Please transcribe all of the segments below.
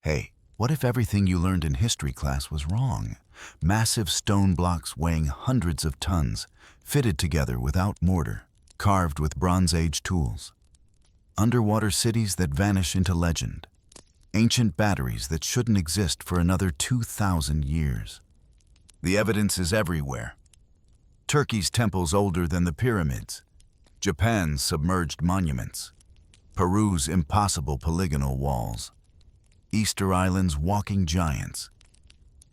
Hey, what if everything you learned in history class was wrong? Massive stone blocks weighing hundreds of tons, fitted together without mortar, carved with Bronze Age tools. Underwater cities that vanish into legend. Ancient batteries that shouldn't exist for another 2,000 years. The evidence is everywhere. Turkey's temples older than the pyramids. Japan's submerged monuments. Peru's impossible polygonal walls. Easter Island's walking giants.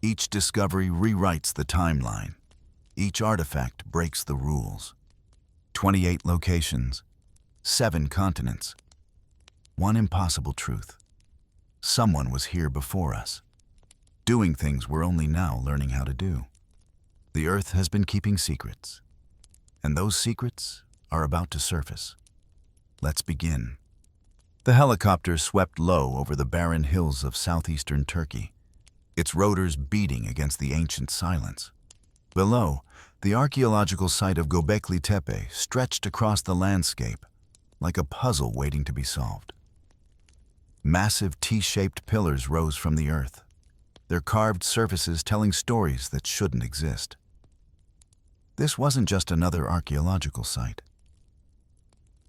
Each discovery rewrites the timeline. Each artifact breaks the rules. 28 locations, 7 continents. One impossible truth. Someone was here before us, doing things we're only now learning how to do. The Earth has been keeping secrets, and those secrets are about to surface. Let's begin. The helicopter swept low over the barren hills of southeastern Turkey, its rotors beating against the ancient silence. Below, the archaeological site of Göbekli Tepe stretched across the landscape like a puzzle waiting to be solved. Massive T-shaped pillars rose from the earth, their carved surfaces telling stories that shouldn't exist. This wasn't just another archaeological site.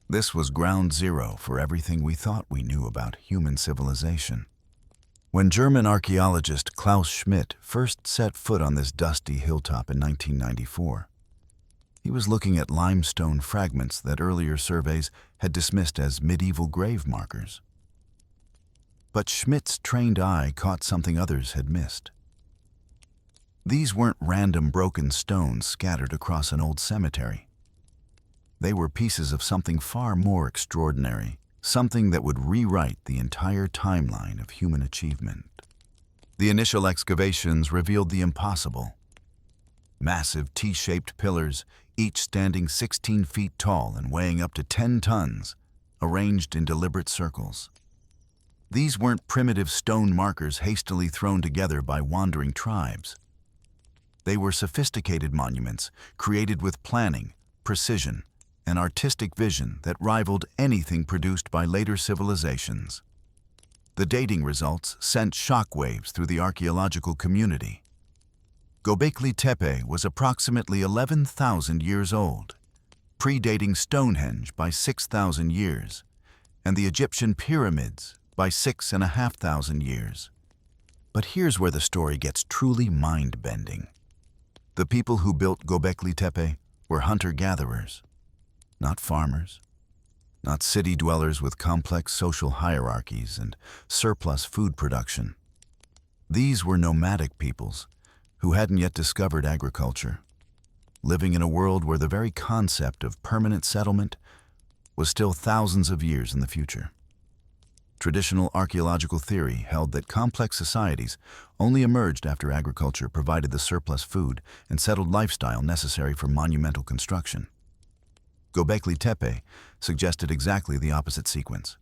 This was ground zero for everything we thought we knew about human civilization. When German archaeologist Klaus Schmidt first set foot on this dusty hilltop in 1994, he was looking at limestone fragments that earlier surveys had dismissed as medieval grave markers. But Schmidt's trained eye caught something others had missed. These weren't random broken stones scattered across an old cemetery. They were pieces of something far more extraordinary, something that would rewrite the entire timeline of human achievement. The initial excavations revealed the impossible. Massive T-shaped pillars, each standing 16 feet tall and weighing up to 10 tons, arranged in deliberate circles. These weren't primitive stone markers hastily thrown together by wandering tribes. They were sophisticated monuments created with planning, precision, and artistic vision that rivaled anything produced by later civilizations. The dating results sent shockwaves through the archaeological community. Göbekli Tepe was approximately 11,000 years old, predating Stonehenge by 6,000 years, and the Egyptian pyramids by 6,500 years. But here's where the story gets truly mind-bending. The people who built Göbekli Tepe were hunter-gatherers, not farmers, not city dwellers with complex social hierarchies and surplus food production. These were nomadic peoples who hadn't yet discovered agriculture, living in a world where the very concept of permanent settlement was still thousands of years in the future. Traditional archaeological theory held that complex societies only emerged after agriculture provided the surplus food and settled lifestyle necessary for monumental construction. Göbekli Tepe suggested exactly the opposite sequence.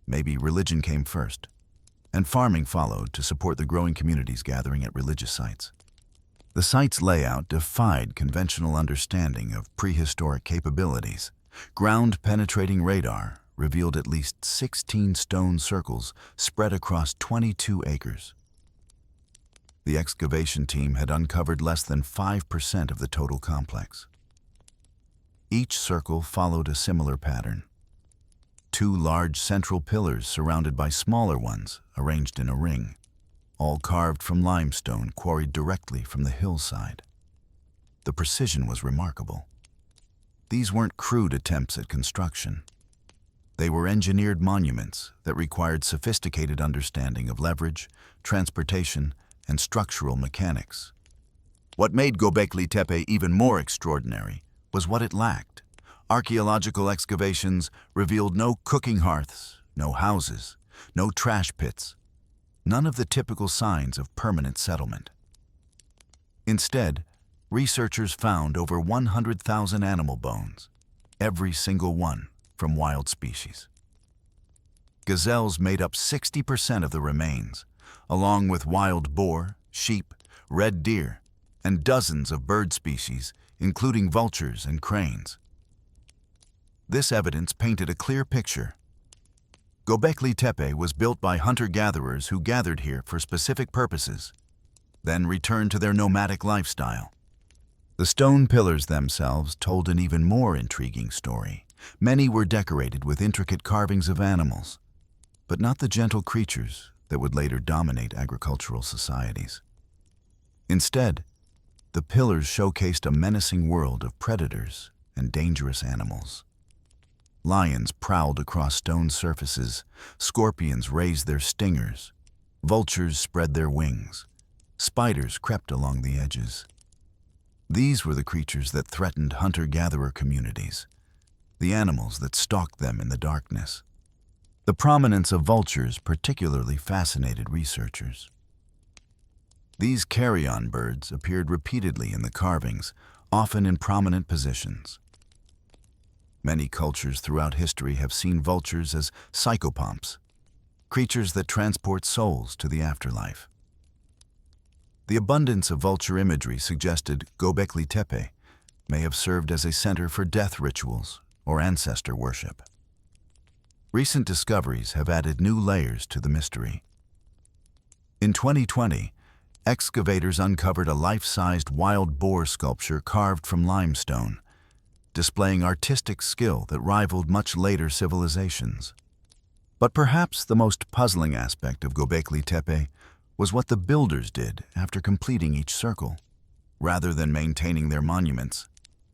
Maybe religion came first, and farming followed to support the growing communities gathering at religious sites. The site's layout defied conventional understanding of prehistoric capabilities. Ground-penetrating radar revealed at least 16 stone circles spread across 22 acres. The excavation team had uncovered less than 5% of the total complex. Each circle followed a similar pattern. 2 large central pillars surrounded by smaller ones arranged in a ring, all carved from limestone quarried directly from the hillside. The precision was remarkable. These weren't crude attempts at construction. They were engineered monuments that required sophisticated understanding of leverage, transportation, and structural mechanics. What made Göbekli Tepe even more extraordinary was what it lacked. Archaeological excavations revealed no cooking hearths, no houses, no trash pits, none of the typical signs of permanent settlement. Instead, researchers found over 100,000 animal bones, every single one from wild species. Gazelles made up 60% of the remains, along with wild boar, sheep, red deer, and dozens of bird species, including vultures and cranes. This evidence painted a clear picture. Göbekli Tepe was built by hunter-gatherers who gathered here for specific purposes, then returned to their nomadic lifestyle. The stone pillars themselves told an even more intriguing story. Many were decorated with intricate carvings of animals, but not the gentle creatures that would later dominate agricultural societies. Instead, the pillars showcased a menacing world of predators and dangerous animals. Lions prowled across stone surfaces, scorpions raised their stingers, vultures spread their wings, spiders crept along the edges. These were the creatures that threatened hunter-gatherer communities, the animals that stalked them in the darkness. The prominence of vultures particularly fascinated researchers. These carrion birds appeared repeatedly in the carvings, often in prominent positions. Many cultures throughout history have seen vultures as psychopomps, creatures that transport souls to the afterlife. The abundance of vulture imagery suggested Göbekli Tepe may have served as a center for death rituals or ancestor worship. Recent discoveries have added new layers to the mystery. In 2020, excavators uncovered a life-sized wild boar sculpture carved from limestone, displaying artistic skill that rivaled much later civilizations. But perhaps the most puzzling aspect of Göbekli Tepe was what the builders did after completing each circle. Rather than maintaining their monuments,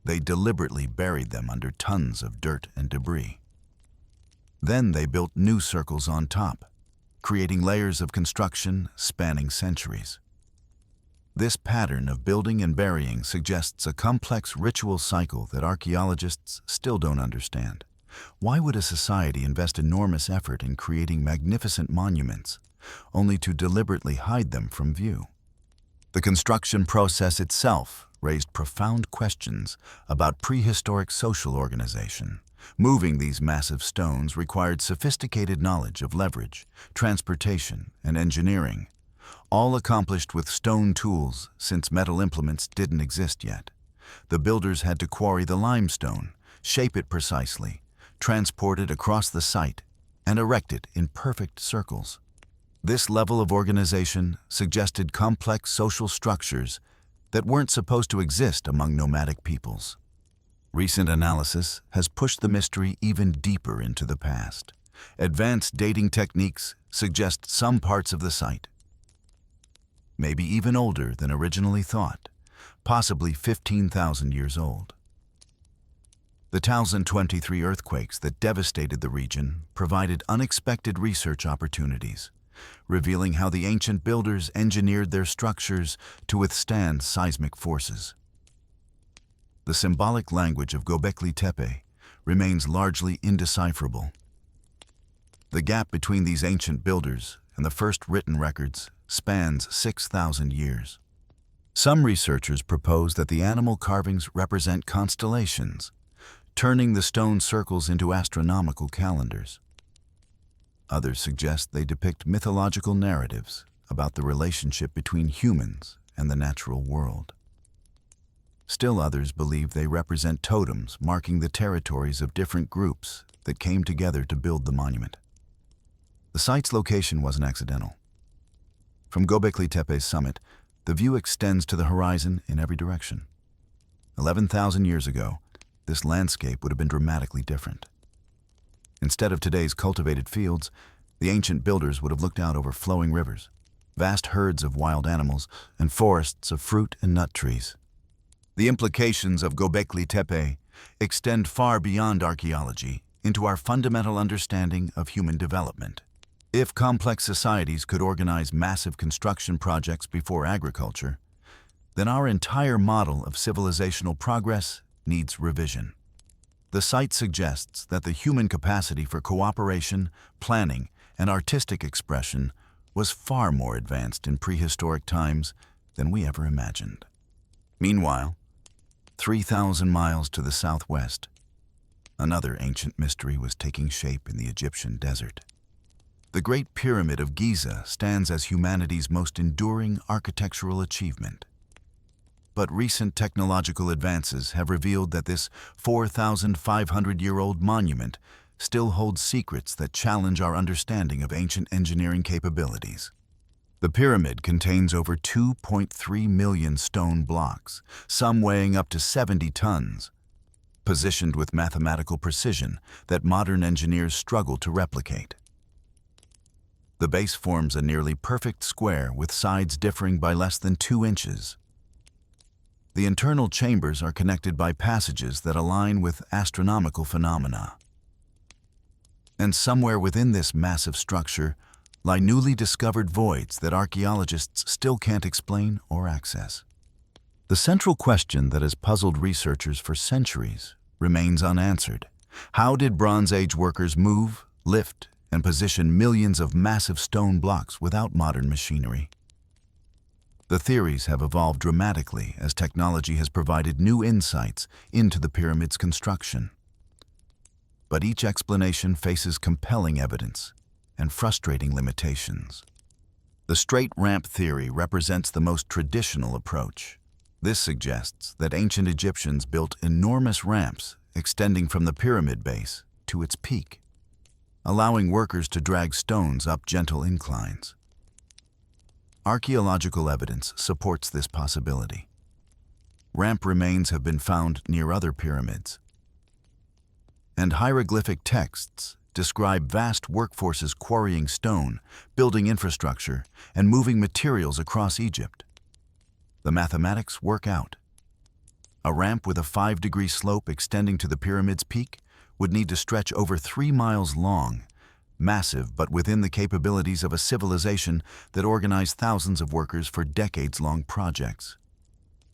they deliberately buried them under tons of dirt and debris. Then they built new circles on top, creating layers of construction spanning centuries. This pattern of building and burying suggests a complex ritual cycle that archaeologists still don't understand. Why would a society invest enormous effort in creating magnificent monuments, only to deliberately hide them from view? The construction process itself raised profound questions about prehistoric social organization. Moving these massive stones required sophisticated knowledge of leverage, transportation, and engineering, all accomplished with stone tools since metal implements didn't exist yet. The builders had to quarry the limestone, shape it precisely, transport it across the site, and erect it in perfect circles. This level of organization suggested complex social structures that weren't supposed to exist among nomadic peoples. Recent analysis has pushed the mystery even deeper into the past. Advanced dating techniques suggest some parts of the site maybe even older than originally thought, possibly 15,000 years old. The 2023 earthquakes that devastated the region provided unexpected research opportunities, revealing how the ancient builders engineered their structures to withstand seismic forces. The symbolic language of Göbekli Tepe remains largely indecipherable. The gap between these ancient builders and the first written records spans 6,000 years. Some researchers propose that the animal carvings represent constellations, turning the stone circles into astronomical calendars. Others suggest they depict mythological narratives about the relationship between humans and the natural world. Still others believe they represent totems marking the territories of different groups that came together to build the monument. The site's location wasn't accidental. From Göbekli Tepe's summit, the view extends to the horizon in every direction. 11,000 years ago, this landscape would have been dramatically different. Instead of today's cultivated fields, the ancient builders would have looked out over flowing rivers, vast herds of wild animals, and forests of fruit and nut trees. The implications of Göbekli Tepe extend far beyond archaeology into our fundamental understanding of human development. If complex societies could organize massive construction projects before agriculture, then our entire model of civilizational progress needs revision. The site suggests that the human capacity for cooperation, planning, and artistic expression was far more advanced in prehistoric times than we ever imagined. Meanwhile, 3,000 miles to the southwest, another ancient mystery was taking shape in the Egyptian desert. The Great Pyramid of Giza stands as humanity's most enduring architectural achievement. But recent technological advances have revealed that this 4,500-year-old monument still holds secrets that challenge our understanding of ancient engineering capabilities. The pyramid contains over 2.3 million stone blocks, some weighing up to 70 tons, positioned with mathematical precision that modern engineers struggle to replicate. The base forms a nearly perfect square with sides differing by less than 2 inches. The internal chambers are connected by passages that align with astronomical phenomena. And somewhere within this massive structure lie newly discovered voids that archaeologists still can't explain or access. The central question that has puzzled researchers for centuries remains unanswered. How did Bronze Age workers move, lift, and position millions of massive stone blocks without modern machinery? The theories have evolved dramatically as technology has provided new insights into the pyramid's construction. But each explanation faces compelling evidence and frustrating limitations. The straight ramp theory represents the most traditional approach. This suggests that ancient Egyptians built enormous ramps extending from the pyramid base to its peak, allowing workers to drag stones up gentle inclines. Archaeological evidence supports this possibility. Ramp remains have been found near other pyramids, and hieroglyphic texts describe vast workforces quarrying stone, building infrastructure, and moving materials across Egypt. The mathematics work out. A ramp with a 5-degree slope extending to the pyramid's peak would need to stretch over 3 miles long, massive but within the capabilities of a civilization that organized thousands of workers for decades-long projects.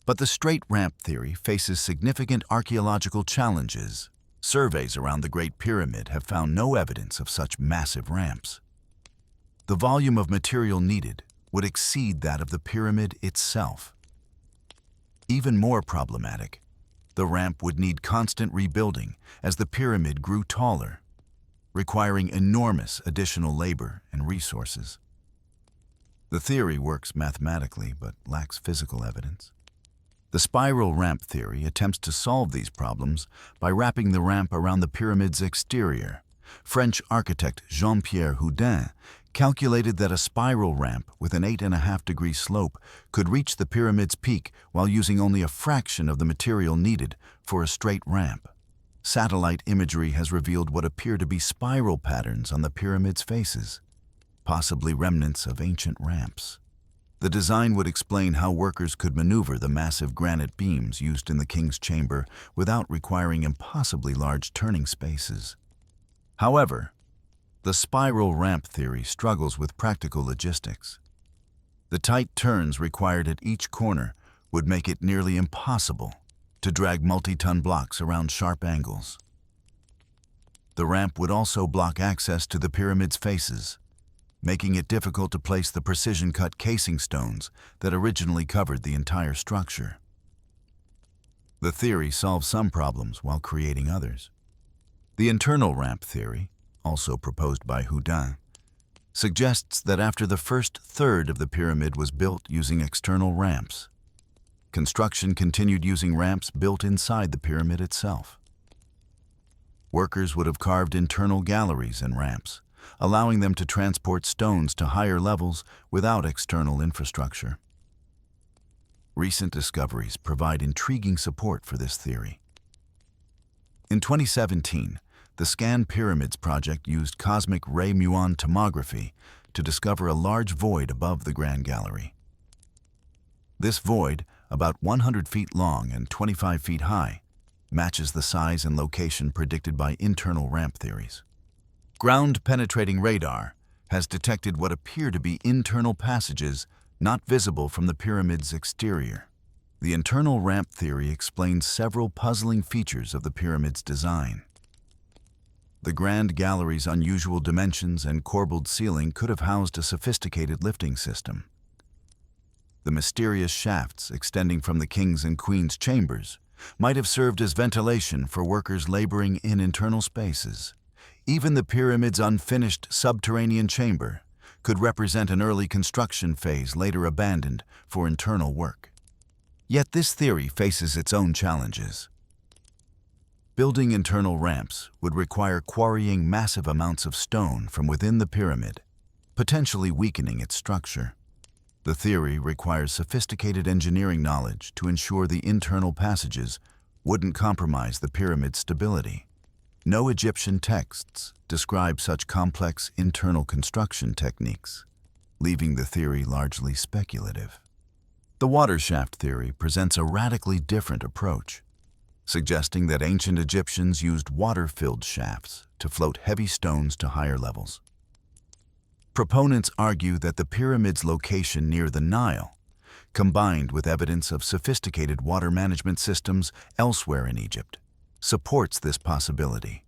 But the straight ramp theory faces significant archaeological challenges. Surveys around the Great Pyramid have found no evidence of such massive ramps. The volume of material needed would exceed that of the pyramid itself. Even more problematic, the ramp would need constant rebuilding as the pyramid grew taller, requiring enormous additional labor and resources. The theory works mathematically but lacks physical evidence. The spiral ramp theory attempts to solve these problems by wrapping the ramp around the pyramid's exterior. French architect Jean-Pierre Houdin calculated that a spiral ramp with an 8.5-degree slope could reach the pyramid's peak while using only a fraction of the material needed for a straight ramp. Satellite imagery has revealed what appear to be spiral patterns on the pyramid's faces, possibly remnants of ancient ramps. The design would explain how workers could maneuver the massive granite beams used in the king's chamber without requiring impossibly large turning spaces. However, the spiral ramp theory struggles with practical logistics. The tight turns required at each corner would make it nearly impossible to drag multi-ton blocks around sharp angles. The ramp would also block access to the pyramid's faces, making it difficult to place the precision-cut casing stones that originally covered the entire structure. The theory solves some problems while creating others. The internal ramp theory, also proposed by Houdin, suggests that after the first third of the pyramid was built using external ramps, construction continued using ramps built inside the pyramid itself. Workers would have carved internal galleries and ramps, allowing them to transport stones to higher levels without external infrastructure. Recent discoveries provide intriguing support for this theory. In 2017, the Scan Pyramids project used cosmic ray muon tomography to discover a large void above the Grand Gallery. This void, about 100 feet long and 25 feet high, matches the size and location predicted by internal ramp theories. Ground-penetrating radar has detected what appear to be internal passages not visible from the pyramid's exterior. The internal ramp theory explains several puzzling features of the pyramid's design. The Grand Gallery's unusual dimensions and corbelled ceiling could have housed a sophisticated lifting system. The mysterious shafts extending from the king's and queen's chambers might have served as ventilation for workers laboring in internal spaces. Even the pyramid's unfinished subterranean chamber could represent an early construction phase later abandoned for internal work. Yet this theory faces its own challenges. Building internal ramps would require quarrying massive amounts of stone from within the pyramid, potentially weakening its structure. The theory requires sophisticated engineering knowledge to ensure the internal passages wouldn't compromise the pyramid's stability. No Egyptian texts describe such complex internal construction techniques, leaving the theory largely speculative. The water shaft theory presents a radically different approach, suggesting that ancient Egyptians used water-filled shafts to float heavy stones to higher levels. Proponents argue that the pyramid's location near the Nile, combined with evidence of sophisticated water management systems elsewhere in Egypt, supports this possibility.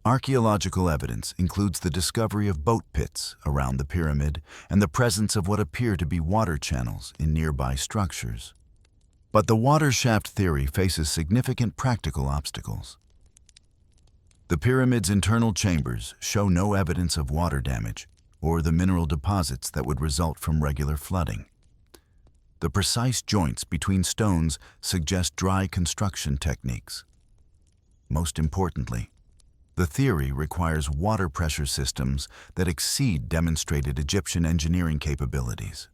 Archaeological evidence includes the discovery of boat pits around the pyramid and the presence of what appear to be water channels in nearby structures. But the water shaft theory faces significant practical obstacles. The pyramid's internal chambers show no evidence of water damage or the mineral deposits that would result from regular flooding. The precise joints between stones suggest dry construction techniques. Most importantly, the theory requires water pressure systems that exceed demonstrated Egyptian engineering capabilities.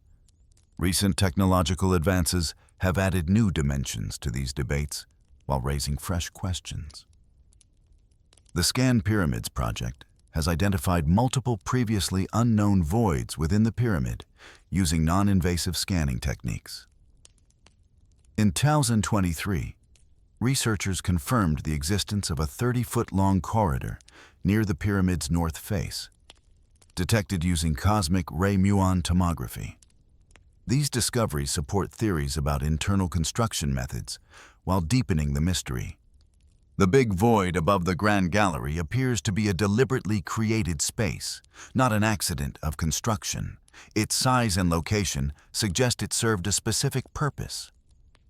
Recent technological advances have added new dimensions to these debates while raising fresh questions. The Scan Pyramids project has identified multiple previously unknown voids within the pyramid using non-invasive scanning techniques. In 2023, researchers confirmed the existence of a 30-foot-long corridor near the pyramid's north face, detected using cosmic ray muon tomography. These discoveries support theories about internal construction methods while deepening the mystery. The big void above the Grand Gallery appears to be a deliberately created space, not an accident of construction. Its size and location suggest it served a specific purpose,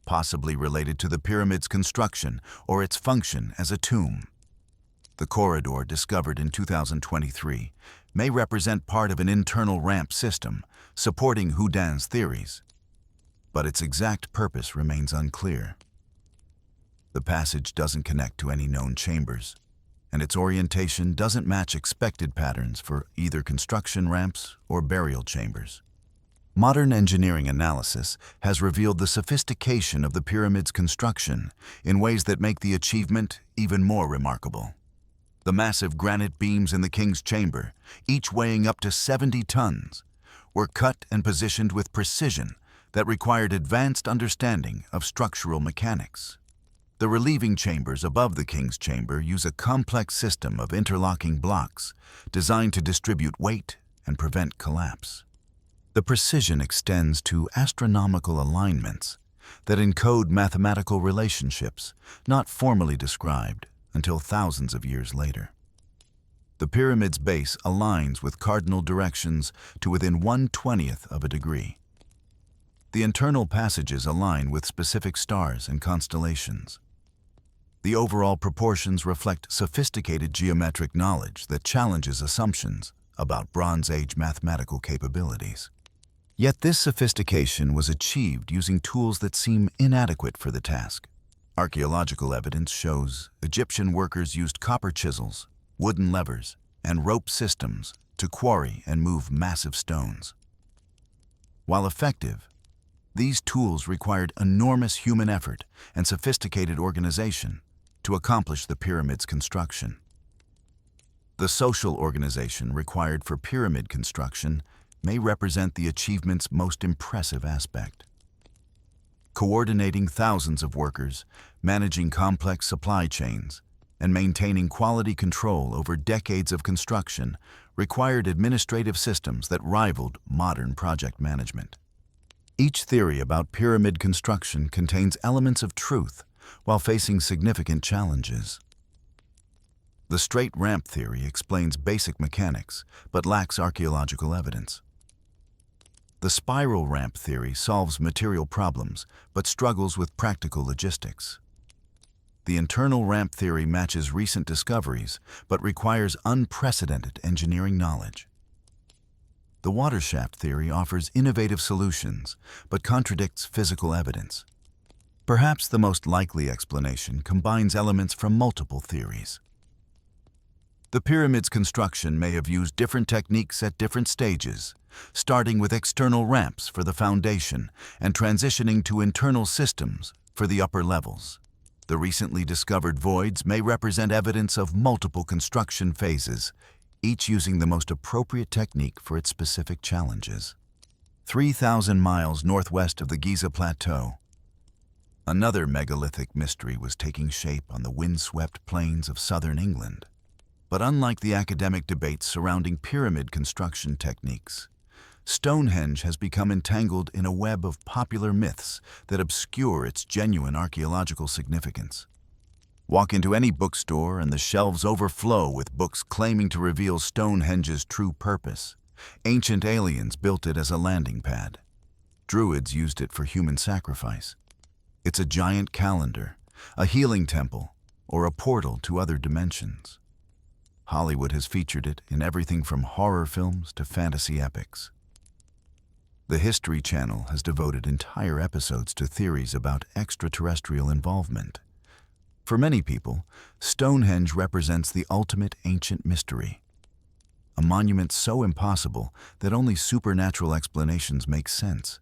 possibly related to the pyramid's construction or its function as a tomb. The corridor discovered in 2023 may represent part of an internal ramp system supporting Houdin's theories, but its exact purpose remains unclear. The passage doesn't connect to any known chambers, and its orientation doesn't match expected patterns for either construction ramps or burial chambers. Modern engineering analysis has revealed the sophistication of the pyramid's construction in ways that make the achievement even more remarkable. The massive granite beams in the king's chamber, each weighing up to 70 tons, were cut and positioned with precision that required advanced understanding of structural mechanics. The relieving chambers above the king's chamber use a complex system of interlocking blocks designed to distribute weight and prevent collapse. The precision extends to astronomical alignments that encode mathematical relationships not formally described until thousands of years later. The pyramid's base aligns with cardinal directions to within 1/20th of a degree. The internal passages align with specific stars and constellations. The overall proportions reflect sophisticated geometric knowledge that challenges assumptions about Bronze Age mathematical capabilities. Yet this sophistication was achieved using tools that seem inadequate for the task. Archaeological evidence shows Egyptian workers used copper chisels, wooden levers, and rope systems to quarry and move massive stones. While effective, these tools required enormous human effort and sophisticated organization to accomplish the pyramid's construction. The social organization required for pyramid construction may represent the achievement's most impressive aspect. Coordinating thousands of workers, managing complex supply chains, and maintaining quality control over decades of construction required administrative systems that rivaled modern project management. Each theory about pyramid construction contains elements of truth while facing significant challenges. The straight ramp theory explains basic mechanics but lacks archaeological evidence. The spiral ramp theory solves material problems but struggles with practical logistics. The internal ramp theory matches recent discoveries but requires unprecedented engineering knowledge. The water shaft theory offers innovative solutions but contradicts physical evidence. Perhaps the most likely explanation combines elements from multiple theories. The pyramid's construction may have used different techniques at different stages, starting with external ramps for the foundation and transitioning to internal systems for the upper levels. The recently discovered voids may represent evidence of multiple construction phases, each using the most appropriate technique for its specific challenges. 3,000 miles northwest of the Giza Plateau, another megalithic mystery was taking shape on the windswept plains of southern England. But unlike the academic debates surrounding pyramid construction techniques, Stonehenge has become entangled in a web of popular myths that obscure its genuine archaeological significance. Walk into any bookstore and the shelves overflow with books claiming to reveal Stonehenge's true purpose. Ancient aliens built it as a landing pad. Druids used it for human sacrifice. It's a giant calendar, a healing temple, or a portal to other dimensions. Hollywood has featured it in everything from horror films to fantasy epics. The History Channel has devoted entire episodes to theories about extraterrestrial involvement. For many people, Stonehenge represents the ultimate ancient mystery, a monument so impossible that only supernatural explanations make sense.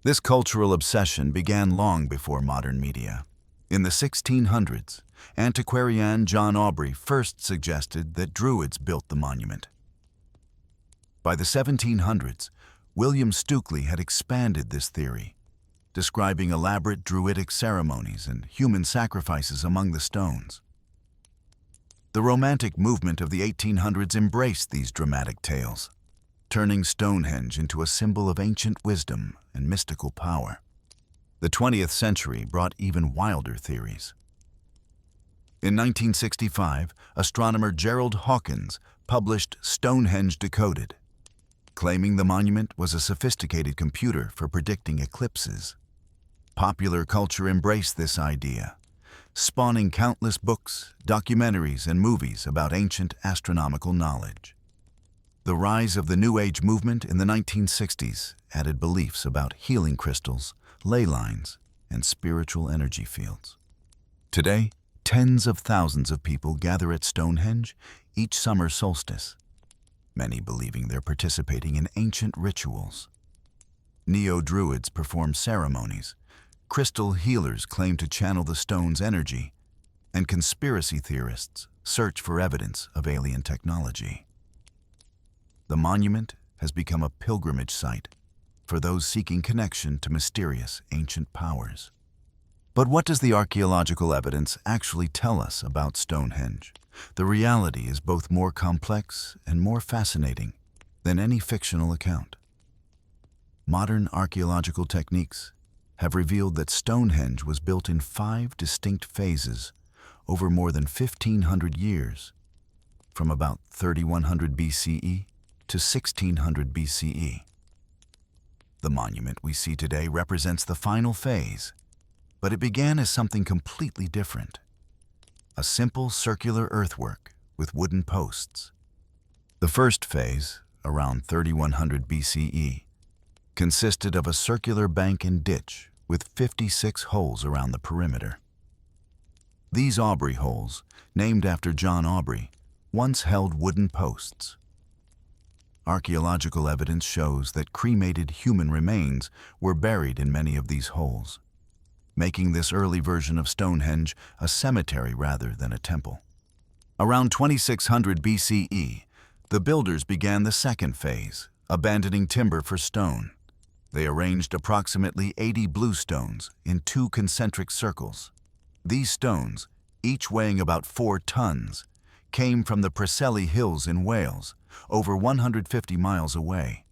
This cultural obsession began long before modern media. In the 1600s, antiquarian John Aubrey first suggested that Druids built the monument. By the 1700s, William Stukeley had expanded this theory, describing elaborate Druidic ceremonies and human sacrifices among the stones. The Romantic movement of the 1800s embraced these dramatic tales, turning Stonehenge into a symbol of ancient wisdom and mystical power. The 20th century brought even wilder theories. In 1965, astronomer Gerald Hawkins published Stonehenge Decoded, claiming the monument was a sophisticated computer for predicting eclipses. Popular culture embraced this idea, spawning countless books, documentaries, and movies about ancient astronomical knowledge. The rise of the New Age movement in the 1960s added beliefs about healing crystals, ley lines, and spiritual energy fields. Today, tens of thousands of people gather at Stonehenge each summer solstice, many believing they're participating in ancient rituals. Neo-Druids perform ceremonies, crystal healers claim to channel the stone's energy, and conspiracy theorists search for evidence of alien technology. The monument has become a pilgrimage site for those seeking connection to mysterious ancient powers. But what does the archaeological evidence actually tell us about Stonehenge? The reality is both more complex and more fascinating than any fictional account. Modern archaeological techniques have revealed that Stonehenge was built in 5 distinct phases over more than 1,500 years, from about 3100 BCE to 1600 BCE. The monument we see today represents the final phase, but it began as something completely different. A simple circular earthwork with wooden posts. The first phase, around 3100 BCE, consisted of a circular bank and ditch with 56 holes around the perimeter. These Aubrey holes, named after John Aubrey, once held wooden posts. Archaeological evidence shows that cremated human remains were buried in many of these holes, making this early version of Stonehenge a cemetery rather than a temple. Around 2600 BCE, the builders began the second phase, abandoning timber for stone. They arranged approximately 80 bluestones in 2 concentric circles. These stones, each weighing about 4 tons, came from the Preseli Hills in Wales, over 150 miles away.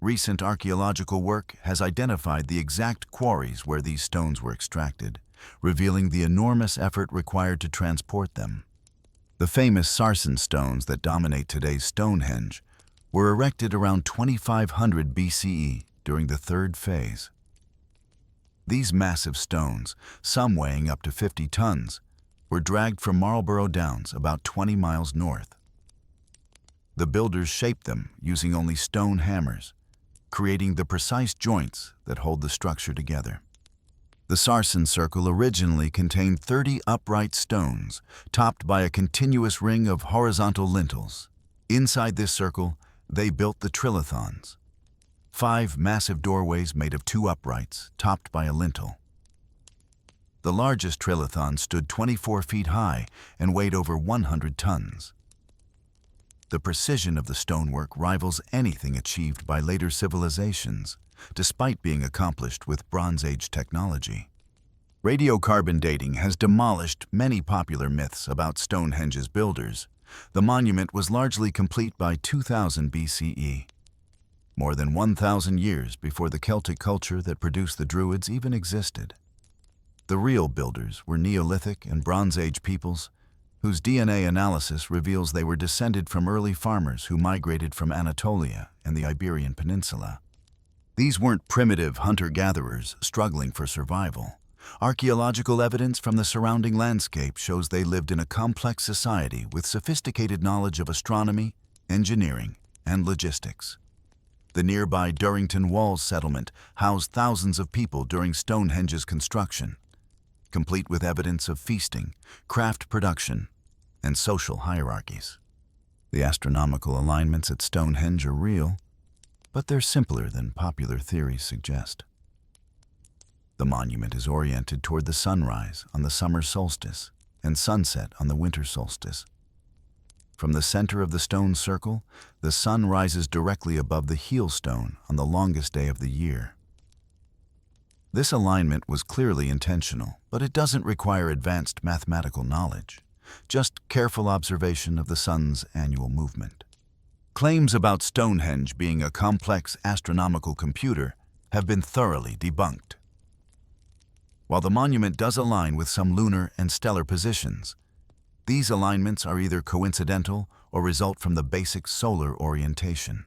Recent archaeological work has identified the exact quarries where these stones were extracted, revealing the enormous effort required to transport them. The famous sarsen stones that dominate today's Stonehenge were erected around 2500 BCE during the third phase. These massive stones, some weighing up to 50 tons, were dragged from Marlborough Downs about 20 miles north. The builders shaped them using only stone hammers, creating the precise joints that hold the structure together. The Sarsen circle originally contained 30 upright stones, topped by a continuous ring of horizontal lintels. Inside this circle, they built the trilithons, 5 massive doorways made of 2 uprights, topped by a lintel. The largest trilithon stood 24 feet high and weighed over 100 tons. The precision of the stonework rivals anything achieved by later civilizations, despite being accomplished with Bronze Age technology. Radiocarbon dating has demolished many popular myths about Stonehenge's builders. The monument was largely complete by 2000 BCE, more than 1,000 years before the Celtic culture that produced the Druids even existed. The real builders were Neolithic and Bronze Age peoples, whose DNA analysis reveals they were descended from early farmers who migrated from Anatolia and the Iberian Peninsula. These weren't primitive hunter-gatherers struggling for survival. Archaeological evidence from the surrounding landscape shows they lived in a complex society with sophisticated knowledge of astronomy, engineering, and logistics. The nearby Durrington Walls settlement housed thousands of people during Stonehenge's construction, complete with evidence of feasting, craft production, and social hierarchies. The astronomical alignments at Stonehenge are real, but they're simpler than popular theories suggest. The monument is oriented toward the sunrise on the summer solstice and sunset on the winter solstice. From the center of the stone circle, the sun rises directly above the heel stone on the longest day of the year. This alignment was clearly intentional, but it doesn't require advanced mathematical knowledge, just careful observation of the sun's annual movement. Claims about Stonehenge being a complex astronomical computer have been thoroughly debunked. While the monument does align with some lunar and stellar positions, these alignments are either coincidental or result from the basic solar orientation.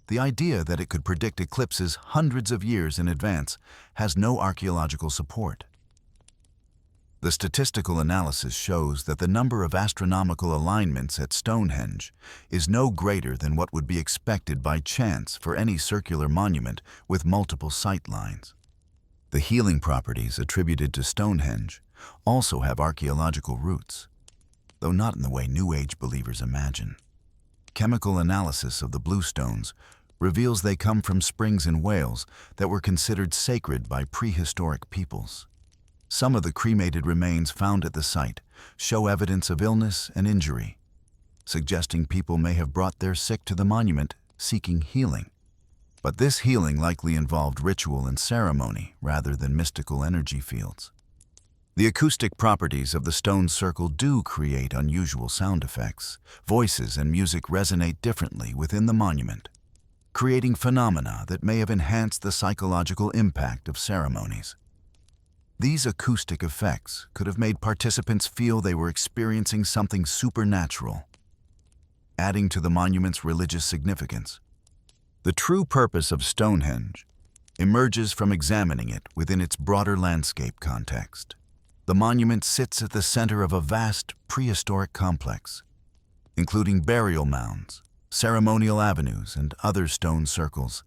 The idea that it could predict eclipses hundreds of years in advance has no archaeological support. The statistical analysis shows that the number of astronomical alignments at Stonehenge is no greater than what would be expected by chance for any circular monument with multiple sight lines. The healing properties attributed to Stonehenge also have archaeological roots, though not in the way New Age believers imagine. Chemical analysis of the bluestones reveals they come from springs in Wales that were considered sacred by prehistoric peoples. Some of the cremated remains found at the site show evidence of illness and injury, suggesting people may have brought their sick to the monument seeking healing. But this healing likely involved ritual and ceremony rather than mystical energy fields. The acoustic properties of the stone circle do create unusual sound effects. Voices and music resonate differently within the monument, creating phenomena that may have enhanced the psychological impact of ceremonies. These acoustic effects could have made participants feel they were experiencing something supernatural, adding to the monument's religious significance. The true purpose of Stonehenge emerges from examining it within its broader landscape context. The monument sits at the center of a vast prehistoric complex, including burial mounds, ceremonial avenues, and other stone circles.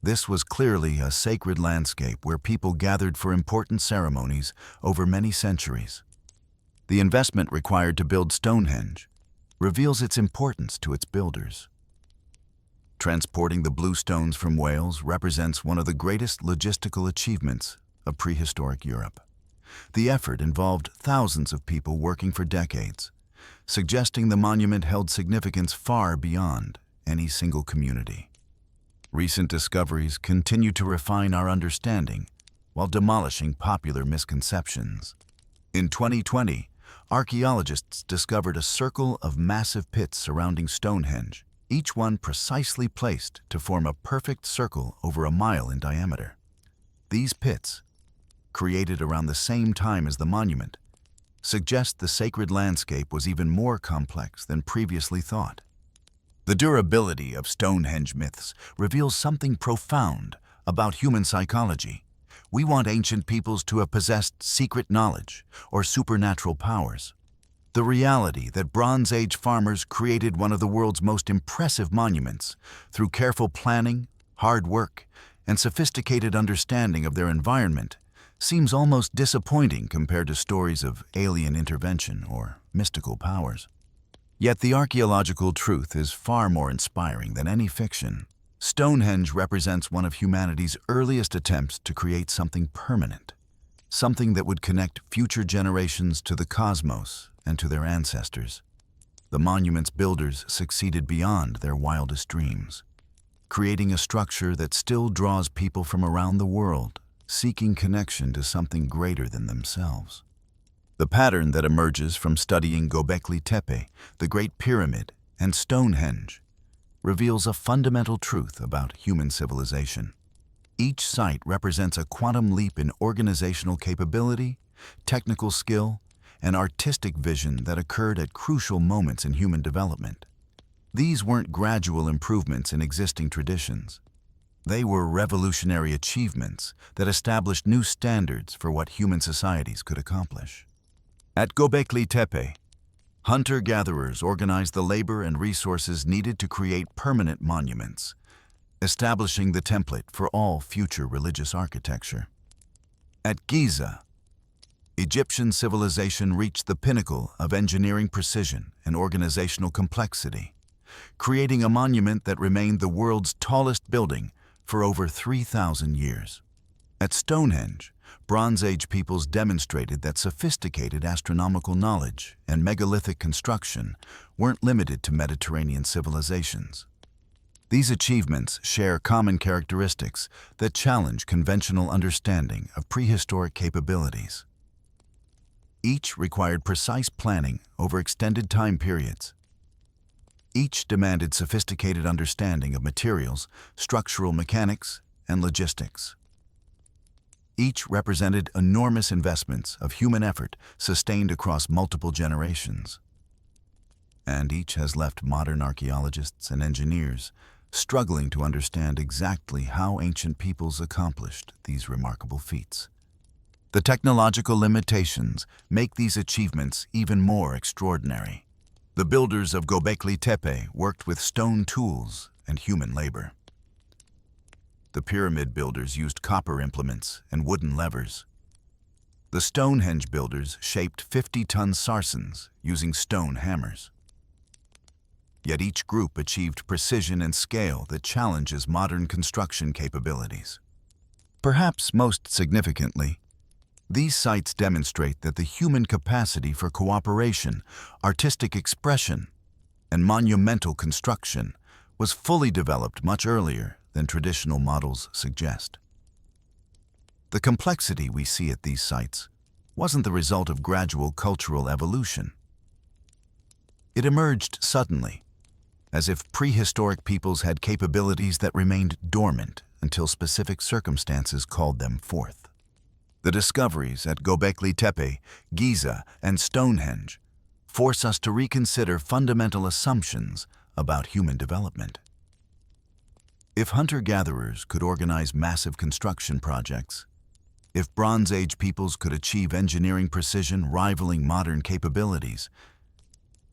This was clearly a sacred landscape where people gathered for important ceremonies over many centuries. The investment required to build Stonehenge reveals its importance to its builders. Transporting the bluestones from Wales represents one of the greatest logistical achievements of prehistoric Europe. The effort involved thousands of people working for decades, suggesting the monument held significance far beyond any single community. Recent discoveries continue to refine our understanding while demolishing popular misconceptions. In 2020, archaeologists discovered a circle of massive pits surrounding Stonehenge, each one precisely placed to form a perfect circle over a mile in diameter. These pits, created around the same time as the monument, suggest the sacred landscape was even more complex than previously thought. The durability of Stonehenge myths reveals something profound about human psychology. We want ancient peoples to have possessed secret knowledge or supernatural powers. The reality that Bronze Age farmers created one of the world's most impressive monuments through careful planning, hard work, and sophisticated understanding of their environment seems almost disappointing compared to stories of alien intervention or mystical powers. Yet the archaeological truth is far more inspiring than any fiction. Stonehenge represents one of humanity's earliest attempts to create something permanent, something that would connect future generations to the cosmos and to their ancestors. The monument's builders succeeded beyond their wildest dreams, creating a structure that still draws people from around the world, seeking connection to something greater than themselves. The pattern that emerges from studying Göbekli Tepe, the Great Pyramid, and Stonehenge reveals a fundamental truth about human civilization. Each site represents a quantum leap in organizational capability, technical skill, and artistic vision that occurred at crucial moments in human development. These weren't gradual improvements in existing traditions. They were revolutionary achievements that established new standards for what human societies could accomplish. At Göbekli Tepe, hunter-gatherers organized the labor and resources needed to create permanent monuments, establishing the template for all future religious architecture. At Giza, Egyptian civilization reached the pinnacle of engineering precision and organizational complexity, creating a monument that remained the world's tallest building for over 3,000 years. At Stonehenge, Bronze Age peoples demonstrated that sophisticated astronomical knowledge and megalithic construction weren't limited to Mediterranean civilizations. These achievements share common characteristics that challenge conventional understanding of prehistoric capabilities. Each required precise planning over extended time periods. Each demanded sophisticated understanding of materials, structural mechanics, and logistics. Each represented enormous investments of human effort sustained across multiple generations. And each has left modern archaeologists and engineers struggling to understand exactly how ancient peoples accomplished these remarkable feats. The technological limitations make these achievements even more extraordinary. The builders of Göbekli Tepe worked with stone tools and human labor. The pyramid builders used copper implements and wooden levers. The Stonehenge builders shaped 50-ton sarsens using stone hammers. Yet each group achieved precision and scale that challenges modern construction capabilities. Perhaps most significantly, these sites demonstrate that the human capacity for cooperation, artistic expression, and monumental construction was fully developed much earlier than traditional models suggest. The complexity we see at these sites wasn't the result of gradual cultural evolution. It emerged suddenly, as if prehistoric peoples had capabilities that remained dormant until specific circumstances called them forth. The discoveries at Göbekli Tepe, Giza, and Stonehenge force us to reconsider fundamental assumptions about human development. If hunter-gatherers could organize massive construction projects, if Bronze Age peoples could achieve engineering precision rivaling modern capabilities,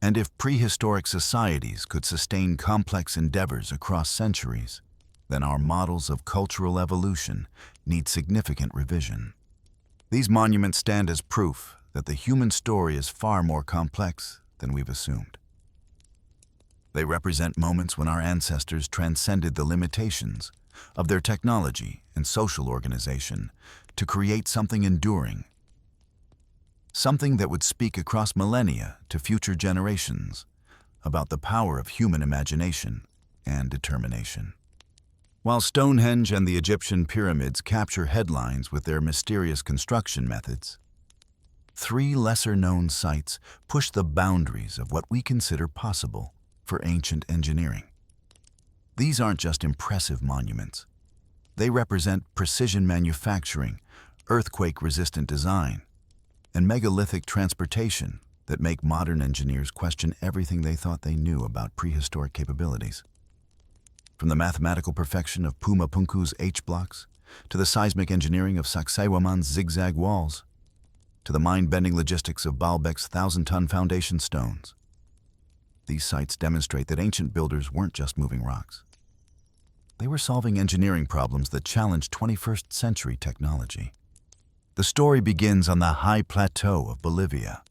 and if prehistoric societies could sustain complex endeavors across centuries, then our models of cultural evolution need significant revision. These monuments stand as proof that the human story is far more complex than we've assumed. They represent moments when our ancestors transcended the limitations of their technology and social organization to create something enduring, something that would speak across millennia to future generations about the power of human imagination and determination. While Stonehenge and the Egyptian pyramids capture headlines with their mysterious construction methods, 3 lesser-known sites push the boundaries of what we consider possible for ancient engineering. These aren't just impressive monuments. They represent precision manufacturing, earthquake-resistant design, and megalithic transportation that make modern engineers question everything they thought they knew about prehistoric capabilities. From the mathematical perfection of Puma Punku's H-blocks, to the seismic engineering of Sacsayhuaman's zigzag walls, to the mind-bending logistics of Baalbek's 1,000-ton foundation stones. These sites demonstrate that ancient builders weren't just moving rocks. they were solving engineering problems that challenged 21st century technology. The story begins on the high plateau of Bolivia,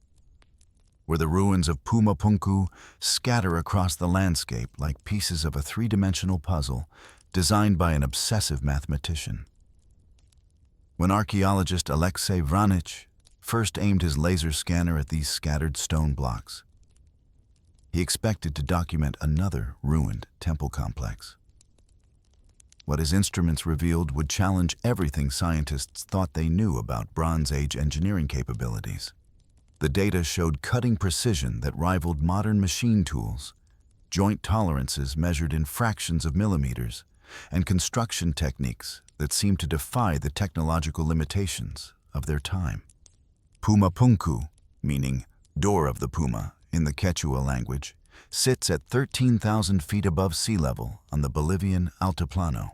where the ruins of Pumapunku scatter across the landscape like pieces of a three-dimensional puzzle designed by an obsessive mathematician. When archaeologist Alexei Vranich first aimed his laser scanner at these scattered stone blocks, he expected to document another ruined temple complex. What his instruments revealed would challenge everything scientists thought they knew about Bronze Age engineering capabilities. The data showed cutting precision that rivaled modern machine tools, joint tolerances measured in fractions of millimeters, and construction techniques that seemed to defy the technological limitations of their time. Pumapunku, meaning door of the Puma in the Quechua language, sits at 13,000 feet above sea level on the Bolivian Altiplano.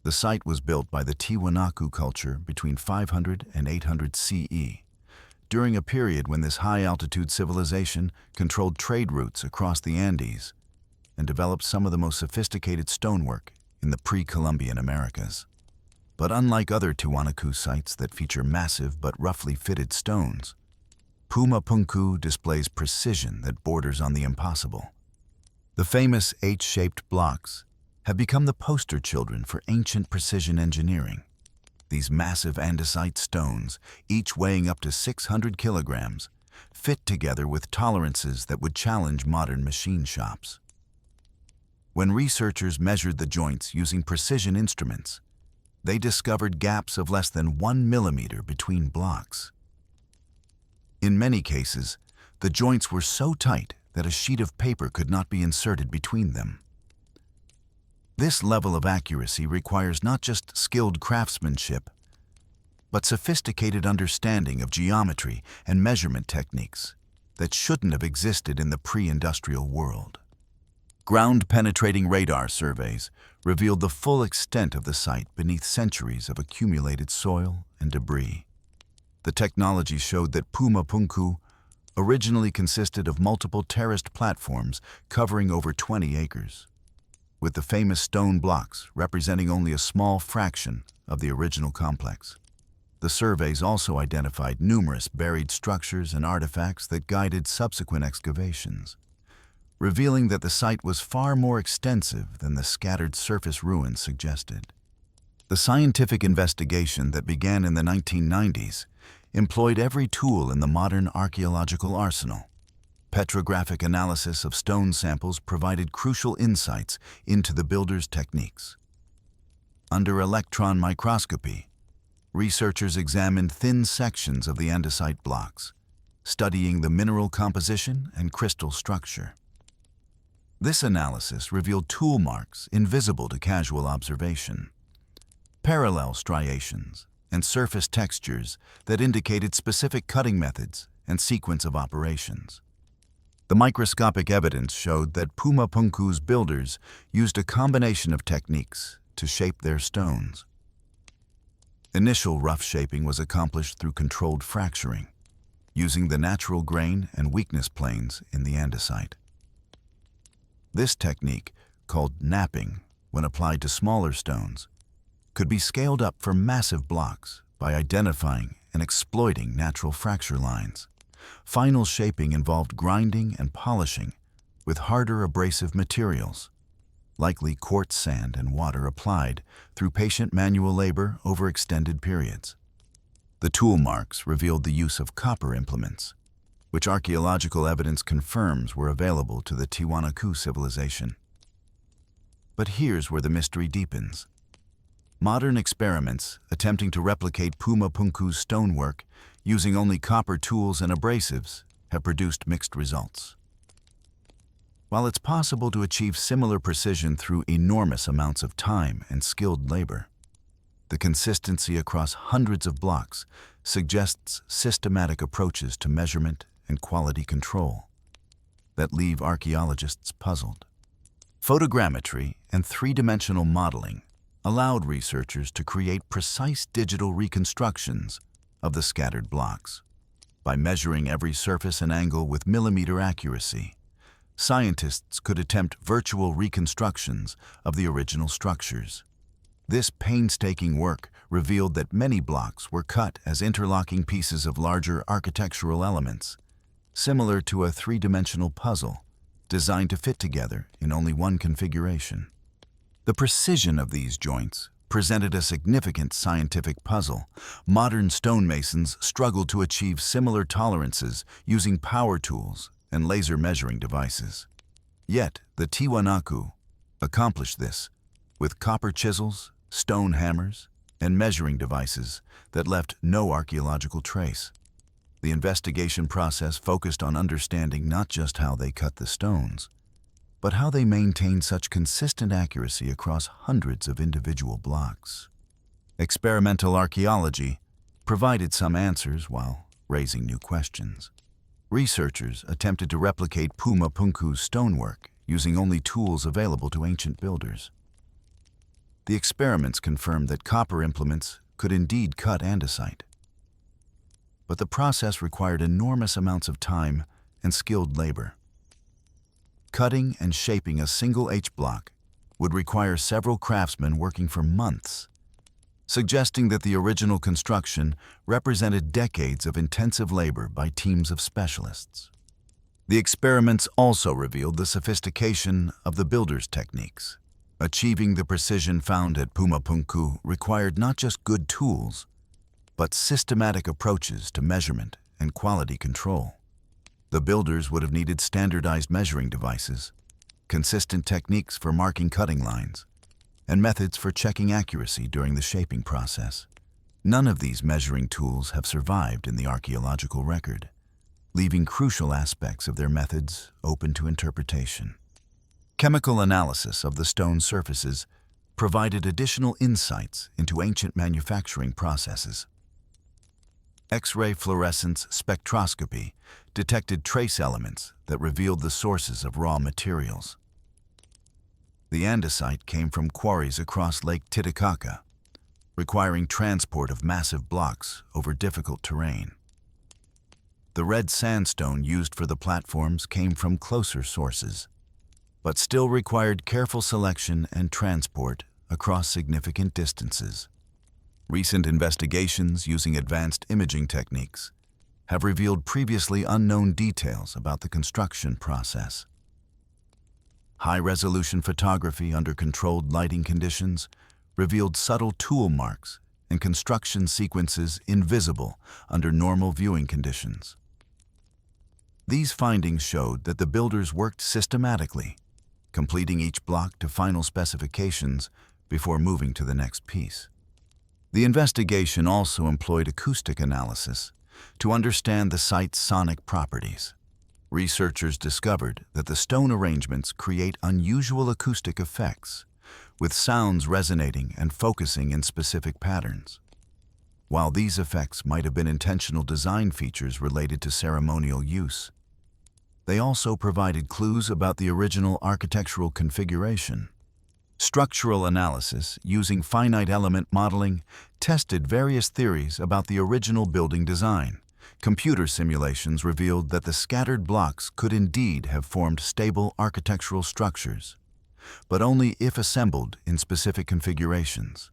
The site was built by the Tiwanaku culture between 500 and 800 CE, during a period when this high-altitude civilization controlled trade routes across the Andes and developed some of the most sophisticated stonework in the pre-Columbian Americas. But unlike other Tiwanaku sites that feature massive but roughly fitted stones, Pumapunku displays precision that borders on the impossible. The famous H-shaped blocks have become the poster children for ancient precision engineering. These massive andesite stones, each weighing up to 600 kilograms, fit together with tolerances that would challenge modern machine shops. When researchers measured the joints using precision instruments, they discovered gaps of less than 1 millimeter between blocks. In many cases, the joints were so tight that a sheet of paper could not be inserted between them. This level of accuracy requires not just skilled craftsmanship, but sophisticated understanding of geometry and measurement techniques that shouldn't have existed in the pre-industrial world. Ground-penetrating radar surveys revealed the full extent of the site beneath centuries of accumulated soil and debris. The technology showed that Pumapunku originally consisted of multiple terraced platforms covering over 20 acres, with the famous stone blocks representing only a small fraction of the original complex. The surveys also identified numerous buried structures and artifacts that guided subsequent excavations, revealing that the site was far more extensive than the scattered surface ruins suggested. The scientific investigation that began in the 1990s employed every tool in the modern archaeological arsenal. Petrographic analysis of stone samples provided crucial insights into the builder's techniques. Under electron microscopy, researchers examined thin sections of the andesite blocks, studying the mineral composition and crystal structure. This analysis revealed tool marks invisible to casual observation, parallel striations, and surface textures that indicated specific cutting methods and sequence of operations. The microscopic evidence showed that Pumapunku's builders used a combination of techniques to shape their stones. Initial rough shaping was accomplished through controlled fracturing, using the natural grain and weakness planes in the andesite. This technique, called napping when applied to smaller stones, could be scaled up for massive blocks by identifying and exploiting natural fracture lines. Final shaping involved grinding and polishing with harder abrasive materials, likely quartz sand and water applied through patient manual labor over extended periods. The tool marks revealed the use of copper implements, which archaeological evidence confirms were available to the Tiwanaku civilization. But here's where the mystery deepens. Modern experiments attempting to replicate Pumapunku's stonework using only copper tools and abrasives have produced mixed results. While it's possible to achieve similar precision through enormous amounts of time and skilled labor, the consistency across hundreds of blocks suggests systematic approaches to measurement and quality control that leave archaeologists puzzled. Photogrammetry and three-dimensional modeling allowed researchers to create precise digital reconstructions of the scattered blocks. By measuring every surface and angle with millimeter accuracy, scientists could attempt virtual reconstructions of the original structures. This painstaking work revealed that many blocks were cut as interlocking pieces of larger architectural elements, similar to a three-dimensional puzzle designed to fit together in only one configuration. The precision of these joints presented a significant scientific puzzle. Modern stonemasons struggled to achieve similar tolerances using power tools and laser measuring devices. Yet, the Tiwanaku accomplished this with copper chisels, stone hammers, and measuring devices that left no archaeological trace. The investigation process focused on understanding not just how they cut the stones, but how they maintained such consistent accuracy across hundreds of individual blocks. Experimental archaeology provided some answers while raising new questions. Researchers attempted to replicate Pumapunku's stonework using only tools available to ancient builders. The experiments confirmed that copper implements could indeed cut andesite. But the process required enormous amounts of time and skilled labor. Cutting and shaping a single H-block would require several craftsmen working for months, suggesting that the original construction represented decades of intensive labor by teams of specialists. The experiments also revealed the sophistication of the builders' techniques. Achieving the precision found at Pumapunku required not just good tools, but systematic approaches to measurement and quality control. The builders would have needed standardized measuring devices, consistent techniques for marking cutting lines, and methods for checking accuracy during the shaping process. None of these measuring tools have survived in the archaeological record, leaving crucial aspects of their methods open to interpretation. Chemical analysis of the stone surfaces provided additional insights into ancient manufacturing processes. X-ray fluorescence spectroscopy detected trace elements that revealed the sources of raw materials. The andesite came from quarries across Lake Titicaca, requiring transport of massive blocks over difficult terrain. The red sandstone used for the platforms came from closer sources, but still required careful selection and transport across significant distances. Recent investigations using advanced imaging techniques have revealed previously unknown details about the construction process. High-resolution photography under controlled lighting conditions revealed subtle tool marks and construction sequences invisible under normal viewing conditions. These findings showed that the builders worked systematically, completing each block to final specifications before moving to the next piece. The investigation also employed acoustic analysis to understand the site's sonic properties. Researchers discovered that the stone arrangements create unusual acoustic effects, with sounds resonating and focusing in specific patterns. While these effects might have been intentional design features related to ceremonial use, they also provided clues about the original architectural configuration. Structural analysis using finite element modeling tested various theories about the original building design. Computer simulations revealed that the scattered blocks could indeed have formed stable architectural structures, but only if assembled in specific configurations.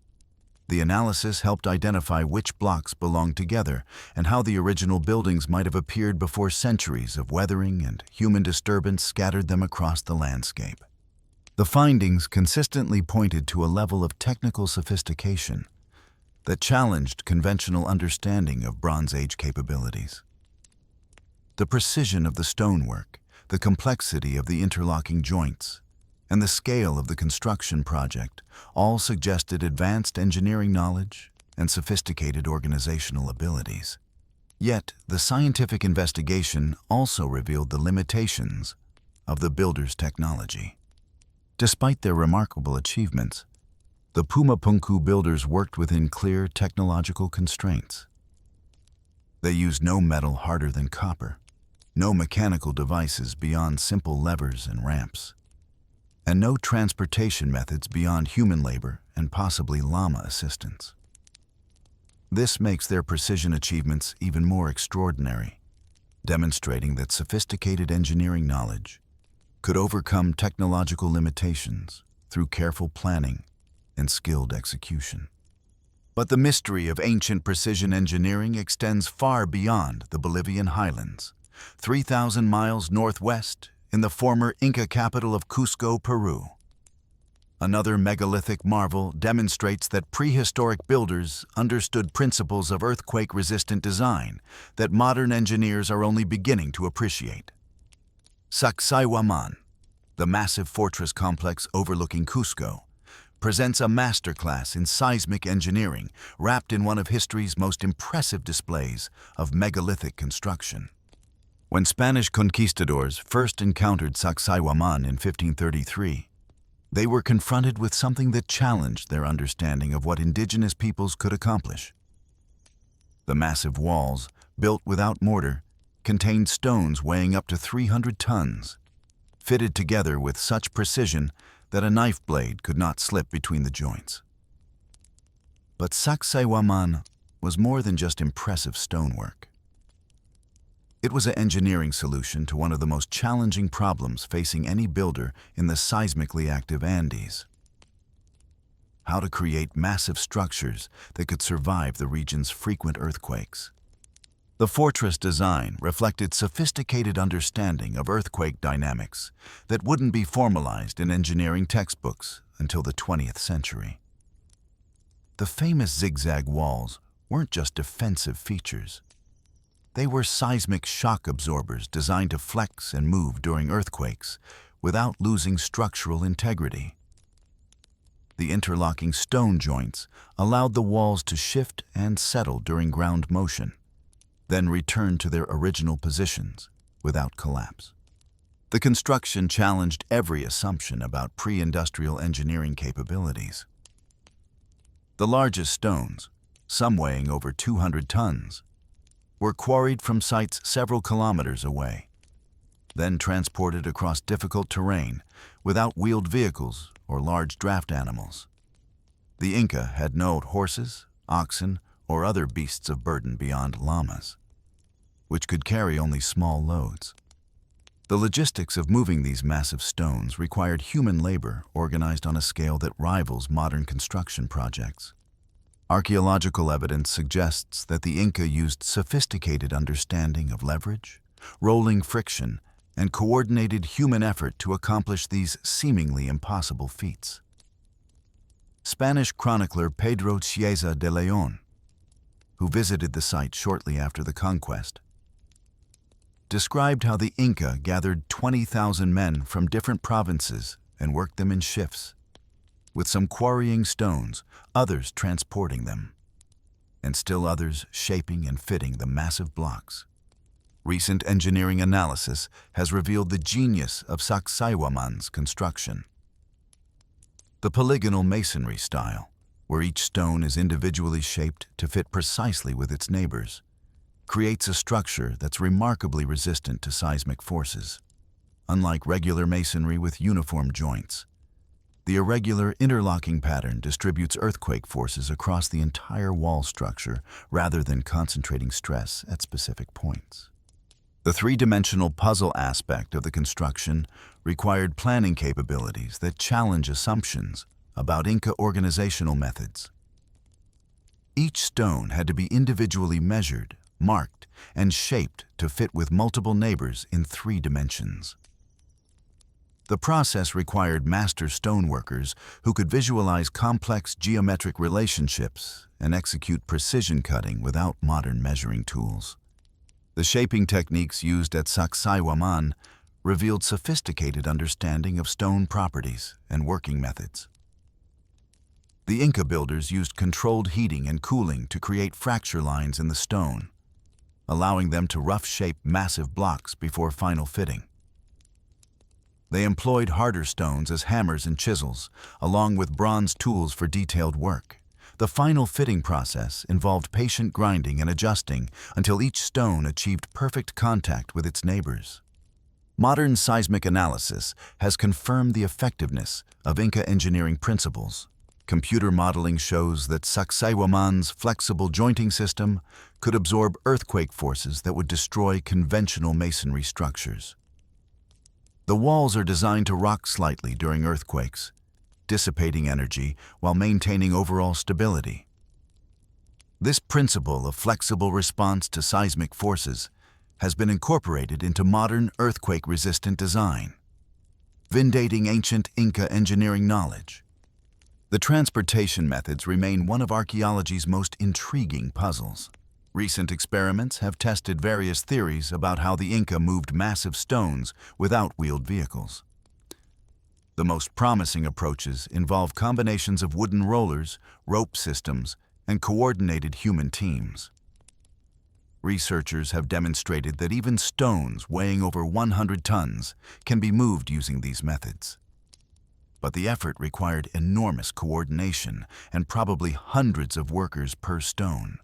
The analysis helped identify which blocks belonged together and how the original buildings might have appeared before centuries of weathering and human disturbance scattered them across the landscape. The findings consistently pointed to a level of technical sophistication that challenged conventional understanding of Bronze Age capabilities. The precision of the stonework, the complexity of the interlocking joints, and the scale of the construction project all suggested advanced engineering knowledge and sophisticated organizational abilities. Yet, the scientific investigation also revealed the limitations of the builders' technology. Despite their remarkable achievements, the Pumapunku builders worked within clear technological constraints. They used no metal harder than copper, no mechanical devices beyond simple levers and ramps, and no transportation methods beyond human labor and possibly llama assistance. This makes their precision achievements even more extraordinary, demonstrating that sophisticated engineering knowledge could overcome technological limitations through careful planning and skilled execution. But the mystery of ancient precision engineering extends far beyond the Bolivian highlands, 3,000 miles northwest in the former Inca capital of Cusco, Peru. Another megalithic marvel demonstrates that prehistoric builders understood principles of earthquake-resistant design that modern engineers are only beginning to appreciate. Sacsayhuaman, the massive fortress complex overlooking Cusco, presents a masterclass in seismic engineering wrapped in one of history's most impressive displays of megalithic construction. When Spanish conquistadors first encountered Sacsayhuaman in 1533, they were confronted with something that challenged their understanding of what indigenous peoples could accomplish. The massive walls, built without mortar, contained stones weighing up to 300 tons, fitted together with such precision that a knife blade could not slip between the joints. But Sacsayhuaman was more than just impressive stonework. It was an engineering solution to one of the most challenging problems facing any builder in the seismically active Andes: how to create massive structures that could survive the region's frequent earthquakes. The fortress design reflected sophisticated understanding of earthquake dynamics that wouldn't be formalized in engineering textbooks until the 20th century. The famous zigzag walls weren't just defensive features. They were seismic shock absorbers designed to flex and move during earthquakes without losing structural integrity. The interlocking stone joints allowed the walls to shift and settle during ground motion, then return to their original positions without collapse. The construction challenged every assumption about pre-industrial engineering capabilities. The largest stones, some weighing over 200 tons, were quarried from sites several kilometers away, then transported across difficult terrain without wheeled vehicles or large draft animals. The Inca had no horses, oxen, or other beasts of burden beyond llamas, which could carry only small loads. The logistics of moving these massive stones required human labor organized on a scale that rivals modern construction projects. Archaeological evidence suggests that the Inca used sophisticated understanding of leverage, rolling friction, and coordinated human effort to accomplish these seemingly impossible feats. Spanish chronicler Pedro Chiesa de León, who visited the site shortly after the conquest, described how the Inca gathered 20,000 men from different provinces and worked them in shifts, with some quarrying stones, others transporting them, and still others shaping and fitting the massive blocks. Recent engineering analysis has revealed the genius of Sacsayhuaman's construction. The polygonal masonry style, where each stone is individually shaped to fit precisely with its neighbors, creates a structure that's remarkably resistant to seismic forces. Unlike regular masonry with uniform joints, the irregular interlocking pattern distributes earthquake forces across the entire wall structure rather than concentrating stress at specific points. The three-dimensional puzzle aspect of the construction required planning capabilities that challenge assumptions about Inca organizational methods. Each stone had to be individually measured, marked, and shaped to fit with multiple neighbors in 3 dimensions. The process required master stoneworkers who could visualize complex geometric relationships and execute precision cutting without modern measuring tools. The shaping techniques used at Sacsayhuaman revealed sophisticated understanding of stone properties and working methods. The Inca builders used controlled heating and cooling to create fracture lines in the stone, allowing them to rough-shape massive blocks before final fitting. They employed harder stones as hammers and chisels, along with bronze tools for detailed work. The final fitting process involved patient grinding and adjusting until each stone achieved perfect contact with its neighbors. Modern seismic analysis has confirmed the effectiveness of Inca engineering principles. Computer modeling shows that Sacsayhuaman's flexible jointing system could absorb earthquake forces that would destroy conventional masonry structures. The walls are designed to rock slightly during earthquakes, dissipating energy while maintaining overall stability. This principle of flexible response to seismic forces has been incorporated into modern earthquake-resistant design, vindicating ancient Inca engineering knowledge. The transportation methods remain one of archaeology's most intriguing puzzles. Recent experiments have tested various theories about how the Inca moved massive stones without wheeled vehicles. The most promising approaches involve combinations of wooden rollers, rope systems, and coordinated human teams. Researchers have demonstrated that even stones weighing over 100 tons can be moved using these methods. But the effort required enormous coordination and probably hundreds of workers per stone.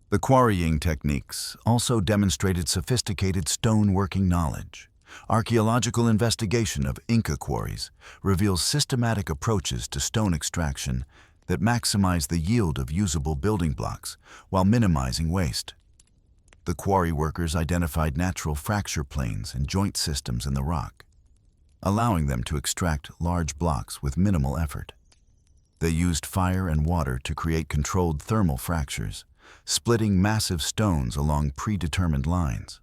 The quarrying techniques also demonstrated sophisticated stone-working knowledge. Archaeological investigation of Inca quarries reveals systematic approaches to stone extraction that maximize the yield of usable building blocks while minimizing waste. The quarry workers identified natural fracture planes and joint systems in the rock, allowing them to extract large blocks with minimal effort. They used fire and water to create controlled thermal fractures, splitting massive stones along predetermined lines.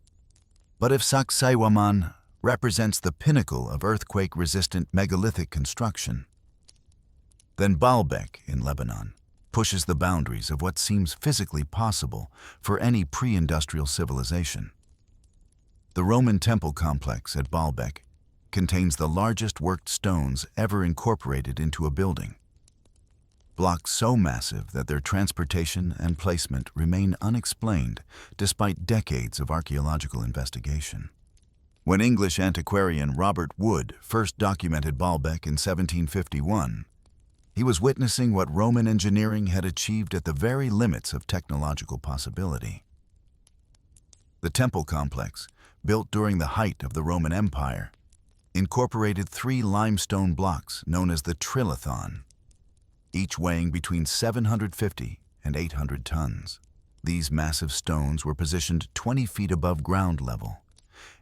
But if Sacsayhuaman represents the pinnacle of earthquake-resistant megalithic construction, then Baalbek in Lebanon pushes the boundaries of what seems physically possible for any pre-industrial civilization. The Roman temple complex at Baalbek contains the largest worked stones ever incorporated into a building. Blocks so massive that their transportation and placement remain unexplained despite decades of archaeological investigation. When English antiquarian Robert Wood first documented Baalbek in 1751, he was witnessing what Roman engineering had achieved at the very limits of technological possibility. The temple complex, built during the height of the Roman Empire, incorporated 3 limestone blocks known as the trilithon, each weighing between 750 and 800 tons. These massive stones were positioned 20 feet above ground level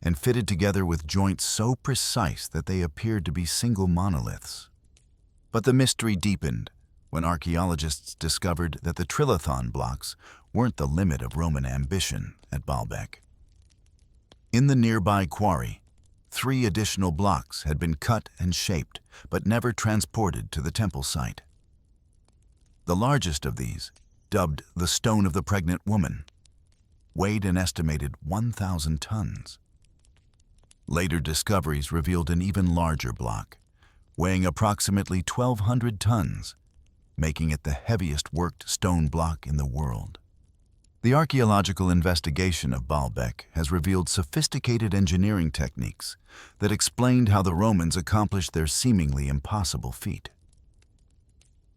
and fitted together with joints so precise that they appeared to be single monoliths. But the mystery deepened when archaeologists discovered that the trilithon blocks weren't the limit of Roman ambition at Baalbek. In the nearby quarry, 3 additional blocks had been cut and shaped, but never transported to the temple site. The largest of these, dubbed the Stone of the Pregnant Woman, weighed an estimated 1,000 tons. Later discoveries revealed an even larger block, weighing approximately 1,200 tons, making it the heaviest worked stone block in the world. The archaeological investigation of Baalbek has revealed sophisticated engineering techniques that explained how the Romans accomplished their seemingly impossible feat.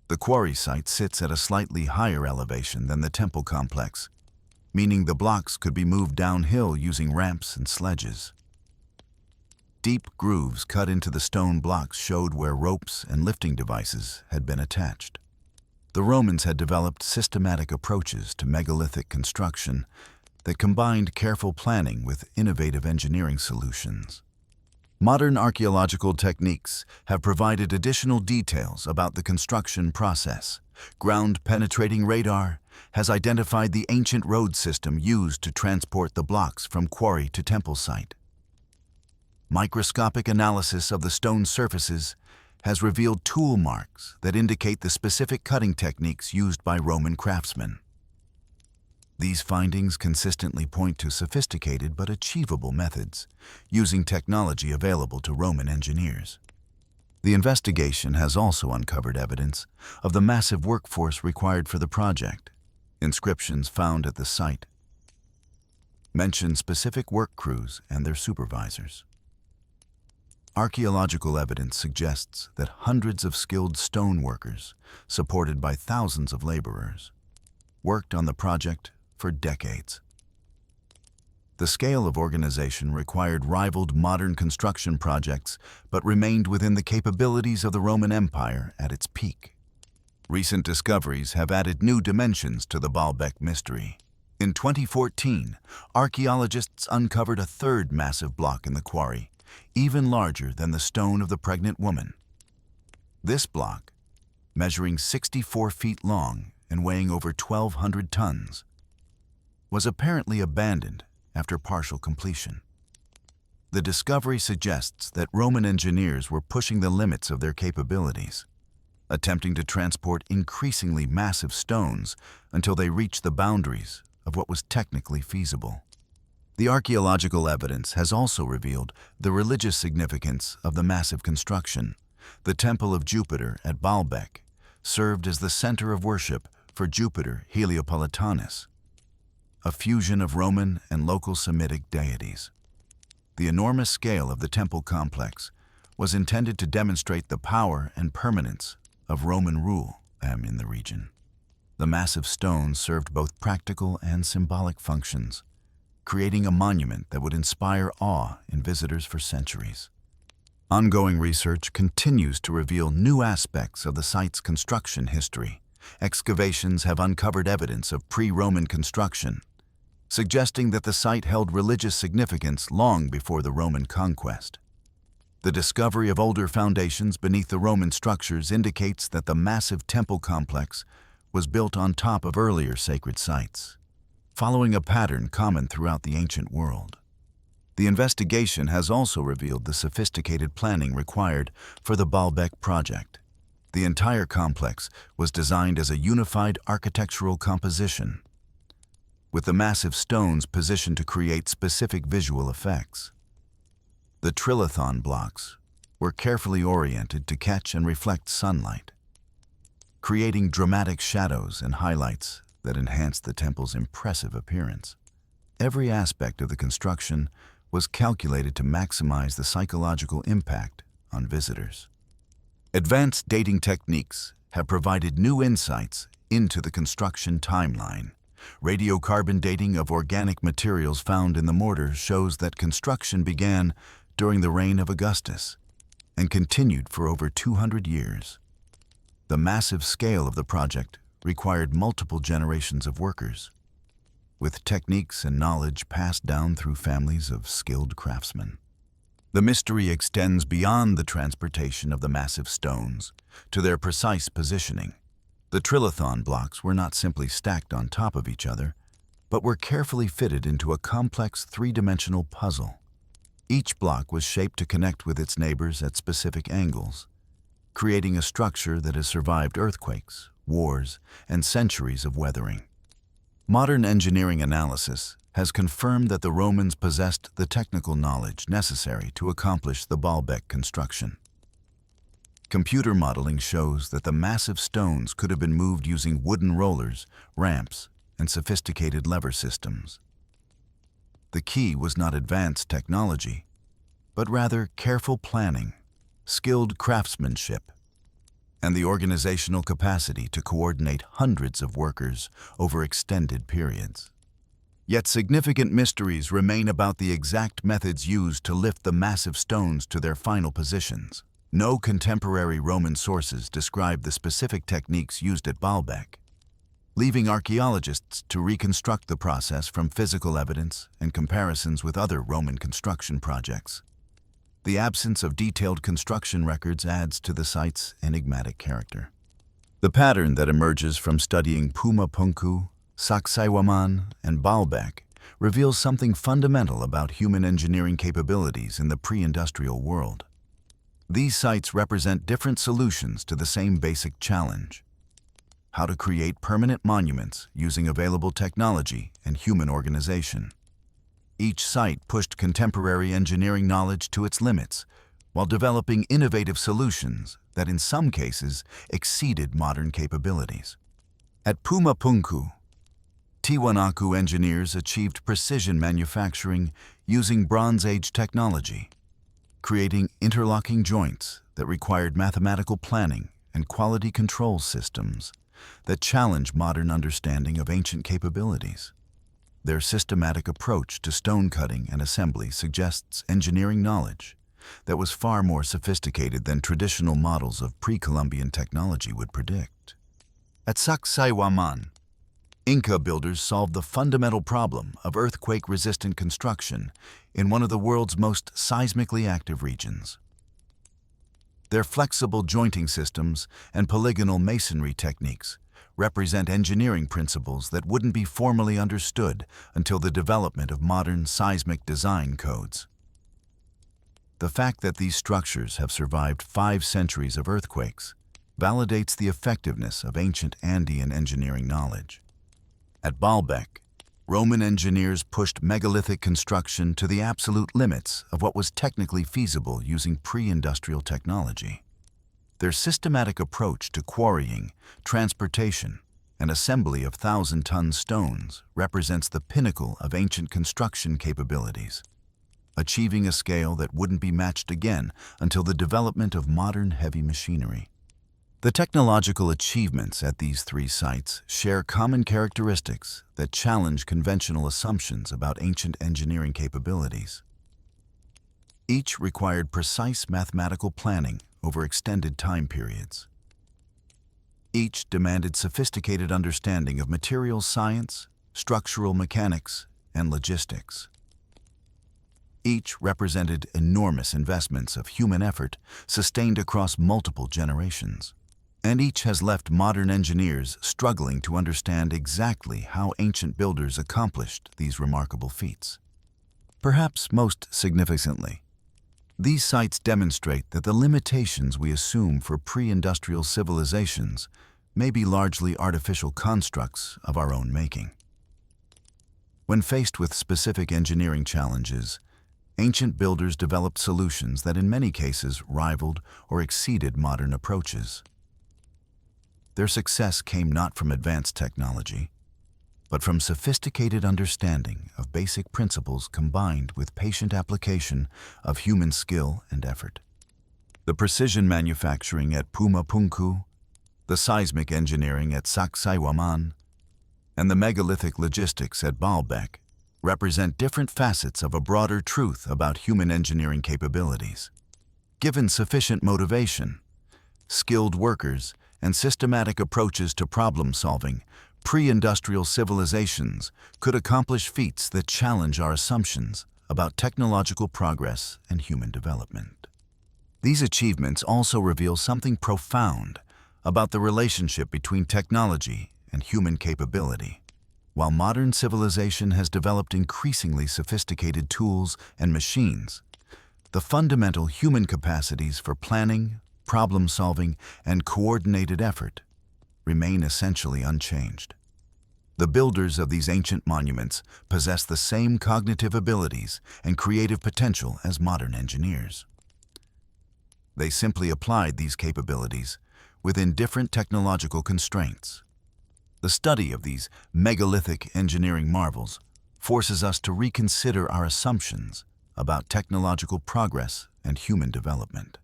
The quarry site sits at a slightly higher elevation than the temple complex, meaning the blocks could be moved downhill using ramps and sledges. Deep grooves cut into the stone blocks showed where ropes and lifting devices had been attached. The Romans had developed systematic approaches to megalithic construction that combined careful planning with innovative engineering solutions. Modern archaeological techniques have provided additional details about the construction process. Ground-penetrating radar has identified the ancient road system used to transport the blocks from quarry to temple site. Microscopic analysis of the stone surfaces has revealed tool marks that indicate the specific cutting techniques used by Roman craftsmen. These findings consistently point to sophisticated but achievable methods, using technology available to Roman engineers. The investigation has also uncovered evidence of the massive workforce required for the project. Inscriptions found at the site mention specific work crews and their supervisors. Archaeological evidence suggests that hundreds of skilled stone workers, supported by thousands of laborers, worked on the project for decades. The scale of organization required rivaled modern construction projects, but remained within the capabilities of the Roman Empire at its peak. Recent discoveries have added new dimensions to the Baalbek mystery. In 2014, archaeologists uncovered a third massive block in the quarry, even larger than the stone of the pregnant woman. This block, measuring 64 feet long and weighing over 1,200 tons, was apparently abandoned after partial completion. The discovery suggests that Roman engineers were pushing the limits of their capabilities, attempting to transport increasingly massive stones until they reached the boundaries of what was technically feasible. The archaeological evidence has also revealed the religious significance of the massive construction. The Temple of Jupiter at Baalbek served as the center of worship for Jupiter Heliopolitanus, a fusion of Roman and local Semitic deities. The enormous scale of the temple complex was intended to demonstrate the power and permanence of Roman rule in the region. The massive stones served both practical and symbolic functions, creating a monument that would inspire awe in visitors for centuries. Ongoing research continues to reveal new aspects of the site's construction history. Excavations have uncovered evidence of pre-Roman construction, suggesting that the site held religious significance long before the Roman conquest. The discovery of older foundations beneath the Roman structures indicates that the massive temple complex was built on top of earlier sacred sites, following a pattern common throughout the ancient world. The investigation has also revealed the sophisticated planning required for the Baalbek project. The entire complex was designed as a unified architectural composition, with the massive stones positioned to create specific visual effects. The trilithon blocks were carefully oriented to catch and reflect sunlight, creating dramatic shadows and highlights that enhanced the temple's impressive appearance. Every aspect of the construction was calculated to maximize the psychological impact on visitors. Advanced dating techniques have provided new insights into the construction timeline. Radiocarbon dating of organic materials found in the mortar shows that construction began during the reign of Augustus and continued for over 200 years. The massive scale of the project required multiple generations of workers, with techniques and knowledge passed down through families of skilled craftsmen. The mystery extends beyond the transportation of the massive stones to their precise positioning. The trilithon blocks were not simply stacked on top of each other, but were carefully fitted into a complex three-dimensional puzzle. Each block was shaped to connect with its neighbors at specific angles, creating a structure that has survived earthquakes, wars, and centuries of weathering. Modern engineering analysis has confirmed that the Romans possessed the technical knowledge necessary to accomplish the Baalbek construction. Computer modeling shows that the massive stones could have been moved using wooden rollers, ramps, and sophisticated lever systems. The key was not advanced technology, but rather careful planning, skilled craftsmanship, and the organizational capacity to coordinate hundreds of workers over extended periods. Yet significant mysteries remain about the exact methods used to lift the massive stones to their final positions. No contemporary Roman sources describe the specific techniques used at Baalbek, leaving archaeologists to reconstruct the process from physical evidence and comparisons with other Roman construction projects. The absence of detailed construction records adds to the site's enigmatic character. The pattern that emerges from studying Puma Punku, Sacsayhuaman, and Baalbek reveals something fundamental about human engineering capabilities in the pre-industrial world. These sites represent different solutions to the same basic challenge: how to create permanent monuments using available technology and human organization. Each site pushed contemporary engineering knowledge to its limits, while developing innovative solutions that in some cases exceeded modern capabilities. At Puma Punku, Tiwanaku engineers achieved precision manufacturing using Bronze Age technology, creating interlocking joints that required mathematical planning and quality control systems that challenge modern understanding of ancient capabilities. Their systematic approach to stone cutting and assembly suggests engineering knowledge that was far more sophisticated than traditional models of pre-Columbian technology would predict. At Sacsayhuaman, Inca builders solved the fundamental problem of earthquake-resistant construction in one of the world's most seismically active regions. Their flexible jointing systems and polygonal masonry techniques represent engineering principles that wouldn't be formally understood until the development of modern seismic design codes. The fact that these structures have survived 5 centuries of earthquakes validates the effectiveness of ancient Andean engineering knowledge. At Baalbek, Roman engineers pushed megalithic construction to the absolute limits of what was technically feasible using pre-industrial technology. Their systematic approach to quarrying, transportation, and assembly of 1,000-ton stones represents the pinnacle of ancient construction capabilities, achieving a scale that wouldn't be matched again until the development of modern heavy machinery. The technological achievements at these 3 sites share common characteristics that challenge conventional assumptions about ancient engineering capabilities. Each required precise mathematical planning over extended time periods. Each demanded sophisticated understanding of materials science, structural mechanics, and logistics. Each represented enormous investments of human effort sustained across multiple generations. And each has left modern engineers struggling to understand exactly how ancient builders accomplished these remarkable feats. Perhaps most significantly, these sites demonstrate that the limitations we assume for pre-industrial civilizations may be largely artificial constructs of our own making. When faced with specific engineering challenges, ancient builders developed solutions that in many cases rivaled or exceeded modern approaches. Their success came not from advanced technology, but from sophisticated understanding of basic principles combined with patient application of human skill and effort. The precision manufacturing at Pumapunku, the seismic engineering at Sacsayhuaman, and the megalithic logistics at Baalbek represent different facets of a broader truth about human engineering capabilities. Given sufficient motivation, skilled workers, and systematic approaches to problem-solving, pre-industrial civilizations could accomplish feats that challenge our assumptions about technological progress and human development. These achievements also reveal something profound about the relationship between technology and human capability. While modern civilization has developed increasingly sophisticated tools and machines, the fundamental human capacities for planning, problem-solving, and coordinated effort remain essentially unchanged. The builders of these ancient monuments possess the same cognitive abilities and creative potential as modern engineers. They simply applied these capabilities within different technological constraints. The study of these megalithic engineering marvels forces us to reconsider our assumptions about technological progress and human development.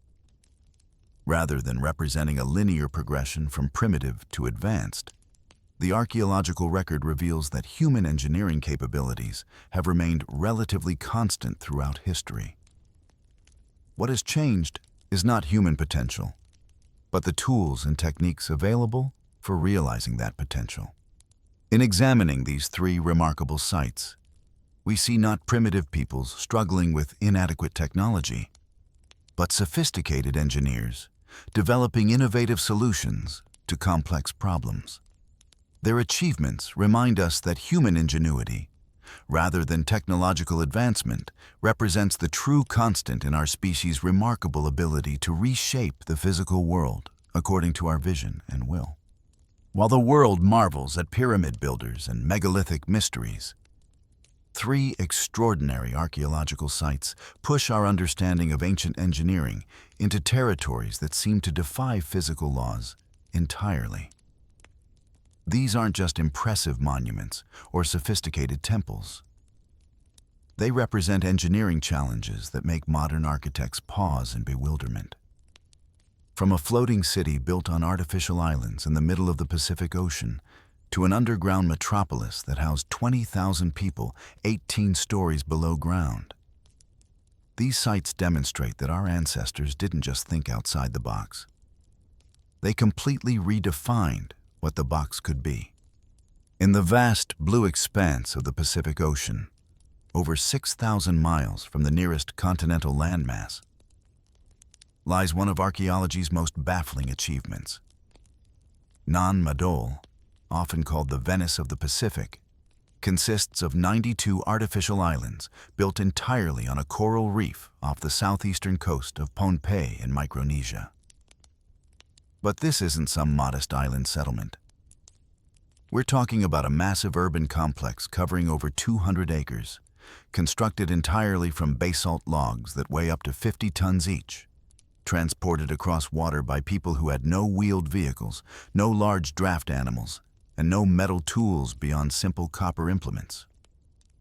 Rather than representing a linear progression from primitive to advanced, the archaeological record reveals that human engineering capabilities have remained relatively constant throughout history. What has changed is not human potential, but the tools and techniques available for realizing that potential. In examining these 3 remarkable sites, we see not primitive peoples struggling with inadequate technology, but sophisticated engineers developing innovative solutions to complex problems. Their achievements remind us that human ingenuity, rather than technological advancement, represents the true constant in our species' remarkable ability to reshape the physical world according to our vision and will. While the world marvels at pyramid builders and megalithic mysteries, 3 extraordinary archaeological sites push our understanding of ancient engineering into territories that seem to defy physical laws entirely. These aren't just impressive monuments or sophisticated temples. They represent engineering challenges that make modern architects pause in bewilderment. From a floating city built on artificial islands in the middle of the Pacific Ocean to an underground metropolis that housed 20,000 people 18 stories below ground. These sites demonstrate that our ancestors didn't just think outside the box. They completely redefined what the box could be. In the vast blue expanse of the Pacific Ocean, over 6,000 miles from the nearest continental landmass, lies one of archaeology's most baffling achievements. Nan Madol, often called the Venice of the Pacific, consists of 92 artificial islands built entirely on a coral reef off the southeastern coast of Pohnpei in Micronesia. But this isn't some modest island settlement. We're talking about a massive urban complex covering over 200 acres, constructed entirely from basalt logs that weigh up to 50 tons each, transported across water by people who had no wheeled vehicles, no large draft animals, and no metal tools beyond simple copper implements.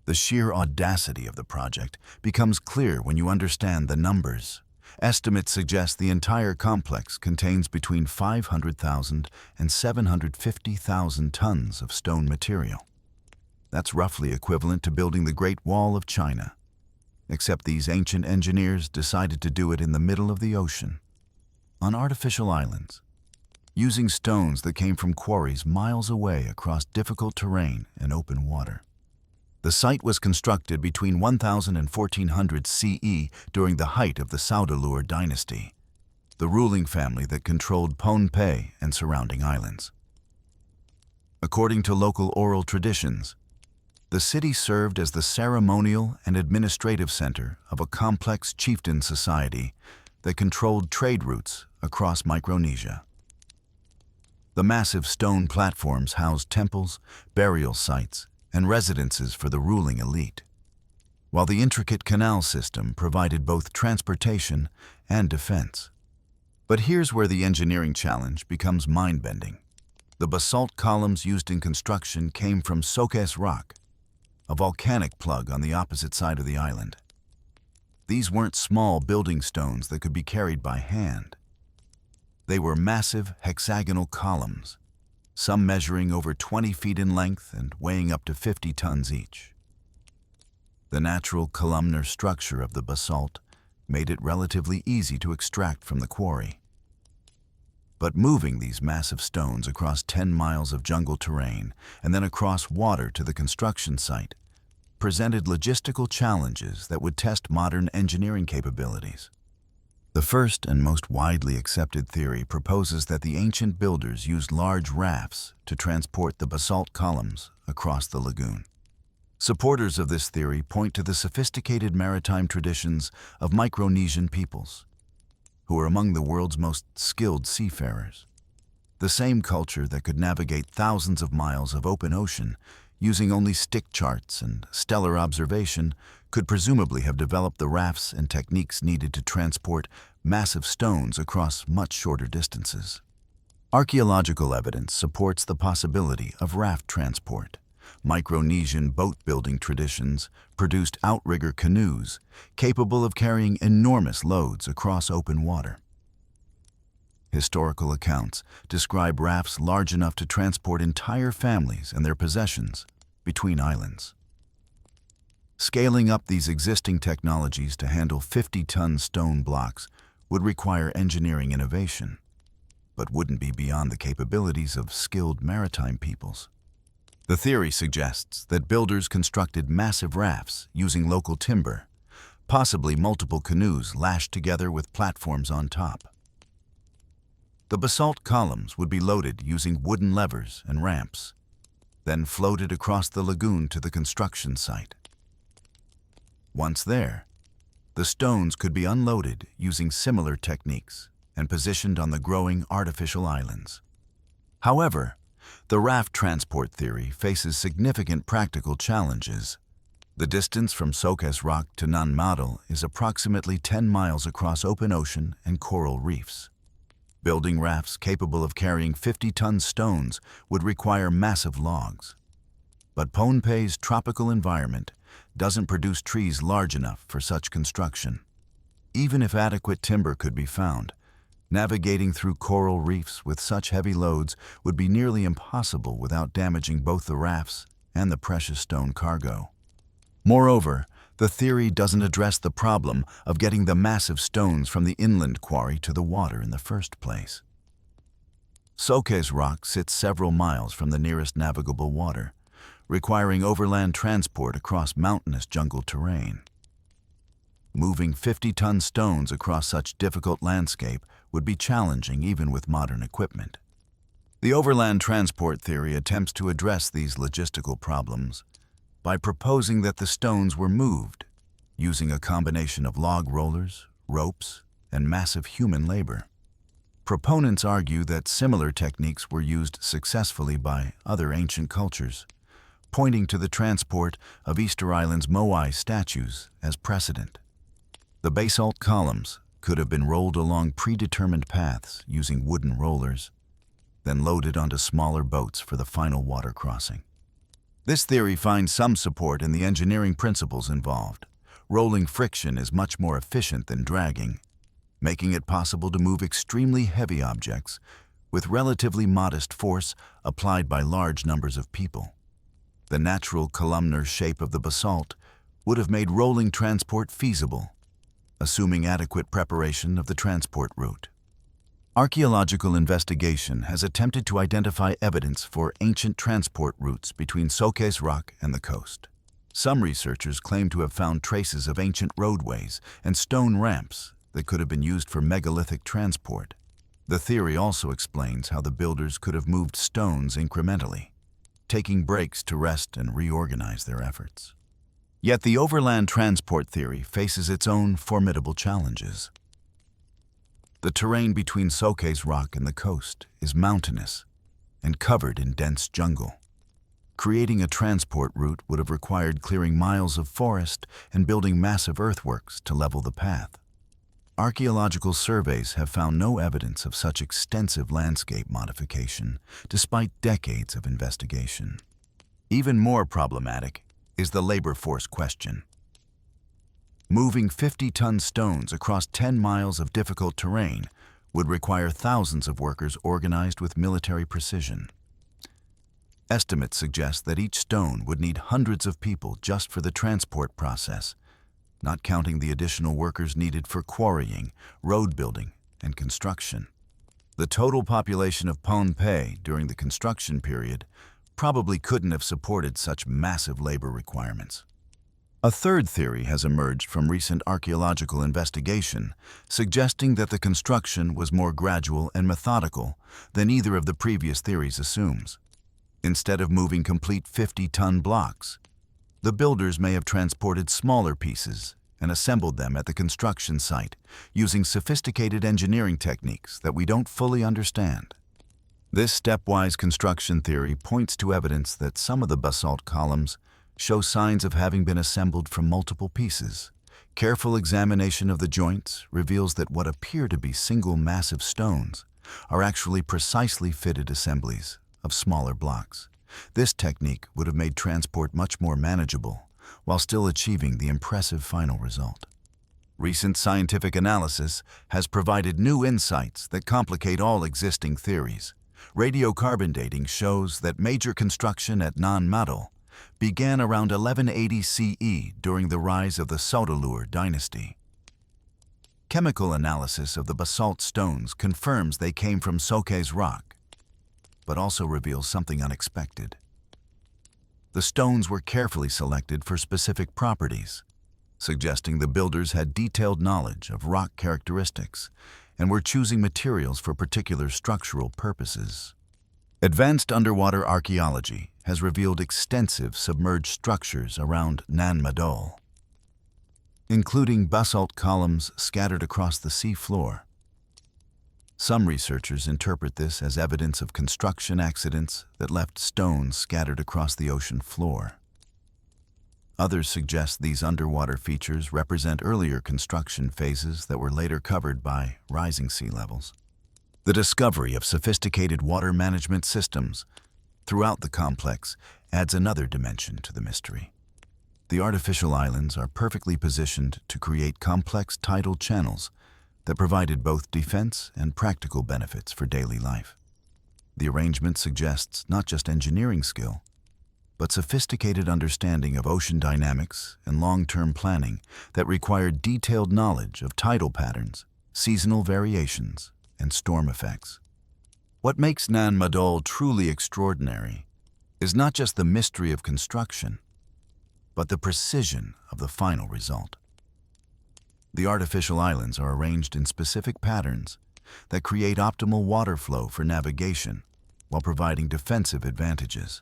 The sheer audacity of the project becomes clear when you understand the numbers. Estimates suggest the entire complex contains between 500,000 and 750,000 tons of stone material. That's roughly equivalent to building the Great Wall of China, except these ancient engineers decided to do it in the middle of the ocean, on artificial islands, using stones that came from quarries miles away across difficult terrain and open water. The site was constructed between 1000 and 1400 CE during the height of the Saudeleur dynasty, the ruling family that controlled Pohnpei and surrounding islands. According to local oral traditions, the city served as the ceremonial and administrative center of a complex chieftain society that controlled trade routes across Micronesia. The massive stone platforms housed temples, burial sites, and residences for the ruling elite, while the intricate canal system provided both transportation and defense. But here's where the engineering challenge becomes mind-bending. The basalt columns used in construction came from Sokes rock, a volcanic plug on the opposite side of the island. These weren't small building stones that could be carried by hand. They were massive hexagonal columns, some measuring over 20 feet in length and weighing up to 50 tons each. The natural columnar structure of the basalt made it relatively easy to extract from the quarry. But moving these massive stones across 10 miles of jungle terrain and then across water to the construction site presented logistical challenges that would test modern engineering capabilities. The first and most widely accepted theory proposes that the ancient builders used large rafts to transport the basalt columns across the lagoon. Supporters of this theory point to the sophisticated maritime traditions of Micronesian peoples, who are among the world's most skilled seafarers. The same culture that could navigate thousands of miles of open ocean using only stick charts and stellar observation could presumably have developed the rafts and techniques needed to transport massive stones across much shorter distances. Archaeological evidence supports the possibility of raft transport. Micronesian boat-building traditions produced outrigger canoes capable of carrying enormous loads across open water. Historical accounts describe rafts large enough to transport entire families and their possessions between islands. Scaling up these existing technologies to handle 50-ton stone blocks would require engineering innovation, but wouldn't be beyond the capabilities of skilled maritime peoples. The theory suggests that builders constructed massive rafts using local timber, possibly multiple canoes lashed together with platforms on top. The basalt columns would be loaded using wooden levers and ramps, then floated across the lagoon to the construction site. Once there, the stones could be unloaded using similar techniques and positioned on the growing artificial islands. However, the raft transport theory faces significant practical challenges. The distance from Sokes Rock to Nan Madol is approximately 10 miles across open ocean and coral reefs. Building rafts capable of carrying 50-ton stones would require massive logs. But Pohnpei's tropical environment doesn't produce trees large enough for such construction. Even if adequate timber could be found, navigating through coral reefs with such heavy loads would be nearly impossible without damaging both the rafts and the precious stone cargo. Moreover, the theory doesn't address the problem of getting the massive stones from the inland quarry to the water in the first place. Soques Rock sits several miles from the nearest navigable water, requiring overland transport across mountainous jungle terrain. Moving 50-ton stones across such difficult landscape would be challenging even with modern equipment. The overland transport theory attempts to address these logistical problems by proposing that the stones were moved using a combination of log rollers, ropes, and massive human labor. Proponents argue that similar techniques were used successfully by other ancient cultures, pointing to the transport of Easter Island's Moai statues as precedent. The basalt columns could have been rolled along predetermined paths using wooden rollers, then loaded onto smaller boats for the final water crossing. This theory finds some support in the engineering principles involved. Rolling friction is much more efficient than dragging, making it possible to move extremely heavy objects with relatively modest force applied by large numbers of people. The natural columnar shape of the basalt would have made rolling transport feasible, assuming adequate preparation of the transport route. Archaeological investigation has attempted to identify evidence for ancient transport routes between Soques Rock and the coast. Some researchers claim to have found traces of ancient roadways and stone ramps that could have been used for megalithic transport. The theory also explains how the builders could have moved stones incrementally, taking breaks to rest and reorganize their efforts. Yet the overland transport theory faces its own formidable challenges. The terrain between Soques Rock and the coast is mountainous and covered in dense jungle. Creating a transport route would have required clearing miles of forest and building massive earthworks to level the path. Archaeological surveys have found no evidence of such extensive landscape modification, despite decades of investigation. Even more problematic is the labor force question. Moving 50-ton stones across 10 miles of difficult terrain would require thousands of workers organized with military precision. Estimates suggest that each stone would need hundreds of people just for the transport process, not counting the additional workers needed for quarrying, road building, and construction. The total population of Pohnpei during the construction period probably couldn't have supported such massive labor requirements. A third theory has emerged from recent archaeological investigation, suggesting that the construction was more gradual and methodical than either of the previous theories assumes. Instead of moving complete 50-ton blocks, the builders may have transported smaller pieces and assembled them at the construction site using sophisticated engineering techniques that we don't fully understand. This stepwise construction theory points to evidence that some of the basalt columns show signs of having been assembled from multiple pieces. Careful examination of the joints reveals that what appear to be single massive stones are actually precisely fitted assemblies of smaller blocks. This technique would have made transport much more manageable, while still achieving the impressive final result. Recent scientific analysis has provided new insights that complicate all existing theories. Radiocarbon dating shows that major construction at Nan Madol began around 1180 CE during the rise of the Sodalur dynasty. Chemical analysis of the basalt stones confirms they came from Soques Rock, but also reveals something unexpected. The stones were carefully selected for specific properties, suggesting the builders had detailed knowledge of rock characteristics and were choosing materials for particular structural purposes. Advanced underwater archaeology has revealed extensive submerged structures around Nan Madol, including basalt columns scattered across the sea floor. Some researchers interpret this as evidence of construction accidents that left stones scattered across the ocean floor. Others suggest these underwater features represent earlier construction phases that were later covered by rising sea levels. The discovery of sophisticated water management systems throughout the complex adds another dimension to the mystery. The artificial islands are perfectly positioned to create complex tidal channels that provided both defense and practical benefits for daily life. The arrangement suggests not just engineering skill, but sophisticated understanding of ocean dynamics and long-term planning that required detailed knowledge of tidal patterns, seasonal variations, and storm effects. What makes Nan Madol truly extraordinary is not just the mystery of construction, but the precision of the final result. The artificial islands are arranged in specific patterns that create optimal water flow for navigation while providing defensive advantages.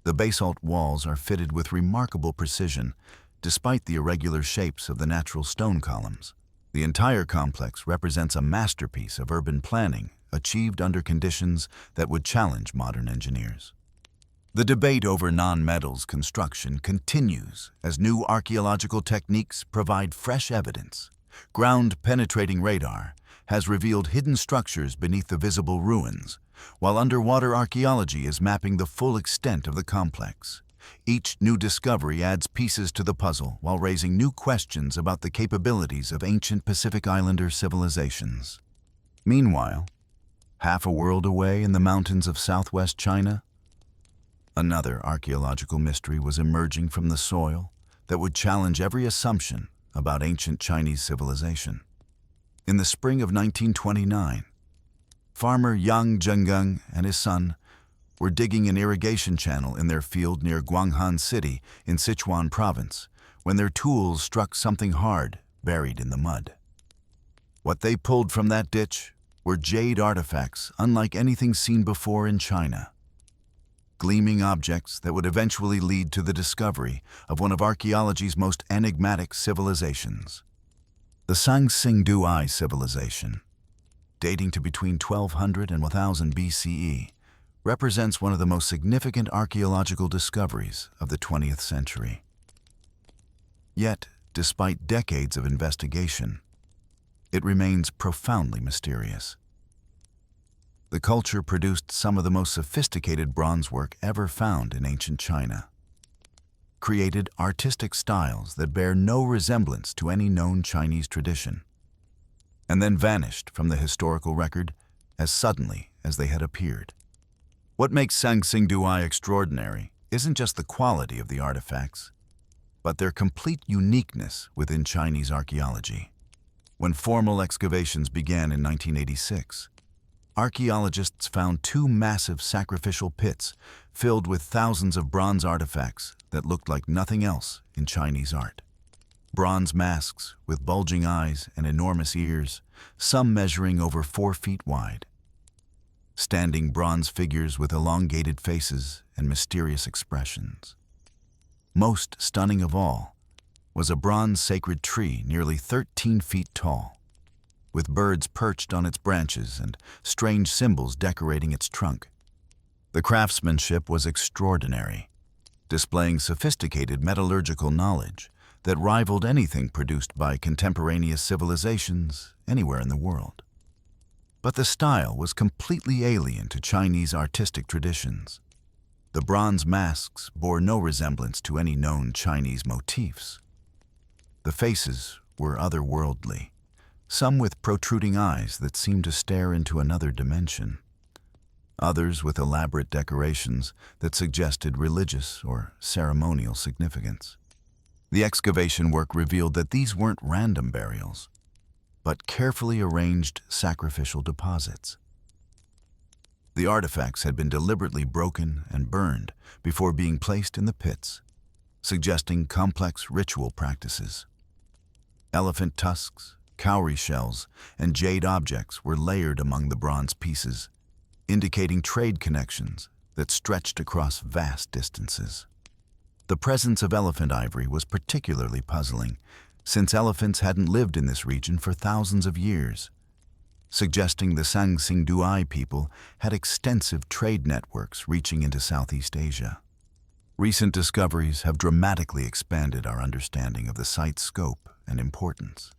The basalt walls are fitted with remarkable precision despite the irregular shapes of the natural stone columns. The entire complex represents a masterpiece of urban planning achieved under conditions that would challenge modern engineers. The debate over Nan Madol's construction continues as new archaeological techniques provide fresh evidence. Ground-penetrating radar has revealed hidden structures beneath the visible ruins, while underwater archaeology is mapping the full extent of the complex. Each new discovery adds pieces to the puzzle while raising new questions about the capabilities of ancient Pacific Islander civilizations. Meanwhile, half a world away in the mountains of southwest China, another archaeological mystery was emerging from the soil that would challenge every assumption about ancient Chinese civilization. In the spring of 1929, farmer Yang Zhengeng and his son were digging an irrigation channel in their field near Guanghan City in Sichuan province when their tools struck something hard buried in the mud. What they pulled from that ditch were jade artifacts unlike anything seen before in China. Gleaming objects that would eventually lead to the discovery of one of archaeology's most enigmatic civilizations. The Sangxing-Duai civilization, dating to between 1200 and 1000 BCE, represents one of the most significant archaeological discoveries of the 20th century. Yet, despite decades of investigation, it remains profoundly mysterious. The culture produced some of the most sophisticated bronze work ever found in ancient China, created artistic styles that bear no resemblance to any known Chinese tradition, and then vanished from the historical record as suddenly as they had appeared. What makes Sangxing-Duai extraordinary isn't just the quality of the artifacts, but their complete uniqueness within Chinese archaeology. When formal excavations began in 1986, archaeologists found two massive sacrificial pits filled with thousands of bronze artifacts that looked like nothing else in Chinese art. Bronze masks with bulging eyes and enormous ears, some measuring over 4 feet wide. Standing bronze figures with elongated faces and mysterious expressions. Most stunning of all was a bronze sacred tree nearly 13 feet tall, with birds perched on its branches and strange symbols decorating its trunk. The craftsmanship was extraordinary, displaying sophisticated metallurgical knowledge that rivaled anything produced by contemporaneous civilizations anywhere in the world. But the style was completely alien to Chinese artistic traditions. The bronze masks bore no resemblance to any known Chinese motifs. The faces were otherworldly, some with protruding eyes that seemed to stare into another dimension, others with elaborate decorations that suggested religious or ceremonial significance. The excavation work revealed that these weren't random burials, but carefully arranged sacrificial deposits. The artifacts had been deliberately broken and burned before being placed in the pits, suggesting complex ritual practices. Elephant tusks, cowrie shells, and jade objects were layered among the bronze pieces, indicating trade connections that stretched across vast distances. The presence of elephant ivory was particularly puzzling, since elephants hadn't lived in this region for thousands of years, suggesting the Sangxing-Duai people had extensive trade networks reaching into Southeast Asia. Recent discoveries have dramatically expanded our understanding of the site's scope and importance.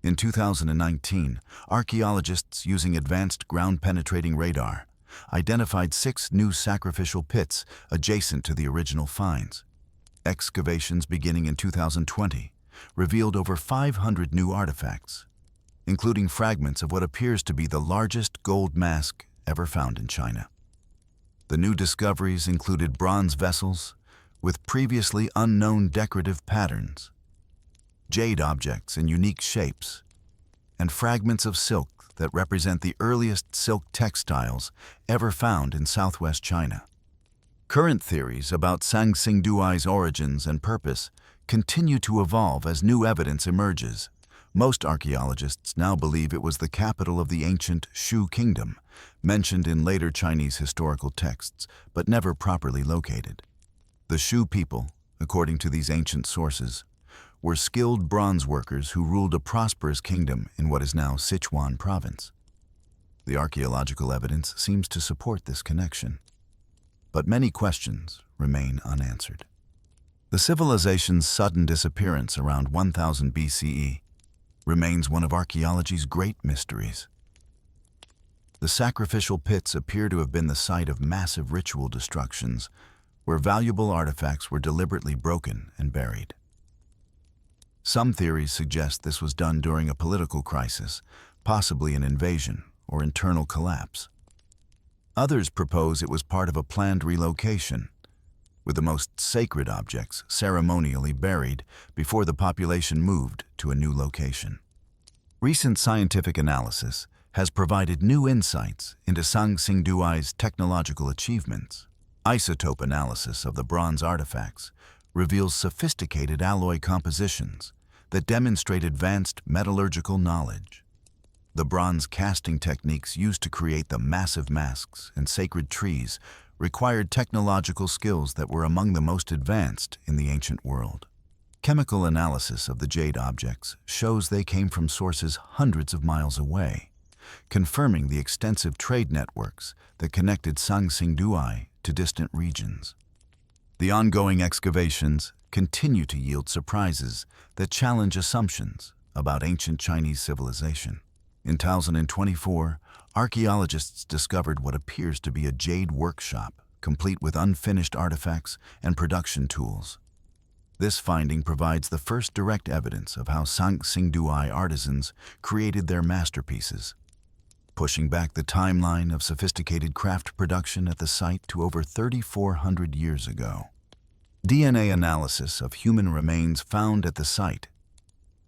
In 2019, archaeologists using advanced ground-penetrating radar identified 6 new sacrificial pits adjacent to the original finds. Excavations beginning in 2020 revealed over 500 new artifacts, including fragments of what appears to be the largest gold mask ever found in China. The new discoveries included bronze vessels with previously unknown decorative patterns, jade objects in unique shapes, and fragments of silk that represent the earliest silk textiles ever found in southwest China. Current theories about Sangxingduai's origins and purpose continue to evolve as new evidence emerges. Most archaeologists now believe it was the capital of the ancient Shu kingdom, mentioned in later Chinese historical texts, but never properly located. The Shu people, according to these ancient sources, were skilled bronze workers who ruled a prosperous kingdom in what is now Sichuan province. The archaeological evidence seems to support this connection, but many questions remain unanswered. The civilization's sudden disappearance around 1000 BCE remains one of archaeology's great mysteries. The sacrificial pits appear to have been the site of massive ritual destructions, where valuable artifacts were deliberately broken and buried. Some theories suggest this was done during a political crisis, possibly an invasion or internal collapse. Others propose it was part of a planned relocation, with the most sacred objects ceremonially buried before the population moved to a new location. Recent scientific analysis has provided new insights into Sangxingduai's technological achievements. Isotope analysis of the bronze artifacts reveals sophisticated alloy compositions that demonstrate advanced metallurgical knowledge. The bronze casting techniques used to create the massive masks and sacred trees required technological skills that were among the most advanced in the ancient world. Chemical analysis of the jade objects shows they came from sources hundreds of miles away, confirming the extensive trade networks that connected Sangxingduai to distant regions. The ongoing excavations continue to yield surprises that challenge assumptions about ancient Chinese civilization. In 2024, archaeologists discovered what appears to be a jade workshop, complete with unfinished artifacts and production tools. This finding provides the first direct evidence of how Sangxingduai artisans created their masterpieces, pushing back the timeline of sophisticated craft production at the site to over 3,400 years ago. DNA analysis of human remains found at the site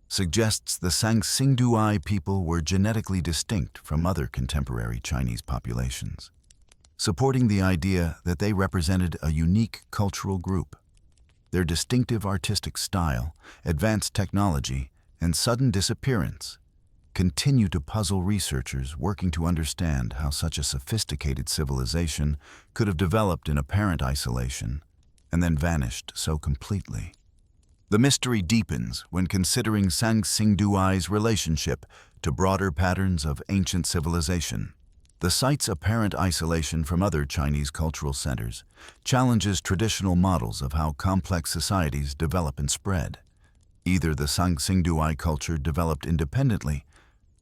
suggests the Sangxingduai people were genetically distinct from other contemporary Chinese populations, supporting the idea that they represented a unique cultural group. Their distinctive artistic style, advanced technology, and sudden disappearance continue to puzzle researchers working to understand how such a sophisticated civilization could have developed in apparent isolation and then vanished so completely. The mystery deepens when considering Sangxingduai's relationship to broader patterns of ancient civilization. The site's apparent isolation from other Chinese cultural centers challenges traditional models of how complex societies develop and spread. Either the Sangxingduai culture developed independently,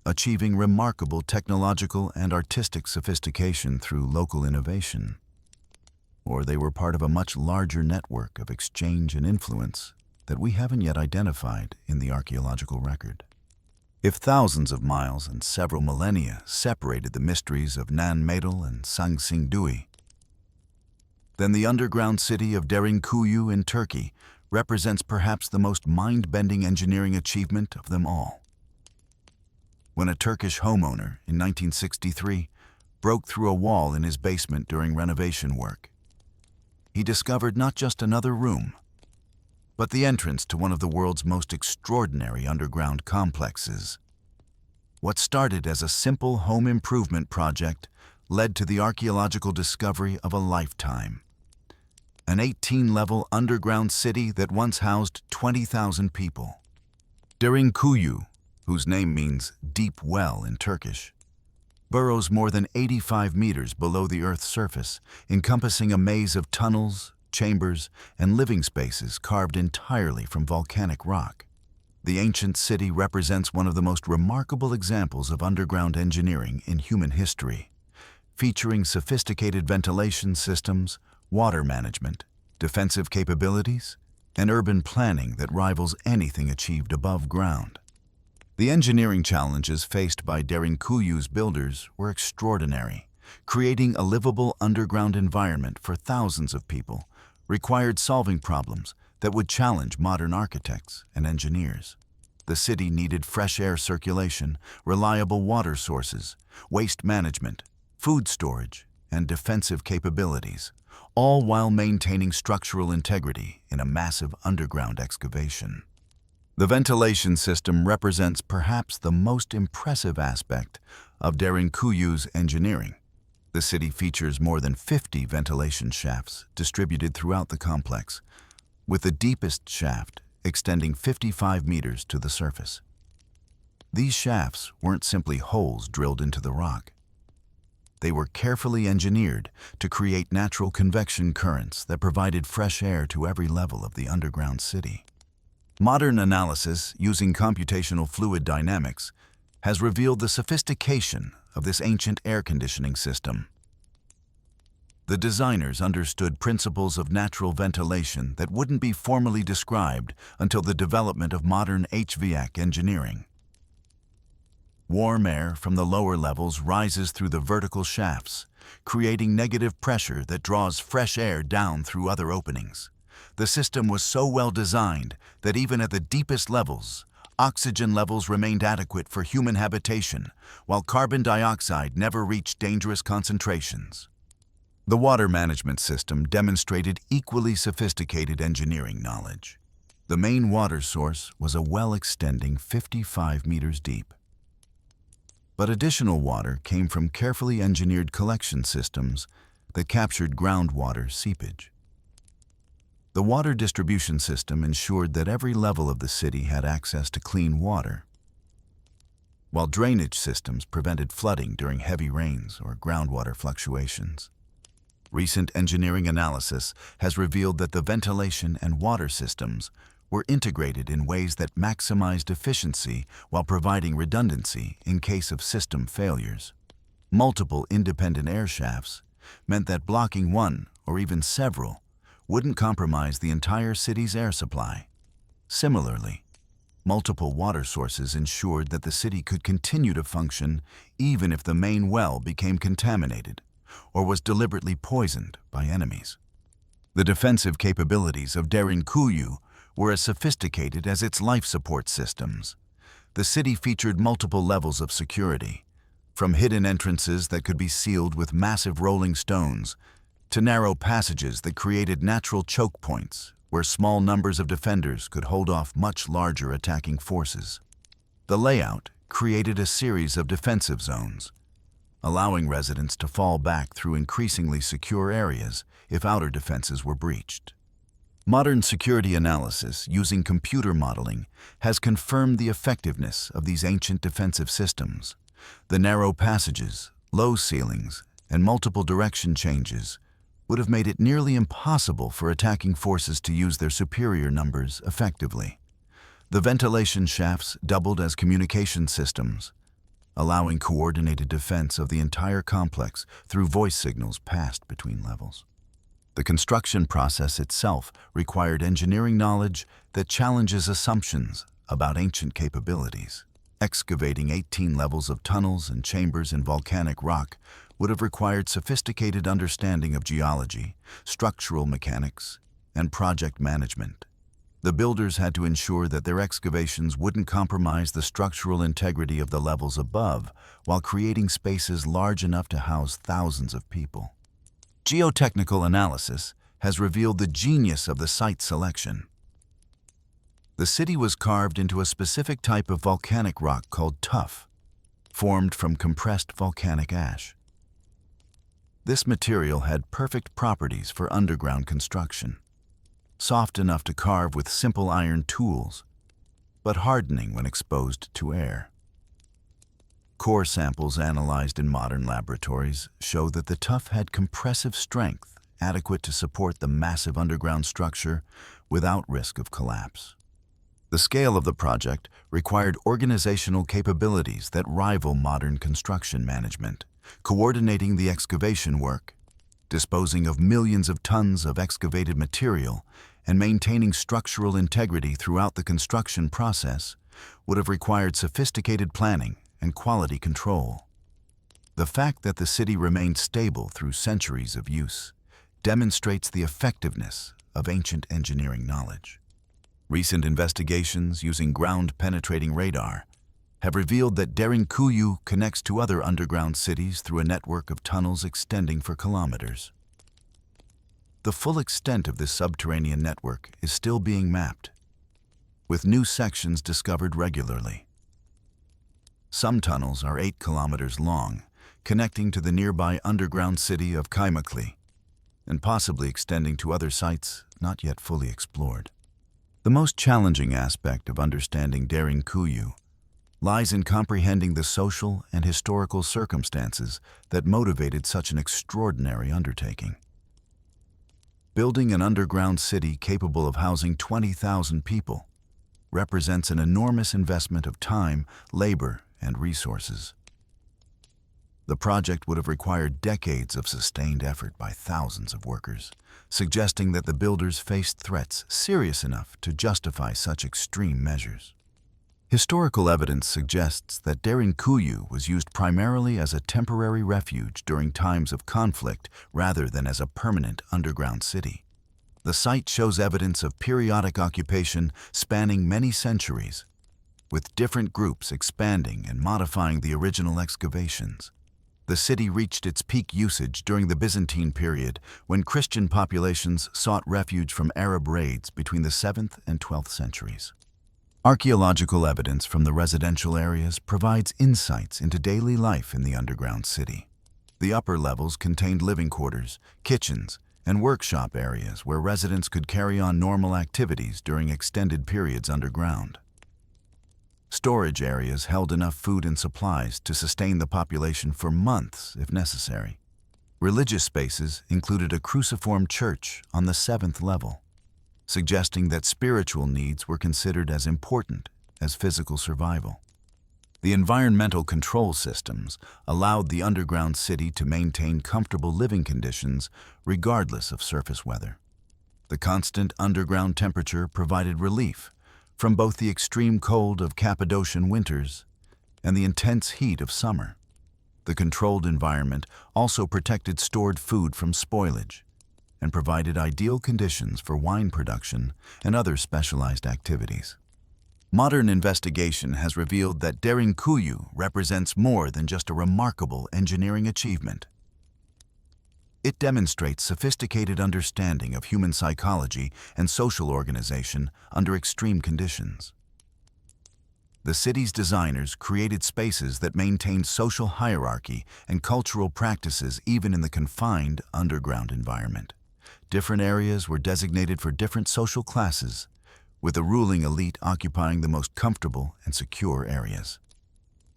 achieving remarkable technological and artistic sophistication through local innovation, or they were part of a much larger network of exchange and influence that we haven't yet identified in the archaeological record. If thousands of miles and several millennia separated the mysteries of Nanmadol and Sangxingdui, then the underground city of Derinkuyu in Turkey represents perhaps the most mind-bending engineering achievement of them all. When a Turkish homeowner in 1963 broke through a wall in his basement during renovation work, he discovered not just another room, but the entrance to one of the world's most extraordinary underground complexes. What started as a simple home improvement project led to the archaeological discovery of a lifetime. An 18-level underground city that once housed 20,000 people. Derinkuyu, whose name means deep well in Turkish, burrows more than 85 meters below the Earth's surface, encompassing a maze of tunnels, chambers, and living spaces carved entirely from volcanic rock. The ancient city represents one of the most remarkable examples of underground engineering in human history, featuring sophisticated ventilation systems, water management, defensive capabilities, and urban planning that rivals anything achieved above ground. The engineering challenges faced by Derinkuyu's builders were extraordinary. Creating a livable underground environment for thousands of people required solving problems that would challenge modern architects and engineers. The city needed fresh air circulation, reliable water sources, waste management, food storage, and defensive capabilities, all while maintaining structural integrity in a massive underground excavation. The ventilation system represents perhaps the most impressive aspect of Derinkuyi's engineering. The city features more than 50 ventilation shafts distributed throughout the complex, with the deepest shaft extending 55 meters to the surface. These shafts weren't simply holes drilled into the rock. They were carefully engineered to create natural convection currents that provided fresh air to every level of the underground city. Modern analysis using computational fluid dynamics has revealed the sophistication of this ancient air conditioning system. The designers understood principles of natural ventilation that wouldn't be formally described until the development of modern HVAC engineering. Warm air from the lower levels rises through the vertical shafts, creating negative pressure that draws fresh air down through other openings. The system was so well designed that even at the deepest levels, oxygen levels remained adequate for human habitation, while carbon dioxide never reached dangerous concentrations. The water management system demonstrated equally sophisticated engineering knowledge. The main water source was a well extending 55 meters deep. But additional water came from carefully engineered collection systems that captured groundwater seepage. The water distribution system ensured that every level of the city had access to clean water, while drainage systems prevented flooding during heavy rains or groundwater fluctuations. Recent engineering analysis has revealed that the ventilation and water systems were integrated in ways that maximized efficiency while providing redundancy in case of system failures. Multiple independent air shafts meant that blocking one or even several wouldn't compromise the entire city's air supply. Similarly, multiple water sources ensured that the city could continue to function even if the main well became contaminated or was deliberately poisoned by enemies. The defensive capabilities of Derinkuyi were as sophisticated as its life support systems. The city featured multiple levels of security, from hidden entrances that could be sealed with massive rolling stones to narrow passages that created natural choke points where small numbers of defenders could hold off much larger attacking forces. The layout created a series of defensive zones, allowing residents to fall back through increasingly secure areas if outer defenses were breached. Modern security analysis using computer modeling has confirmed the effectiveness of these ancient defensive systems. The narrow passages, low ceilings, and multiple direction changes would have made it nearly impossible for attacking forces to use their superior numbers effectively. The ventilation shafts doubled as communication systems, allowing coordinated defense of the entire complex through voice signals passed between levels. The construction process itself required engineering knowledge that challenges assumptions about ancient capabilities. Excavating 18 levels of tunnels and chambers in volcanic rock would have required sophisticated understanding of geology, structural mechanics, and project management. The builders had to ensure that their excavations wouldn't compromise the structural integrity of the levels above while creating spaces large enough to house thousands of people. Geotechnical analysis has revealed the genius of the site selection. The city was carved into a specific type of volcanic rock called tuff, formed from compressed volcanic ash. This material had perfect properties for underground construction. Soft enough to carve with simple iron tools, but hardening when exposed to air. Core samples analyzed in modern laboratories show that the tuff had compressive strength adequate to support the massive underground structure without risk of collapse. The scale of the project required organizational capabilities that rival modern construction management, coordinating the excavation work, disposing of millions of tons of excavated material, and maintaining structural integrity throughout the construction process would have required sophisticated planning and quality control. The fact that the city remained stable through centuries of use demonstrates the effectiveness of ancient engineering knowledge. Recent investigations using ground-penetrating radar have revealed that Derinkuyu connects to other underground cities through a network of tunnels extending for kilometers. The full extent of this subterranean network is still being mapped, with new sections discovered regularly. Some tunnels are 8 kilometers long, connecting to the nearby underground city of Kaimakli, and possibly extending to other sites not yet fully explored. The most challenging aspect of understanding Derinkuyu lies in comprehending the social and historical circumstances that motivated such an extraordinary undertaking. Building an underground city capable of housing 20,000 people represents an enormous investment of time, labor, and resources. The project would have required decades of sustained effort by thousands of workers, suggesting that the builders faced threats serious enough to justify such extreme measures. Historical evidence suggests that Derinkuyu was used primarily as a temporary refuge during times of conflict rather than as a permanent underground city. The site shows evidence of periodic occupation spanning many centuries, with different groups expanding and modifying the original excavations. The city reached its peak usage during the Byzantine period when Christian populations sought refuge from Arab raids between the 7th and 12th centuries. Archaeological evidence from the residential areas provides insights into daily life in the underground city. The upper levels contained living quarters, kitchens, and workshop areas where residents could carry on normal activities during extended periods underground. Storage areas held enough food and supplies to sustain the population for months if necessary. Religious spaces included a cruciform church on the 7th level, suggesting that spiritual needs were considered as important as physical survival. The environmental control systems allowed the underground city to maintain comfortable living conditions regardless of surface weather. The constant underground temperature provided relief from both the extreme cold of Cappadocian winters and the intense heat of summer. The controlled environment also protected stored food from spoilage and provided ideal conditions for wine production and other specialized activities. Modern investigation has revealed that Derinkuyu represents more than just a remarkable engineering achievement. It demonstrates sophisticated understanding of human psychology and social organization under extreme conditions. The city's designers created spaces that maintained social hierarchy and cultural practices even in the confined underground environment. Different areas were designated for different social classes, with the ruling elite occupying the most comfortable and secure areas.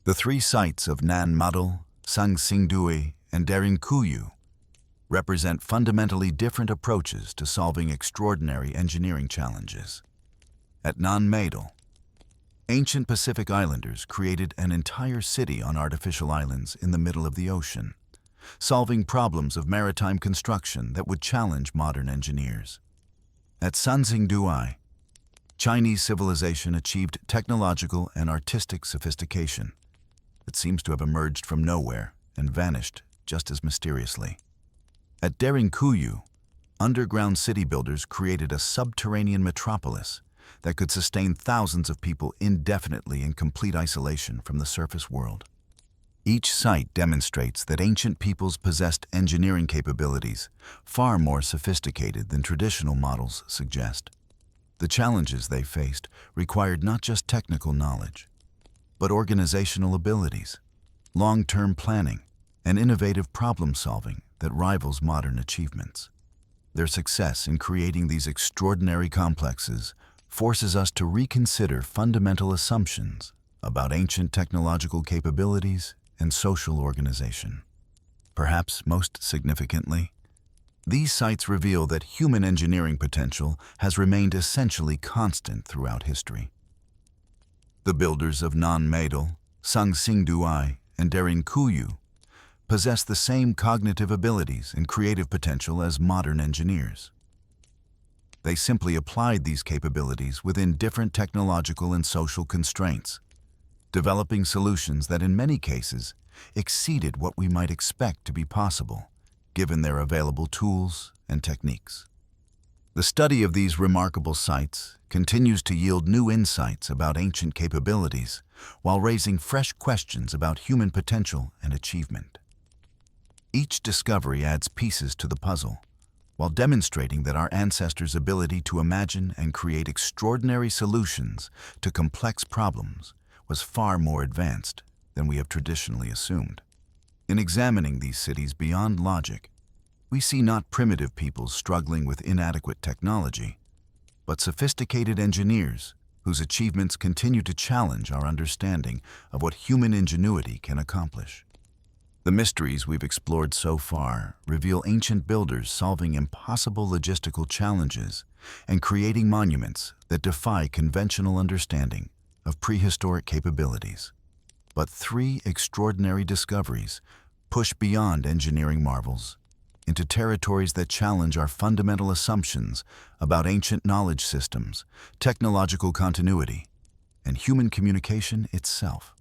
The three sites of Nan Madol, Sangsingdui, and Derinkuyu represent fundamentally different approaches to solving extraordinary engineering challenges. At Nan Madol, ancient Pacific islanders created an entire city on artificial islands in the middle of the ocean, solving problems of maritime construction that would challenge modern engineers. At Sangsingdui, Chinese civilization achieved technological and artistic sophistication that seems to have emerged from nowhere and vanished just as mysteriously. At Derinkuyu, underground city builders created a subterranean metropolis that could sustain thousands of people indefinitely in complete isolation from the surface world. Each site demonstrates that ancient peoples possessed engineering capabilities far more sophisticated than traditional models suggest. The challenges they faced required not just technical knowledge, but organizational abilities, long-term planning, and innovative problem-solving that rivals modern achievements. Their success in creating these extraordinary complexes forces us to reconsider fundamental assumptions about ancient technological capabilities and social organization. Perhaps most significantly, these sites reveal that human engineering potential has remained essentially constant throughout history. The builders of Nan Madol, Sangsingdui, and Derinkuyu possess the same cognitive abilities and creative potential as modern engineers. They simply applied these capabilities within different technological and social constraints, developing solutions that in many cases exceeded what we might expect to be possible, given their available tools and techniques. The study of these remarkable sites continues to yield new insights about ancient capabilities, while raising fresh questions about human potential and achievement. Each discovery adds pieces to the puzzle, while demonstrating that our ancestors' ability to imagine and create extraordinary solutions to complex problems was far more advanced than we have traditionally assumed. In examining these cities beyond logic, we see not primitive peoples struggling with inadequate technology, but sophisticated engineers whose achievements continue to challenge our understanding of what human ingenuity can accomplish. The mysteries we've explored so far reveal ancient builders solving impossible logistical challenges and creating monuments that defy conventional understanding of prehistoric capabilities. But three extraordinary discoveries push beyond engineering marvels into territories that challenge our fundamental assumptions about ancient knowledge systems, technological continuity, and human communication itself.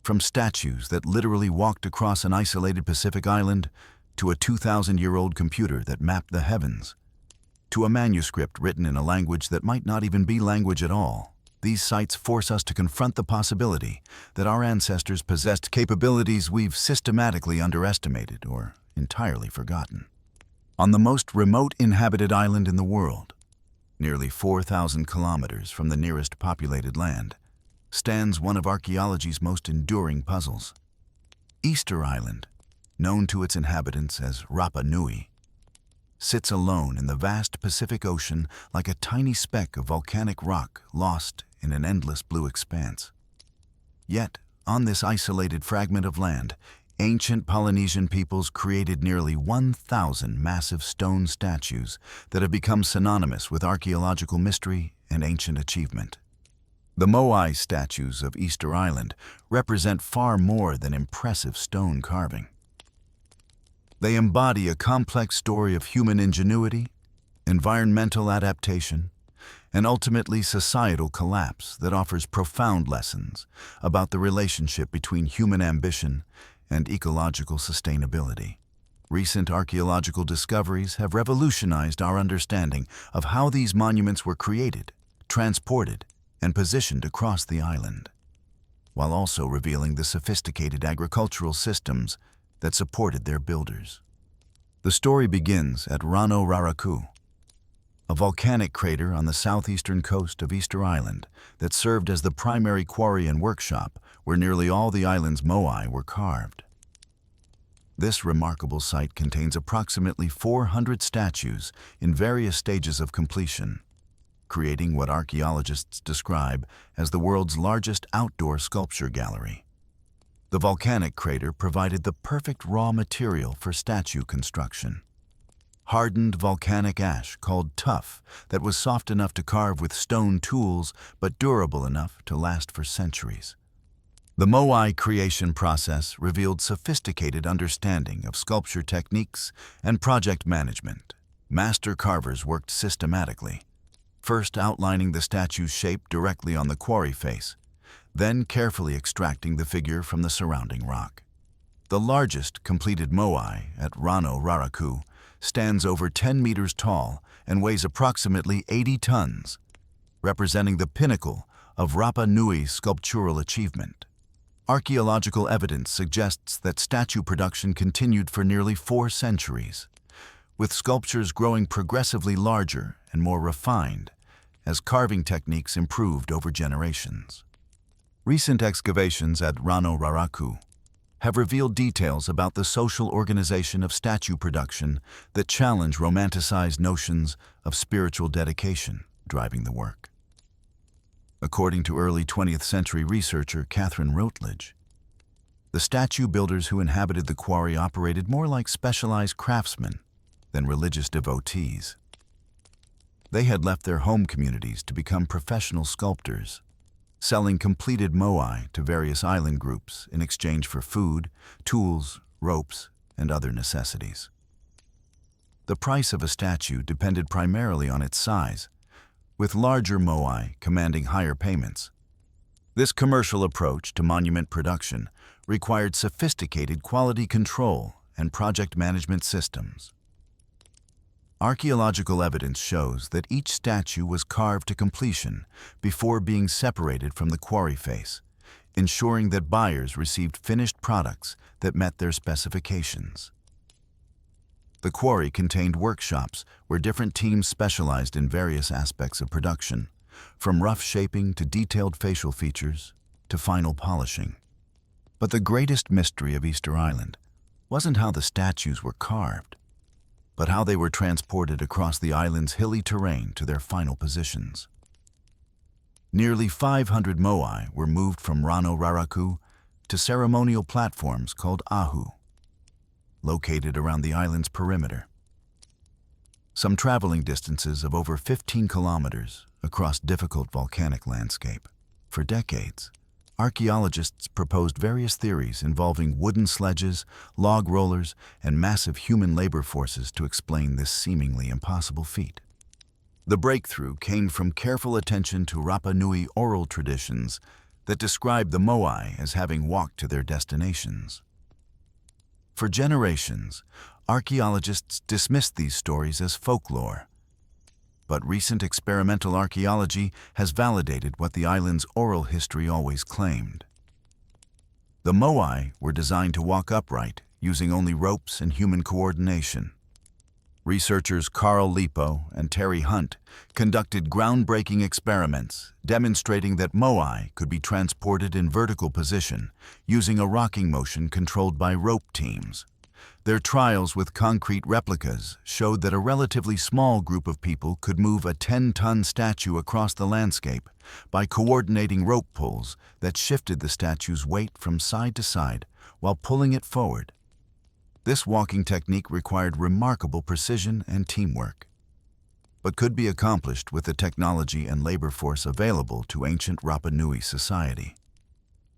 From statues that literally walked across an isolated Pacific island, to a 2,000-year-old computer that mapped the heavens, to a manuscript written in a language that might not even be language at all, these sites force us to confront the possibility that our ancestors possessed capabilities we've systematically underestimated or entirely forgotten. On the most remote inhabited island in the world, nearly 4,000 kilometers from the nearest populated land, stands one of archaeology's most enduring puzzles. Easter Island, known to its inhabitants as Rapa Nui, sits alone in the vast Pacific Ocean like a tiny speck of volcanic rock lost in an endless blue expanse. Yet, on this isolated fragment of land, ancient Polynesian peoples created nearly 1,000 massive stone statues that have become synonymous with archaeological mystery and ancient achievement. The Moai statues of Easter Island represent far more than impressive stone carving. They embody a complex story of human ingenuity, environmental adaptation, and ultimately societal collapse that offers profound lessons about the relationship between human ambition and ecological sustainability. Recent archaeological discoveries have revolutionized our understanding of how these monuments were created, transported, and positioned across the island, while also revealing the sophisticated agricultural systems that supported their builders. The story begins at Rano Raraku, a volcanic crater on the southeastern coast of Easter Island that served as the primary quarry and workshop where nearly all the island's moai were carved. This remarkable site contains approximately 400 statues in various stages of completion, creating what archaeologists describe as the world's largest outdoor sculpture gallery. The volcanic crater provided the perfect raw material for statue construction. Hardened volcanic ash called tuff that was soft enough to carve with stone tools but durable enough to last for centuries. The moai creation process revealed sophisticated understanding of sculpture techniques and project management. Master carvers worked systematically, first outlining the statue's shape directly on the quarry face, then carefully extracting the figure from the surrounding rock. The largest completed moai at Rano Raraku stands over 10 meters tall and weighs approximately 80 tons, representing the pinnacle of Rapa Nui's sculptural achievement. Archaeological evidence suggests that statue production continued for nearly 4 centuries, with sculptures growing progressively larger and more refined as carving techniques improved over generations. Recent excavations at Rano Raraku have revealed details about the social organization of statue production that challenge romanticized notions of spiritual dedication driving the work. According to early 20th century researcher Catherine Routledge, the statue builders who inhabited the quarry operated more like specialized craftsmen than religious devotees. They had left their home communities to become professional sculptors, selling completed moai to various island groups in exchange for food, tools, ropes, and other necessities. The price of a statue depended primarily on its size, with larger moai commanding higher payments. This commercial approach to monument production required sophisticated quality control and project management systems. Archaeological evidence shows that each statue was carved to completion before being separated from the quarry face, ensuring that buyers received finished products that met their specifications. The quarry contained workshops where different teams specialized in various aspects of production, from rough shaping to detailed facial features to final polishing. But the greatest mystery of Easter Island wasn't how the statues were carved, but how they were transported across the island's hilly terrain to their final positions. Nearly 500 moai were moved from Rano Raraku to ceremonial platforms called ahu, located around the island's perimeter. Some traveling distances of over 15 kilometers across difficult volcanic landscape. For decades, archaeologists proposed various theories involving wooden sledges, log rollers, and massive human labor forces to explain this seemingly impossible feat. The breakthrough came from careful attention to Rapa Nui oral traditions that describe the moai as having walked to their destinations. For generations, archaeologists dismissed these stories as folklore, but recent experimental archaeology has validated what the island's oral history always claimed. The moai were designed to walk upright, using only ropes and human coordination. Researchers Carl Lipo and Terry Hunt conducted groundbreaking experiments demonstrating that moai could be transported in vertical position using a rocking motion controlled by rope teams. Their trials with concrete replicas showed that a relatively small group of people could move a 10-ton statue across the landscape by coordinating rope pulls that shifted the statue's weight from side to side while pulling it forward. This walking technique required remarkable precision and teamwork, but could be accomplished with the technology and labor force available to ancient Rapa Nui society.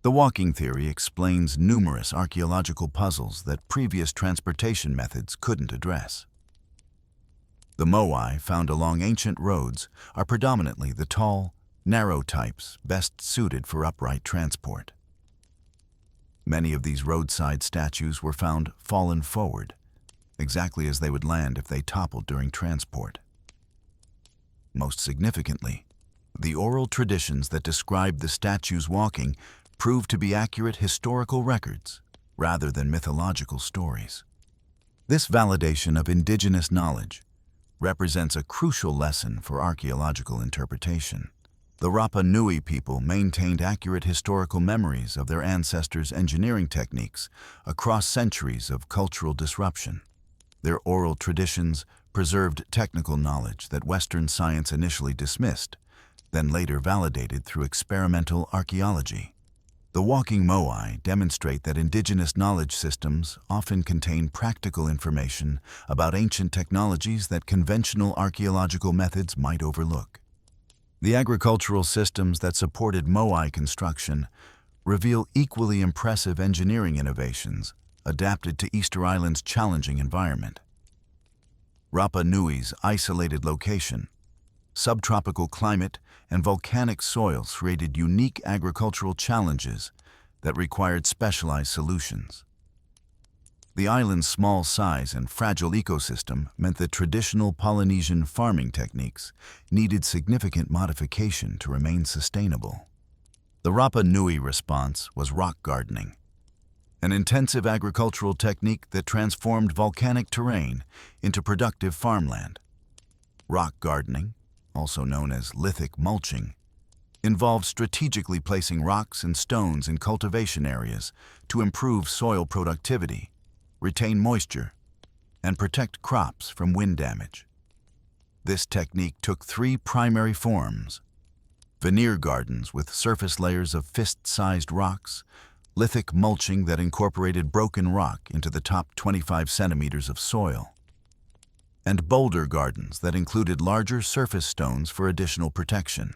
The walking theory explains numerous archaeological puzzles that previous transportation methods couldn't address. The moai found along ancient roads are predominantly the tall, narrow types best suited for upright transport. Many of these roadside statues were found fallen forward, exactly as they would land if they toppled during transport. Most significantly, the oral traditions that described the statues walking proved to be accurate historical records rather than mythological stories. This validation of indigenous knowledge represents a crucial lesson for archaeological interpretation. The Rapa Nui people maintained accurate historical memories of their ancestors' engineering techniques across centuries of cultural disruption. Their oral traditions preserved technical knowledge that Western science initially dismissed, then later validated through experimental archaeology. The walking moai demonstrate that indigenous knowledge systems often contain practical information about ancient technologies that conventional archaeological methods might overlook. The agricultural systems that supported moai construction reveal equally impressive engineering innovations adapted to Easter Island's challenging environment. Rapa Nui's isolated location, subtropical climate, and volcanic soils created unique agricultural challenges that required specialized solutions. The island's small size and fragile ecosystem meant that traditional Polynesian farming techniques needed significant modification to remain sustainable. The Rapa Nui response was rock gardening, an intensive agricultural technique that transformed volcanic terrain into productive farmland. Rock gardening, also known as lithic mulching, involved strategically placing rocks and stones in cultivation areas to improve soil productivity, retain moisture, and protect crops from wind damage. This technique took three primary forms: veneer gardens with surface layers of fist-sized rocks, lithic mulching that incorporated broken rock into the top 25 centimeters of soil, and boulder gardens that included larger surface stones for additional protection.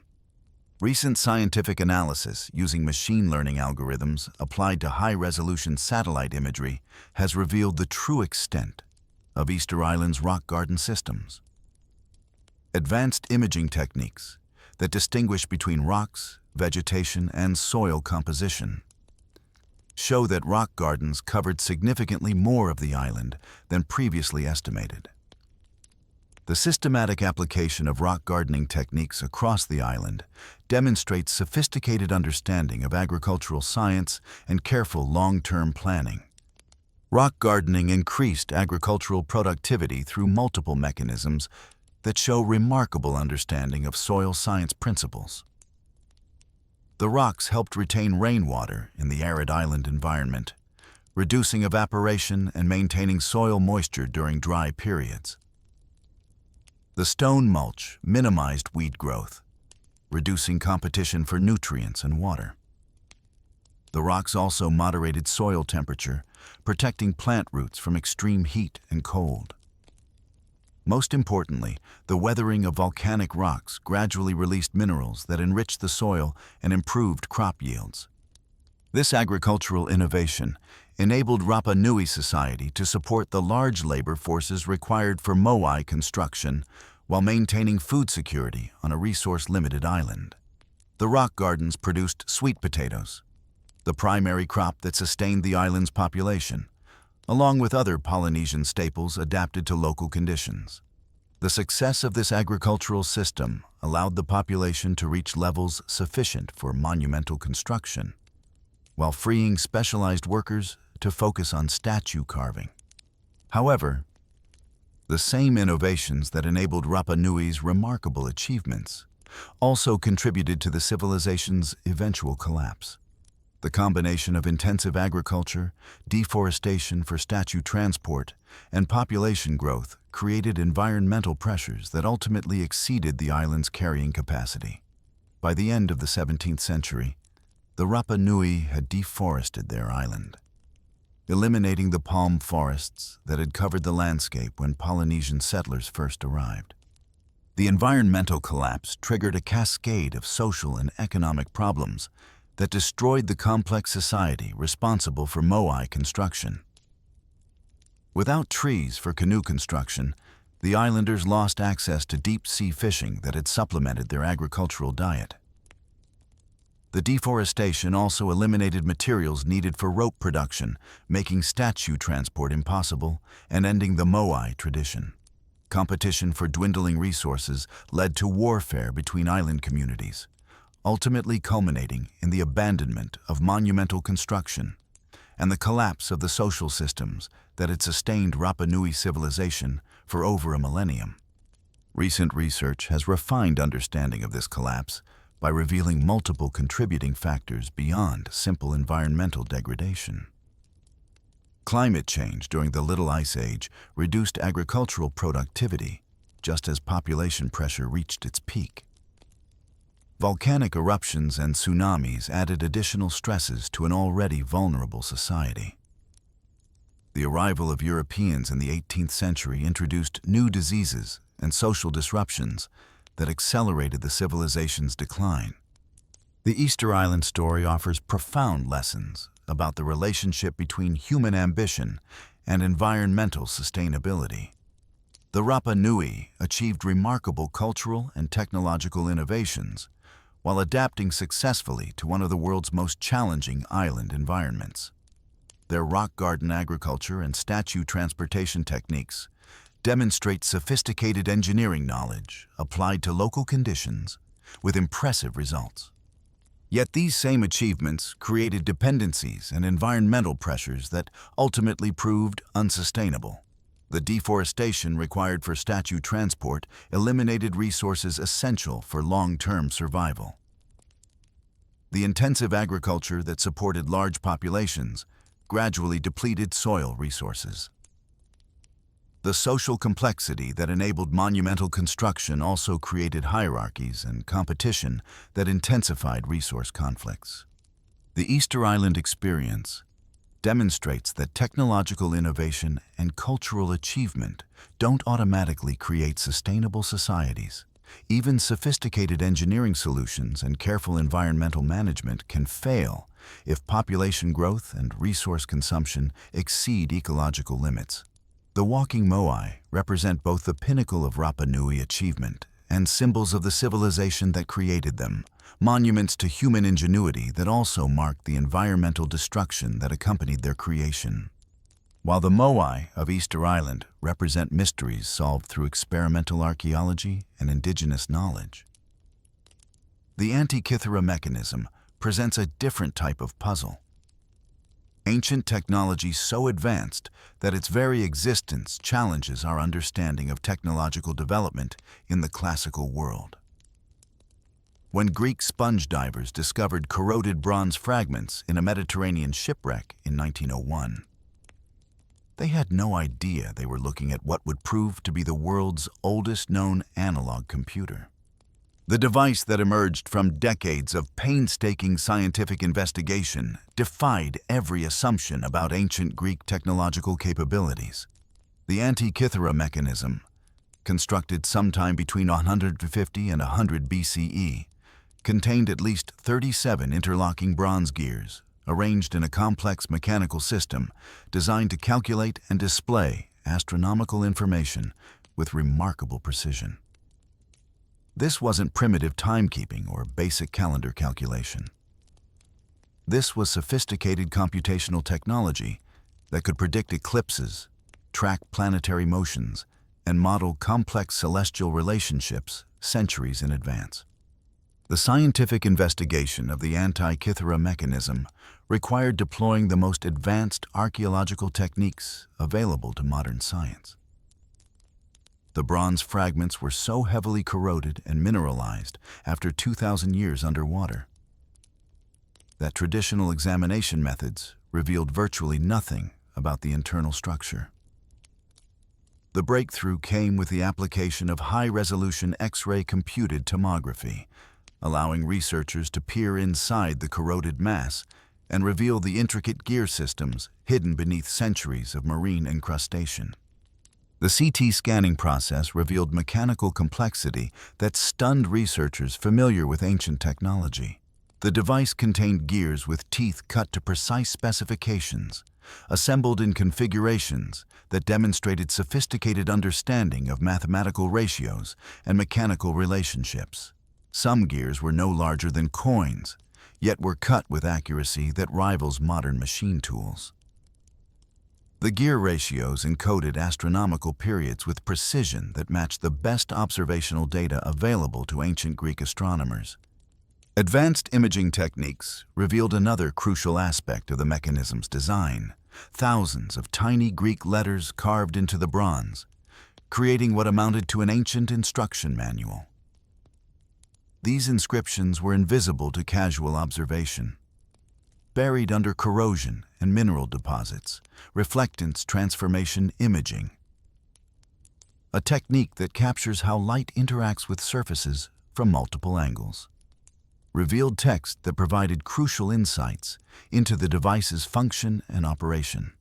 Recent scientific analysis using machine learning algorithms applied to high-resolution satellite imagery has revealed the true extent of Easter Island's rock garden systems. Advanced imaging techniques that distinguish between rocks, vegetation, and soil composition show that rock gardens covered significantly more of the island than previously estimated. The systematic application of rock gardening techniques across the island demonstrates sophisticated understanding of agricultural science and careful long-term planning. Rock gardening increased agricultural productivity through multiple mechanisms that show remarkable understanding of soil science principles. The rocks helped retain rainwater in the arid island environment, reducing evaporation and maintaining soil moisture during dry periods. The stone mulch minimized weed growth, reducing competition for nutrients and water. The rocks also moderated soil temperature, protecting plant roots from extreme heat and cold. Most importantly, the weathering of volcanic rocks gradually released minerals that enriched the soil and improved crop yields. This agricultural innovation enabled Rapa Nui society to support the large labor forces required for moai construction while maintaining food security on a resource-limited island. The rock gardens produced sweet potatoes, the primary crop that sustained the island's population, along with other Polynesian staples adapted to local conditions. The success of this agricultural system allowed the population to reach levels sufficient for monumental construction, while freeing specialized workers to focus on statue carving. However, the same innovations that enabled Rapa Nui's remarkable achievements also contributed to the civilization's eventual collapse. The combination of intensive agriculture, deforestation for statue transport, and population growth created environmental pressures that ultimately exceeded the island's carrying capacity. By the end of the 17th century, the Rapa Nui had deforested their island, eliminating the palm forests that had covered the landscape when Polynesian settlers first arrived. The environmental collapse triggered a cascade of social and economic problems that destroyed the complex society responsible for moai construction. Without trees for canoe construction, the islanders lost access to deep-sea fishing that had supplemented their agricultural diet. The deforestation also eliminated materials needed for rope production, making statue transport impossible and ending the moai tradition. Competition for dwindling resources led to warfare between island communities, ultimately culminating in the abandonment of monumental construction and the collapse of the social systems that had sustained Rapa Nui civilization for over a millennium. Recent research has refined understanding of this collapse by revealing multiple contributing factors beyond simple environmental degradation. Climate change during the Little Ice Age reduced agricultural productivity just as population pressure reached its peak. Volcanic eruptions and tsunamis added additional stresses to an already vulnerable society. The arrival of Europeans in the 18th century introduced new diseases and social disruptions that accelerated the civilization's decline. The Easter Island story offers profound lessons about the relationship between human ambition and environmental sustainability. The Rapa Nui achieved remarkable cultural and technological innovations while adapting successfully to one of the world's most challenging island environments. Their rock garden agriculture and statue transportation techniques demonstrate sophisticated engineering knowledge applied to local conditions with impressive results. Yet these same achievements created dependencies and environmental pressures that ultimately proved unsustainable. The deforestation required for statue transport eliminated resources essential for long-term survival. The intensive agriculture that supported large populations gradually depleted soil resources. The social complexity that enabled monumental construction also created hierarchies and competition that intensified resource conflicts. The Easter Island experience demonstrates that technological innovation and cultural achievement don't automatically create sustainable societies. Even sophisticated engineering solutions and careful environmental management can fail if population growth and resource consumption exceed ecological limits. The walking moai represent both the pinnacle of Rapa Nui achievement and symbols of the civilization that created them, monuments to human ingenuity that also marked the environmental destruction that accompanied their creation. while the Moai of Easter Island represent mysteries solved through experimental archaeology and indigenous knowledge. The Antikythera mechanism presents a different type of puzzle. Ancient technology so advanced that its very existence challenges our understanding of technological development in the classical world. When Greek sponge divers discovered corroded bronze fragments in a Mediterranean shipwreck in 1901, they had no idea they were looking at what would prove to be the world's oldest known analog computer. The device that emerged from decades of painstaking scientific investigation defied every assumption about ancient Greek technological capabilities. The Antikythera mechanism, constructed sometime between 150 and 100 BCE, contained at least 37 interlocking bronze gears, arranged in a complex mechanical system designed to calculate and display astronomical information with remarkable precision. This wasn't primitive timekeeping or basic calendar calculation. This was sophisticated computational technology that could predict eclipses, track planetary motions, and model complex celestial relationships centuries in advance. The scientific investigation of the Antikythera mechanism required deploying the most advanced archaeological techniques available to modern science. The bronze fragments were so heavily corroded and mineralized after 2,000 years underwater that traditional examination methods revealed virtually nothing about the internal structure. The breakthrough came with the application of high-resolution X-ray computed tomography, allowing researchers to peer inside the corroded mass and reveal the intricate gear systems hidden beneath centuries of marine incrustation. The CT scanning process revealed mechanical complexity that stunned researchers familiar with ancient technology. The device contained gears with teeth cut to precise specifications, assembled in configurations that demonstrated sophisticated understanding of mathematical ratios and mechanical relationships. Some gears were no larger than coins, yet were cut with accuracy that rivals modern machine tools. The gear ratios encoded astronomical periods with precision that matched the best observational data available to ancient Greek astronomers. Advanced imaging techniques revealed another crucial aspect of the mechanism's design: thousands of tiny Greek letters carved into the bronze, creating what amounted to an ancient instruction manual. These inscriptions were invisible to casual observation. Buried under corrosion and mineral deposits, reflectance transformation imaging, a technique that captures how light interacts with surfaces from multiple angles, revealed text that provided crucial insights into the device's function and operation.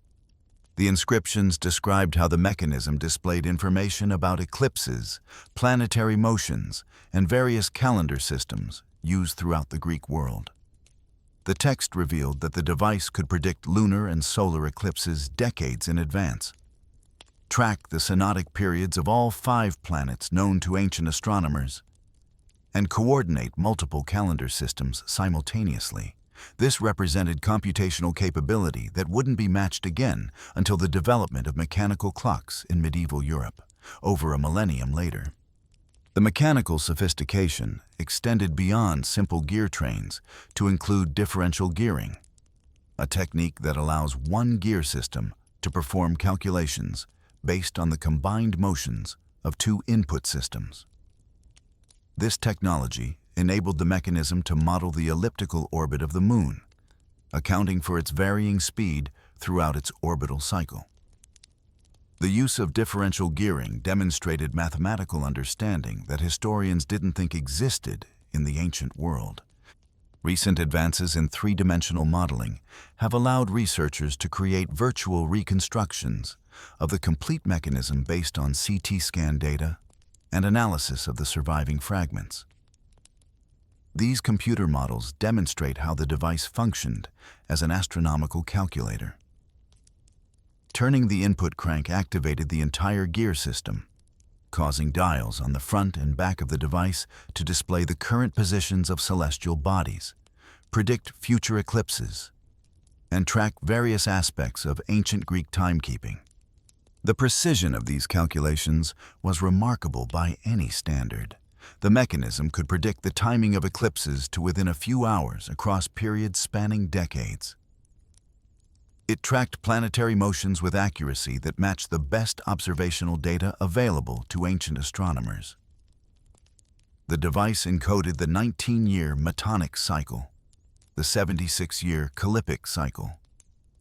The inscriptions described how the mechanism displayed information about eclipses, planetary motions, and various calendar systems used throughout the Greek world. The text revealed that the device could predict lunar and solar eclipses decades in advance, track the synodic periods of all 5 planets known to ancient astronomers, and coordinate multiple calendar systems simultaneously. This represented computational capability that wouldn't be matched again until the development of mechanical clocks in medieval Europe, over a millennium later. The mechanical sophistication extended beyond simple gear trains to include differential gearing, a technique that allows one gear system to perform calculations based on the combined motions of 2 input systems. This technology enabled the mechanism to model the elliptical orbit of the Moon, accounting for its varying speed throughout its orbital cycle. The use of differential gearing demonstrated mathematical understanding that historians didn't think existed in the ancient world. Recent advances in 3-dimensional modeling have allowed researchers to create virtual reconstructions of the complete mechanism based on CT scan data and analysis of the surviving fragments. These computer models demonstrate how the device functioned as an astronomical calculator. Turning the input crank activated the entire gear system, causing dials on the front and back of the device to display the current positions of celestial bodies, predict future eclipses, and track various aspects of ancient Greek timekeeping. The precision of these calculations was remarkable by any standard. The mechanism could predict the timing of eclipses to within a few hours across periods spanning decades. It tracked planetary motions with accuracy that matched the best observational data available to ancient astronomers. The device encoded the 19-year Metonic cycle, the 76-year Callippic cycle,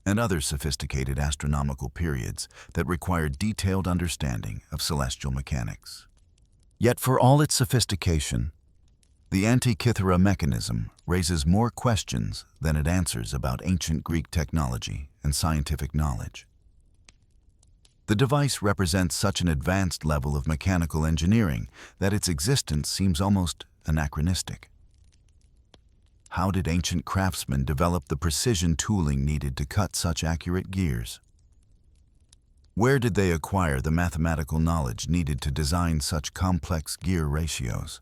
and other sophisticated astronomical periods that required detailed understanding of celestial mechanics. Yet for all its sophistication, the Antikythera mechanism raises more questions than it answers about ancient Greek technology and scientific knowledge. The device represents such an advanced level of mechanical engineering that its existence seems almost anachronistic. How did ancient craftsmen develop the precision tooling needed to cut such accurate gears? Where did they acquire the mathematical knowledge needed to design such complex gear ratios?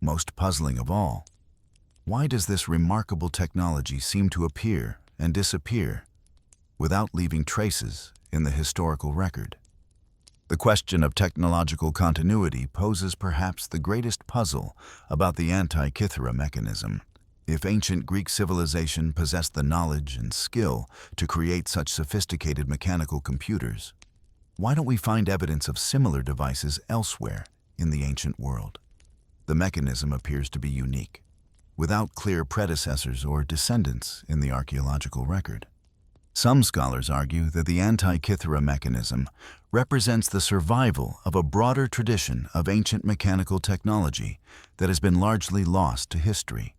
Most puzzling of all, why does this remarkable technology seem to appear and disappear without leaving traces in the historical record? The question of technological continuity poses perhaps the greatest puzzle about the Antikythera mechanism. If ancient Greek civilization possessed the knowledge and skill to create such sophisticated mechanical computers, why don't we find evidence of similar devices elsewhere in the ancient world? The mechanism appears to be unique, without clear predecessors or descendants in the archaeological record. Some scholars argue that the Antikythera mechanism represents the survival of a broader tradition of ancient mechanical technology that has been largely lost to history.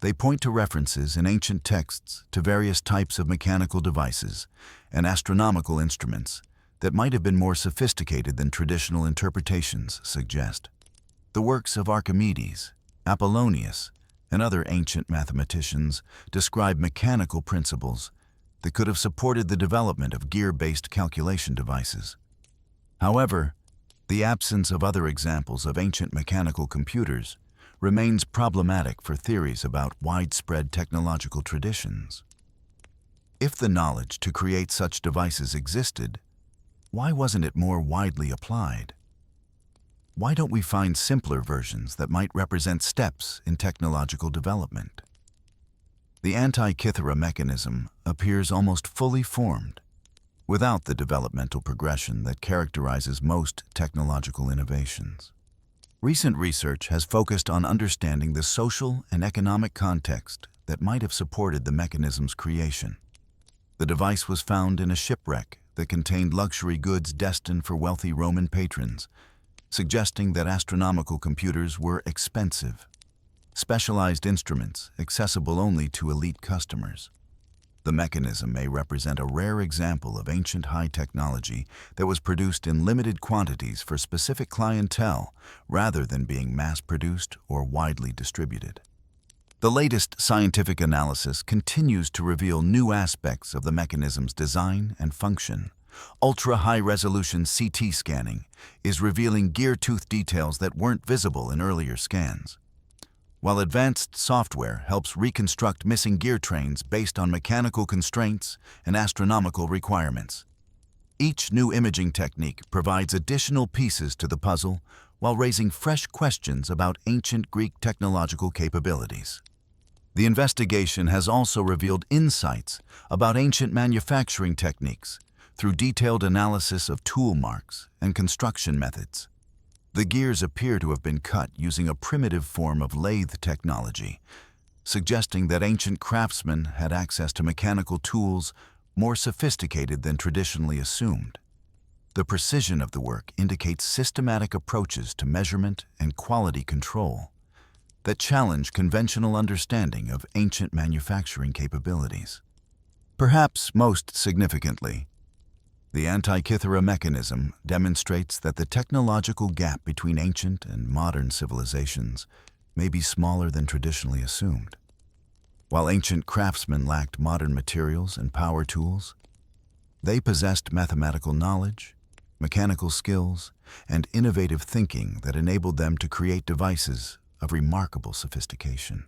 They point to references in ancient texts to various types of mechanical devices and astronomical instruments that might have been more sophisticated than traditional interpretations suggest. The works of Archimedes, Apollonius, and other ancient mathematicians describe mechanical principles that could have supported the development of gear-based calculation devices. However, the absence of other examples of ancient mechanical computers remains problematic for theories about widespread technological traditions. If the knowledge to create such devices existed, why wasn't it more widely applied? Why don't we find simpler versions that might represent steps in technological development? The Antikythera mechanism appears almost fully formed, without the developmental progression that characterizes most technological innovations. Recent research has focused on understanding the social and economic context that might have supported the mechanism's creation. The device was found in a shipwreck that contained luxury goods destined for wealthy Roman patrons, suggesting that astronomical computers were expensive, specialized instruments accessible only to elite customers. The mechanism may represent a rare example of ancient high technology that was produced in limited quantities for specific clientele rather than being mass-produced or widely distributed. The latest scientific analysis continues to reveal new aspects of the mechanism's design and function. Ultra-high-resolution CT scanning is revealing gear tooth details that weren't visible in earlier scans, while advanced software helps reconstruct missing gear trains based on mechanical constraints and astronomical requirements. Each new imaging technique provides additional pieces to the puzzle while raising fresh questions about ancient Greek technological capabilities. The investigation has also revealed insights about ancient manufacturing techniques through detailed analysis of tool marks and construction methods. The gears appear to have been cut using a primitive form of lathe technology, suggesting that ancient craftsmen had access to mechanical tools more sophisticated than traditionally assumed. The precision of the work indicates systematic approaches to measurement and quality control that challenge conventional understanding of ancient manufacturing capabilities. Perhaps most significantly, the Antikythera mechanism demonstrates that the technological gap between ancient and modern civilizations may be smaller than traditionally assumed. While ancient craftsmen lacked modern materials and power tools, they possessed mathematical knowledge, mechanical skills, and innovative thinking that enabled them to create devices of remarkable sophistication.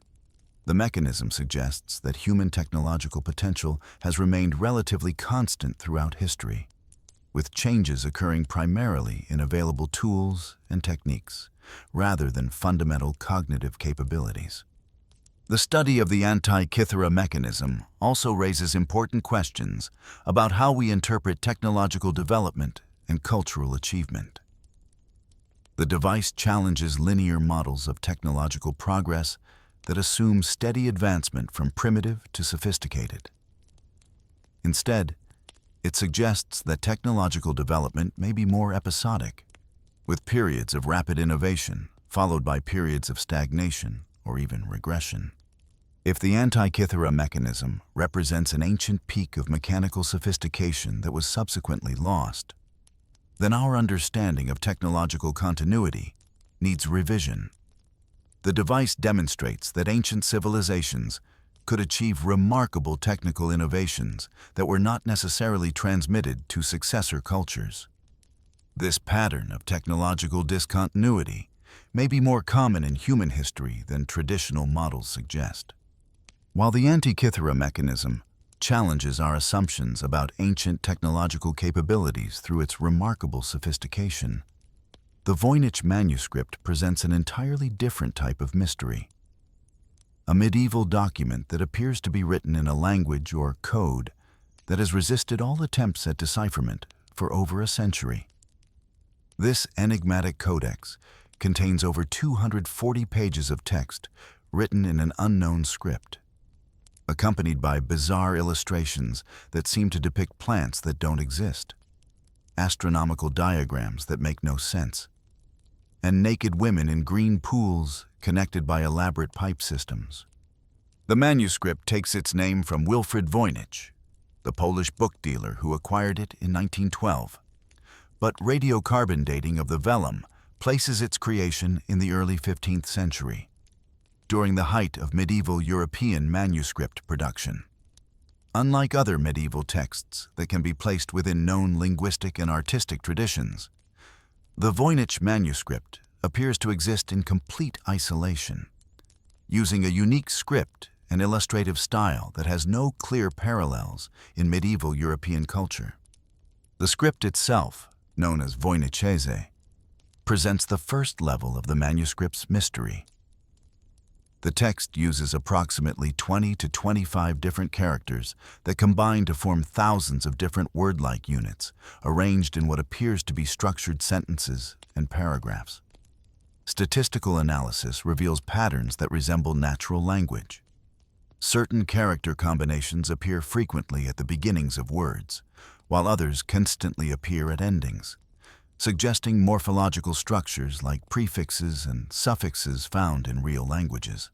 The mechanism suggests that human technological potential has remained relatively constant throughout history, with changes occurring primarily in available tools and techniques, rather than fundamental cognitive capabilities. The study of the Antikythera mechanism also raises important questions about how we interpret technological development and cultural achievement. The device challenges linear models of technological progress that assume steady advancement from primitive to sophisticated. Instead, it suggests that technological development may be more episodic, with periods of rapid innovation followed by periods of stagnation or even regression. If the Antikythera mechanism represents an ancient peak of mechanical sophistication that was subsequently lost, then our understanding of technological continuity needs revision. The device demonstrates that ancient civilizations could achieve remarkable technical innovations that were not necessarily transmitted to successor cultures. This pattern of technological discontinuity may be more common in human history than traditional models suggest. While the Antikythera mechanism challenges our assumptions about ancient technological capabilities through its remarkable sophistication, the Voynich manuscript presents an entirely different type of mystery. A medieval document that appears to be written in a language or code that has resisted all attempts at decipherment for over a century. This enigmatic codex contains over 240 pages of text written in an unknown script, accompanied by bizarre illustrations that seem to depict plants that don't exist, astronomical diagrams that make no sense, and naked women in green pools connected by elaborate pipe systems. The manuscript takes its name from Wilfrid Voynich, the Polish book dealer who acquired it in 1912, but radiocarbon dating of the vellum places its creation in the early 15th century, during the height of medieval European manuscript production. Unlike other medieval texts that can be placed within known linguistic and artistic traditions, the Voynich manuscript appears to exist in complete isolation, using a unique script and illustrative style that has no clear parallels in medieval European culture. The script itself, known as Voynichese, presents the first level of the manuscript's mystery. The text uses approximately 20 to 25 different characters that combine to form thousands of different word-like units, arranged in what appears to be structured sentences and paragraphs. Statistical analysis reveals patterns that resemble natural language. Certain character combinations appear frequently at the beginnings of words, while others constantly appear at endings, suggesting morphological structures like prefixes and suffixes found in real languages.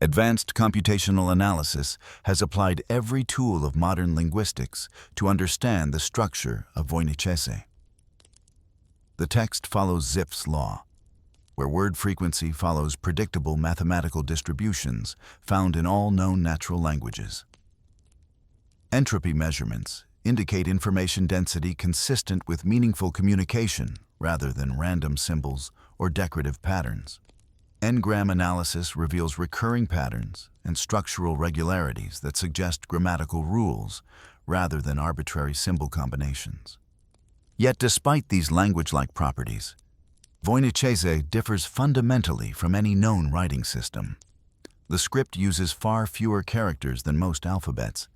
Advanced computational analysis has applied every tool of modern linguistics to understand the structure of Voynichese. The text follows Zipf's law, where word frequency follows predictable mathematical distributions found in all known natural languages. Entropy measurements indicate information density consistent with meaningful communication rather than random symbols or decorative patterns. N-gram analysis reveals recurring patterns and structural regularities that suggest grammatical rules rather than arbitrary symbol combinations. Yet despite these language-like properties, Voynichese differs fundamentally from any known writing system. The script uses far fewer characters than most alphabets,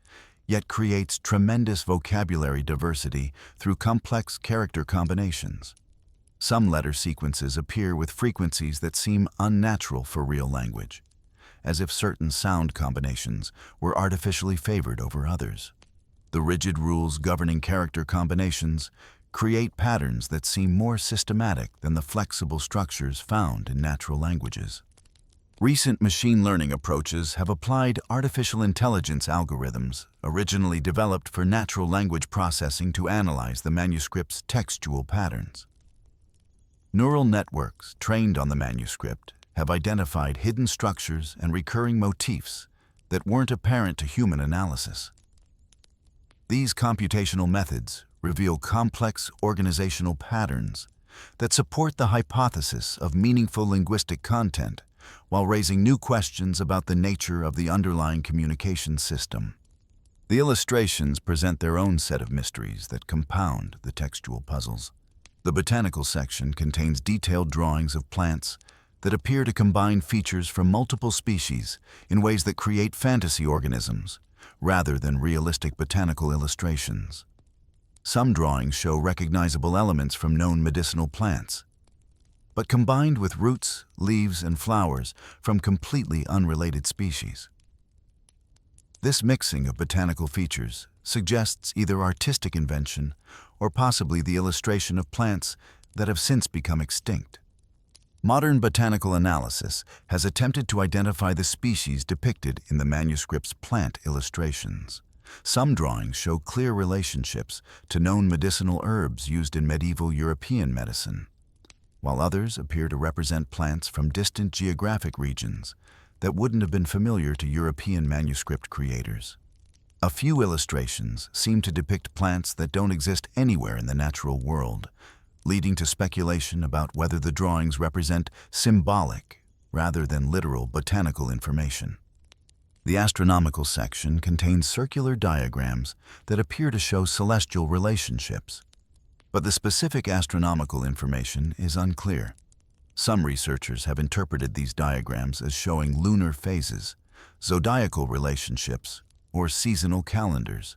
yet creates tremendous vocabulary diversity through complex character combinations. Some letter sequences appear with frequencies that seem unnatural for real language, as if certain sound combinations were artificially favored over others. The rigid rules governing character combinations create patterns that seem more systematic than the flexible structures found in natural languages. Recent machine learning approaches have applied artificial intelligence algorithms originally developed for natural language processing to analyze the manuscript's textual patterns. Neural networks trained on the manuscript have identified hidden structures and recurring motifs that weren't apparent to human analysis. These computational methods reveal complex organizational patterns that support the hypothesis of meaningful linguistic content while raising new questions about the nature of the underlying communication system. The illustrations present their own set of mysteries that compound the textual puzzles. The botanical section contains detailed drawings of plants that appear to combine features from multiple species in ways that create fantasy organisms, rather than realistic botanical illustrations. Some drawings show recognizable elements from known medicinal plants, but combined with roots, leaves, and flowers from completely unrelated species. This mixing of botanical features suggests either artistic invention or possibly the illustration of plants that have since become extinct. Modern botanical analysis has attempted to identify the species depicted in the manuscript's plant illustrations. Some drawings show clear relationships to known medicinal herbs used in medieval European medicine, while others appear to represent plants from distant geographic regions that wouldn't have been familiar to European manuscript creators. A few illustrations seem to depict plants that don't exist anywhere in the natural world, leading to speculation about whether the drawings represent symbolic rather than literal botanical information. The astronomical section contains circular diagrams that appear to show celestial relationships, but the specific astronomical information is unclear. Some researchers have interpreted these diagrams as showing lunar phases, zodiacal relationships, or seasonal calendars,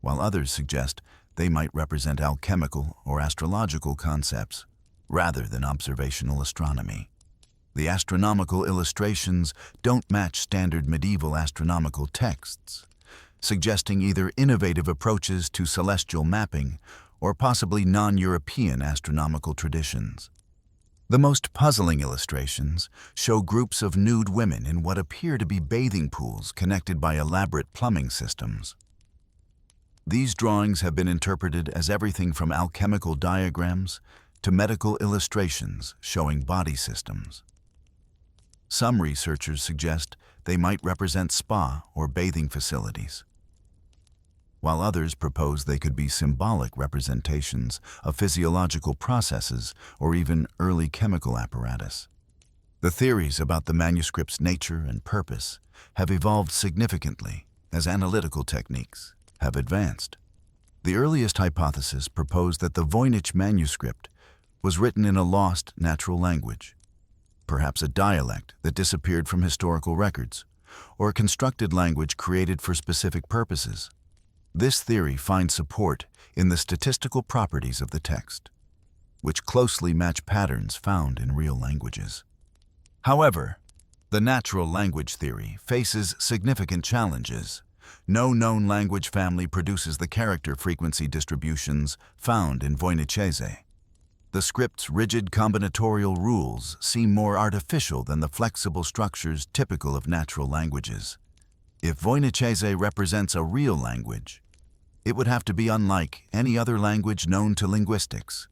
while others suggest they might represent alchemical or astrological concepts rather than observational astronomy. The astronomical illustrations don't match standard medieval astronomical texts, suggesting either innovative approaches to celestial mapping or possibly non-European astronomical traditions. The most puzzling illustrations show groups of nude women in what appear to be bathing pools connected by elaborate plumbing systems. These drawings have been interpreted as everything from alchemical diagrams to medical illustrations showing body systems. Some researchers suggest they might represent spa or bathing facilities, while others propose they could be symbolic representations of physiological processes or even early chemical apparatus. The theories about the manuscript's nature and purpose have evolved significantly as analytical techniques have advanced. The earliest hypothesis proposed that the Voynich manuscript was written in a lost natural language, perhaps a dialect that disappeared from historical records, or a constructed language created for specific purposes. This theory finds support in the statistical properties of the text, which closely match patterns found in real languages. However, the natural language theory faces significant challenges. No known language family produces the character frequency distributions found in Voynichese. The script's rigid combinatorial rules seem more artificial than the flexible structures typical of natural languages. If Voynichese represents a real language, it would have to be unlike any other language known to linguistics,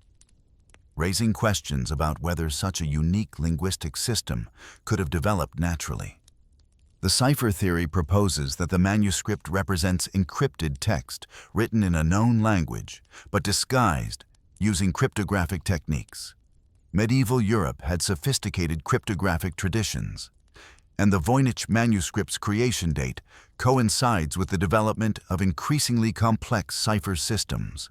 raising questions about whether such a unique linguistic system could have developed naturally. The cipher theory proposes that the manuscript represents encrypted text written in a known language, but disguised using cryptographic techniques. Medieval Europe had sophisticated cryptographic traditions, and the Voynich manuscript's creation date coincides with the development of increasingly complex cipher systems.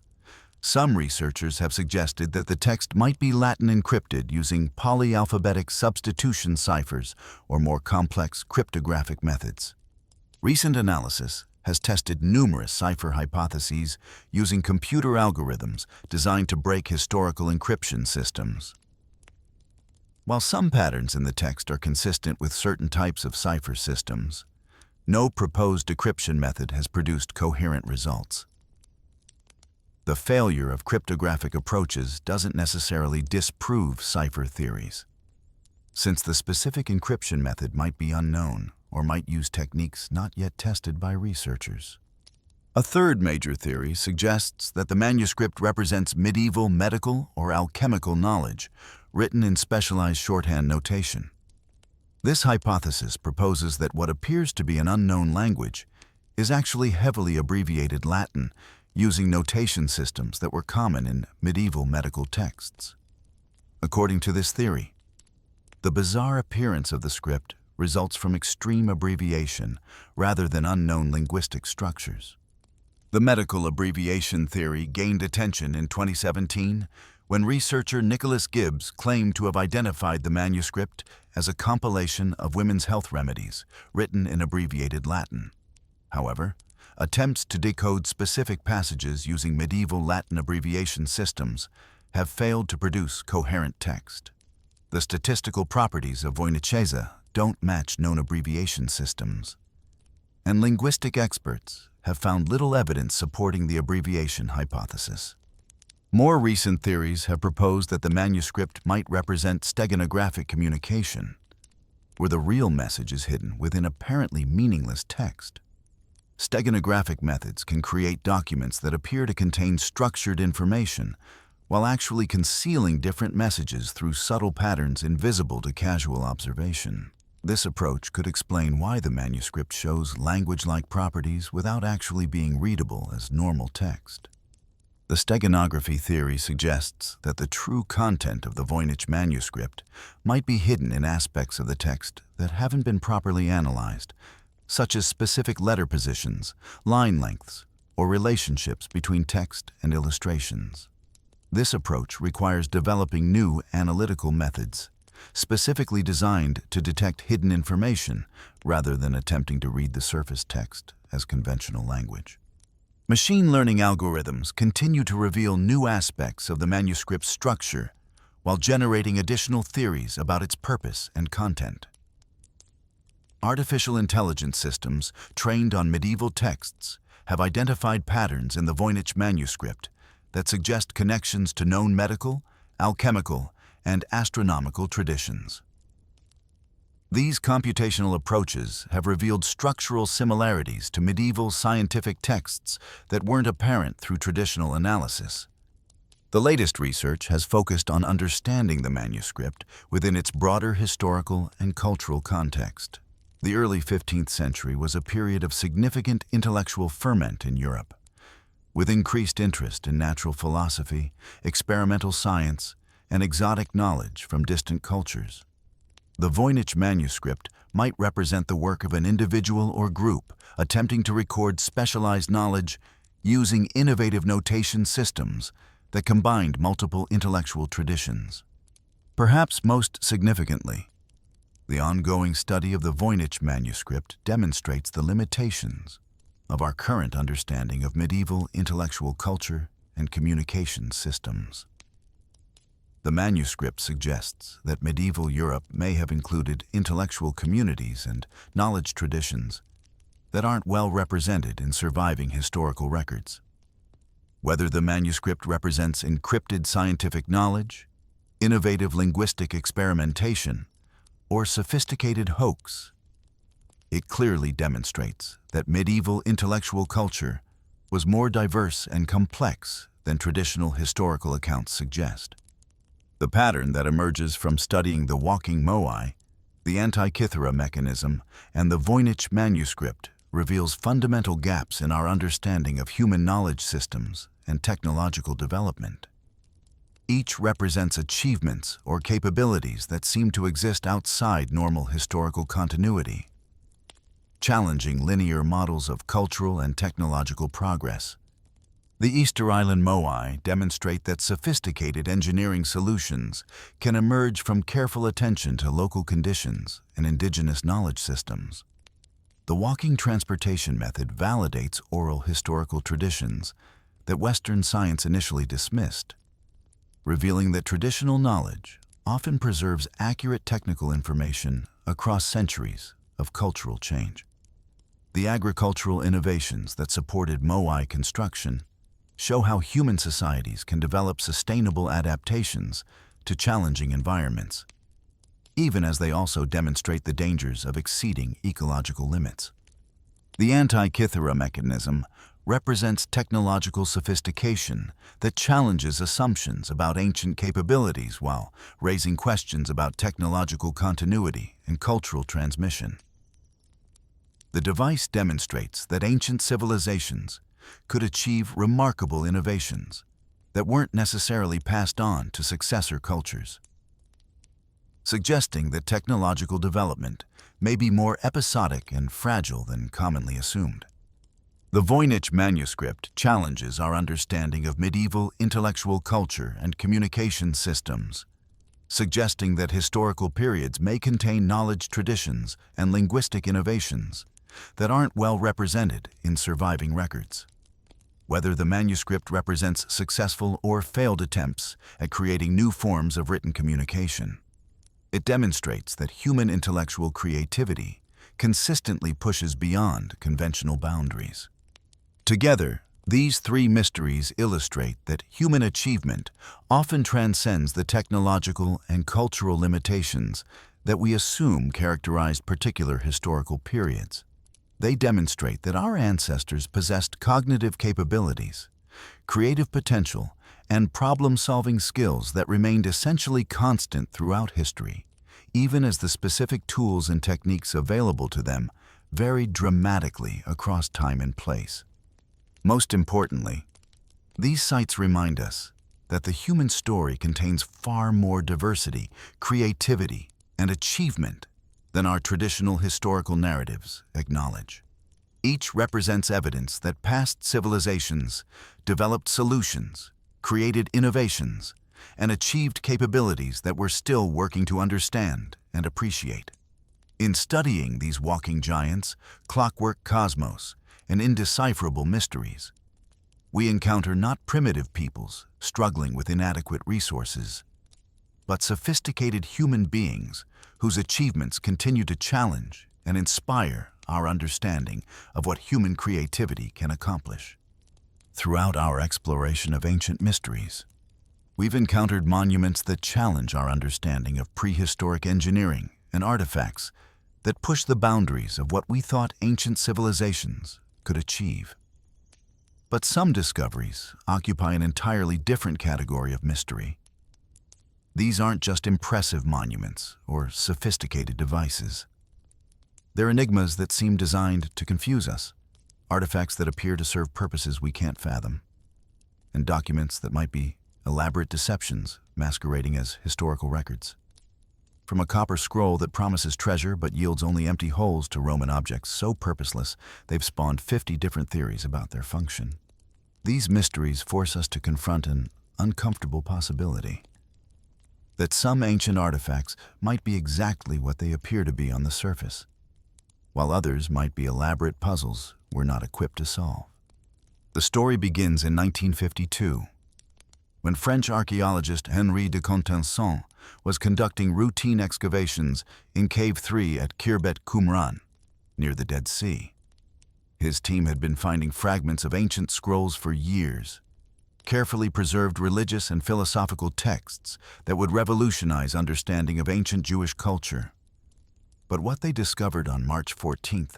Some researchers have suggested that the text might be Latin encrypted using polyalphabetic substitution ciphers or more complex cryptographic methods. Recent analysis has tested numerous cipher hypotheses using computer algorithms designed to break historical encryption systems. While some patterns in the text are consistent with certain types of cipher systems, no proposed decryption method has produced coherent results. The failure of cryptographic approaches doesn't necessarily disprove cipher theories, since the specific encryption method might be unknown or might use techniques not yet tested by researchers. A third major theory suggests that the manuscript represents medieval medical or alchemical knowledge written in specialized shorthand notation. This hypothesis proposes that what appears to be an unknown language is actually heavily abbreviated Latin using notation systems that were common in medieval medical texts. According to this theory, The bizarre appearance of the script results from extreme abbreviation rather than unknown linguistic structures. The medical abbreviation theory gained attention in 2017 when researcher Nicholas Gibbs claimed to have identified the manuscript as a compilation of women's health remedies written in abbreviated Latin. However, attempts to decode specific passages using medieval Latin abbreviation systems have failed to produce coherent text. The statistical properties of Voynich don't match known abbreviation systems, and linguistic experts have found little evidence supporting the abbreviation hypothesis. More recent theories have proposed that the manuscript might represent steganographic communication, where the real message is hidden within apparently meaningless text. Steganographic methods can create documents that appear to contain structured information, while actually concealing different messages through subtle patterns invisible to casual observation. This approach could explain why the manuscript shows language-like properties without actually being readable as normal text. The steganography theory suggests that the true content of the Voynich manuscript might be hidden in aspects of the text that haven't been properly analyzed, such as specific letter positions, line lengths, or relationships between text and illustrations. This approach requires developing new analytical methods, specifically designed to detect hidden information rather than attempting to read the surface text as conventional language. Machine learning algorithms continue to reveal new aspects of the manuscript's structure while generating additional theories about its purpose and content. Artificial intelligence systems trained on medieval texts have identified patterns in the Voynich manuscript that suggest connections to known medical, alchemical, and astronomical traditions. These computational approaches have revealed structural similarities to medieval scientific texts that weren't apparent through traditional analysis. The latest research has focused on understanding the manuscript within its broader historical and cultural context. The early 15th century was a period of significant intellectual ferment in Europe, with increased interest in natural philosophy, experimental science, and exotic knowledge from distant cultures. The Voynich manuscript might represent the work of an individual or group attempting to record specialized knowledge using innovative notation systems that combined multiple intellectual traditions. Perhaps most significantly, the ongoing study of the Voynich manuscript demonstrates the limitations of our current understanding of medieval intellectual culture and communication systems. The manuscript suggests that medieval Europe may have included intellectual communities and knowledge traditions that aren't well represented in surviving historical records. Whether the manuscript represents encrypted scientific knowledge, innovative linguistic experimentation, or sophisticated hoax, it clearly demonstrates that medieval intellectual culture was more diverse and complex than traditional historical accounts suggest. The pattern that emerges from studying the walking moai, the Antikythera mechanism, and the Voynich manuscript reveals fundamental gaps in our understanding of human knowledge systems and technological development. Each represents achievements or capabilities that seem to exist outside normal historical continuity, challenging linear models of cultural and technological progress. The Easter Island moai demonstrate that sophisticated engineering solutions can emerge from careful attention to local conditions and indigenous knowledge systems. The walking transportation method validates oral historical traditions that Western science initially dismissed, revealing that traditional knowledge often preserves accurate technical information across centuries of cultural change. The agricultural innovations that supported moai construction show how human societies can develop sustainable adaptations to challenging environments, even as they also demonstrate the dangers of exceeding ecological limits. The Antikythera mechanism represents technological sophistication that challenges assumptions about ancient capabilities while raising questions about technological continuity and cultural transmission. The device demonstrates that ancient civilizations could achieve remarkable innovations that weren't necessarily passed on to successor cultures. suggesting that technological development may be more episodic and fragile than commonly assumed. The Voynich manuscript challenges our understanding of medieval intellectual culture and communication systems, suggesting that historical periods may contain knowledge traditions and linguistic innovations that aren't well represented in surviving records. Whether the manuscript represents successful or failed attempts at creating new forms of written communication, it demonstrates that human intellectual creativity consistently pushes beyond conventional boundaries. Together, these three mysteries illustrate that human achievement often transcends the technological and cultural limitations that we assume characterized particular historical periods. They demonstrate that our ancestors possessed cognitive capabilities, creative potential, and problem-solving skills that remained essentially constant throughout history, even as the specific tools and techniques available to them varied dramatically across time and place. Most importantly, these sites remind us that the human story contains far more diversity, creativity, and achievement than our traditional historical narratives acknowledge. Each represents evidence that past civilizations developed solutions, created innovations, and achieved capabilities that we're still working to understand and appreciate. In studying these walking giants, clockwork cosmos, and indecipherable mysteries, we encounter not primitive peoples struggling with inadequate resources, but sophisticated human beings whose achievements continue to challenge and inspire our understanding of what human creativity can accomplish. Throughout our exploration of ancient mysteries, we've encountered monuments that challenge our understanding of prehistoric engineering and artifacts that push the boundaries of what we thought ancient civilizations could achieve. But some discoveries occupy an entirely different category of mystery. These aren't just impressive monuments or sophisticated devices. They're enigmas that seem designed to confuse us, artifacts that appear to serve purposes we can't fathom, and documents that might be elaborate deceptions masquerading as historical records. From a copper scroll that promises treasure but yields only empty holes to Roman objects so purposeless they've spawned 50 different theories about their function. These mysteries force us to confront an uncomfortable possibility: that some ancient artifacts might be exactly what they appear to be on the surface, while others might be elaborate puzzles we're not equipped to solve. The story begins in 1952, when French archaeologist Henri de Contenson was conducting routine excavations in Cave 3 at Khirbet Qumran, near the Dead Sea. His team had been finding fragments of ancient scrolls for years, carefully preserved religious and philosophical texts that would revolutionize understanding of ancient Jewish culture. But what they discovered on March 14th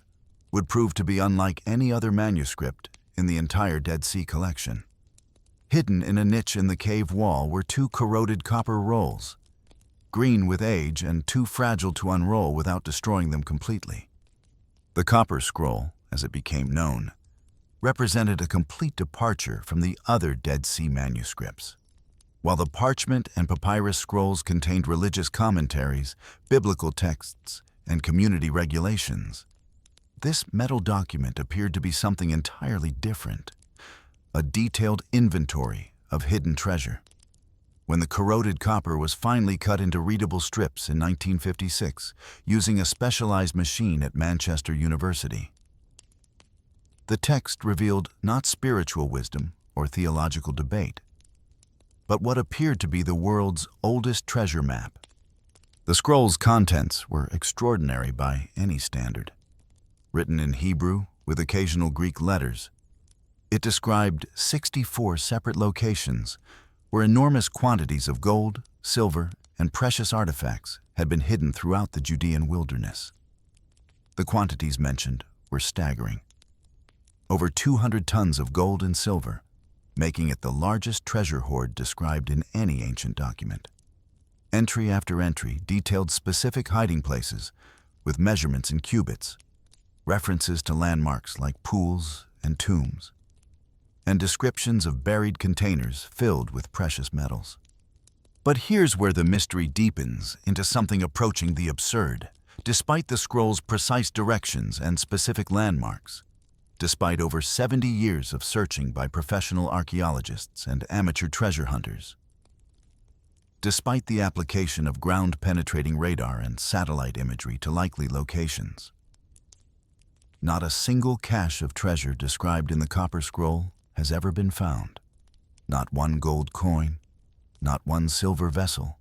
would prove to be unlike any other manuscript in the entire Dead Sea collection. Hidden in a niche in the cave wall were two corroded copper rolls, green with age and too fragile to unroll without destroying them completely. The copper scroll, as it became known, represented a complete departure from the other Dead Sea manuscripts. While the parchment and papyrus scrolls contained religious commentaries, biblical texts, and community regulations, this metal document appeared to be something entirely different: a detailed inventory of hidden treasure. When the corroded copper was finally cut into readable strips in 1956 using a specialized machine at Manchester University, the text revealed not spiritual wisdom or theological debate, but what appeared to be the world's oldest treasure map. The scroll's contents were extraordinary by any standard. Written in Hebrew with occasional Greek letters, it described 64 separate locations where enormous quantities of gold, silver, and precious artifacts had been hidden throughout the Judean wilderness. The quantities mentioned were staggering: over 200 tons of gold and silver, making it the largest treasure hoard described in any ancient document. Entry after entry detailed specific hiding places with measurements in cubits, references to landmarks like pools and tombs, and descriptions of buried containers filled with precious metals. But here's where the mystery deepens into something approaching the absurd. Despite the scroll's precise directions and specific landmarks, despite over 70 years of searching by professional archaeologists and amateur treasure hunters, despite the application of ground-penetrating radar and satellite imagery to likely locations, not a single cache of treasure described in the Copper Scroll has ever been found. Not one gold coin, not one silver vessel,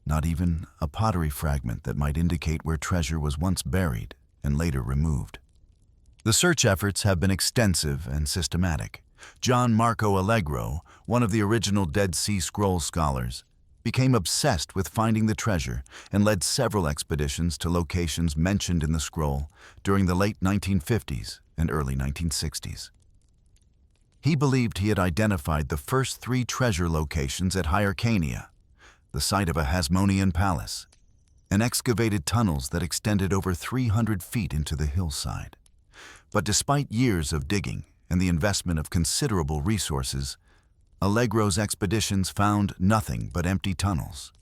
not even a pottery fragment that might indicate where treasure was once buried and later removed. The search efforts have been extensive and systematic. John Marco Allegro, one of the original Dead Sea Scrolls scholars, became obsessed with finding the treasure and led several expeditions to locations mentioned in the scroll during the late 1950s and early 1960s. He believed he had identified the first 3 treasure locations at Hyrcania, the site of a Hasmonean palace, and excavated tunnels that extended over 300 feet into the hillside. But despite years of digging and the investment of considerable resources, Allegro's expeditions found nothing but empty tunnels.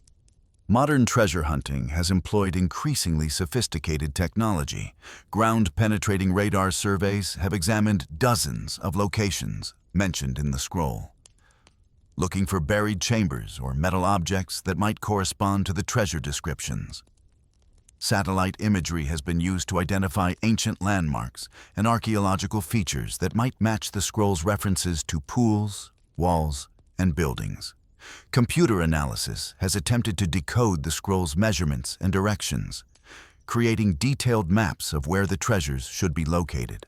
Modern treasure hunting has employed increasingly sophisticated technology. Ground-penetrating radar surveys have examined dozens of locations mentioned in the scroll, looking for buried chambers or metal objects that might correspond to the treasure descriptions. Satellite imagery has been used to identify ancient landmarks and archaeological features that might match the scroll's references to pools, walls, and buildings. Computer analysis has attempted to decode the scroll's measurements and directions, creating detailed maps of where the treasures should be located.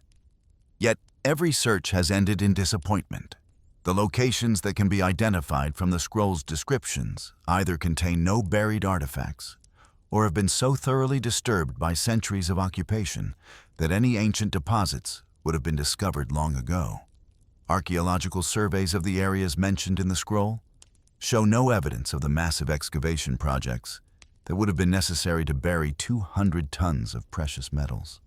Yet, every search has ended in disappointment. The locations that can be identified from the scroll's descriptions either contain no buried artifacts or have been so thoroughly disturbed by centuries of occupation that any ancient deposits would have been discovered long ago. Archaeological surveys of the areas mentioned in the scroll show no evidence of the massive excavation projects that would have been necessary to bury 200 tons of precious metals.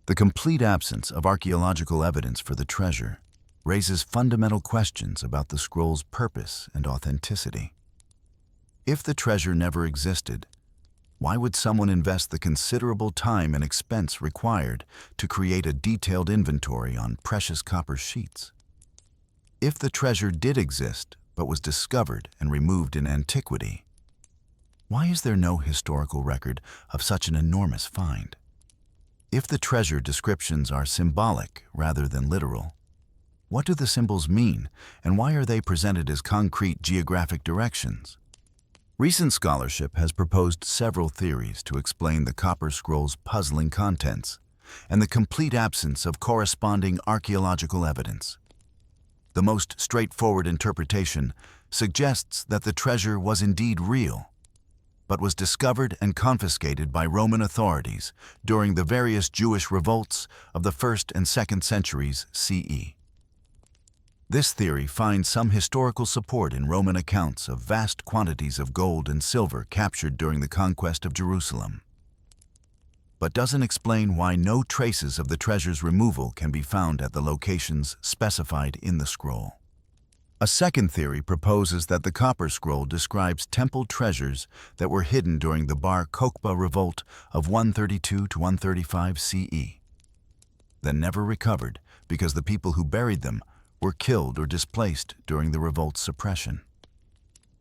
The complete absence of archaeological evidence for the treasure raises fundamental questions about the scroll's purpose and authenticity. If the treasure never existed, why would someone invest the considerable time and expense required to create a detailed inventory on precious copper sheets? If the treasure did exist but was discovered and removed in antiquity, why is there no historical record of such an enormous find? If the treasure descriptions are symbolic rather than literal, what do the symbols mean, and why are they presented as concrete geographic directions? Recent scholarship has proposed several theories to explain the Copper Scroll's puzzling contents and the complete absence of corresponding archaeological evidence. The most straightforward interpretation suggests that the treasure was indeed real, but was discovered and confiscated by Roman authorities during the various Jewish revolts of the 1st and 2nd centuries CE. This theory finds some historical support in Roman accounts of vast quantities of gold and silver captured during the conquest of Jerusalem, but doesn't explain why no traces of the treasure's removal can be found at the locations specified in the scroll. A second theory proposes that the Copper Scroll describes temple treasures that were hidden during the Bar Kokhba revolt of 132 to 135 CE, then never recovered because the people who buried them were killed or displaced during the revolt's suppression.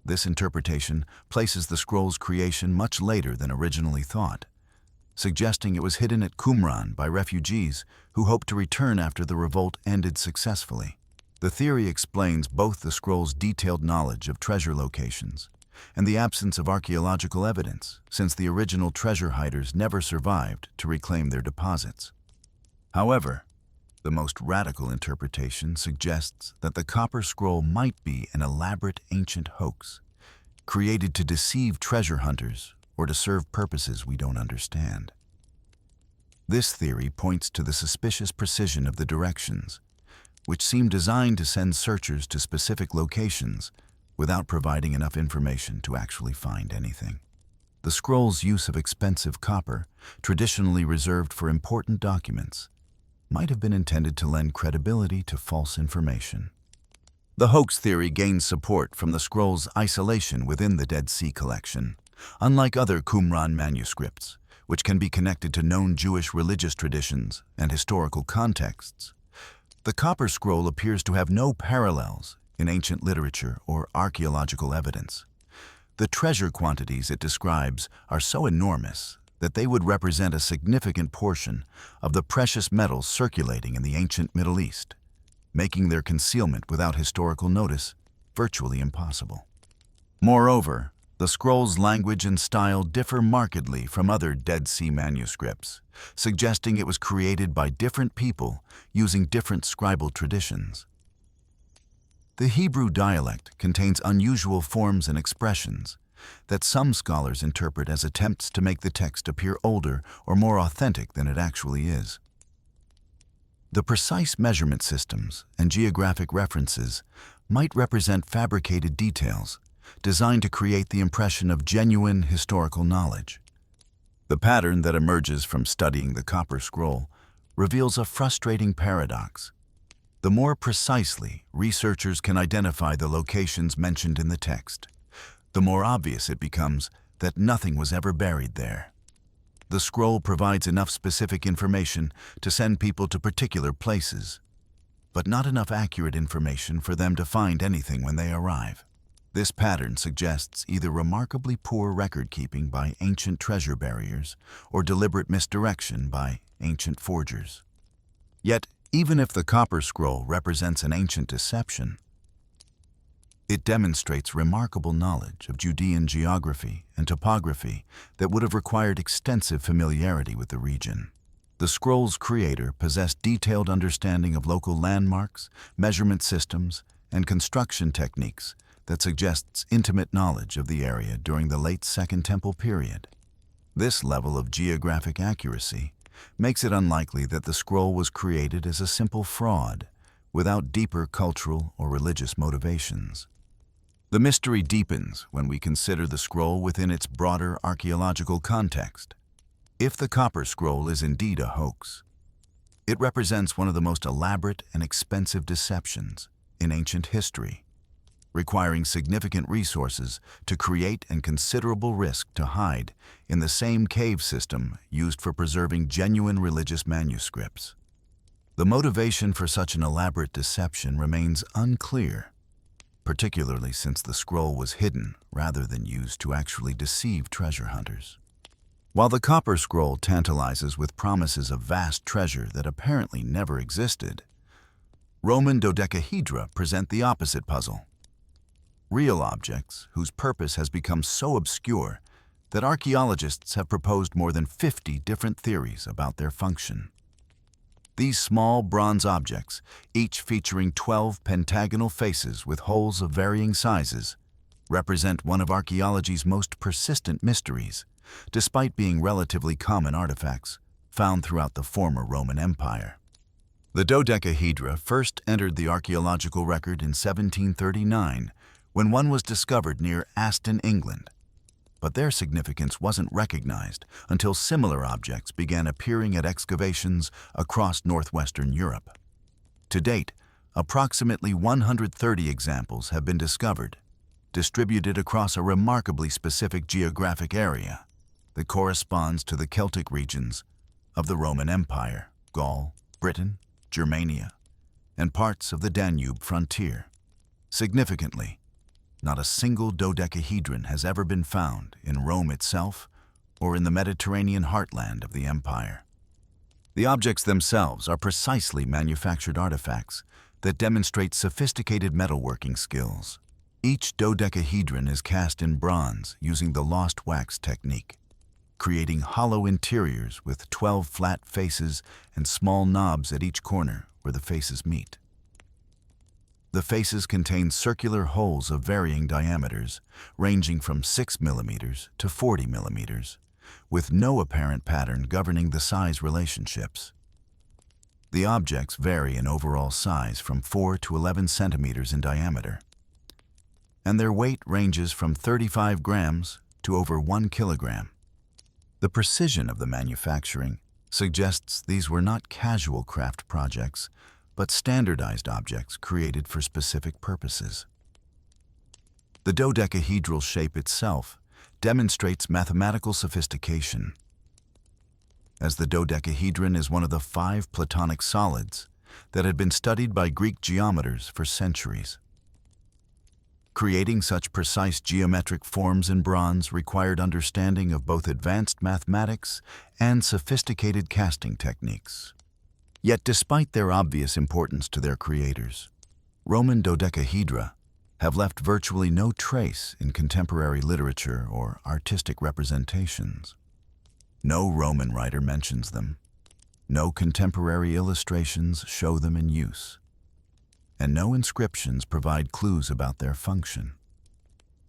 This interpretation places the scroll's creation much later than originally thought, suggesting it was hidden at Qumran by refugees who hoped to return after the revolt ended successfully. The theory explains both the scroll's detailed knowledge of treasure locations and the absence of archaeological evidence, since the original treasure hiders never survived to reclaim their deposits. However, the most radical interpretation suggests that the Copper Scroll might be an elaborate ancient hoax, created to deceive treasure hunters or to serve purposes we don't understand. This theory points to the suspicious precision of the directions, which seem designed to send searchers to specific locations without providing enough information to actually find anything. The scroll's use of expensive copper, traditionally reserved for important documents, might have been intended to lend credibility to false information. The hoax theory gains support from the scroll's isolation within the Dead Sea collection, unlike other Qumran manuscripts, which can be connected to known Jewish religious traditions and historical contexts. The Copper Scroll appears to have no parallels in ancient literature or archaeological evidence. The treasure quantities it describes are so enormous that they would represent a significant portion of the precious metals circulating in the ancient Middle East, making their concealment without historical notice virtually impossible. Moreover, the scroll's language and style differ markedly from other Dead Sea manuscripts, suggesting it was created by different people using different scribal traditions. The Hebrew dialect contains unusual forms and expressions that some scholars interpret as attempts to make the text appear older or more authentic than it actually is. The precise measurement systems and geographic references might represent fabricated details designed to create the impression of genuine historical knowledge. The pattern that emerges from studying the Copper Scroll reveals a frustrating paradox. The more precisely researchers can identify the locations mentioned in the text, the more obvious it becomes that nothing was ever buried there. The scroll provides enough specific information to send people to particular places, but not enough accurate information for them to find anything when they arrive. This pattern suggests either remarkably poor record-keeping by ancient treasure buriers or deliberate misdirection by ancient forgers. Yet, even if the Copper Scroll represents an ancient deception, it demonstrates remarkable knowledge of Judean geography and topography that would have required extensive familiarity with the region. The scroll's creator possessed detailed understanding of local landmarks, measurement systems, and construction techniques that suggests intimate knowledge of the area during the late Second Temple period. This level of geographic accuracy makes it unlikely that the scroll was created as a simple fraud, without deeper cultural or religious motivations. The mystery deepens when we consider the scroll within its broader archaeological context. If the Copper Scroll is indeed a hoax, it represents one of the most elaborate and expensive deceptions in ancient history, requiring significant resources to create and considerable risk to hide in the same cave system used for preserving genuine religious manuscripts. The motivation for such an elaborate deception remains unclear, particularly since the scroll was hidden rather than used to actually deceive treasure hunters. While the Copper Scroll tantalizes with promises of vast treasure that apparently never existed, Roman dodecahedra present the opposite puzzle. Real objects whose purpose has become so obscure that archaeologists have proposed more than 50 different theories about their function. These small bronze objects, each featuring 12 pentagonal faces with holes of varying sizes, represent one of archaeology's most persistent mysteries, despite being relatively common artifacts found throughout the former Roman Empire. The dodecahedra first entered the archaeological record in 1739, when one was discovered near Aston, England. But their significance wasn't recognized until similar objects began appearing at excavations across northwestern Europe. To date, approximately 130 examples have been discovered, distributed across a remarkably specific geographic area that corresponds to the Celtic regions of the Roman Empire, Gaul, Britain, Germania, and parts of the Danube frontier. Significantly, not a single dodecahedron has ever been found in Rome itself or in the Mediterranean heartland of the empire. The objects themselves are precisely manufactured artifacts that demonstrate sophisticated metalworking skills. Each dodecahedron is cast in bronze using the lost wax technique, creating hollow interiors with 12 flat faces and small knobs at each corner where the faces meet. The faces contain circular holes of varying diameters, ranging from 6 millimeters to 40 millimeters, with no apparent pattern governing the size relationships. The objects vary in overall size from 4 to 11 centimeters in diameter, and their weight ranges from 35 grams to over 1 kilogram. The precision of the manufacturing suggests these were not casual craft projects, but standardized objects created for specific purposes. The dodecahedral shape itself demonstrates mathematical sophistication, as the dodecahedron is one of the 5 Platonic solids that had been studied by Greek geometers for centuries. Creating such precise geometric forms in bronze required understanding of both advanced mathematics and sophisticated casting techniques. Yet despite their obvious importance to their creators, Roman dodecahedra have left virtually no trace in contemporary literature or artistic representations. No Roman writer mentions them. No contemporary illustrations show them in use. And no inscriptions provide clues about their function.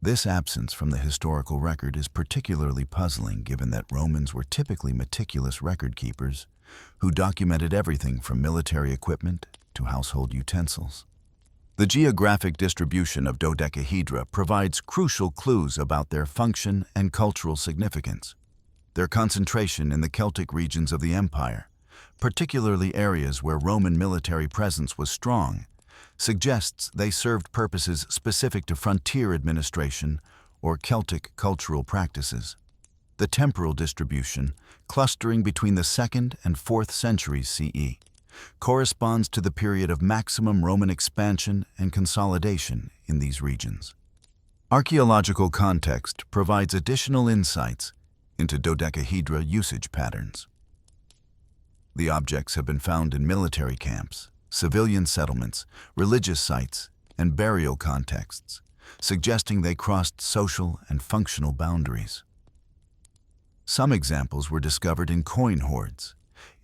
This absence from the historical record is particularly puzzling given that Romans were typically meticulous record keepers who documented everything from military equipment to household utensils. The geographic distribution of dodecahedra provides crucial clues about their function and cultural significance. Their concentration in the Celtic regions of the empire, particularly areas where Roman military presence was strong, suggests they served purposes specific to frontier administration or Celtic cultural practices. The temporal distribution, clustering between the 2nd and 4th centuries CE, corresponds to the period of maximum Roman expansion and consolidation in these regions. Archaeological context provides additional insights into dodecahedra usage patterns. The objects have been found in military camps, civilian settlements, religious sites, and burial contexts, suggesting they crossed social and functional boundaries. Some examples were discovered in coin hoards,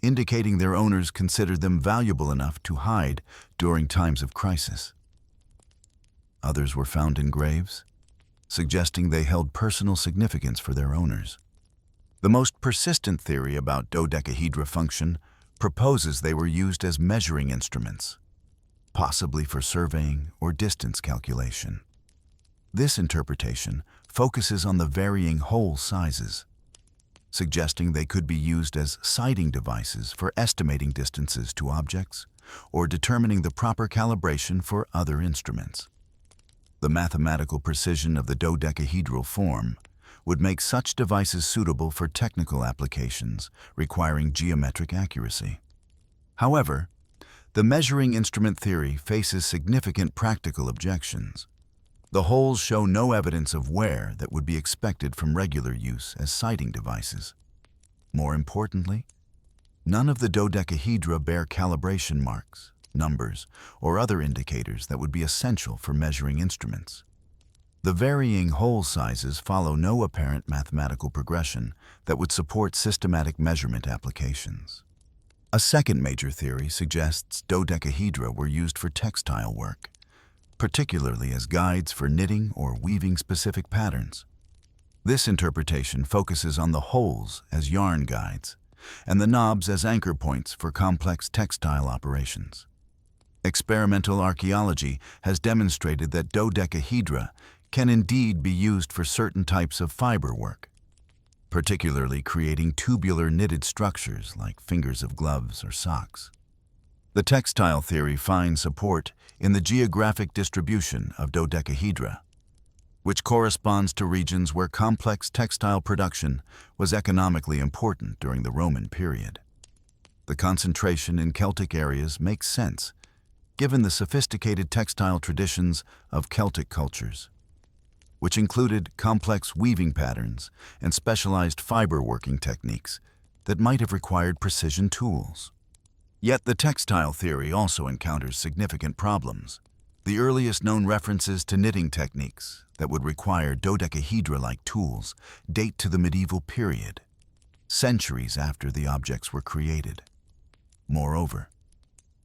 indicating their owners considered them valuable enough to hide during times of crisis. Others were found in graves, suggesting they held personal significance for their owners. The most persistent theory about dodecahedra function proposes they were used as measuring instruments, possibly for surveying or distance calculation. This interpretation focuses on the varying hole sizes, suggesting they could be used as sighting devices for estimating distances to objects or determining the proper calibration for other instruments. The mathematical precision of the dodecahedral form would make such devices suitable for technical applications requiring geometric accuracy. However, the measuring instrument theory faces significant practical objections. The holes show no evidence of wear that would be expected from regular use as sighting devices. More importantly, none of the dodecahedra bear calibration marks, numbers, or other indicators that would be essential for measuring instruments. The varying hole sizes follow no apparent mathematical progression that would support systematic measurement applications. A second major theory suggests dodecahedra were used for textile work, particularly as guides for knitting or weaving specific patterns. This interpretation focuses on the holes as yarn guides and the knobs as anchor points for complex textile operations. Experimental archaeology has demonstrated that dodecahedra can indeed be used for certain types of fiber work, particularly creating tubular knitted structures like fingers of gloves or socks. The textile theory finds support in the geographic distribution of dodecahedra, which corresponds to regions where complex textile production was economically important during the Roman period. The concentration in Celtic areas makes sense, given the sophisticated textile traditions of Celtic cultures, which included complex weaving patterns and specialized fiber working techniques that might have required precision tools. Yet the textile theory also encounters significant problems. The earliest known references to knitting techniques that would require dodecahedra-like tools date to the medieval period, centuries after the objects were created. Moreover,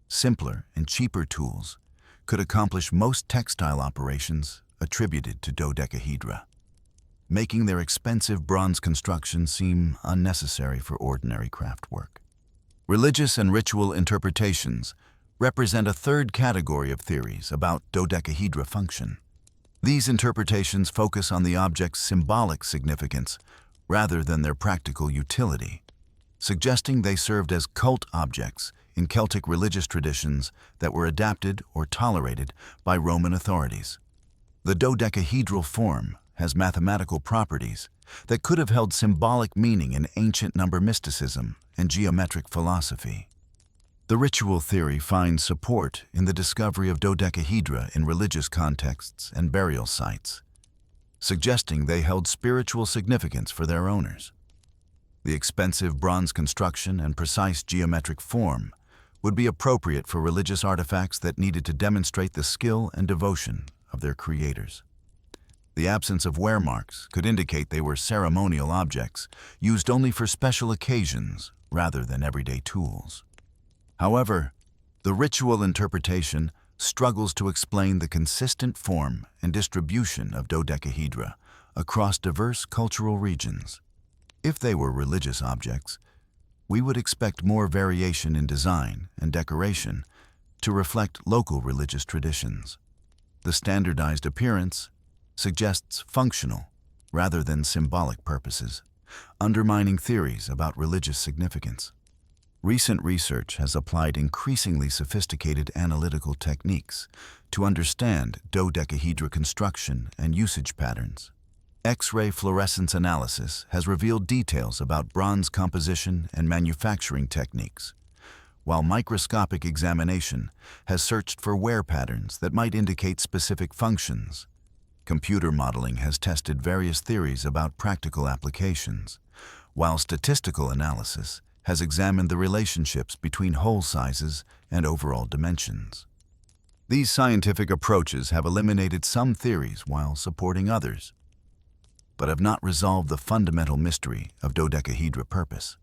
simpler and cheaper tools could accomplish most textile operations attributed to dodecahedra, making their expensive bronze construction seem unnecessary for ordinary craft work. Religious and ritual interpretations represent a third category of theories about dodecahedra function. These interpretations focus on the object's symbolic significance rather than their practical utility, suggesting they served as cult objects in Celtic religious traditions that were adapted or tolerated by Roman authorities. The dodecahedral form has mathematical properties that could have held symbolic meaning in ancient number mysticism and geometric philosophy. The ritual theory finds support in the discovery of dodecahedra in religious contexts and burial sites, suggesting they held spiritual significance for their owners. The expensive bronze construction and precise geometric form would be appropriate for religious artifacts that needed to demonstrate the skill and devotion of their creators. The absence of wear marks could indicate they were ceremonial objects used only for special occasions rather than everyday tools. However, the ritual interpretation struggles to explain the consistent form and distribution of dodecahedra across diverse cultural regions. If they were religious objects, we would expect more variation in design and decoration to reflect local religious traditions. The standardized appearance suggests functional rather than symbolic purposes, undermining theories about religious significance. Recent research has applied increasingly sophisticated analytical techniques to understand dodecahedra construction and usage patterns. X-ray fluorescence analysis has revealed details about bronze composition and manufacturing techniques, while microscopic examination has searched for wear patterns that might indicate specific functions. Computer modeling has tested various theories about practical applications, while statistical analysis has examined the relationships between hole sizes and overall dimensions. These scientific approaches have eliminated some theories while supporting others, but have not resolved the fundamental mystery of dodecahedra purpose.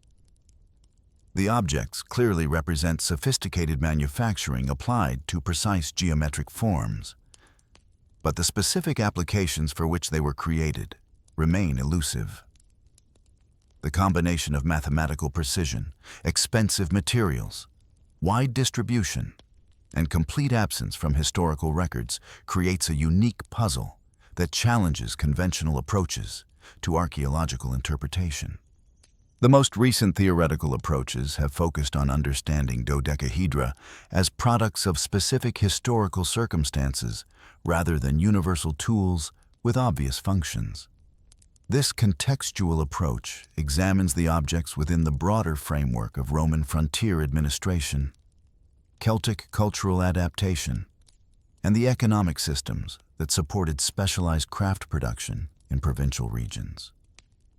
The objects clearly represent sophisticated manufacturing applied to precise geometric forms, but the specific applications for which they were created remain elusive. The combination of mathematical precision, expensive materials, wide distribution, and complete absence from historical records creates a unique puzzle that challenges conventional approaches to archaeological interpretation. The most recent theoretical approaches have focused on understanding dodecahedra as products of specific historical circumstances rather than universal tools with obvious functions. This contextual approach examines the objects within the broader framework of Roman frontier administration, Celtic cultural adaptation, and the economic systems that supported specialized craft production in provincial regions.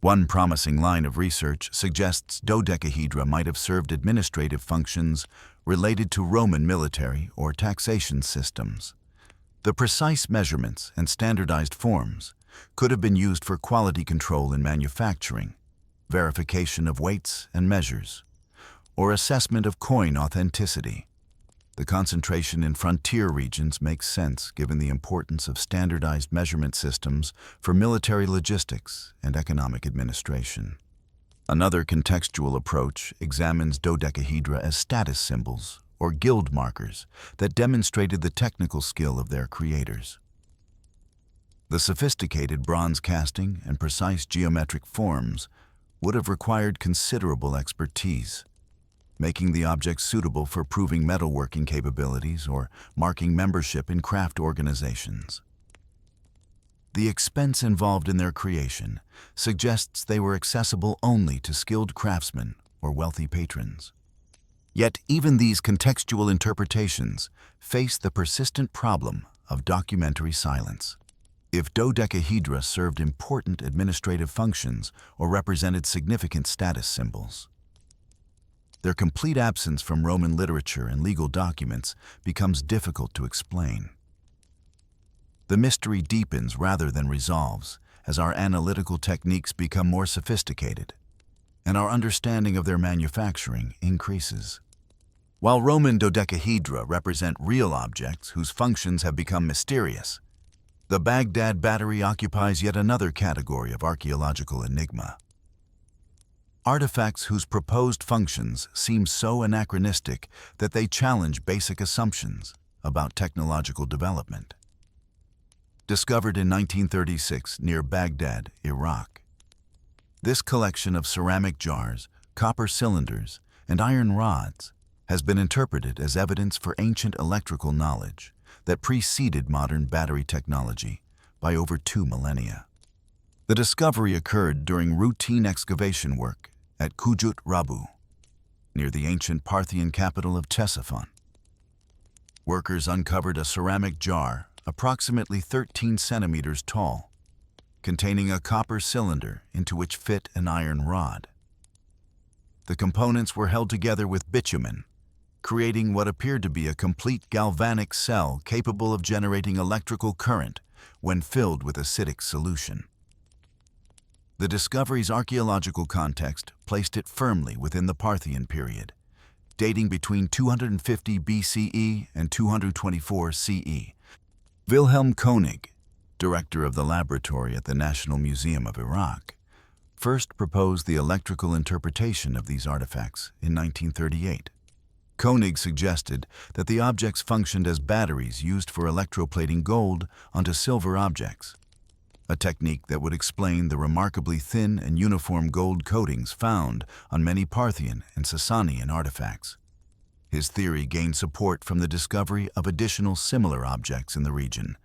One promising line of research suggests dodecahedra might have served administrative functions related to Roman military or taxation systems. The precise measurements and standardized forms could have been used for quality control in manufacturing, verification of weights and measures, or assessment of coin authenticity. The concentration in frontier regions makes sense given the importance of standardized measurement systems for military logistics and economic administration. Another contextual approach examines dodecahedra as status symbols or guild markers that demonstrated the technical skill of their creators. The sophisticated bronze casting and precise geometric forms would have required considerable expertise, making the objects suitable for proving metalworking capabilities or marking membership in craft organizations. The expense involved in their creation suggests they were accessible only to skilled craftsmen or wealthy patrons. Yet even these contextual interpretations face the persistent problem of documentary silence. If dodecahedra served important administrative functions or represented significant status symbols, their complete absence from Roman literature and legal documents becomes difficult to explain. The mystery deepens rather than resolves as our analytical techniques become more sophisticated and our understanding of their manufacturing increases. While Roman dodecahedra represent real objects whose functions have become mysterious, the Baghdad Battery occupies yet another category of archaeological enigma. Artifacts whose proposed functions seem so anachronistic that they challenge basic assumptions about technological development. Discovered in 1936 near Baghdad, Iraq. This collection of ceramic jars, copper cylinders, and iron rods has been interpreted as evidence for ancient electrical knowledge that preceded modern battery technology by over 2 millennia. The discovery occurred during routine excavation work at Kujut Rabu, near the ancient Parthian capital of Ctesiphon. Workers uncovered a ceramic jar approximately 13 centimeters tall, containing a copper cylinder into which fit an iron rod. The components were held together with bitumen, creating what appeared to be a complete galvanic cell capable of generating electrical current when filled with acidic solution. The discovery's archaeological context placed it firmly within the Parthian period, dating between 250 BCE and 224 CE. Wilhelm Koenig, director of the laboratory at the National Museum of Iraq, first proposed the electrical interpretation of these artifacts in 1938. Koenig suggested that the objects functioned as batteries used for electroplating gold onto silver objects, a technique that would explain the remarkably thin and uniform gold coatings found on many Parthian and Sasanian artifacts. His theory gained support from the discovery of additional similar objects in the region,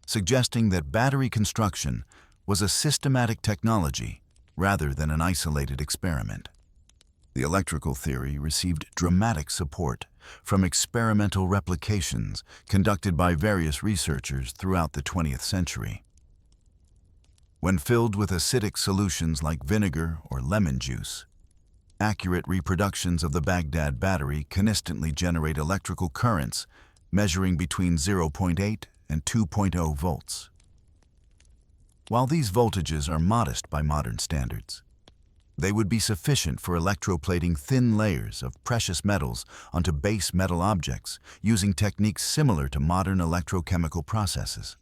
suggesting that battery construction was a systematic technology rather than an isolated experiment. The electrical theory received dramatic support from experimental replications conducted by various researchers throughout the 20th century. When filled with acidic solutions like vinegar or lemon juice, accurate reproductions of the Baghdad battery can instantly generate electrical currents measuring between 0.8 and 2.0 volts. While these voltages are modest by modern standards, they would be sufficient for electroplating thin layers of precious metals onto base metal objects using techniques similar to modern electrochemical processes.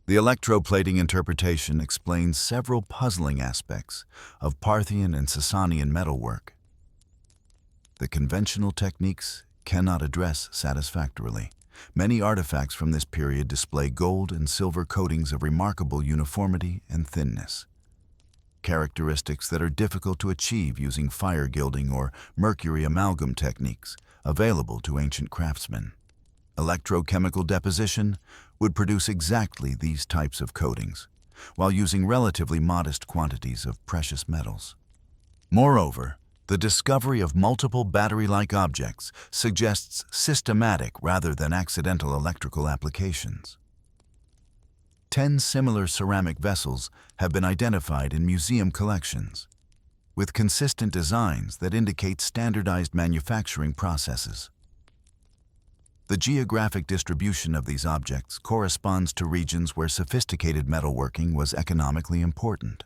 The electroplating interpretation explains several puzzling aspects of Parthian and Sasanian metalwork. The conventional techniques cannot address satisfactorily. Many artifacts from this period display gold and silver coatings of remarkable uniformity and thinness, characteristics that are difficult to achieve using fire gilding or mercury amalgam techniques available to ancient craftsmen. Electrochemical deposition would produce exactly these types of coatings, while using relatively modest quantities of precious metals. Moreover, the discovery of multiple battery-like objects suggests systematic rather than accidental electrical applications. 10 similar ceramic vessels have been identified in museum collections, with consistent designs that indicate standardized manufacturing processes. The geographic distribution of these objects corresponds to regions where sophisticated metalworking was economically important,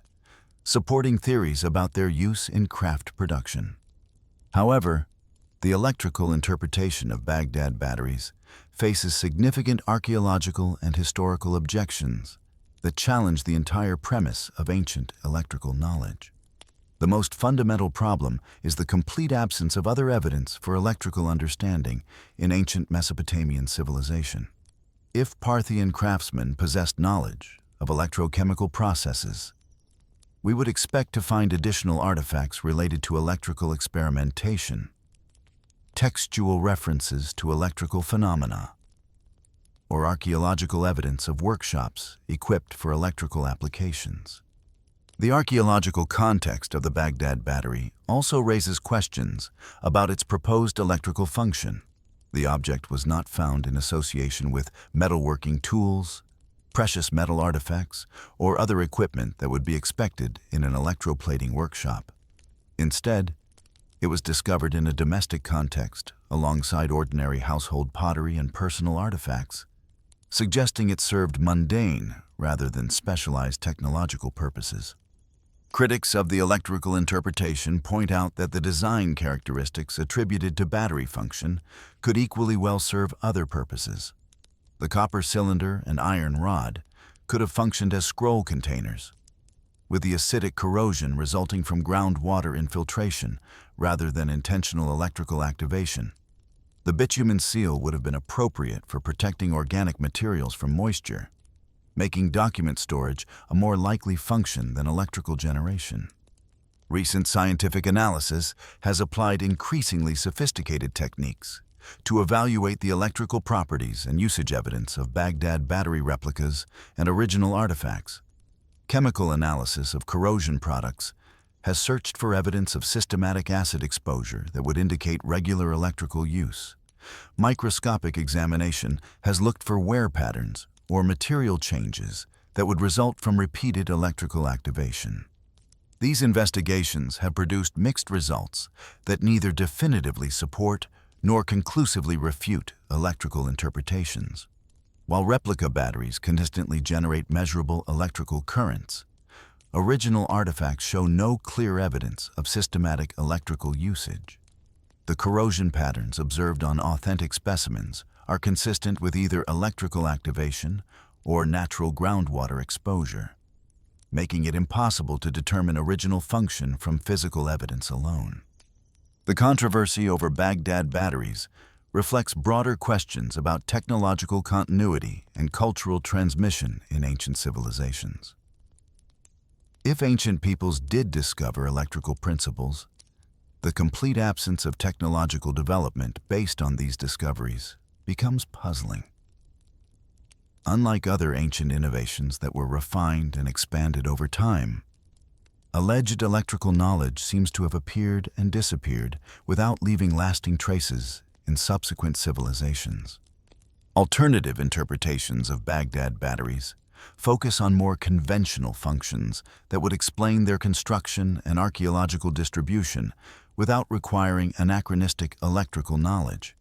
supporting theories about their use in craft production. However, the electrical interpretation of Baghdad batteries faces significant archaeological and historical objections that challenge the entire premise of ancient electrical knowledge. The most fundamental problem is the complete absence of other evidence for electrical understanding in ancient Mesopotamian civilization. If Parthian craftsmen possessed knowledge of electrochemical processes, we would expect to find additional artifacts related to electrical experimentation, textual references to electrical phenomena, or archaeological evidence of workshops equipped for electrical applications. The archaeological context of the Baghdad battery also raises questions about its proposed electrical function. The object was not found in association with metalworking tools, precious metal artifacts, or other equipment that would be expected in an electroplating workshop. Instead, it was discovered in a domestic context alongside ordinary household pottery and personal artifacts, suggesting it served mundane rather than specialized technological purposes. Critics of the electrical interpretation point out that the design characteristics attributed to battery function could equally well serve other purposes. The copper cylinder and iron rod could have functioned as scroll containers, with the acidic corrosion resulting from groundwater infiltration rather than intentional electrical activation. The bitumen seal would have been appropriate for protecting organic materials from moisture, making document storage a more likely function than electrical generation. Recent scientific analysis has applied increasingly sophisticated techniques to evaluate the electrical properties and usage evidence of Baghdad battery replicas and original artifacts. Chemical analysis of corrosion products has searched for evidence of systematic acid exposure that would indicate regular electrical use. Microscopic examination has looked for wear patterns or material changes that would result from repeated electrical activation. These investigations have produced mixed results that neither definitively support nor conclusively refute electrical interpretations. While replica batteries consistently generate measurable electrical currents, original artifacts show no clear evidence of systematic electrical usage. The corrosion patterns observed on authentic specimens are consistent with either electrical activation or natural groundwater exposure, making it impossible to determine original function from physical evidence alone. The controversy over Baghdad batteries reflects broader questions about technological continuity and cultural transmission in ancient civilizations. If ancient peoples did discover electrical principles, the complete absence of technological development based on these discoveries becomes puzzling. Unlike other ancient innovations that were refined and expanded over time, alleged electrical knowledge seems to have appeared and disappeared without leaving lasting traces in subsequent civilizations. Alternative interpretations of Baghdad batteries focus on more conventional functions that would explain their construction and archaeological distribution without requiring anachronistic electrical knowledge.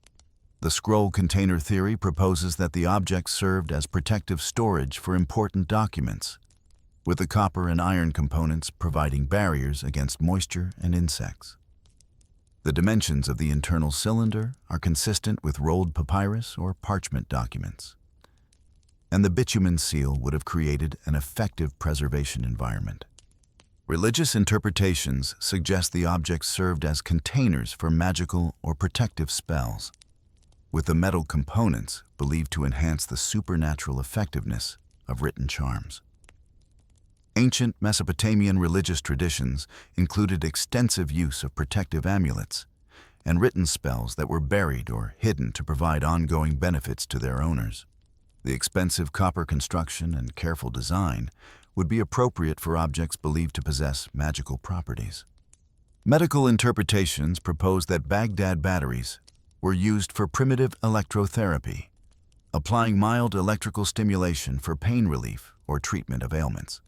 The scroll container theory proposes that the objects served as protective storage for important documents, with the copper and iron components providing barriers against moisture and insects. The dimensions of the internal cylinder are consistent with rolled papyrus or parchment documents, and the bitumen seal would have created an effective preservation environment. Religious interpretations suggest the objects served as containers for magical or protective spells, with the metal components believed to enhance the supernatural effectiveness of written charms. Ancient Mesopotamian religious traditions included extensive use of protective amulets and written spells that were buried or hidden to provide ongoing benefits to their owners. The expensive copper construction and careful design would be appropriate for objects believed to possess magical properties. Medical interpretations propose that Baghdad batteries were used for primitive electrotherapy, applying mild electrical stimulation for pain relief or treatment of ailments.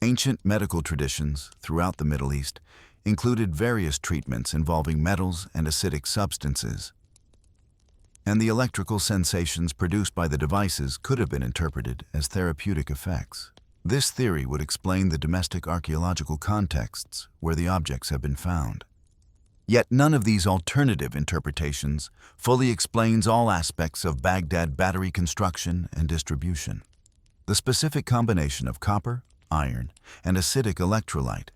Ancient medical traditions throughout the Middle East included various treatments involving metals and acidic substances, and the electrical sensations produced by the devices could have been interpreted as therapeutic effects. This theory would explain the domestic archaeological contexts where the objects have been found. Yet none of these alternative interpretations fully explains all aspects of Baghdad battery construction and distribution. The specific combination of copper, iron, and acidic electrolyte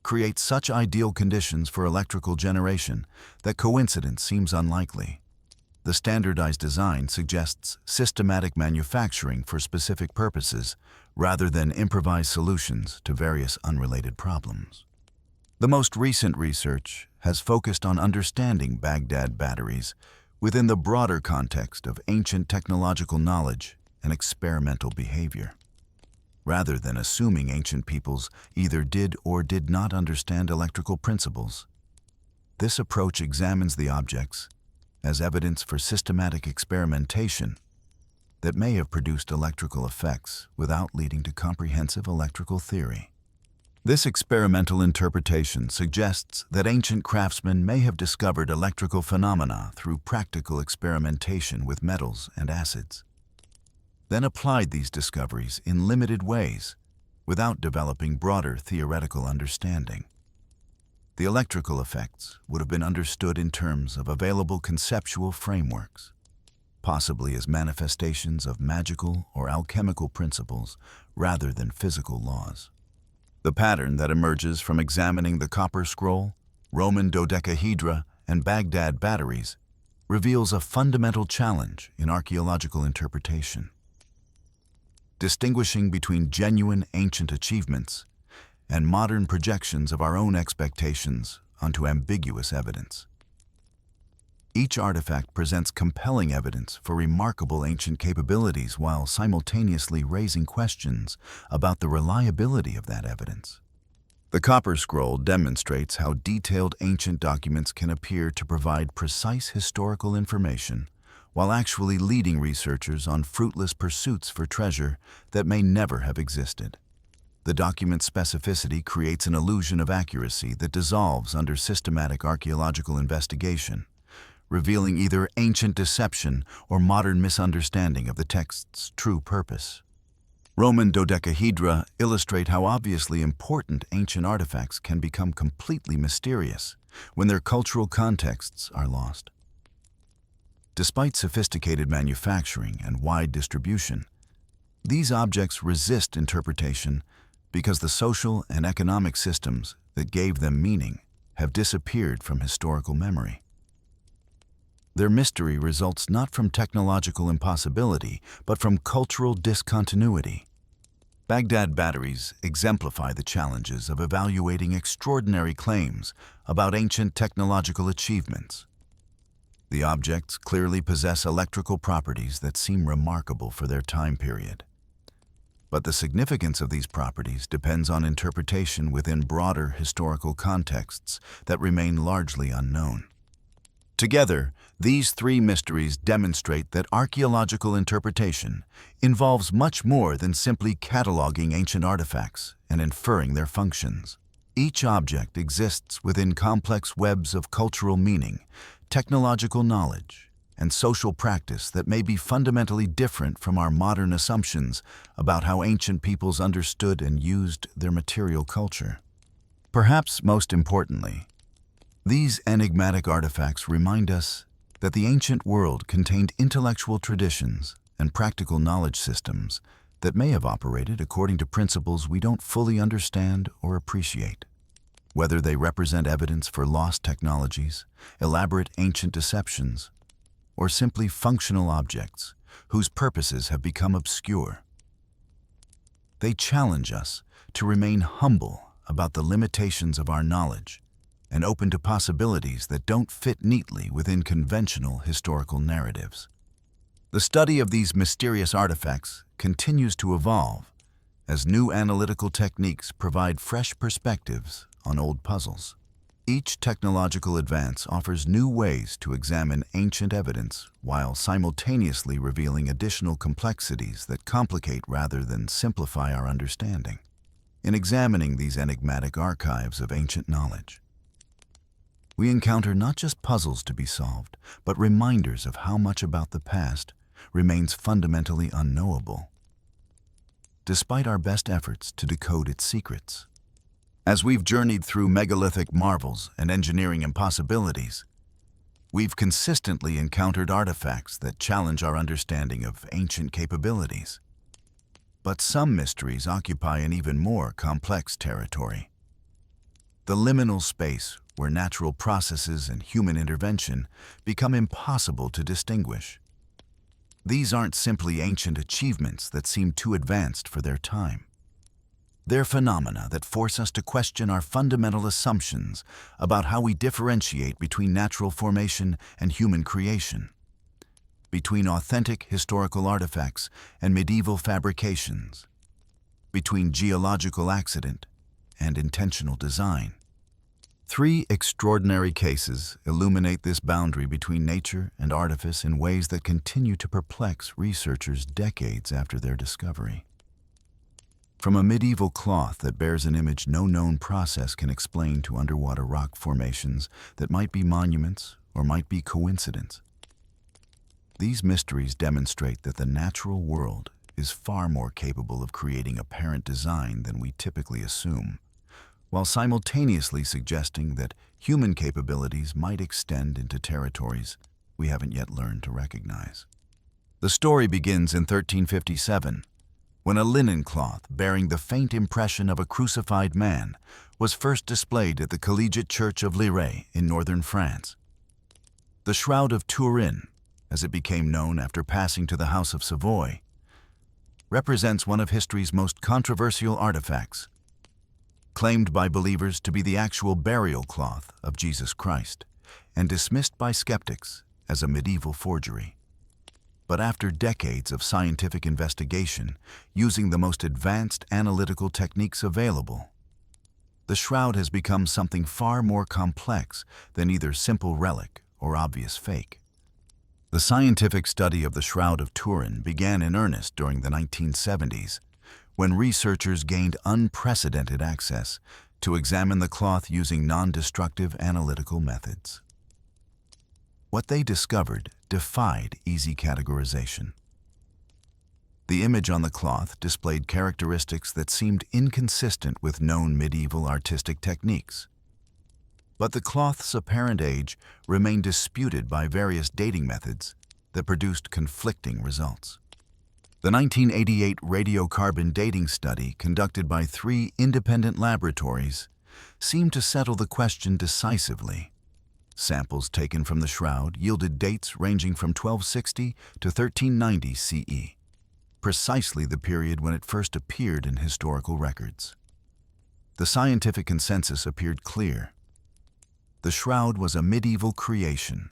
creates such ideal conditions for electrical generation that coincidence seems unlikely. The standardized design suggests systematic manufacturing for specific purposes rather than improvised solutions to various unrelated problems. The most recent research has focused on understanding Baghdad batteries within the broader context of ancient technological knowledge and experimental behavior. Rather than assuming ancient peoples either did or did not understand electrical principles, this approach examines the objects as evidence for systematic experimentation that may have produced electrical effects without leading to comprehensive electrical theory. This experimental interpretation suggests that ancient craftsmen may have discovered electrical phenomena through practical experimentation with metals and acids, then applied these discoveries in limited ways without developing broader theoretical understanding. The electrical effects would have been understood in terms of available conceptual frameworks, possibly as manifestations of magical or alchemical principles rather than physical laws. The pattern that emerges from examining the copper scroll, Roman dodecahedra, and Baghdad batteries reveals a fundamental challenge in archaeological interpretation. Distinguishing between genuine ancient achievements and modern projections of our own expectations onto ambiguous evidence. Each artifact presents compelling evidence for remarkable ancient capabilities while simultaneously raising questions about the reliability of that evidence. The Copper Scroll demonstrates how detailed ancient documents can appear to provide precise historical information while actually leading researchers on fruitless pursuits for treasure that may never have existed. The document's specificity creates an illusion of accuracy that dissolves under systematic archaeological investigation, revealing either ancient deception or modern misunderstanding of the text's true purpose. Roman dodecahedra illustrate how obviously important ancient artifacts can become completely mysterious when their cultural contexts are lost. Despite sophisticated manufacturing and wide distribution, these objects resist interpretation because the social and economic systems that gave them meaning have disappeared from historical memory. Their mystery results not from technological impossibility, but from cultural discontinuity. Baghdad batteries exemplify the challenges of evaluating extraordinary claims about ancient technological achievements. The objects clearly possess electrical properties that seem remarkable for their time period. But the significance of these properties depends on interpretation within broader historical contexts that remain largely unknown. Together, these three mysteries demonstrate that archaeological interpretation involves much more than simply cataloging ancient artifacts and inferring their functions. Each object exists within complex webs of cultural meaning, technological knowledge, and social practice that may be fundamentally different from our modern assumptions about how ancient peoples understood and used their material culture. Perhaps most importantly, these enigmatic artifacts remind us that the ancient world contained intellectual traditions and practical knowledge systems that may have operated according to principles we don't fully understand or appreciate. Whether they represent evidence for lost technologies, elaborate ancient deceptions, or simply functional objects whose purposes have become obscure. They challenge us to remain humble about the limitations of our knowledge and open to possibilities that don't fit neatly within conventional historical narratives. The study of these mysterious artifacts continues to evolve as new analytical techniques provide fresh perspectives on old puzzles. Each technological advance offers new ways to examine ancient evidence while simultaneously revealing additional complexities that complicate rather than simplify our understanding. In examining these enigmatic archives of ancient knowledge, we encounter not just puzzles to be solved, but reminders of how much about the past remains fundamentally unknowable, despite our best efforts to decode its secrets. As we've journeyed through megalithic marvels and engineering impossibilities, we've consistently encountered artifacts that challenge our understanding of ancient capabilities. But some mysteries occupy an even more complex territory. The liminal space where natural processes and human intervention become impossible to distinguish. These aren't simply ancient achievements that seem too advanced for their time. They're phenomena that force us to question our fundamental assumptions about how we differentiate between natural formation and human creation, between authentic historical artifacts and medieval fabrications, between geological accident and intentional design. Three extraordinary cases illuminate this boundary between nature and artifice in ways that continue to perplex researchers decades after their discovery. From a medieval cloth that bears an image no known process can explain to underwater rock formations that might be monuments or might be coincidence, these mysteries demonstrate that the natural world is far more capable of creating apparent design than we typically assume, while simultaneously suggesting that human capabilities might extend into territories we haven't yet learned to recognize. The story begins in 1357, when a linen cloth bearing the faint impression of a crucified man was first displayed at the Collegiate Church of Lirey in northern France. The Shroud of Turin, as it became known after passing to the House of Savoy, represents one of history's most controversial artifacts. claimed by believers to be the actual burial cloth of Jesus Christ, and dismissed by skeptics as a medieval forgery. But after decades of scientific investigation, using the most advanced analytical techniques available, the shroud has become something far more complex than either simple relic or obvious fake. The scientific study of the Shroud of Turin began in earnest during the 1970s, when researchers gained unprecedented access to examine the cloth using non-destructive analytical methods. What they discovered defied easy categorization. The image on the cloth displayed characteristics that seemed inconsistent with known medieval artistic techniques. But the cloth's apparent age remained disputed by various dating methods that produced conflicting results. The 1988 radiocarbon dating study, conducted by 3 independent laboratories, seemed to settle the question decisively. Samples taken from the shroud yielded dates ranging from 1260 to 1390 CE, precisely the period when it first appeared in historical records. The scientific consensus appeared clear. The shroud was a medieval creation,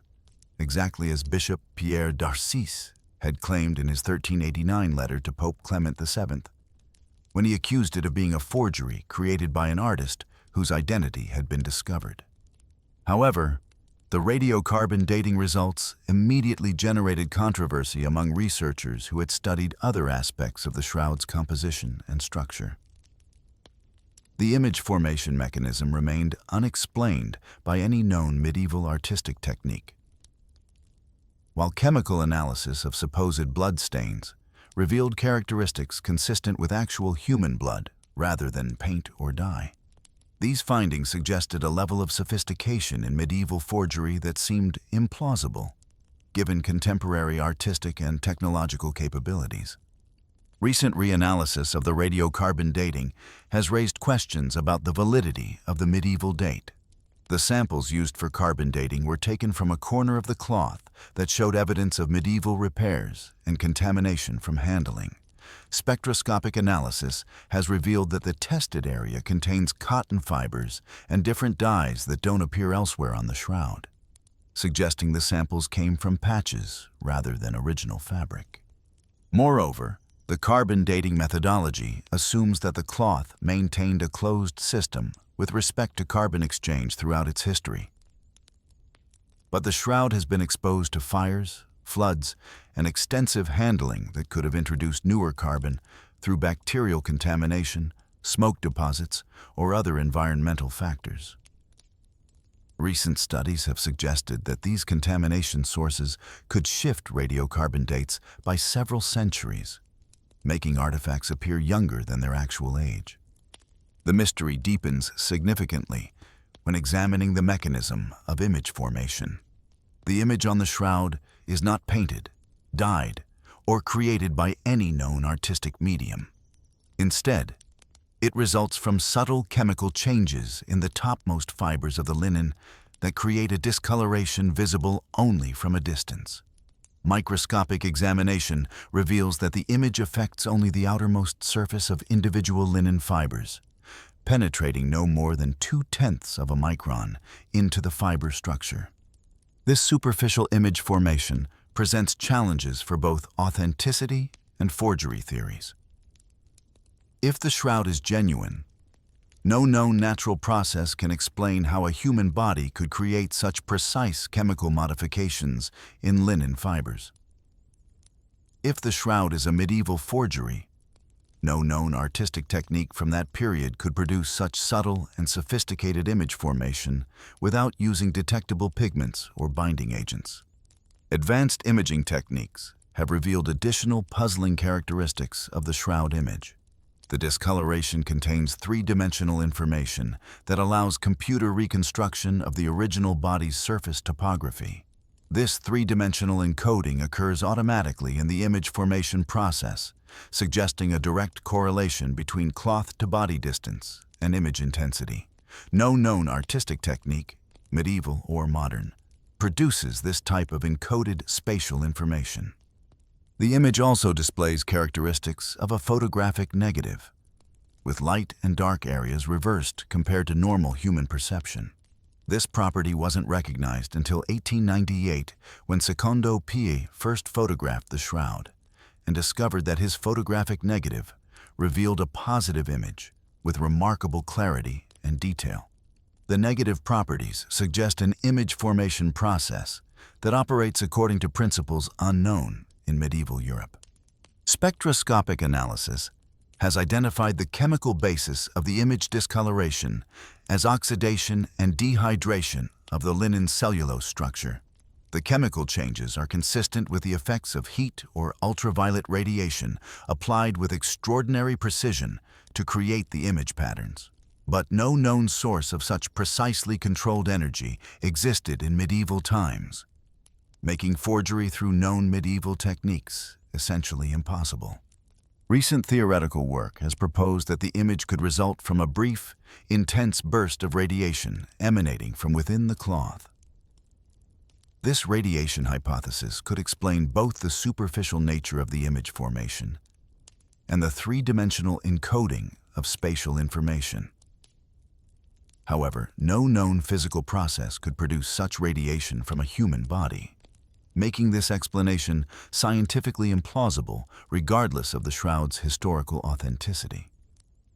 exactly as Bishop Pierre d'Arcis had claimed in his 1389 letter to Pope Clement VII, when he accused it of being a forgery created by an artist whose identity had been discovered. However, the radiocarbon dating results immediately generated controversy among researchers who had studied other aspects of the shroud's composition and structure. The image formation mechanism remained unexplained by any known medieval artistic technique. While chemical analysis of supposed blood stains revealed characteristics consistent with actual human blood rather than paint or dye, these findings suggested a level of sophistication in medieval forgery that seemed implausible, given contemporary artistic and technological capabilities. Recent reanalysis of the radiocarbon dating has raised questions about the validity of the medieval date. The samples used for carbon dating were taken from a corner of the cloth that showed evidence of medieval repairs and contamination from handling. Spectroscopic analysis has revealed that the tested area contains cotton fibers and different dyes that don't appear elsewhere on the shroud, suggesting the samples came from patches rather than original fabric. Moreover, the carbon dating methodology assumes that the cloth maintained a closed system with respect to carbon exchange throughout its history. But the shroud has been exposed to fires, floods, and extensive handling that could have introduced newer carbon through bacterial contamination, smoke deposits, or other environmental factors. Recent studies have suggested that these contamination sources could shift radiocarbon dates by several centuries, making artifacts appear younger than their actual age. The mystery deepens significantly when examining the mechanism of image formation. The image on the shroud is not painted, dyed, or created by any known artistic medium. Instead, it results from subtle chemical changes in the topmost fibers of the linen that create a discoloration visible only from a distance. Microscopic examination reveals that the image affects only the outermost surface of individual linen fibers, penetrating no more than 0.2 of a micron into the fiber structure. This superficial image formation presents challenges for both authenticity and forgery theories. If the shroud is genuine, no known natural process can explain how a human body could create such precise chemical modifications in linen fibers. If the shroud is a medieval forgery, no known artistic technique from that period could produce such subtle and sophisticated image formation without using detectable pigments or binding agents. Advanced imaging techniques have revealed additional puzzling characteristics of the shroud image. The discoloration contains 3-dimensional information that allows computer reconstruction of the original body's surface topography. This 3-dimensional encoding occurs automatically in the image formation process, suggesting a direct correlation between cloth-to-body distance and image intensity. No known artistic technique, medieval or modern, produces this type of encoded spatial information. The image also displays characteristics of a photographic negative. with light and dark areas reversed compared to normal human perception. This property wasn't recognized until 1898 when Secondo Pie first photographed the shroud and discovered that his photographic negative revealed a positive image with remarkable clarity and detail. The negative properties suggest an image formation process that operates according to principles unknown in medieval Europe. Spectroscopic analysis has identified the chemical basis of the image discoloration as oxidation and dehydration of the linen cellulose structure. The chemical changes are consistent with the effects of heat or ultraviolet radiation applied with extraordinary precision to create the image patterns. But no known source of such precisely controlled energy existed in medieval times, making forgery through known medieval techniques essentially impossible. Recent theoretical work has proposed that the image could result from a brief, intense burst of radiation emanating from within the cloth. This radiation hypothesis could explain both the superficial nature of the image formation and the three-dimensional encoding of spatial information. However, no known physical process could produce such radiation from a human body, making this explanation scientifically implausible regardless of the shroud's historical authenticity.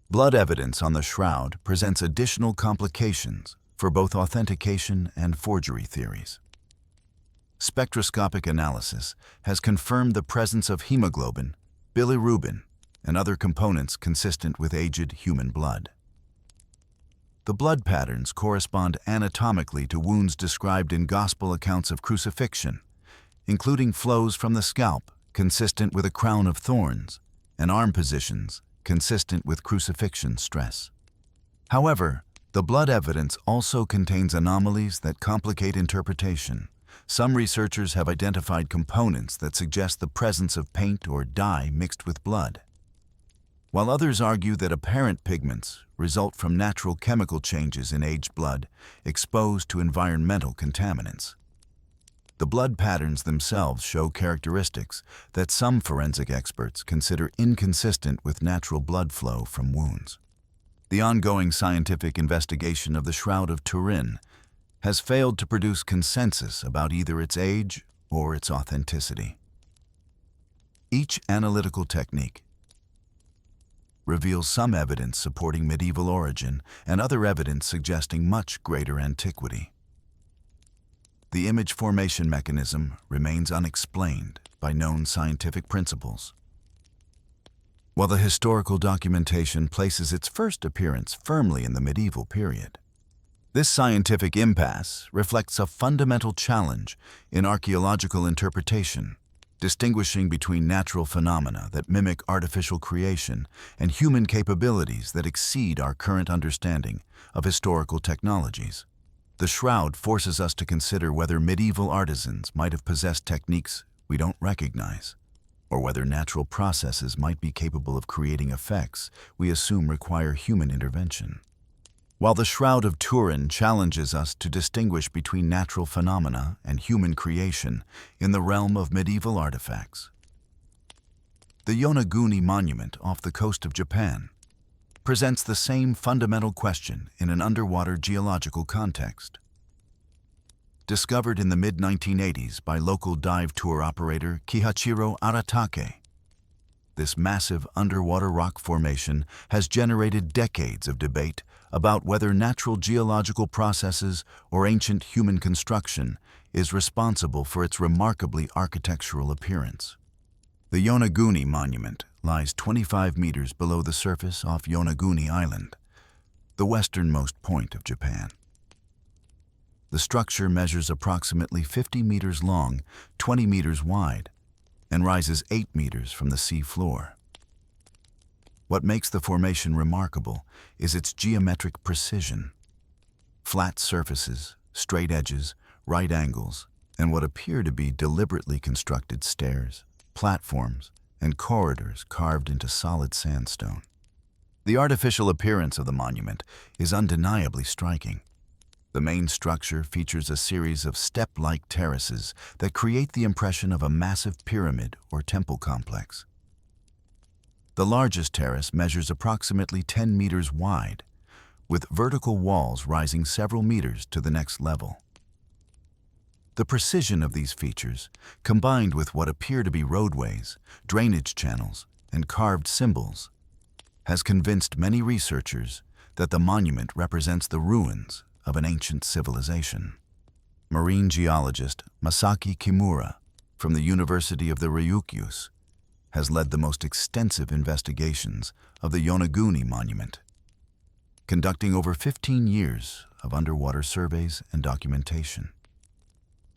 Blood evidence on the shroud presents additional complications for both authentication and forgery theories. Spectroscopic analysis has confirmed the presence of hemoglobin, bilirubin, and other components consistent with aged human blood. The blood patterns correspond anatomically to wounds described in Gospel accounts of crucifixion, including flows from the scalp consistent with a crown of thorns and arm positions consistent with crucifixion stress. However, the blood evidence also contains anomalies that complicate interpretation. Some researchers have identified components that suggest the presence of paint or dye mixed with blood, while others argue that apparent pigments result from natural chemical changes in aged blood exposed to environmental contaminants. The blood patterns themselves show characteristics that some forensic experts consider inconsistent with natural blood flow from wounds. The ongoing scientific investigation of the Shroud of Turin has failed to produce consensus about either its age or its authenticity. Each analytical technique reveals some evidence supporting medieval origin and other evidence suggesting much greater antiquity. The image formation mechanism remains unexplained by known scientific principles. While the historical documentation places its first appearance firmly in the medieval period, this scientific impasse reflects a fundamental challenge in archaeological interpretation, distinguishing between natural phenomena that mimic artificial creation and human capabilities that exceed our current understanding of historical technologies. The shroud forces us to consider whether medieval artisans might have possessed techniques we don't recognize, or whether natural processes might be capable of creating effects we assume require human intervention. While the Shroud of Turin challenges us to distinguish between natural phenomena and human creation in the realm of medieval artifacts, the Yonaguni Monument off the coast of Japan presents the same fundamental question in an underwater geological context. Discovered in the mid-1980s by local dive tour operator Kihachiro Aratake, this massive underwater rock formation has generated decades of debate about whether natural geological processes or ancient human construction is responsible for its remarkably architectural appearance. The Yonaguni Monument lies 25 meters below the surface off Yonaguni Island, the westernmost point of Japan. The structure measures approximately 50 meters long, 20 meters wide, and rises 8 meters from the sea floor. What makes the formation remarkable is its geometric precision. Flat surfaces, straight edges, right angles, and what appear to be deliberately constructed stairs, platforms, and corridors carved into solid sandstone. The artificial appearance of the monument is undeniably striking. The main structure features a series of step-like terraces that create the impression of a massive pyramid or temple complex. The largest terrace measures approximately 10 meters wide, with vertical walls rising several meters to the next level. The precision of these features, combined with what appear to be roadways, drainage channels, and carved symbols, has convinced many researchers that the monument represents the ruins of an ancient civilization. Marine geologist Masaki Kimura from the University of the Ryukyus has led the most extensive investigations of the Yonaguni monument, conducting over 15 years of underwater surveys and documentation.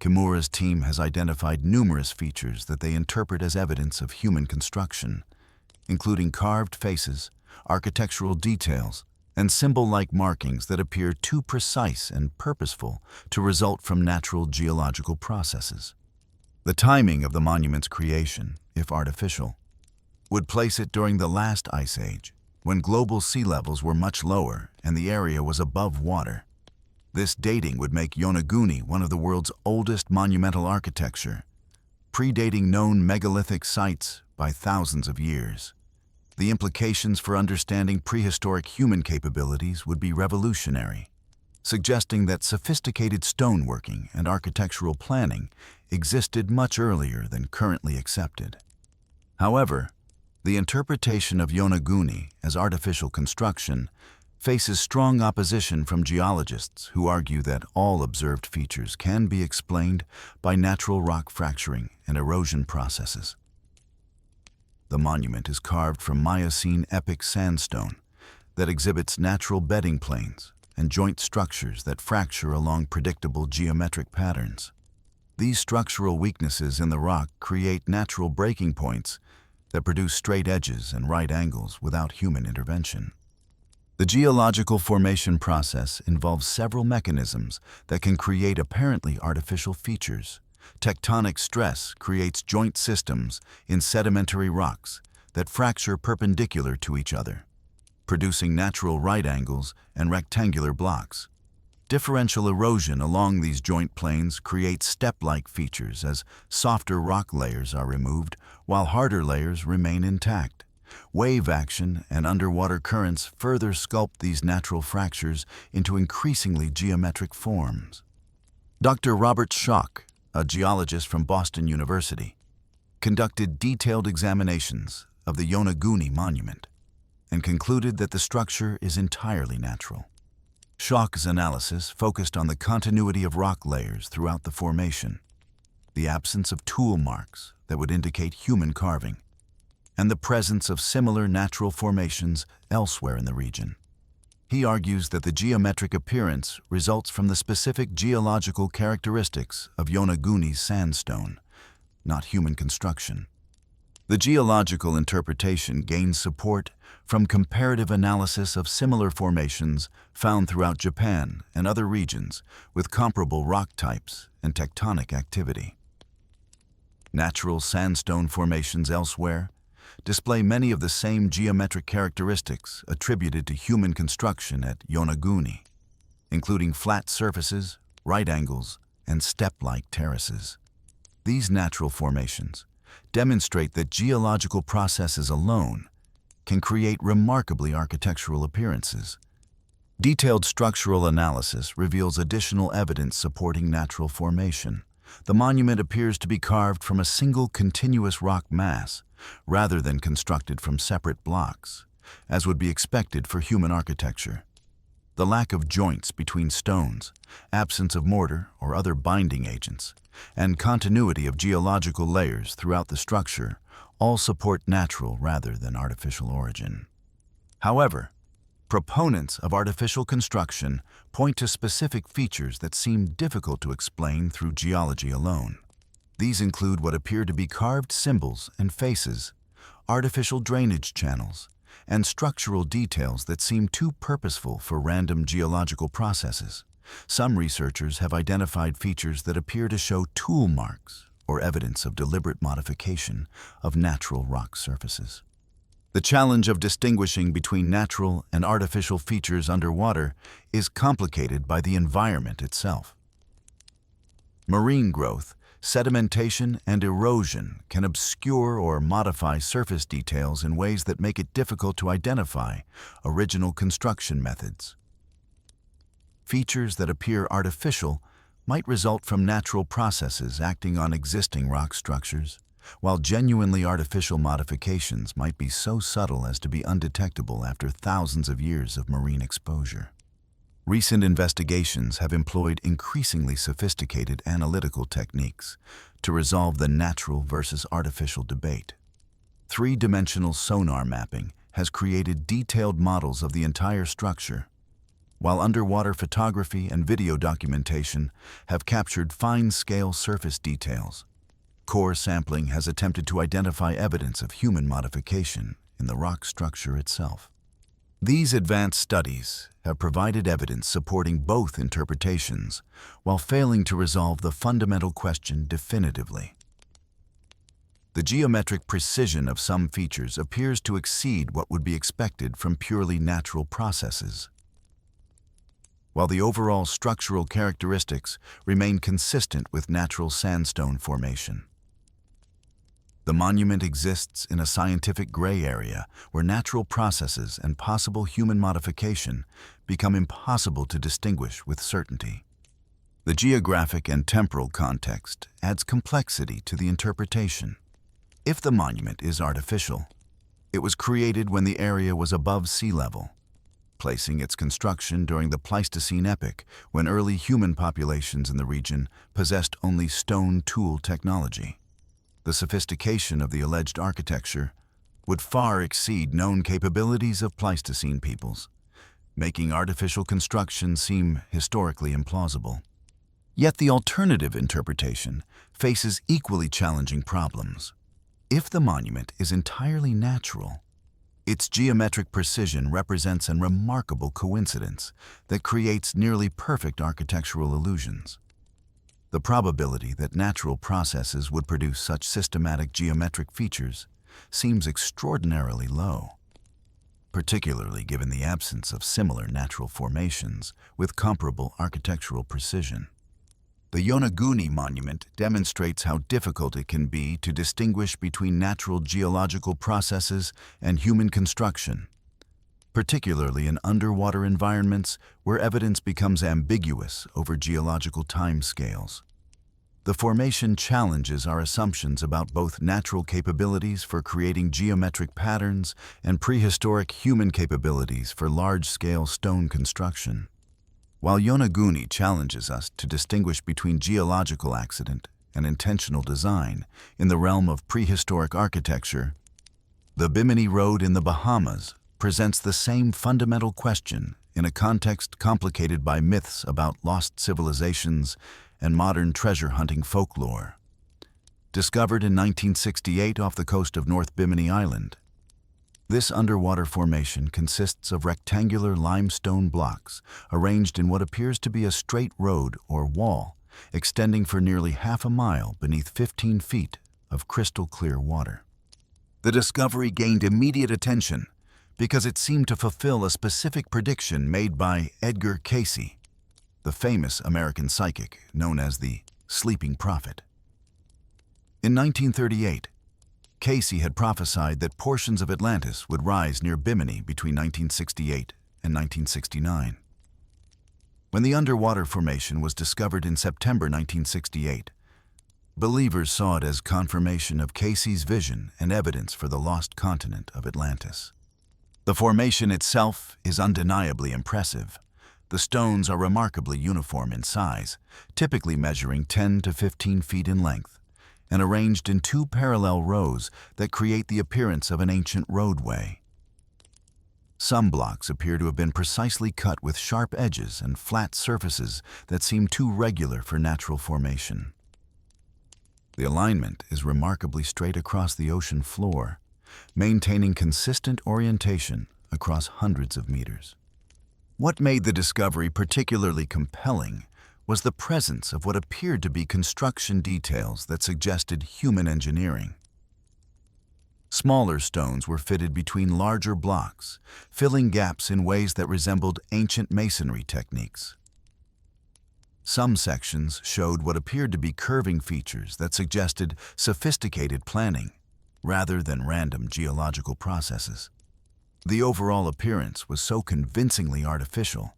Kimura's team has identified numerous features that they interpret as evidence of human construction, including carved faces, architectural details, and symbol-like markings that appear too precise and purposeful to result from natural geological processes. The timing of the monument's creation, if artificial, would place it during the last ice age, when global sea levels were much lower and the area was above water. This dating would make Yonaguni one of the world's oldest monumental architecture, predating known megalithic sites by thousands of years. The implications for understanding prehistoric human capabilities would be revolutionary, suggesting that sophisticated stoneworking and architectural planning existed much earlier than currently accepted. However, the interpretation of Yonaguni as artificial construction faces strong opposition from geologists who argue that all observed features can be explained by natural rock fracturing and erosion processes. The monument is carved from Miocene epoch sandstone that exhibits natural bedding planes and joint structures that fracture along predictable geometric patterns. These structural weaknesses in the rock create natural breaking points that produce straight edges and right angles without human intervention. The geological formation process involves several mechanisms that can create apparently artificial features. Tectonic stress creates joint systems in sedimentary rocks that fracture perpendicular to each other, producing natural right angles and rectangular blocks. Differential erosion along these joint planes creates step-like features as softer rock layers are removed while harder layers remain intact. Wave action and underwater currents further sculpt these natural fractures into increasingly geometric forms. Dr. Robert Schock, a geologist from Boston University, conducted detailed examinations of the Yonaguni monument and concluded that the structure is entirely natural. Schock's analysis focused on the continuity of rock layers throughout the formation, the absence of tool marks that would indicate human carving, and the presence of similar natural formations elsewhere in the region. He argues that the geometric appearance results from the specific geological characteristics of Yonaguni's sandstone, not human construction. The geological interpretation gains support from comparative analysis of similar formations found throughout Japan and other regions with comparable rock types and tectonic activity. Natural sandstone formations elsewhere display many of the same geometric characteristics attributed to human construction at Yonaguni, including flat surfaces, right angles, and step-like terraces. These natural formations demonstrate that geological processes alone can create remarkably architectural appearances. Detailed structural analysis reveals additional evidence supporting natural formation. The monument appears to be carved from a single continuous rock mass, rather than constructed from separate blocks, as would be expected for human architecture. The lack of joints between stones, absence of mortar or other binding agents, and continuity of geological layers throughout the structure all support natural rather than artificial origin. However, proponents of artificial construction point to specific features that seem difficult to explain through geology alone. These include what appear to be carved symbols and faces, artificial drainage channels, and structural details that seem too purposeful for random geological processes. Some researchers have identified features that appear to show tool marks or evidence of deliberate modification of natural rock surfaces. The challenge of distinguishing between natural and artificial features underwater is complicated by the environment itself. Marine growth Sedimentation and erosion can obscure or modify surface details in ways that make it difficult to identify original construction methods. Features that appear artificial might result from natural processes acting on existing rock structures, while genuinely artificial modifications might be so subtle as to be undetectable after thousands of years of marine exposure. Recent investigations have employed increasingly sophisticated analytical techniques to resolve the natural versus artificial debate. Three-dimensional sonar mapping has created detailed models of the entire structure, while underwater photography and video documentation have captured fine-scale surface details. Core sampling has attempted to identify evidence of human modification in the rock structure itself. These advanced studies have provided evidence supporting both interpretations while failing to resolve the fundamental question definitively. The geometric precision of some features appears to exceed what would be expected from purely natural processes, while the overall structural characteristics remain consistent with natural sandstone formation. The monument exists in a scientific gray area where natural processes and possible human modification become impossible to distinguish with certainty. The geographic and temporal context adds complexity to the interpretation. If the monument is artificial, it was created when the area was above sea level, placing its construction during the Pleistocene epoch when early human populations in the region possessed only stone tool technology. The sophistication of the alleged architecture would far exceed known capabilities of Pleistocene peoples, making artificial construction seem historically implausible. Yet the alternative interpretation faces equally challenging problems. If the monument is entirely natural, its geometric precision represents a remarkable coincidence that creates nearly perfect architectural illusions. The probability that natural processes would produce such systematic geometric features seems extraordinarily low, particularly given the absence of similar natural formations with comparable architectural precision. The Yonaguni monument demonstrates how difficult it can be to distinguish between natural geological processes and human construction, particularly in underwater environments where evidence becomes ambiguous over geological timescales. The formation challenges our assumptions about both natural capabilities for creating geometric patterns and prehistoric human capabilities for large-scale stone construction. While Yonaguni challenges us to distinguish between geological accident and intentional design in the realm of prehistoric architecture, the Bimini Road in the Bahamas presents the same fundamental question in a context complicated by myths about lost civilizations and modern treasure-hunting folklore. Discovered in 1968 off the coast of North Bimini Island, this underwater formation consists of rectangular limestone blocks arranged in what appears to be a straight road or wall, extending for nearly half a mile beneath 15 feet of crystal-clear water. The discovery gained immediate attention because it seemed to fulfill a specific prediction made by Edgar Cayce, the famous American psychic known as the Sleeping Prophet. In 1938, Cayce had prophesied that portions of Atlantis would rise near Bimini between 1968 and 1969. When the underwater formation was discovered in September 1968, believers saw it as confirmation of Cayce's vision and evidence for the lost continent of Atlantis. The formation itself is undeniably impressive. The stones are remarkably uniform in size, typically measuring 10 to 15 feet in length, and arranged in two parallel rows that create the appearance of an ancient roadway. Some blocks appear to have been precisely cut with sharp edges and flat surfaces that seem too regular for natural formation. The alignment is remarkably straight across the ocean floor, maintaining consistent orientation across hundreds of meters. What made the discovery particularly compelling was the presence of what appeared to be construction details that suggested human engineering. Smaller stones were fitted between larger blocks, filling gaps in ways that resembled ancient masonry techniques. Some sections showed what appeared to be curving features that suggested sophisticated planning, rather than random geological processes. The overall appearance was so convincingly artificial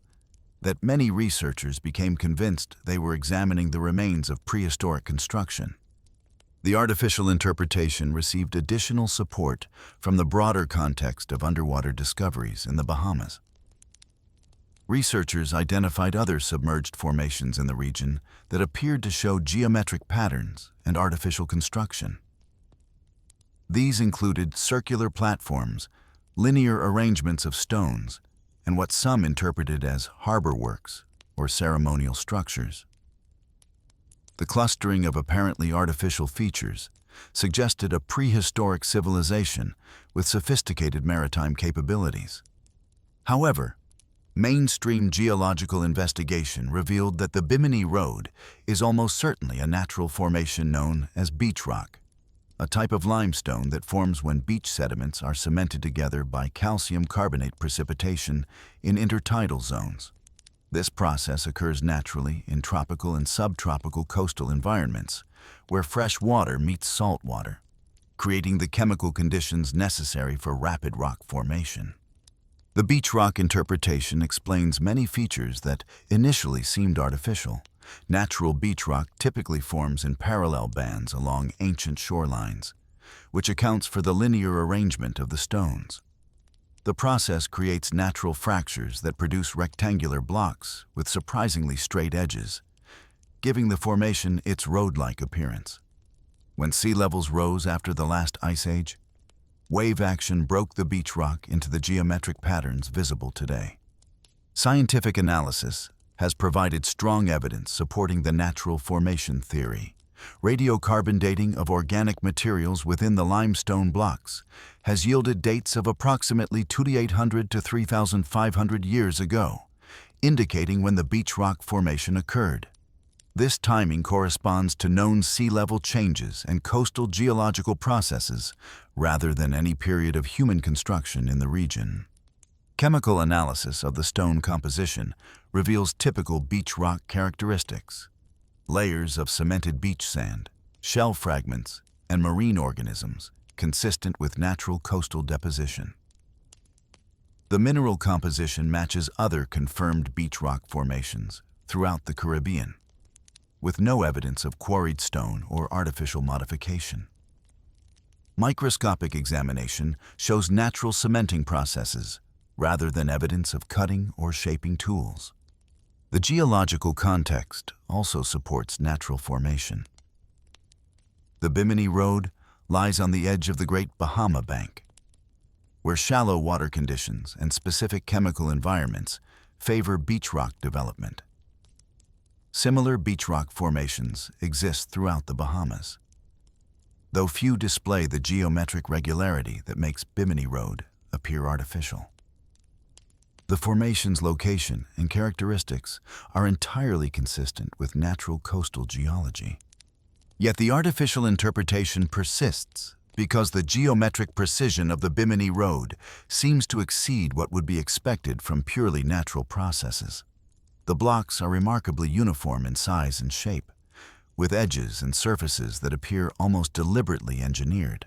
that many researchers became convinced they were examining the remains of prehistoric construction. The artificial interpretation received additional support from the broader context of underwater discoveries in the Bahamas. Researchers identified other submerged formations in the region that appeared to show geometric patterns and artificial construction. These included circular platforms, linear arrangements of stones, and what some interpreted as harbor works or ceremonial structures. The clustering of apparently artificial features suggested a prehistoric civilization with sophisticated maritime capabilities. However, mainstream geological investigation revealed that the Bimini Road is almost certainly a natural formation known as beach rock, a type of limestone that forms when beach sediments are cemented together by calcium carbonate precipitation in intertidal zones. This process occurs naturally in tropical and subtropical coastal environments, where fresh water meets salt water, creating the chemical conditions necessary for rapid rock formation. The beach rock interpretation explains many features that initially seemed artificial. Natural beach rock typically forms in parallel bands along ancient shorelines, which accounts for the linear arrangement of the stones. The process creates natural fractures that produce rectangular blocks with surprisingly straight edges, giving the formation its road-like appearance. When sea levels rose after the last ice age, wave action broke the beach rock into the geometric patterns visible today. Scientific analysis has provided strong evidence supporting the natural formation theory. Radiocarbon dating of organic materials within the limestone blocks has yielded dates of approximately 2,800 to 3,500 years ago, indicating when the beach rock formation occurred. This timing corresponds to known sea level changes and coastal geological processes rather than any period of human construction in the region. Chemical analysis of the stone composition reveals typical beach rock characteristics: layers of cemented beach sand, shell fragments, and marine organisms consistent with natural coastal deposition. The mineral composition matches other confirmed beach rock formations throughout the Caribbean, with no evidence of quarried stone or artificial modification. Microscopic examination shows natural cementing processes rather than evidence of cutting or shaping tools. The geological context also supports natural formation. The Bimini Road lies on the edge of the Great Bahama Bank, where shallow water conditions and specific chemical environments favor beach rock development. Similar beach rock formations exist throughout the Bahamas, though few display the geometric regularity that makes Bimini Road appear artificial. The formation's location and characteristics are entirely consistent with natural coastal geology. Yet the artificial interpretation persists because the geometric precision of the Bimini Road seems to exceed what would be expected from purely natural processes. The blocks are remarkably uniform in size and shape, with edges and surfaces that appear almost deliberately engineered.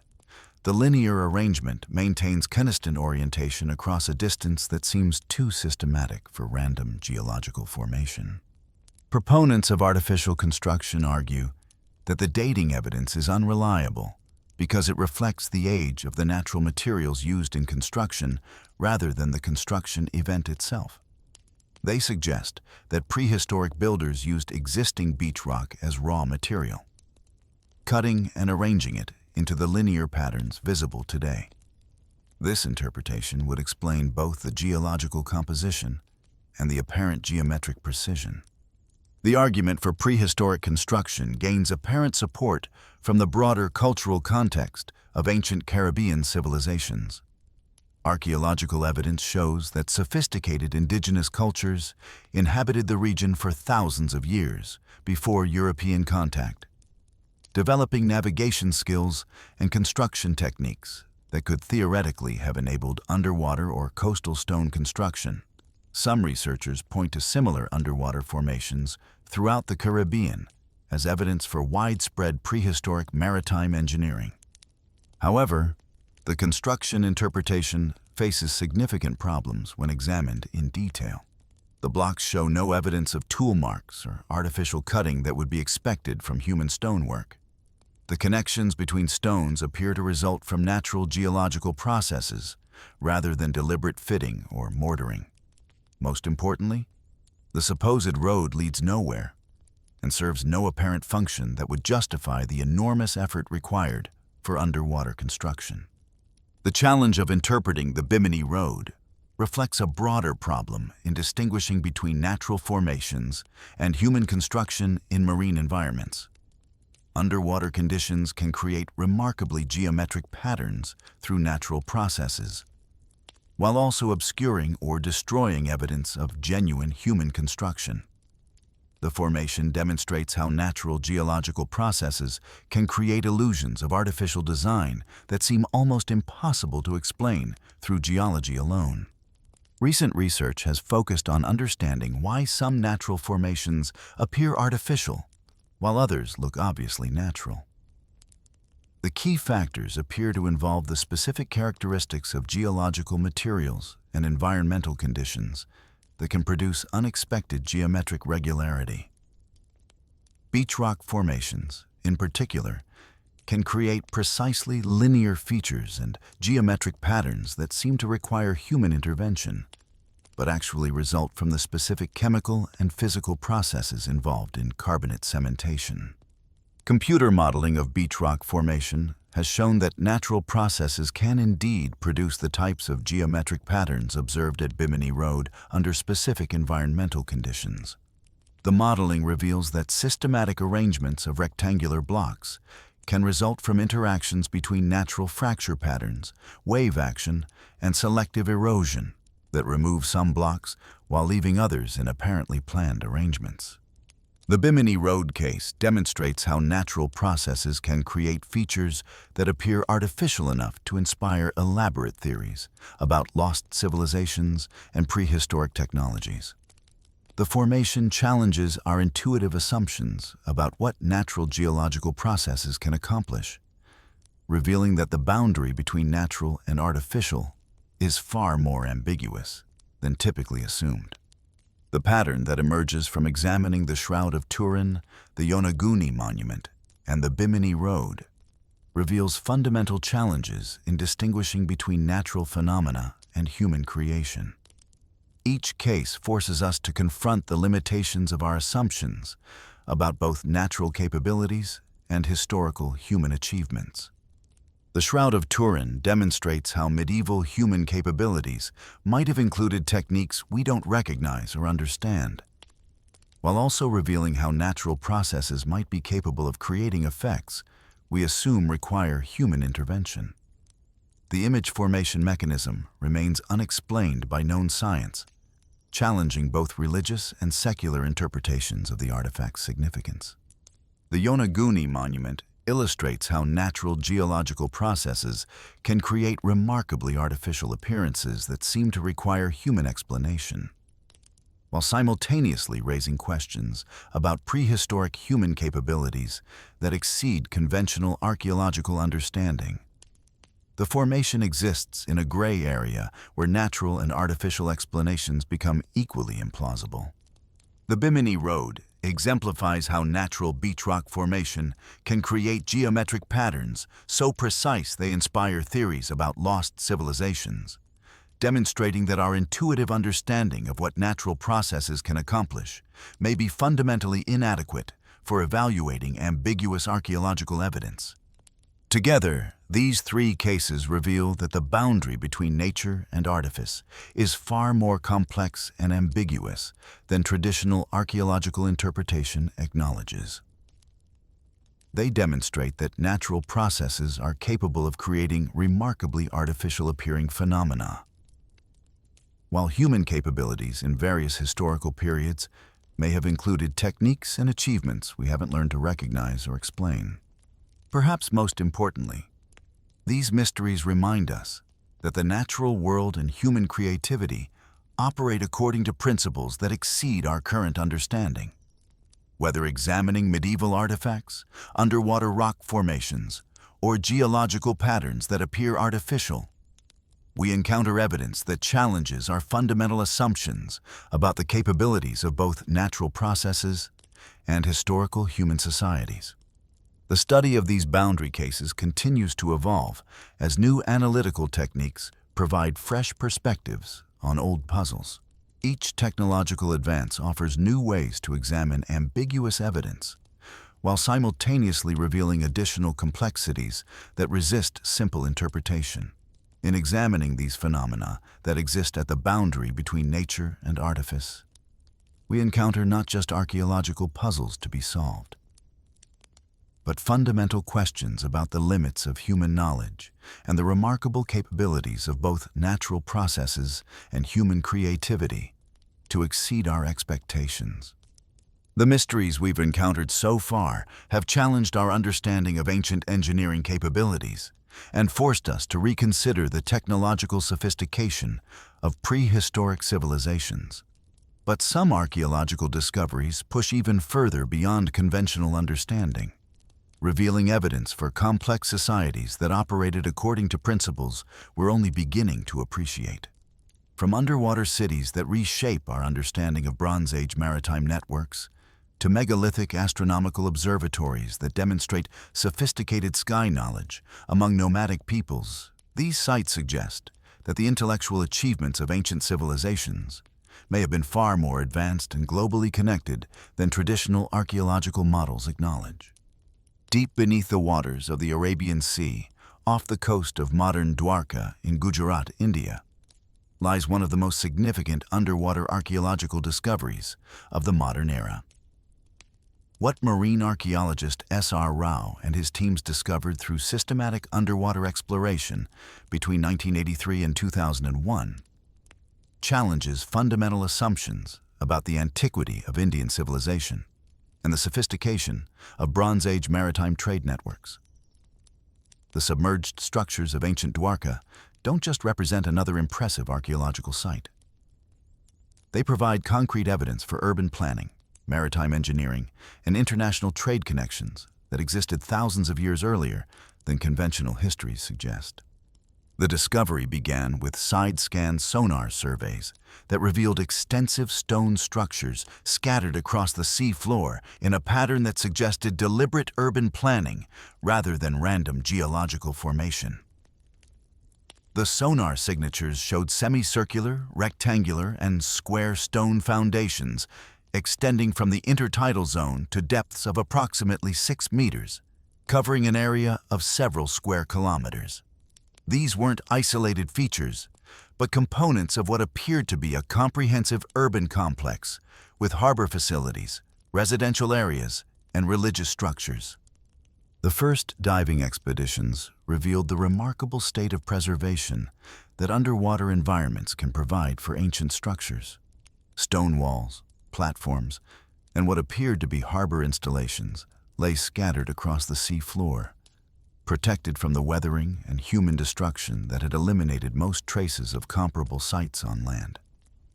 The linear arrangement maintains consistent orientation across a distance that seems too systematic for random geological formation. Proponents of artificial construction argue that the dating evidence is unreliable because it reflects the age of the natural materials used in construction rather than the construction event itself. They suggest that prehistoric builders used existing beach rock as raw material, cutting and arranging it into the linear patterns visible today. This interpretation would explain both the geological composition and the apparent geometric precision. The argument for prehistoric construction gains apparent support from the broader cultural context of ancient Caribbean civilizations. Archaeological evidence shows that sophisticated indigenous cultures inhabited the region for thousands of years before European contact, developing navigation skills and construction techniques that could theoretically have enabled underwater or coastal stone construction, Some researchers point to similar underwater formations throughout the Caribbean as evidence for widespread prehistoric maritime engineering. However, the construction interpretation faces significant problems when examined in detail. The blocks show no evidence of tool marks or artificial cutting that would be expected from human stonework. The connections between stones appear to result from natural geological processes rather than deliberate fitting or mortaring. Most importantly, the supposed road leads nowhere and serves no apparent function that would justify the enormous effort required for underwater construction. The challenge of interpreting the Bimini Road reflects a broader problem in distinguishing between natural formations and human construction in marine environments. Underwater conditions can create remarkably geometric patterns through natural processes, while also obscuring or destroying evidence of genuine human construction. The formation demonstrates how natural geological processes can create illusions of artificial design that seem almost impossible to explain through geology alone. Recent research has focused on understanding why some natural formations appear artificial, while others look obviously natural. The key factors appear to involve the specific characteristics of geological materials and environmental conditions that can produce unexpected geometric regularity. Beach rock formations, in particular, can create precisely linear features and geometric patterns that seem to require human intervention, but actually result from the specific chemical and physical processes involved in carbonate cementation. Computer modeling of beach rock formation has shown that natural processes can indeed produce the types of geometric patterns observed at Bimini Road under specific environmental conditions. The modeling reveals that systematic arrangements of rectangular blocks can result from interactions between natural fracture patterns, wave action, and selective erosion that remove some blocks while leaving others in apparently planned arrangements. The Bimini Road case demonstrates how natural processes can create features that appear artificial enough to inspire elaborate theories about lost civilizations and prehistoric technologies. The formation challenges our intuitive assumptions about what natural geological processes can accomplish, revealing that the boundary between natural and artificial is far more ambiguous than typically assumed. The pattern that emerges from examining the Shroud of Turin, the Yonaguni Monument, and the Bimini Road reveals fundamental challenges in distinguishing between natural phenomena and human creation. Each case forces us to confront the limitations of our assumptions about both natural capabilities and historical human achievements. The Shroud of Turin demonstrates how medieval human capabilities might have included techniques we don't recognize or understand, while also revealing how natural processes might be capable of creating effects we assume require human intervention. The image formation mechanism remains unexplained by known science, challenging both religious and secular interpretations of the artifact's significance. The Yonaguni Monument illustrates how natural geological processes can create remarkably artificial appearances that seem to require human explanation, while simultaneously raising questions about prehistoric human capabilities that exceed conventional archaeological understanding. The formation exists in a gray area where natural and artificial explanations become equally implausible. The Bimini Road exemplifies how natural beach rock formation can create geometric patterns so precise they inspire theories about lost civilizations, demonstrating that our intuitive understanding of what natural processes can accomplish may be fundamentally inadequate for evaluating ambiguous archaeological evidence. Together, these three cases reveal that the boundary between nature and artifice is far more complex and ambiguous than traditional archaeological interpretation acknowledges. They demonstrate that natural processes are capable of creating remarkably artificial-appearing phenomena, while human capabilities in various historical periods may have included techniques and achievements we haven't learned to recognize or explain. Perhaps most importantly, these mysteries remind us that the natural world and human creativity operate according to principles that exceed our current understanding. Whether examining medieval artifacts, underwater rock formations, or geological patterns that appear artificial, we encounter evidence that challenges our fundamental assumptions about the capabilities of both natural processes and historical human societies. The study of these boundary cases continues to evolve as new analytical techniques provide fresh perspectives on old puzzles. Each technological advance offers new ways to examine ambiguous evidence, while simultaneously revealing additional complexities that resist simple interpretation. In examining these phenomena that exist at the boundary between nature and artifice, we encounter not just archaeological puzzles to be solved, but fundamental questions about the limits of human knowledge and the remarkable capabilities of both natural processes and human creativity to exceed our expectations. The mysteries we've encountered so far have challenged our understanding of ancient engineering capabilities and forced us to reconsider the technological sophistication of prehistoric civilizations. But some archaeological discoveries push even further beyond conventional understanding, revealing evidence for complex societies that operated according to principles we're only beginning to appreciate. From underwater cities that reshape our understanding of Bronze Age maritime networks, to megalithic astronomical observatories that demonstrate sophisticated sky knowledge among nomadic peoples, these sites suggest that the intellectual achievements of ancient civilizations may have been far more advanced and globally connected than traditional archaeological models acknowledge. Deep beneath the waters of the Arabian Sea, off the coast of modern Dwarka in Gujarat, India, lies one of the most significant underwater archaeological discoveries of the modern era. What marine archaeologist S.R. Rao and his teams discovered through systematic underwater exploration between 1983 and 2001 challenges fundamental assumptions about the antiquity of Indian civilization and the sophistication of Bronze Age maritime trade networks. The submerged structures of ancient Dwarka don't just represent another impressive archaeological site. They provide concrete evidence for urban planning, maritime engineering, and international trade connections that existed thousands of years earlier than conventional histories suggest. The discovery began with side-scan sonar surveys that revealed extensive stone structures scattered across the sea floor in a pattern that suggested deliberate urban planning rather than random geological formation. The sonar signatures showed semicircular, rectangular, and square stone foundations extending from the intertidal zone to depths of approximately 6 meters, covering an area of several square kilometers. These weren't isolated features, but components of what appeared to be a comprehensive urban complex with harbor facilities, residential areas, and religious structures. The first diving expeditions revealed the remarkable state of preservation that underwater environments can provide for ancient structures. Stone walls, platforms, and what appeared to be harbor installations lay scattered across the sea floor, protected from the weathering and human destruction that had eliminated most traces of comparable sites on land.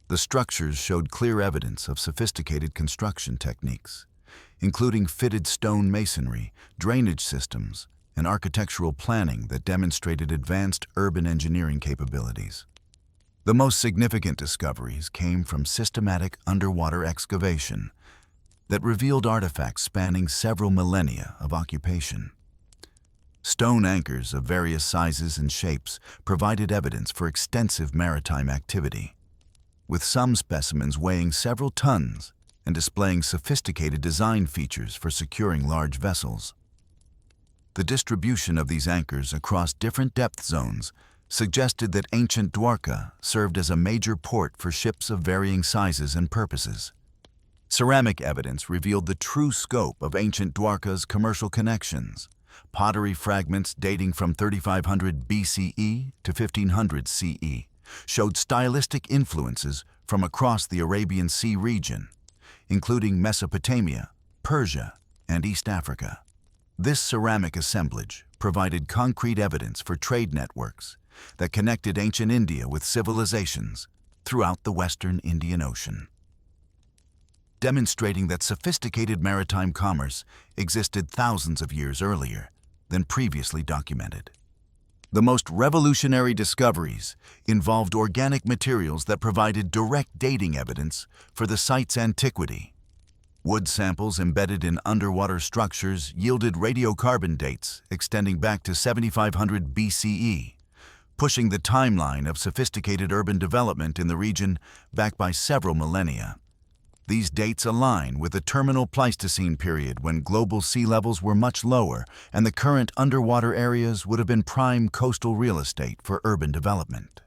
The structures showed clear evidence of sophisticated construction techniques, including fitted stone masonry, drainage systems, and architectural planning that demonstrated advanced urban engineering capabilities. The most significant discoveries came from systematic underwater excavation that revealed artifacts spanning several millennia of occupation. Stone anchors of various sizes and shapes provided evidence for extensive maritime activity, with some specimens weighing several tons and displaying sophisticated design features for securing large vessels. The distribution of these anchors across different depth zones suggested that ancient Dwarka served as a major port for ships of varying sizes and purposes. Ceramic evidence revealed the true scope of ancient Dwarka's commercial connections. Pottery fragments dating from 3500 BCE to 1500 CE showed stylistic influences from across the Arabian Sea region, including Mesopotamia, Persia, and East Africa. This ceramic assemblage provided concrete evidence for trade networks that connected ancient India with civilizations throughout the western Indian Ocean, demonstrating that sophisticated maritime commerce existed thousands of years earlier than previously documented. The most revolutionary discoveries involved organic materials that provided direct dating evidence for the site's antiquity. Wood samples embedded in underwater structures yielded radiocarbon dates extending back to 7500 BCE, pushing the timeline of sophisticated urban development in the region back by several millennia. These dates align with the terminal Pleistocene period when global sea levels were much lower and the current underwater areas would have been prime coastal real estate for urban development.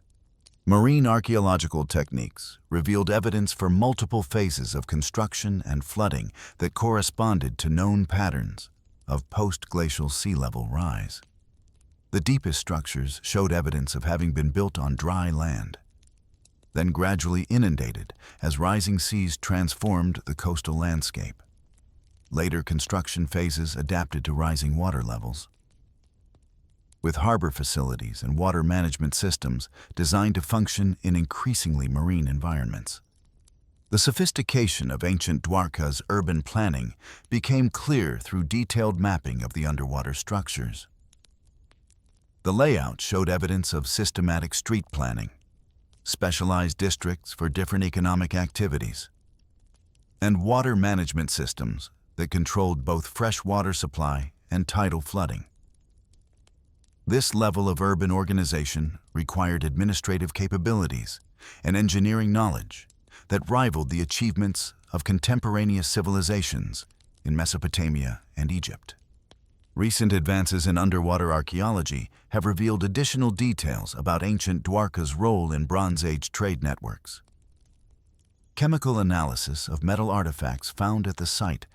Marine archaeological techniques revealed evidence for multiple phases of construction and flooding that corresponded to known patterns of post-glacial sea level rise. The deepest structures showed evidence of having been built on dry land, then gradually inundated as rising seas transformed the coastal landscape. Later construction phases adapted to rising water levels, with harbor facilities and water management systems designed to function in increasingly marine environments. The sophistication of ancient Dwarka's urban planning became clear through detailed mapping of the underwater structures. The layout showed evidence of systematic street planning, specialized districts for different economic activities, and water management systems that controlled both fresh water supply and tidal flooding. This level of urban organization required administrative capabilities and engineering knowledge that rivaled the achievements of contemporaneous civilizations in Mesopotamia and Egypt. Recent advances in underwater archaeology have revealed additional details about ancient Dwarka's role in Bronze Age trade networks. Chemical analysis of metal artifacts found at the site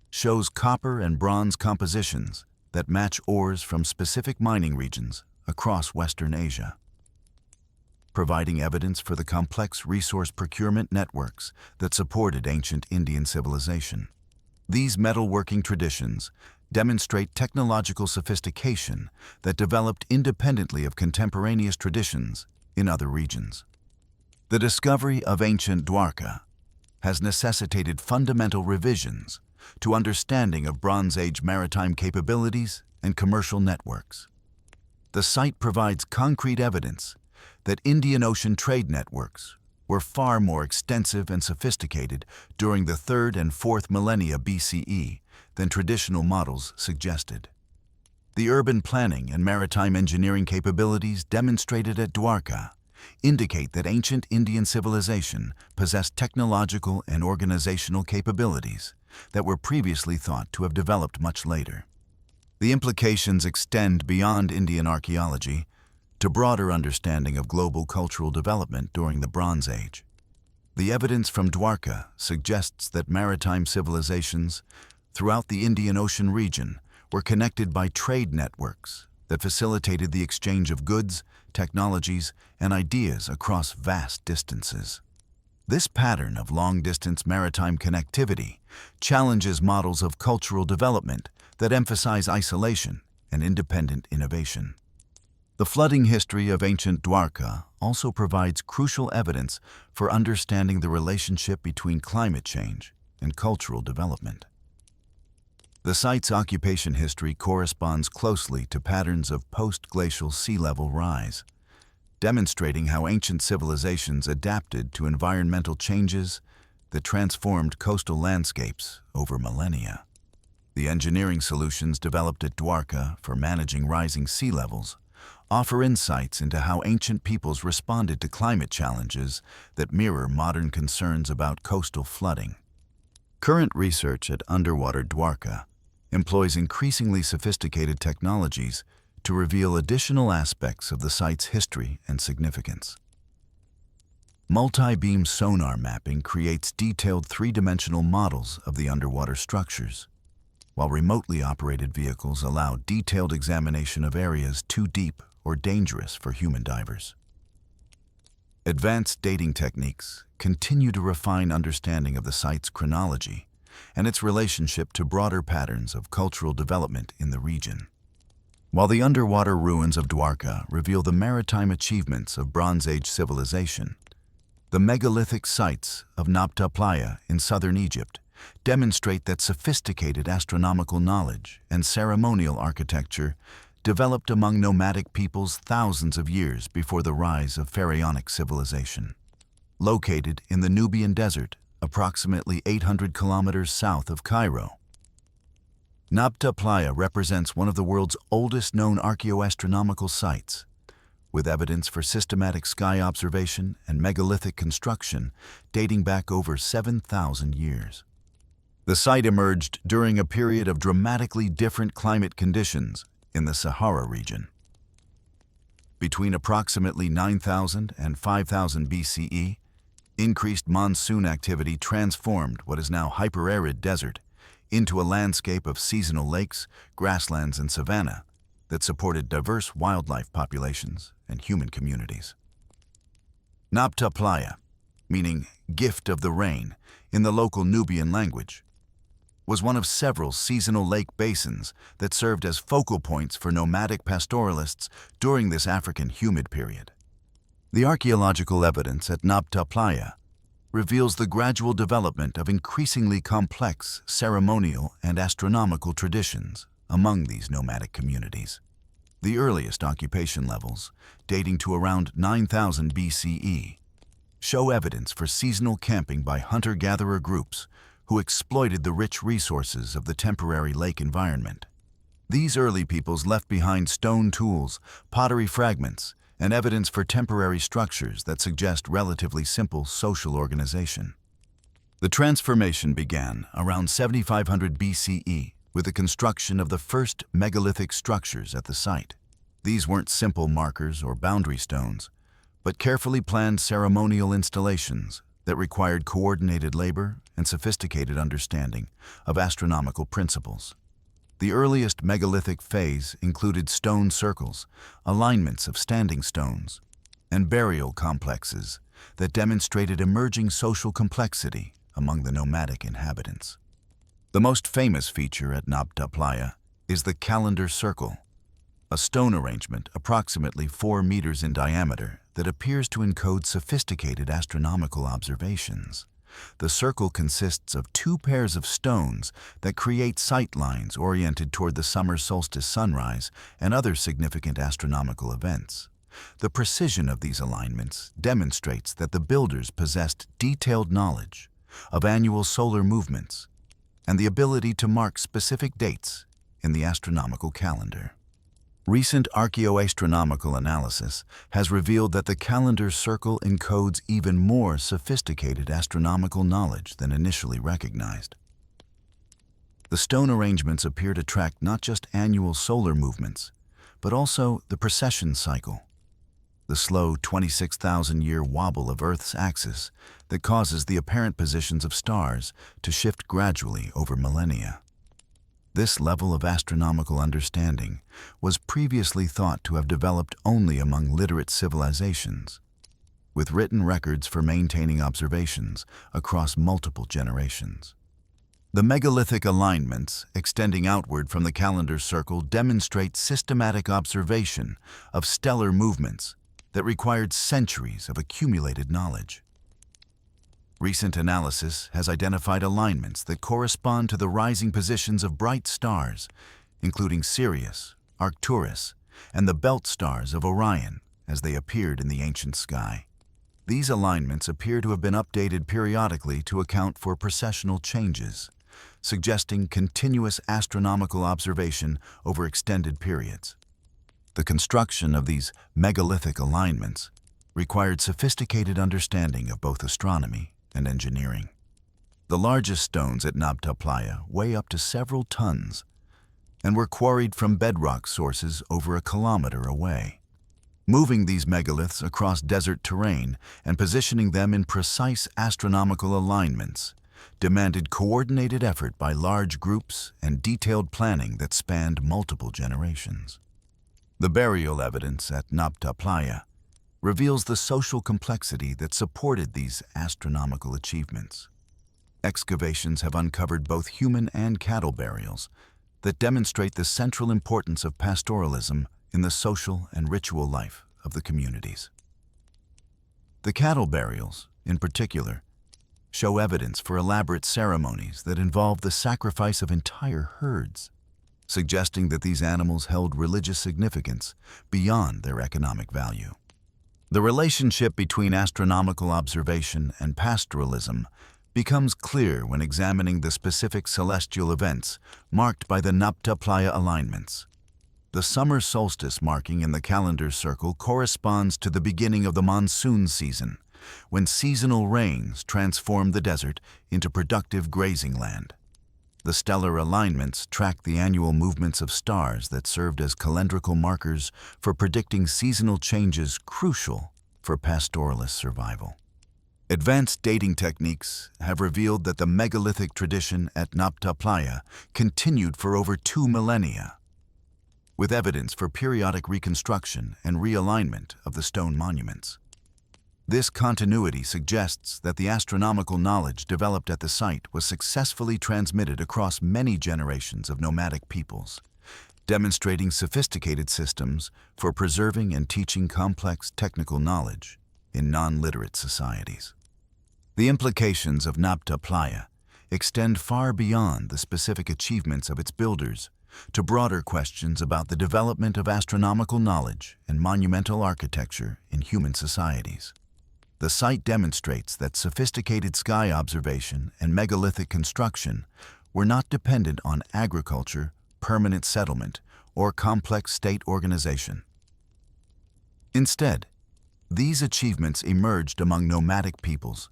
shows copper and bronze compositions that match ores from specific mining regions across Western Asia, providing evidence for the complex resource procurement networks that supported ancient Indian civilization. These metalworking traditions demonstrate technological sophistication that developed independently of contemporaneous traditions in other regions. The discovery of ancient Dwarka has necessitated fundamental revisions to understanding of Bronze Age maritime capabilities and commercial networks. The site provides concrete evidence that Indian Ocean trade networks were far more extensive and sophisticated during the 3rd and 4th millennia BCE than traditional models suggested. The urban planning and maritime engineering capabilities demonstrated at Dwarka indicate that ancient Indian civilization possessed technological and organizational capabilities that were previously thought to have developed much later. The implications extend beyond Indian archaeology to broader understanding of global cultural development during the Bronze Age. The evidence from Dwarka suggests that maritime civilizations throughout the Indian Ocean region were connected by trade networks that facilitated the exchange of goods, technologies, and ideas across vast distances. This pattern of long-distance maritime connectivity challenges models of cultural development that emphasize isolation and independent innovation. The flooding history of ancient Dwarka also provides crucial evidence for understanding the relationship between climate change and cultural development. The site's occupation history corresponds closely to patterns of post-glacial sea level rise, demonstrating how ancient civilizations adapted to environmental changes that transformed coastal landscapes over millennia. The engineering solutions developed at Dwarka for managing rising sea levels offer insights into how ancient peoples responded to climate challenges that mirror modern concerns about coastal flooding. Current research at underwater Dwarka employs increasingly sophisticated technologies to reveal additional aspects of the site's history and significance. Multi-beam sonar mapping creates detailed three-dimensional models of the underwater structures, while remotely operated vehicles allow detailed examination of areas too deep or dangerous for human divers. Advanced dating techniques continue to refine understanding of the site's chronology and its relationship to broader patterns of cultural development in the region. While the underwater ruins of Dwarka reveal the maritime achievements of Bronze Age civilization, The megalithic sites of Nabta Playa in southern Egypt demonstrate that sophisticated astronomical knowledge and ceremonial architecture developed among nomadic peoples thousands of years before the rise of pharaonic civilization. Located in the Nubian Desert, approximately 800 kilometers south of Cairo, Nabta Playa represents one of the world's oldest known archaeoastronomical sites, with evidence for systematic sky observation and megalithic construction dating back over 7,000 years. The site emerged during a period of dramatically different climate conditions in the Sahara region. Between approximately 9,000 and 5,000 BCE, increased monsoon activity transformed what is now hyper-arid desert into a landscape of seasonal lakes, grasslands, and savanna that supported diverse wildlife populations and human communities. Nabta Playa, meaning gift of the rain in the local Nubian language, was one of several seasonal lake basins that served as focal points for nomadic pastoralists during this African humid period. The archaeological evidence at Nabta Playa reveals the gradual development of increasingly complex ceremonial and astronomical traditions among these nomadic communities. The earliest occupation levels, dating to around 9,000 BCE, show evidence for seasonal camping by hunter-gatherer groups who exploited the rich resources of the temporary lake environment. These early peoples left behind stone tools, pottery fragments, and evidence for temporary structures that suggest relatively simple social organization. The transformation began around 7,500 BCE with the construction of the first megalithic structures at the site. These weren't simple markers or boundary stones, but carefully planned ceremonial installations that required coordinated labor and sophisticated understanding of astronomical principles. The earliest megalithic phase included stone circles, alignments of standing stones, and burial complexes that demonstrated emerging social complexity among the nomadic inhabitants. The most famous feature at Nabta Playa is the calendar circle, a stone arrangement approximately 4 meters in diameter that appears to encode sophisticated astronomical observations. The circle consists of 2 pairs of stones that create sight lines oriented toward the summer solstice sunrise and other significant astronomical events. The precision of these alignments demonstrates that the builders possessed detailed knowledge of annual solar movements and the ability to mark specific dates in the astronomical calendar. Recent archaeoastronomical analysis has revealed that the calendar circle encodes even more sophisticated astronomical knowledge than initially recognized. The stone arrangements appear to track not just annual solar movements, but also the precession cycle, the slow 26,000-year wobble of Earth's axis that causes the apparent positions of stars to shift gradually over millennia. This level of astronomical understanding was previously thought to have developed only among literate civilizations, with written records for maintaining observations across multiple generations. The megalithic alignments extending outward from the calendar circle demonstrate systematic observation of stellar movements that required centuries of accumulated knowledge. Recent analysis has identified alignments that correspond to the rising positions of bright stars, including Sirius, Arcturus, and the belt stars of Orion as they appeared in the ancient sky. These alignments appear to have been updated periodically to account for precessional changes, suggesting continuous astronomical observation over extended periods. The construction of these megalithic alignments required sophisticated understanding of both astronomy and engineering. The largest stones at Nabta Playa weigh up to several tons and were quarried from bedrock sources over a kilometer away. Moving these megaliths across desert terrain and positioning them in precise astronomical alignments demanded coordinated effort by large groups and detailed planning that spanned multiple generations. The burial evidence at Nabta Playa reveals the social complexity that supported these astronomical achievements. Excavations have uncovered both human and cattle burials that demonstrate the central importance of pastoralism in the social and ritual life of the communities. The cattle burials, in particular, show evidence for elaborate ceremonies that involve the sacrifice of entire herds, suggesting that these animals held religious significance beyond their economic value. The relationship between astronomical observation and pastoralism becomes clear when examining the specific celestial events marked by the Nabta Playa alignments. The summer solstice marking in the calendar circle corresponds to the beginning of the monsoon season, when seasonal rains transform the desert into productive grazing land. The stellar alignments track the annual movements of stars that served as calendrical markers for predicting seasonal changes crucial for pastoralist survival. Advanced dating techniques have revealed that the megalithic tradition at Nabta Playa continued for over 2 millennia, with evidence for periodic reconstruction and realignment of the stone monuments. This continuity suggests that the astronomical knowledge developed at the site was successfully transmitted across many generations of nomadic peoples, demonstrating sophisticated systems for preserving and teaching complex technical knowledge in non-literate societies. The implications of Nabta Playa extend far beyond the specific achievements of its builders to broader questions about the development of astronomical knowledge and monumental architecture in human societies. The site demonstrates that sophisticated sky observation and megalithic construction were not dependent on agriculture, permanent settlement, or complex state organization. Instead, these achievements emerged among nomadic peoples,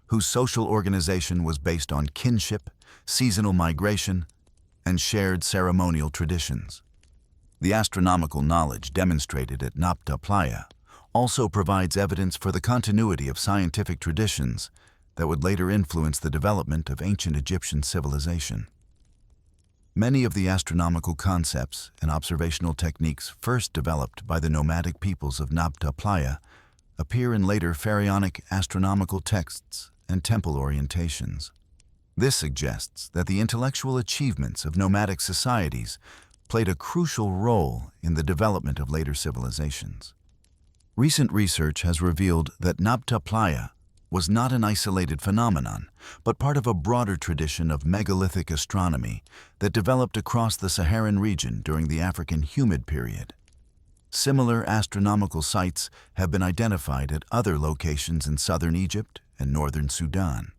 whose social organization was based on kinship, seasonal migration, and shared ceremonial traditions. The astronomical knowledge demonstrated at Nabta Playa also provides evidence for the continuity of scientific traditions that would later influence the development of ancient Egyptian civilization. Many of the astronomical concepts and observational techniques first developed by the nomadic peoples of Nabta Playa appear in later pharaonic astronomical texts and temple orientations. This suggests that the intellectual achievements of nomadic societies played a crucial role in the development of later civilizations. Recent research has revealed that Nabta Playa was not an isolated phenomenon, but part of a broader tradition of megalithic astronomy that developed across the Saharan region during the African humid period. Similar astronomical sites have been identified at other locations in southern Egypt and northern Sudan,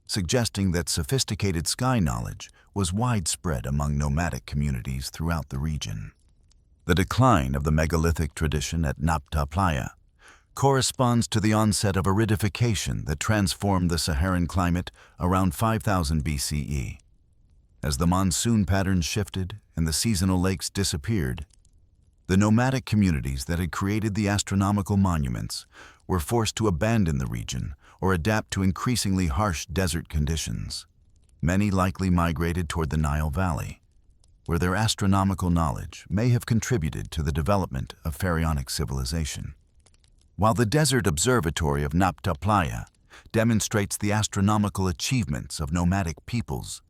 suggesting that sophisticated sky knowledge was widespread among nomadic communities throughout the region. The decline of the megalithic tradition at Nabta Playa corresponds to the onset of aridification that transformed the Saharan climate around 5000 BCE. As the monsoon patterns shifted and the seasonal lakes disappeared, the nomadic communities that had created the astronomical monuments were forced to abandon the region or adapt to increasingly harsh desert conditions. Many likely migrated toward the Nile Valley, where their astronomical knowledge may have contributed to the development of pharaonic civilization. While the Desert Observatory of Nabta Playa demonstrates the astronomical achievements of nomadic peoples,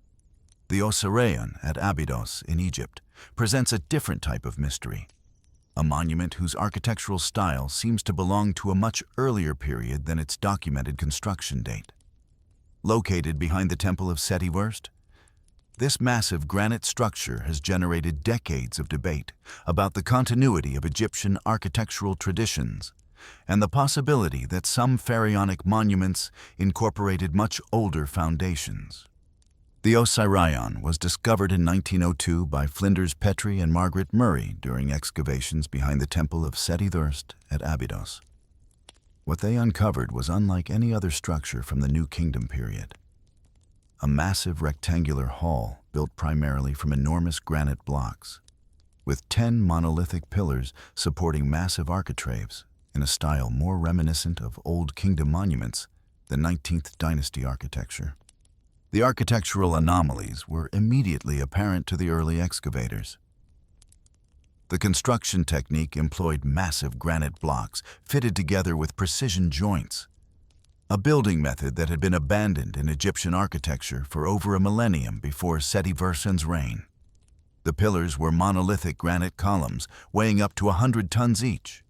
the Osirion at Abydos in Egypt presents a different type of mystery, a monument whose architectural style seems to belong to a much earlier period than its documented construction date. Located behind the Temple of Seti Wurst, this massive granite structure has generated decades of debate about the continuity of Egyptian architectural traditions and the possibility that some pharaonic monuments incorporated much older foundations. The Osirion was discovered in 1902 by Flinders Petrie and Margaret Murray during excavations behind the Temple of Seti Wurst at Abydos. What they uncovered was unlike any other structure from the New Kingdom period. A massive rectangular hall built primarily from enormous granite blocks, with 10 monolithic pillars supporting massive architraves in a style more reminiscent of Old Kingdom monuments than 19th dynasty architecture. The architectural anomalies were immediately apparent to the early excavators. The construction technique employed massive granite blocks fitted together with precision joints, a building method that had been abandoned in Egyptian architecture for over a millennium before Seti Wurst's reign. The pillars were monolithic granite columns weighing up to 100 tons each,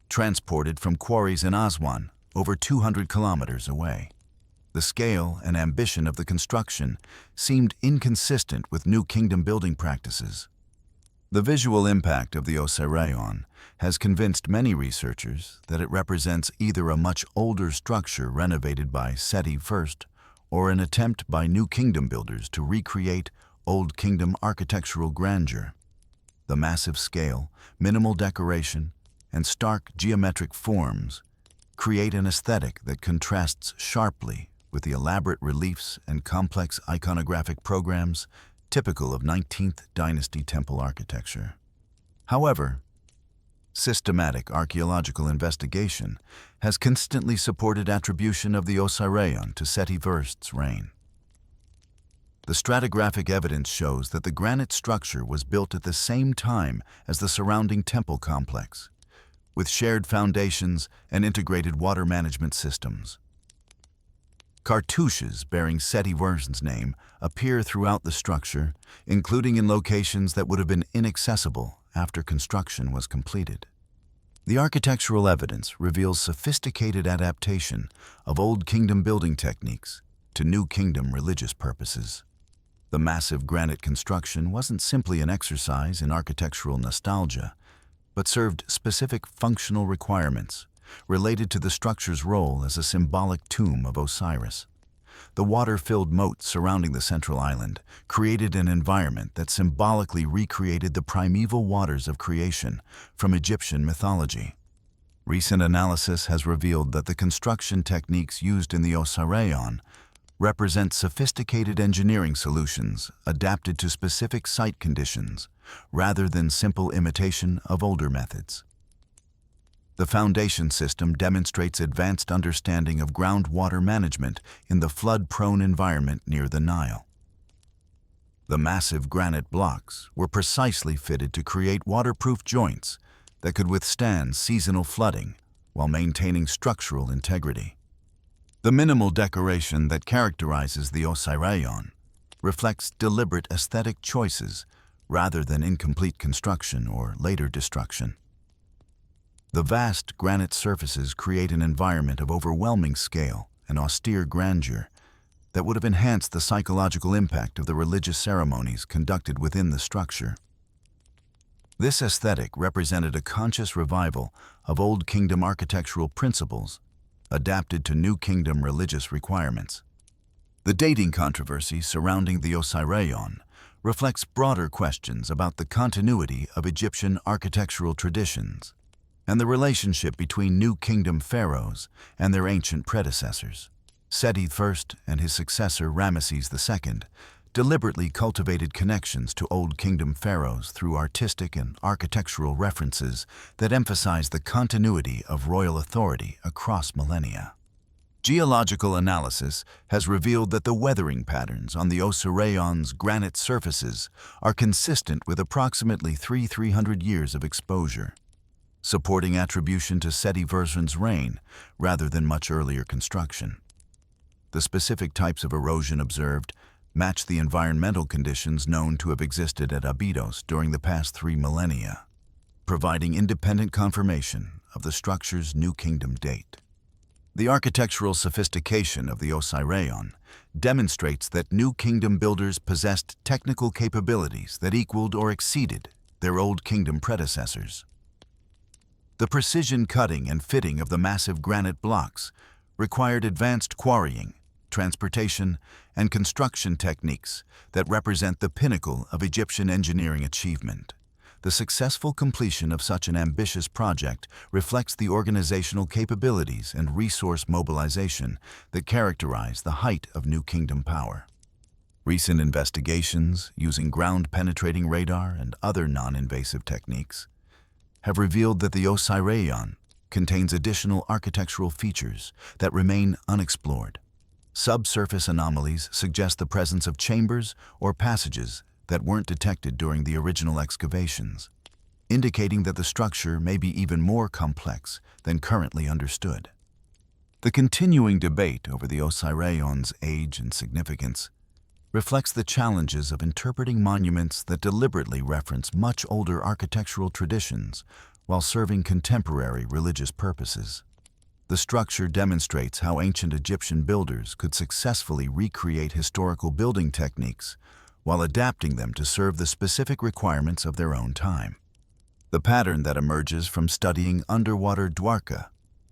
transported from quarries in Aswan over 200 kilometers away. The scale and ambition of the construction seemed inconsistent with New Kingdom building practices. The visual impact of the Osiraion has convinced many researchers that it represents either a much older structure renovated by Seti I or an attempt by New Kingdom builders to recreate Old Kingdom architectural grandeur. The massive scale, minimal decoration, and stark geometric forms create an aesthetic that contrasts sharply with the elaborate reliefs and complex iconographic programs typical of 19th dynasty temple architecture. However, systematic archaeological investigation has consistently supported attribution of the Osiraion to Seti I's reign. The stratigraphic evidence shows that the granite structure was built at the same time as the surrounding temple complex, with shared foundations and integrated water management systems. Cartouches bearing Seti I's name appear throughout the structure, including in locations that would have been inaccessible after construction was completed. The architectural evidence reveals sophisticated adaptation of Old Kingdom building techniques to New Kingdom religious purposes. The massive granite construction wasn't simply an exercise in architectural nostalgia, but served specific functional requirements related to the structure's role as a symbolic tomb of Osiris. The water-filled moat surrounding the central island created an environment that symbolically recreated the primeval waters of creation from Egyptian mythology. Recent analysis has revealed that the construction techniques used in the Osiraion represent sophisticated engineering solutions adapted to specific site conditions rather than simple imitation of older methods. The foundation system demonstrates advanced understanding of groundwater management in the flood-prone environment near the Nile. The massive granite blocks were precisely fitted to create waterproof joints that could withstand seasonal flooding while maintaining structural integrity. The minimal decoration that characterizes the Osiraion reflects deliberate aesthetic choices rather than incomplete construction or later destruction. The vast granite surfaces create an environment of overwhelming scale and austere grandeur that would have enhanced the psychological impact of the religious ceremonies conducted within the structure. This aesthetic represented a conscious revival of Old Kingdom architectural principles adapted to New Kingdom religious requirements. The dating controversy surrounding the Osiraion reflects broader questions about the continuity of Egyptian architectural traditions and the relationship between New Kingdom pharaohs and their ancient predecessors. Seti I and his successor Ramesses II deliberately cultivated connections to Old Kingdom pharaohs through artistic and architectural references that emphasize the continuity of royal authority across millennia. Geological analysis has revealed that the weathering patterns on the Osiraion's granite surfaces are consistent with approximately 300 years of exposure, supporting attribution to Seti I's reign rather than much earlier construction. The specific types of erosion observed match the environmental conditions known to have existed at Abydos during the past 3 millennia, providing independent confirmation of the structure's New Kingdom date. The architectural sophistication of the Osiraion demonstrates that New Kingdom builders possessed technical capabilities that equaled or exceeded their Old Kingdom predecessors. The precision cutting and fitting of the massive granite blocks required advanced quarrying, transportation, and construction techniques that represent the pinnacle of Egyptian engineering achievement. The successful completion of such an ambitious project reflects the organizational capabilities and resource mobilization that characterize the height of New Kingdom power. Recent investigations using ground-penetrating radar and other non-invasive techniques have revealed that the Osiraion contains additional architectural features that remain unexplored. Subsurface anomalies suggest the presence of chambers or passages that weren't detected during the original excavations, indicating that the structure may be even more complex than currently understood. The continuing debate over the Osiraion's age and significance reflects the challenges of interpreting monuments that deliberately reference much older architectural traditions while serving contemporary religious purposes. The structure demonstrates how ancient Egyptian builders could successfully recreate historical building techniques while adapting them to serve the specific requirements of their own time. The pattern that emerges from studying underwater Dwarka,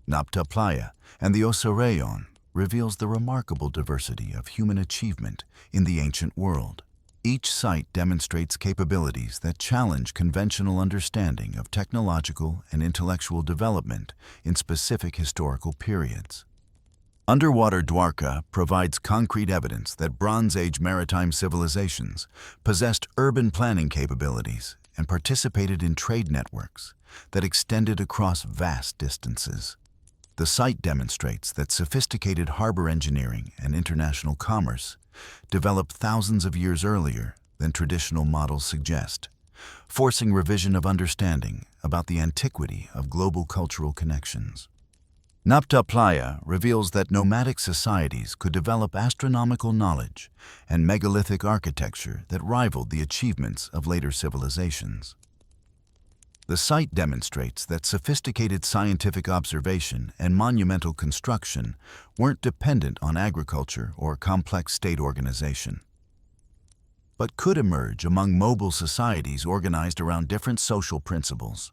Napta Playa, and the Osiraion reveals the remarkable diversity of human achievement in the ancient world. Each site demonstrates capabilities that challenge conventional understanding of technological and intellectual development in specific historical periods. Underwater Dwarka provides concrete evidence that Bronze Age maritime civilizations possessed urban planning capabilities and participated in trade networks that extended across vast distances. The site demonstrates that sophisticated harbor engineering and international commerce developed thousands of years earlier than traditional models suggest, forcing revision of understanding about the antiquity of global cultural connections. Napta Playa reveals that nomadic societies could develop astronomical knowledge and megalithic architecture that rivaled the achievements of later civilizations. The site demonstrates that sophisticated scientific observation and monumental construction weren't dependent on agriculture or complex state organization, but could emerge among mobile societies organized around different social principles.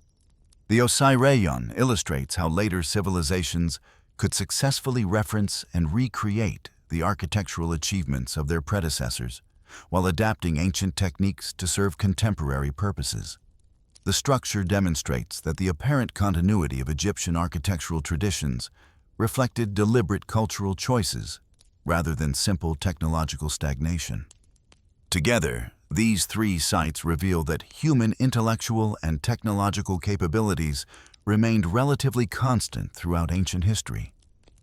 The Osiraion illustrates how later civilizations could successfully reference and recreate the architectural achievements of their predecessors while adapting ancient techniques to serve contemporary purposes. The structure demonstrates that the apparent continuity of Egyptian architectural traditions reflected deliberate cultural choices rather than simple technological stagnation. Together, these three sites reveal that human intellectual and technological capabilities remained relatively constant throughout ancient history,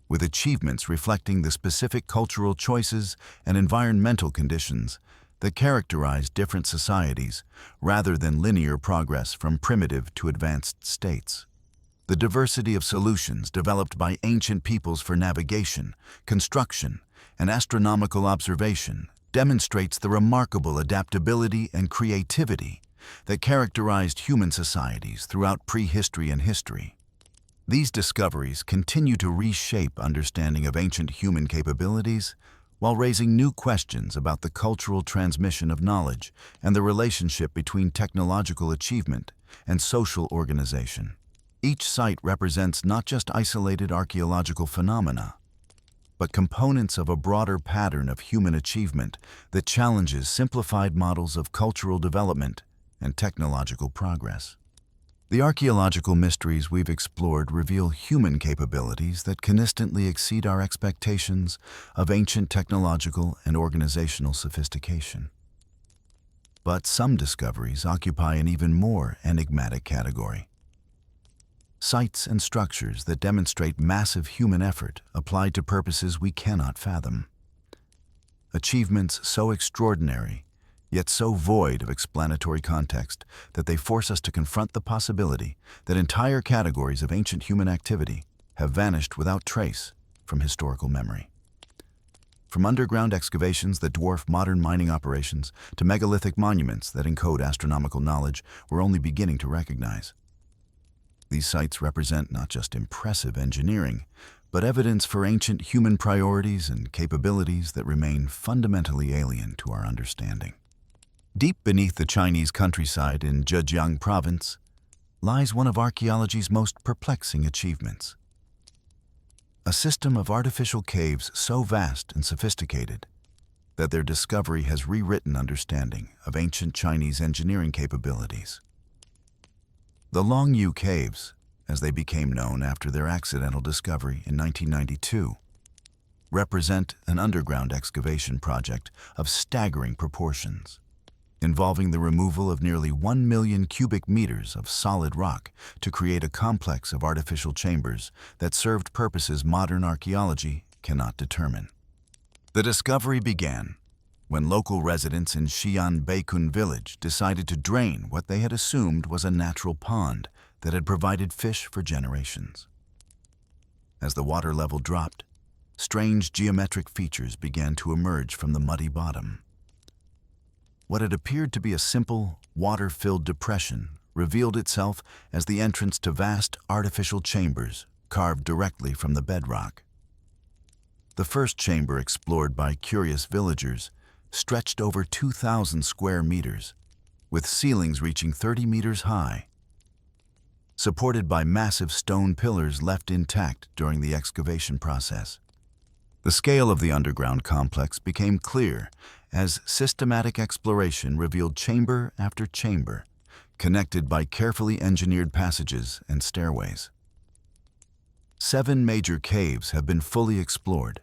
with achievements reflecting the specific cultural choices and environmental conditions that characterize different societies rather than linear progress from primitive to advanced states. The diversity of solutions developed by ancient peoples for navigation, construction, and astronomical observation demonstrates the remarkable adaptability and creativity that characterized human societies throughout prehistory and history. These discoveries continue to reshape understanding of ancient human capabilities while raising new questions about the cultural transmission of knowledge and the relationship between technological achievement and social organization. Each site represents not just isolated archaeological phenomena, but components of a broader pattern of human achievement that challenges simplified models of cultural development and technological progress. The archaeological mysteries we've explored reveal human capabilities that consistently exceed our expectations of ancient technological and organizational sophistication. But some discoveries occupy an even more enigmatic category. Sites and structures that demonstrate massive human effort applied to purposes we cannot fathom. Achievements so extraordinary, yet so void of explanatory context that they force us to confront the possibility that entire categories of ancient human activity have vanished without trace from historical memory. From underground excavations that dwarf modern mining operations to megalithic monuments that encode astronomical knowledge we're only beginning to recognize. These sites represent not just impressive engineering, but evidence for ancient human priorities and capabilities that remain fundamentally alien to our understanding. Deep beneath the Chinese countryside in Zhejiang province lies one of archaeology's most perplexing achievements. A system of artificial caves so vast and sophisticated that their discovery has rewritten understanding of ancient Chinese engineering capabilities. The Longyu Caves, as they became known after their accidental discovery in 1992, represent an underground excavation project of staggering proportions, involving the removal of nearly 1 million cubic meters of solid rock to create a complex of artificial chambers that served purposes modern archaeology cannot determine. The discovery began when local residents in Xi'an Beikun village decided to drain what they had assumed was a natural pond that had provided fish for generations. As the water level dropped, strange geometric features began to emerge from the muddy bottom. What had appeared to be a simple, water-filled depression revealed itself as the entrance to vast artificial chambers carved directly from the bedrock. The first chamber explored by curious villagers stretched over 2,000 square meters, with ceilings reaching 30 meters high, supported by massive stone pillars left intact during the excavation process. The scale of the underground complex became clear as systematic exploration revealed chamber after chamber, connected by carefully engineered passages and stairways. 7 major caves have been fully explored,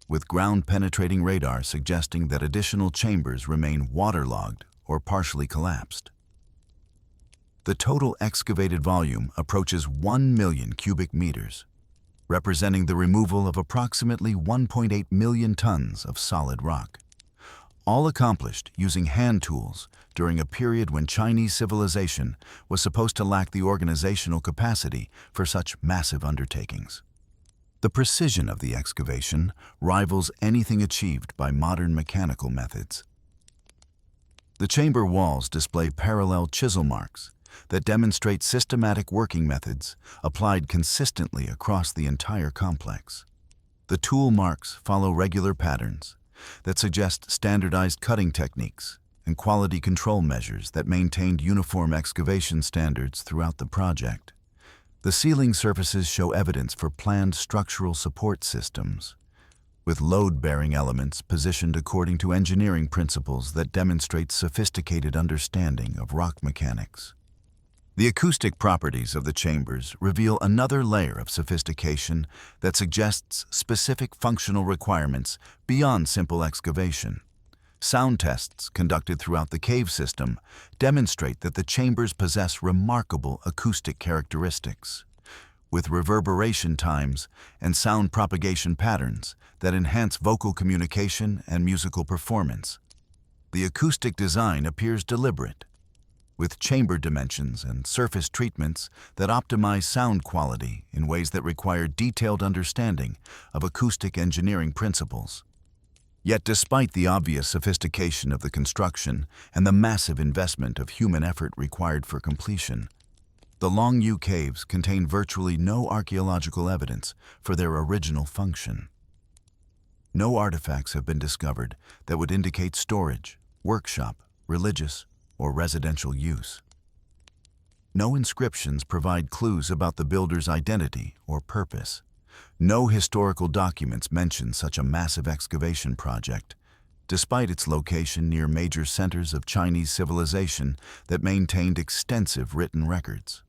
with ground-penetrating radar suggesting that additional chambers remain waterlogged or partially collapsed. The total excavated volume approaches 1 million cubic meters, representing the removal of approximately 1.8 million tons of solid rock, all accomplished using hand tools during a period when Chinese civilization was supposed to lack the organizational capacity for such massive undertakings. The precision of the excavation rivals anything achieved by modern mechanical methods. The chamber walls display parallel chisel marks that demonstrate systematic working methods applied consistently across the entire complex. The tool marks follow regular patterns that suggest standardized cutting techniques and quality control measures that maintained uniform excavation standards throughout the project. The ceiling surfaces show evidence for planned structural support systems, with load-bearing elements positioned according to engineering principles that demonstrate sophisticated understanding of rock mechanics. The acoustic properties of the chambers reveal another layer of sophistication that suggests specific functional requirements beyond simple excavation. Sound tests conducted throughout the cave system demonstrate that the chambers possess remarkable acoustic characteristics, with reverberation times and sound propagation patterns that enhance vocal communication and musical performance. The acoustic design appears deliberate, with chamber dimensions and surface treatments that optimize sound quality in ways that require detailed understanding of acoustic engineering principles. Yet despite the obvious sophistication of the construction and the massive investment of human effort required for completion, the Longyu Caves contain virtually no archaeological evidence for their original function. No artifacts have been discovered that would indicate storage, workshop, religious, or residential use. No inscriptions provide clues about the builder's identity or purpose. No historical documents mention such a massive excavation project, despite its location near major centers of Chinese civilization that maintained extensive written records.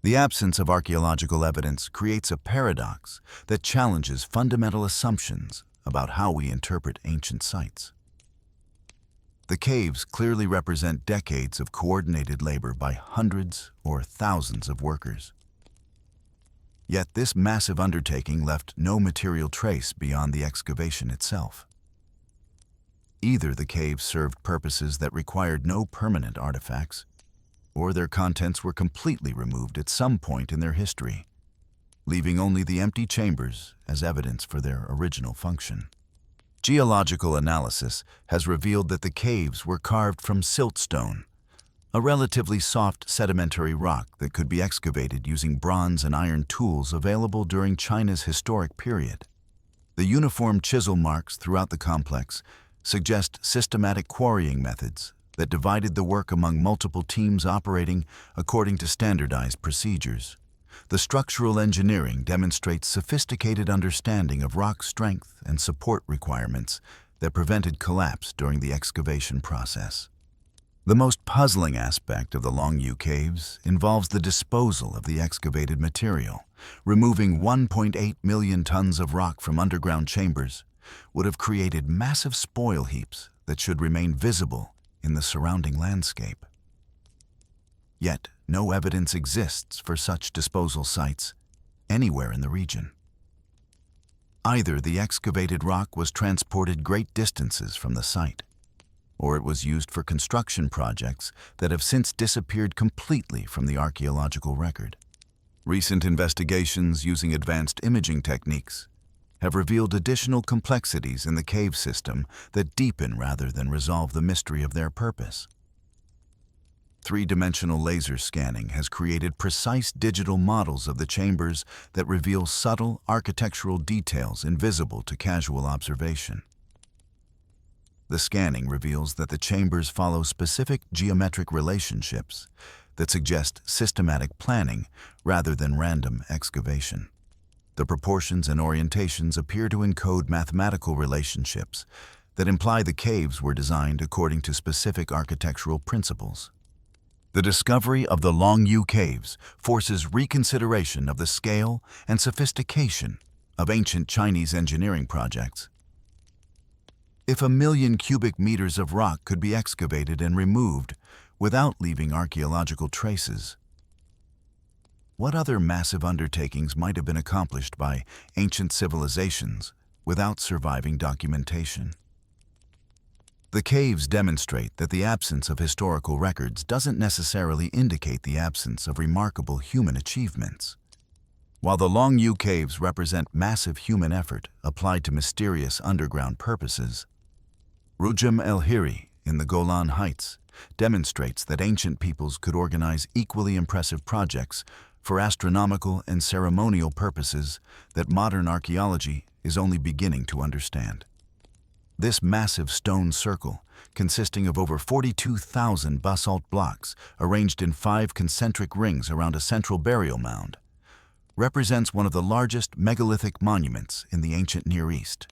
The absence of archaeological evidence creates a paradox that challenges fundamental assumptions about how we interpret ancient sites. The caves clearly represent decades of coordinated labor by hundreds or thousands of workers. Yet this massive undertaking left no material trace beyond the excavation itself. Either the caves served purposes that required no permanent artifacts, or their contents were completely removed at some point in their history, leaving only the empty chambers as evidence for their original function. Geological analysis has revealed that the caves were carved from siltstone, a relatively soft sedimentary rock that could be excavated using bronze and iron tools available during China's historic period. The uniform chisel marks throughout the complex suggest systematic quarrying methods that divided the work among multiple teams operating according to standardized procedures. The structural engineering demonstrates sophisticated understanding of rock strength and support requirements that prevented collapse during the excavation process. The most puzzling aspect of the Longyu Caves involves the disposal of the excavated material. Removing 1.8 million tons of rock from underground chambers would have created massive spoil heaps that should remain visible in the surrounding landscape. Yet, no evidence exists for such disposal sites anywhere in the region. Either the excavated rock was transported great distances from the site, or it was used for construction projects that have since disappeared completely from the archaeological record. Recent investigations using advanced imaging techniques have revealed additional complexities in the cave system that deepen rather than resolve the mystery of their purpose. Three-dimensional laser scanning has created precise digital models of the chambers that reveal subtle architectural details invisible to casual observation. The scanning reveals that the chambers follow specific geometric relationships that suggest systematic planning rather than random excavation. The proportions and orientations appear to encode mathematical relationships that imply the caves were designed according to specific architectural principles. The discovery of the Longyu Caves forces reconsideration of the scale and sophistication of ancient Chinese engineering projects. If 1,000,000 cubic meters of rock could be excavated and removed without leaving archaeological traces, what other massive undertakings might have been accomplished by ancient civilizations without surviving documentation? The caves demonstrate that the absence of historical records doesn't necessarily indicate the absence of remarkable human achievements. While the Longyu Caves represent massive human effort applied to mysterious underground purposes, Rujum el-Hiri in the Golan Heights demonstrates that ancient peoples could organize equally impressive projects for astronomical and ceremonial purposes that modern archaeology is only beginning to understand. This massive stone circle, consisting of over 42,000 basalt blocks arranged in 5 concentric rings around a central burial mound, represents one of the largest megalithic monuments in the ancient Near East.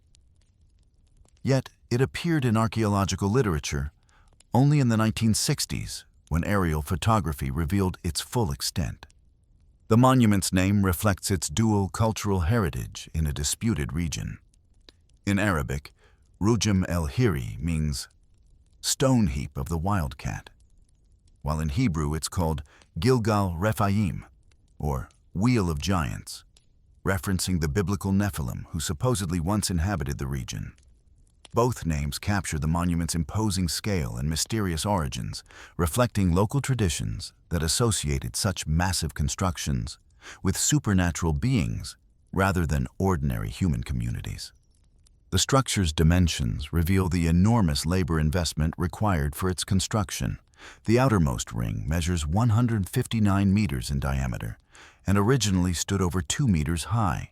Yet, it appeared in archaeological literature only in the 1960s, when aerial photography revealed its full extent. The monument's name reflects its dual cultural heritage in a disputed region. In Arabic, Rujum el-Hiri means stone heap of the wildcat, while in Hebrew it's called Gilgal Rephaim, or Wheel of Giants, referencing the biblical Nephilim who supposedly once inhabited the region. Both names capture the monument's imposing scale and mysterious origins, reflecting local traditions that associated such massive constructions with supernatural beings rather than ordinary human communities. The structure's dimensions reveal the enormous labor investment required for its construction. The outermost ring measures 159 meters in diameter and originally stood over 2 meters high,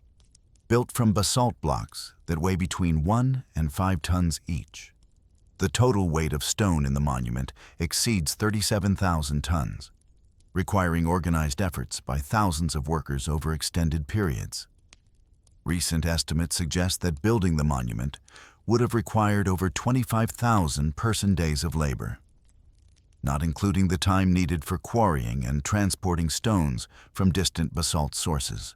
built from basalt blocks that weigh between 1 and 5 tons each. The total weight of stone in the monument exceeds 37,000 tons, requiring organized efforts by thousands of workers over extended periods. Recent estimates suggest that building the monument would have required over 25,000 person-days of labor, not including the time needed for quarrying and transporting stones from distant basalt sources.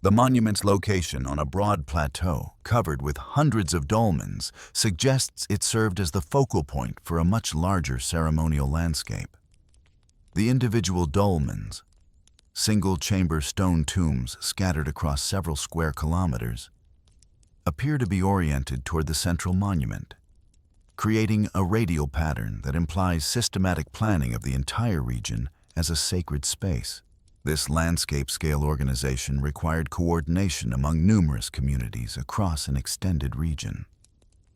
The monument's location on a broad plateau covered with hundreds of dolmens suggests it served as the focal point for a much larger ceremonial landscape. The individual dolmens, single-chamber stone tombs scattered across several square kilometers, appear to be oriented toward the central monument, creating a radial pattern that implies systematic planning of the entire region as a sacred space. This landscape-scale organization required coordination among numerous communities across an extended region.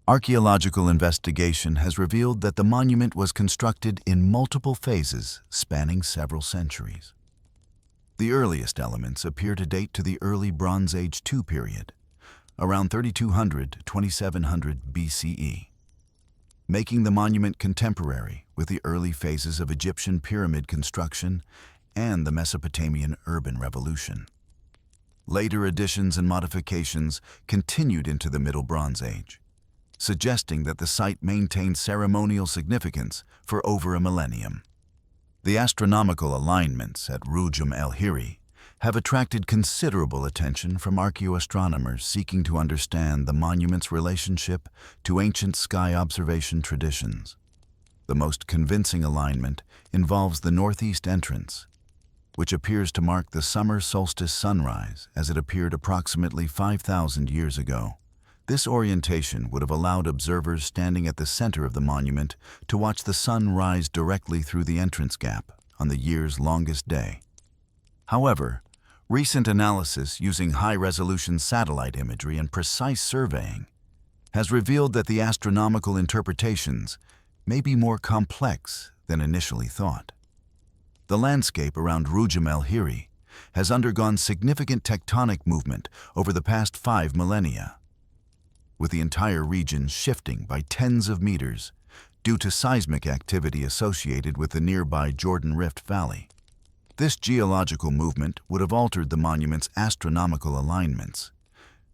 Archaeological investigation has revealed that the monument was constructed in multiple phases spanning several centuries. The earliest elements appear to date to the early Bronze Age II period, around 3200 to 2700 BCE, making the monument contemporary with the early phases of Egyptian pyramid construction and the Mesopotamian urban revolution. Later additions and modifications continued into the Middle Bronze Age, suggesting that the site maintained ceremonial significance for over a millennium. The astronomical alignments at Rujum el-Hiri have attracted considerable attention from archaeoastronomers seeking to understand the monument's relationship to ancient sky observation traditions. The most convincing alignment involves the northeast entrance, which appears to mark the summer solstice sunrise as it appeared approximately 5,000 years ago. This orientation would have allowed observers standing at the center of the monument to watch the sun rise directly through the entrance gap on the year's longest day. However, recent analysis using high-resolution satellite imagery and precise surveying has revealed that the astronomical interpretations may be more complex than initially thought. The landscape around Rujum el-Hiri has undergone significant tectonic movement over the past 5 millennia, with the entire region shifting by tens of meters due to seismic activity associated with the nearby Jordan Rift Valley. This geological movement would have altered the monument's astronomical alignments,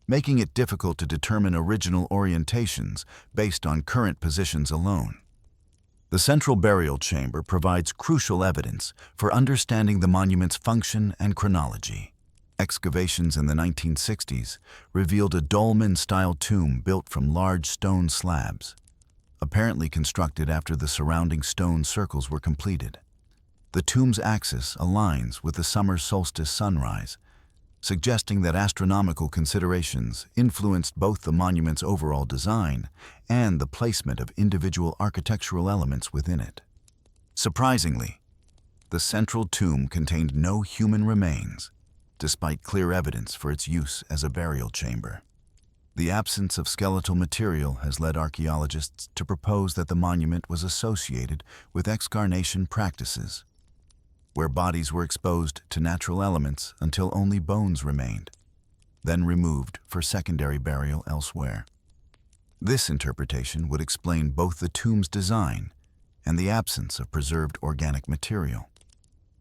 making it difficult to determine original orientations based on current positions alone. The central burial chamber provides crucial evidence for understanding the monument's function and chronology. Excavations in the 1960s revealed a dolmen-style tomb built from large stone slabs, apparently constructed after the surrounding stone circles were completed. The tomb's axis aligns with the summer solstice sunrise, suggesting that astronomical considerations influenced both the monument's overall design and the placement of individual architectural elements within it. Surprisingly, the central tomb contained no human remains, despite clear evidence for its use as a burial chamber. The absence of skeletal material has led archaeologists to propose that the monument was associated with excarnation practices, where bodies were exposed to natural elements until only bones remained, then removed for secondary burial elsewhere. This interpretation would explain both the tomb's design and the absence of preserved organic material.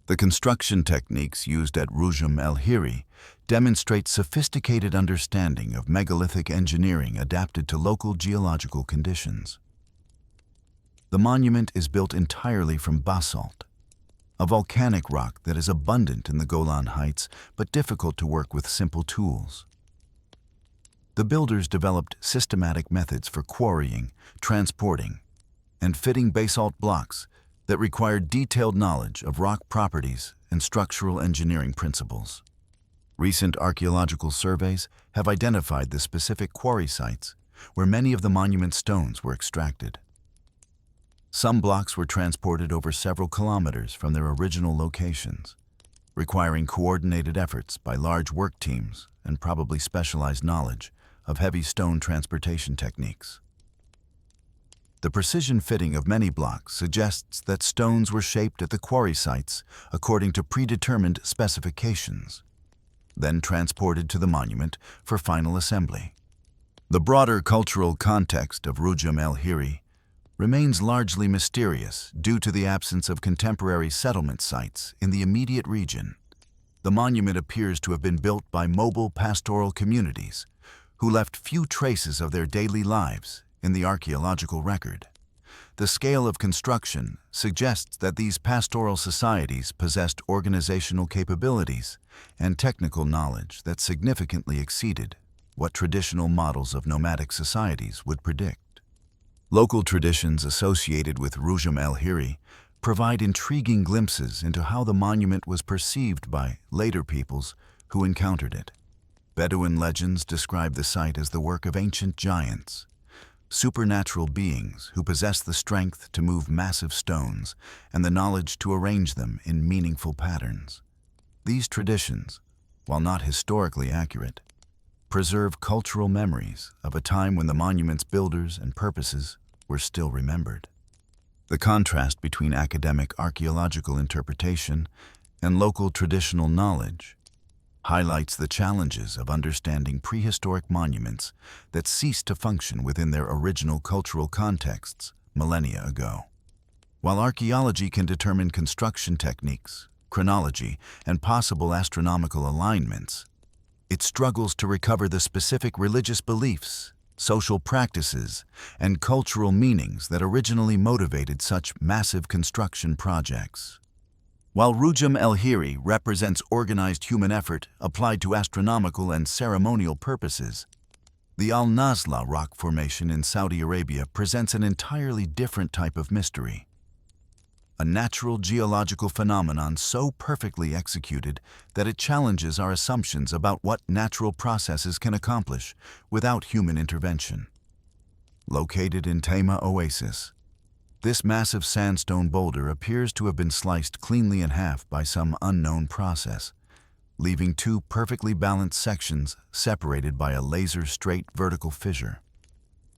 The construction techniques used at Rujum el-Hiri demonstrate sophisticated understanding of megalithic engineering adapted to local geological conditions. The monument is built entirely from basalt, a volcanic rock that is abundant in the Golan Heights but difficult to work with simple tools. The builders developed systematic methods for quarrying, transporting, and fitting basalt blocks that required detailed knowledge of rock properties and structural engineering principles. Recent archaeological surveys have identified the specific quarry sites where many of the monument's stones were extracted. Some blocks were transported over several kilometers from their original locations, requiring coordinated efforts by large work teams and probably specialized knowledge of heavy stone transportation techniques. The precision fitting of many blocks suggests that stones were shaped at the quarry sites according to predetermined specifications, then transported to the monument for final assembly. The broader cultural context of Rujum el-Hiri remains largely mysterious due to the absence of contemporary settlement sites in the immediate region. The monument appears to have been built by mobile pastoral communities who left few traces of their daily lives in the archaeological record. The scale of construction suggests that these pastoral societies possessed organizational capabilities and technical knowledge that significantly exceeded what traditional models of nomadic societies would predict. Local traditions associated with Rujum el-Hiri provide intriguing glimpses into how the monument was perceived by later peoples who encountered it. Bedouin legends describe the site as the work of ancient giants, supernatural beings who possess the strength to move massive stones and the knowledge to arrange them in meaningful patterns. These traditions, while not historically accurate, preserve cultural memories of a time when the monument's builders and purposes were still remembered. The contrast between academic archaeological interpretation and local traditional knowledge highlights the challenges of understanding prehistoric monuments that ceased to function within their original cultural contexts millennia ago. While archaeology can determine construction techniques, chronology, and possible astronomical alignments, it struggles to recover the specific religious beliefs, social practices, and cultural meanings that originally motivated such massive construction projects. While Rujum el-Hiri represents organized human effort applied to astronomical and ceremonial purposes, the Al-Nazla rock formation in Saudi Arabia presents an entirely different type of mystery. A natural geological phenomenon so perfectly executed that it challenges our assumptions about what natural processes can accomplish without human intervention. Located in Tema Oasis, this massive sandstone boulder appears to have been sliced cleanly in half by some unknown process, leaving two perfectly balanced sections separated by a laser-straight vertical fissure.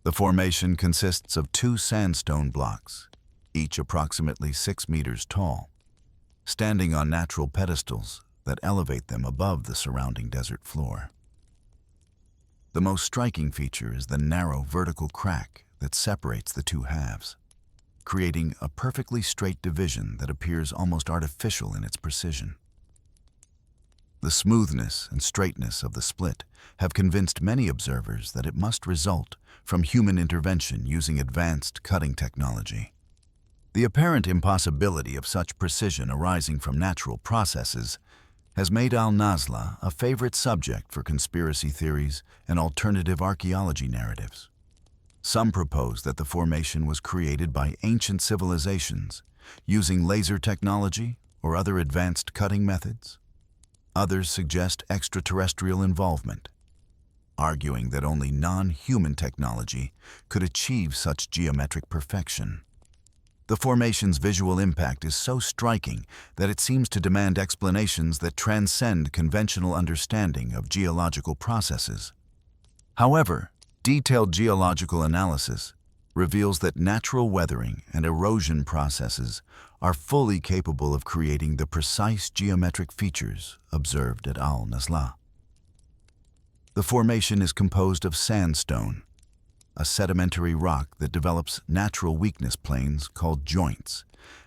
The formation consists of two sandstone blocks, each approximately 6 meters tall. standing on natural pedestals that elevate them above the surrounding desert floor. The most striking feature is the narrow vertical crack that separates the two halves, creating a perfectly straight division that appears almost artificial in its precision. The smoothness and straightness of the split have convinced many observers that it must result from human intervention using advanced cutting technology. The apparent impossibility of such precision arising from natural processes has made Al-Nazla a favorite subject for conspiracy theories and alternative archaeology narratives. Some propose that the formation was created by ancient civilizations using laser technology or other advanced cutting methods. Others suggest extraterrestrial involvement, arguing that only non-human technology could achieve such geometric perfection. The formation's visual impact is so striking that it seems to demand explanations that transcend conventional understanding of geological processes. However, detailed geological analysis reveals that natural weathering and erosion processes are fully capable of creating the precise geometric features observed at Al-Nazla. The formation is composed of sandstone, a sedimentary rock that develops natural weakness planes called joints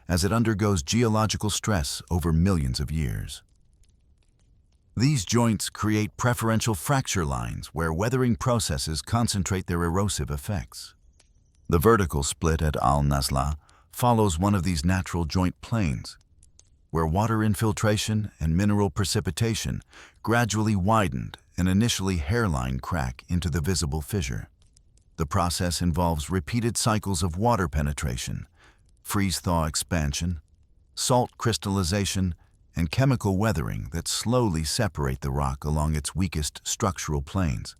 as it undergoes geological stress over millions of years. These joints create preferential fracture lines where weathering processes concentrate their erosive effects. The vertical split at Al-Nazla follows one of these natural joint planes, where water infiltration and mineral precipitation gradually widened an initially hairline crack into the visible fissure. The process involves repeated cycles of water penetration, freeze-thaw expansion, salt crystallization, and chemical weathering that slowly separate the rock along its weakest structural planes.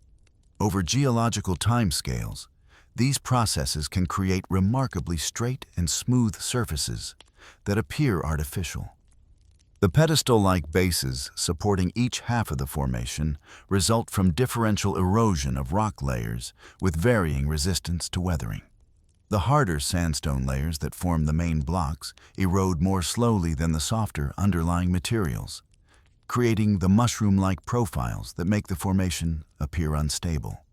Over geological timescales, these processes can create remarkably straight and smooth surfaces that appear artificial. The pedestal-like bases supporting each half of the formation result from differential erosion of rock layers with varying resistance to weathering. The harder sandstone layers that form the main blocks erode more slowly than the softer underlying materials, creating the mushroom-like profiles that make the formation appear unstable.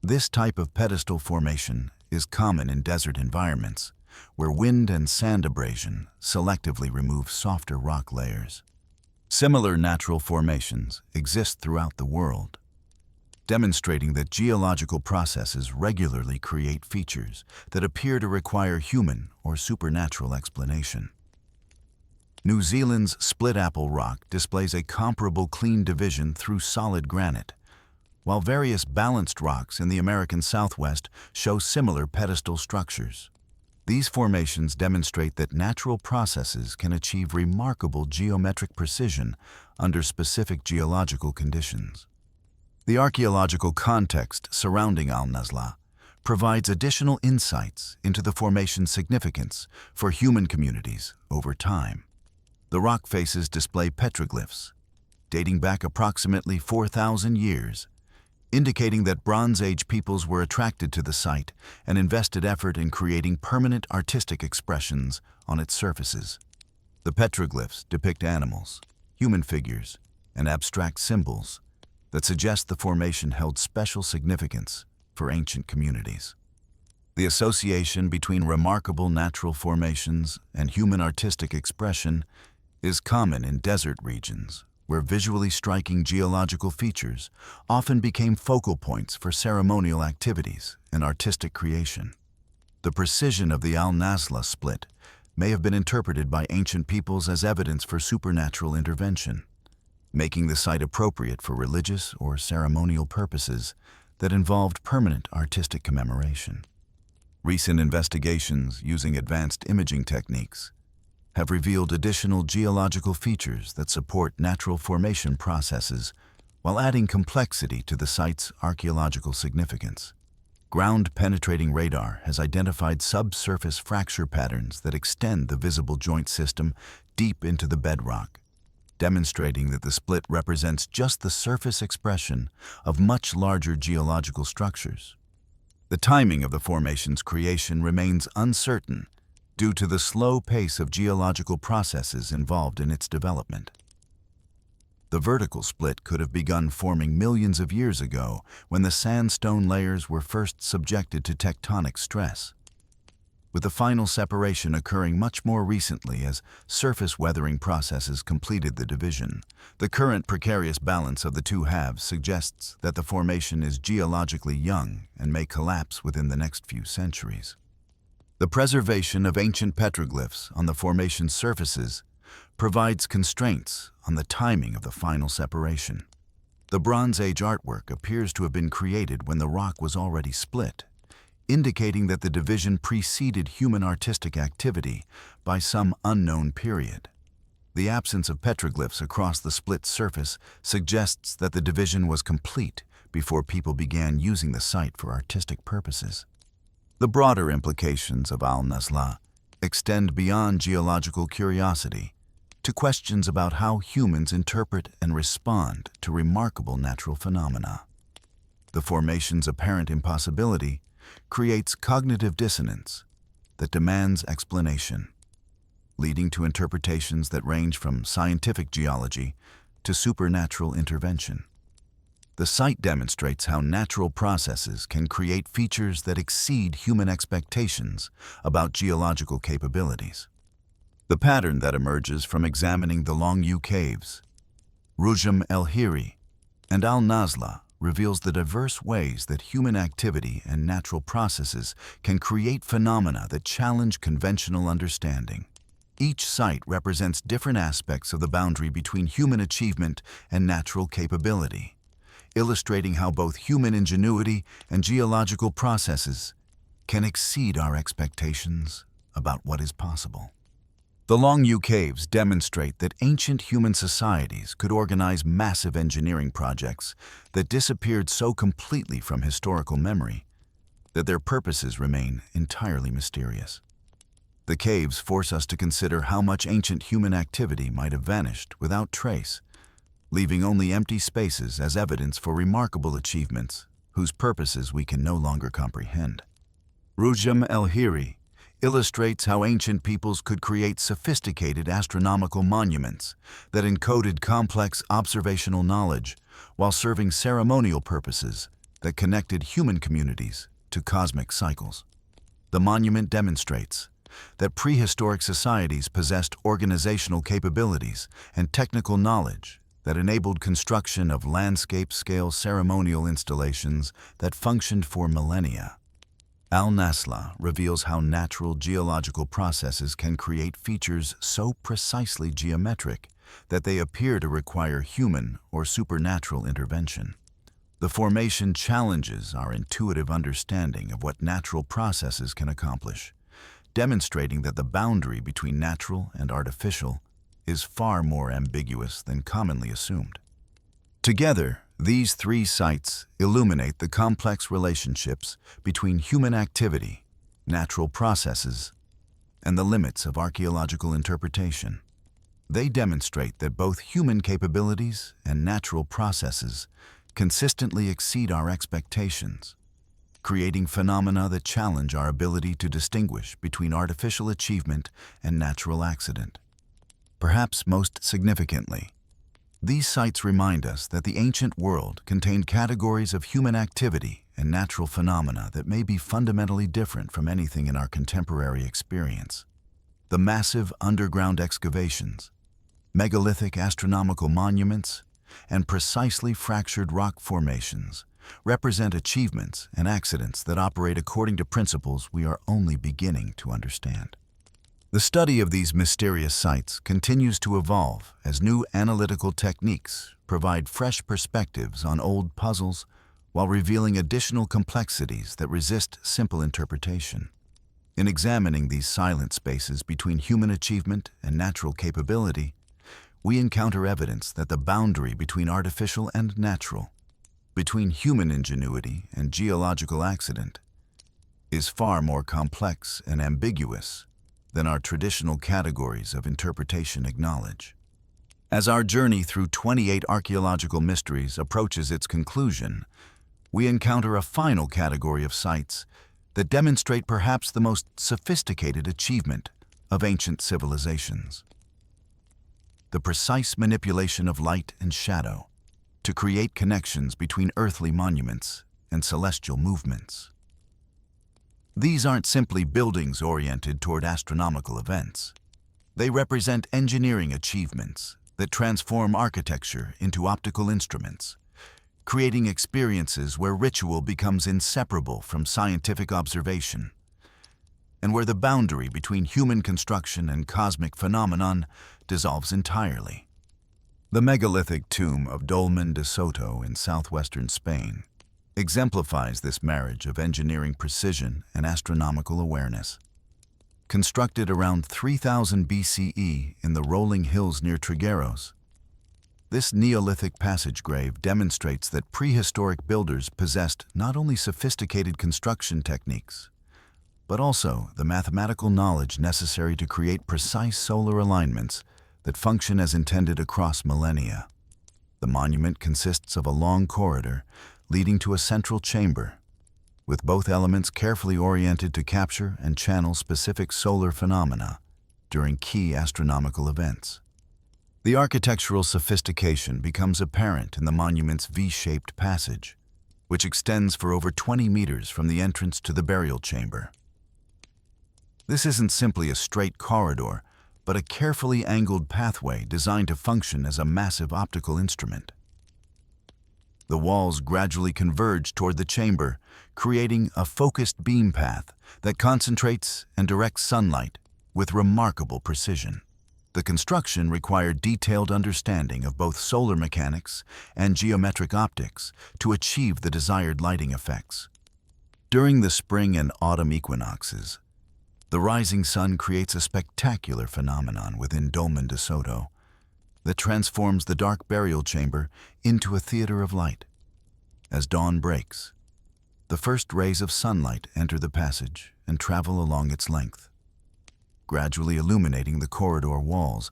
This type of pedestal formation is common in desert environments, where wind and sand abrasion selectively remove softer rock layers. Similar natural formations exist throughout the world, demonstrating that geological processes regularly create features that appear to require human or supernatural explanation. New Zealand's Split Apple Rock displays a comparable clean division through solid granite, while various balanced rocks in the American Southwest show similar pedestal structures. These formations demonstrate that natural processes can achieve remarkable geometric precision under specific geological conditions. The archaeological context surrounding Al-Nazla provides additional insights into the formation's significance for human communities over time. The rock faces display petroglyphs, dating back approximately 4,000 years, indicating that Bronze Age peoples were attracted to the site and invested effort in creating permanent artistic expressions on its surfaces. The petroglyphs depict animals, human figures, and abstract symbols that suggest the formation held special significance for ancient communities. The association between remarkable natural formations and human artistic expression is common in desert regions, where visually striking geological features often became focal points for ceremonial activities and artistic creation. The precision of the Al-Nazla split may have been interpreted by ancient peoples as evidence for supernatural intervention, making the site appropriate for religious or ceremonial purposes that involved permanent artistic commemoration. Recent investigations using advanced imaging techniques have revealed additional geological features that support natural formation processes while adding complexity to the site's archaeological significance. Ground-penetrating radar has identified subsurface fracture patterns that extend the visible joint system deep into the bedrock, demonstrating that the split represents just the surface expression of much larger geological structures. The timing of the formation's creation remains uncertain due to the slow pace of geological processes involved in its development. The vertical split could have begun forming millions of years ago when the sandstone layers were first subjected to tectonic stress, with the final separation occurring much more recently as surface weathering processes completed the division. The current precarious balance of the two halves suggests that the formation is geologically young and may collapse within the next few centuries. The preservation of ancient petroglyphs on the formation's surfaces provides constraints on the timing of the final separation. The Bronze Age artwork appears to have been created when the rock was already split, indicating that the division preceded human artistic activity by some unknown period. The absence of petroglyphs across the split surface suggests that the division was complete before people began using the site for artistic purposes. The broader implications of Al-Nazla extend beyond geological curiosity to questions about how humans interpret and respond to remarkable natural phenomena. The formation's apparent impossibility creates cognitive dissonance that demands explanation, leading to interpretations that range from scientific geology to supernatural intervention. The site demonstrates how natural processes can create features that exceed human expectations about geological capabilities. The pattern that emerges from examining the Longyou Caves, Rujum el-Hiri, and Al-Nazla reveals the diverse ways that human activity and natural processes can create phenomena that challenge conventional understanding. Each site represents different aspects of the boundary between human achievement and natural capability, illustrating how both human ingenuity and geological processes can exceed our expectations about what is possible. The Longyou Caves demonstrate that ancient human societies could organize massive engineering projects that disappeared so completely from historical memory that their purposes remain entirely mysterious. The caves force us to consider how much ancient human activity might have vanished without trace, leaving only empty spaces as evidence for remarkable achievements whose purposes we can no longer comprehend. Rujum el-Hiri illustrates how ancient peoples could create sophisticated astronomical monuments that encoded complex observational knowledge while serving ceremonial purposes that connected human communities to cosmic cycles. The monument demonstrates that prehistoric societies possessed organizational capabilities and technical knowledge that enabled construction of landscape-scale ceremonial installations that functioned for millennia. Al-Nazla reveals how natural geological processes can create features so precisely geometric that they appear to require human or supernatural intervention. The formation challenges our intuitive understanding of what natural processes can accomplish, demonstrating that the boundary between natural and artificial is far more ambiguous than commonly assumed. Together, these three sites illuminate the complex relationships between human activity, natural processes, and the limits of archaeological interpretation. They demonstrate that both human capabilities and natural processes consistently exceed our expectations, creating phenomena that challenge our ability to distinguish between artificial achievement and natural accident. Perhaps most significantly, these sites remind us that the ancient world contained categories of human activity and natural phenomena that may be fundamentally different from anything in our contemporary experience. The massive underground excavations, megalithic astronomical monuments, and precisely fractured rock formations represent achievements and accidents that operate according to principles we are only beginning to understand. The study of these mysterious sites continues to evolve as new analytical techniques provide fresh perspectives on old puzzles while revealing additional complexities that resist simple interpretation. In examining these silent spaces between human achievement and natural capability, we encounter evidence that the boundary between artificial and natural, between human ingenuity and geological accident, is far more complex and ambiguous than our traditional categories of interpretation acknowledge. As our journey through 28 archaeological mysteries approaches its conclusion, we encounter a final category of sites that demonstrate perhaps the most sophisticated achievement of ancient civilizations: the precise manipulation of light and shadow to create connections between earthly monuments and celestial movements. These aren't simply buildings oriented toward astronomical events. They represent engineering achievements that transform architecture into optical instruments, creating experiences where ritual becomes inseparable from scientific observation, and where the boundary between human construction and cosmic phenomenon dissolves entirely. The megalithic tomb of Dolmen de Soto in southwestern Spain exemplifies this marriage of engineering precision and astronomical awareness. Constructed around 3000 BCE in the rolling hills near Trigueros, this Neolithic passage grave demonstrates that prehistoric builders possessed not only sophisticated construction techniques, but also the mathematical knowledge necessary to create precise solar alignments that function as intended across millennia. The monument consists of a long corridor leading to a central chamber, with both elements carefully oriented to capture and channel specific solar phenomena during key astronomical events. The architectural sophistication becomes apparent in the monument's V-shaped passage, which extends for over 20 meters from the entrance to the burial chamber. This isn't simply a straight corridor, but a carefully angled pathway designed to function as a massive optical instrument. The walls gradually converge toward the chamber, creating a focused beam path that concentrates and directs sunlight with remarkable precision. The construction required detailed understanding of both solar mechanics and geometric optics to achieve the desired lighting effects. During the spring and autumn equinoxes, the rising sun creates a spectacular phenomenon within Dolmen de Soto that transforms the dark burial chamber into a theater of light. As dawn breaks, the first rays of sunlight enter the passage and travel along its length, gradually illuminating the corridor walls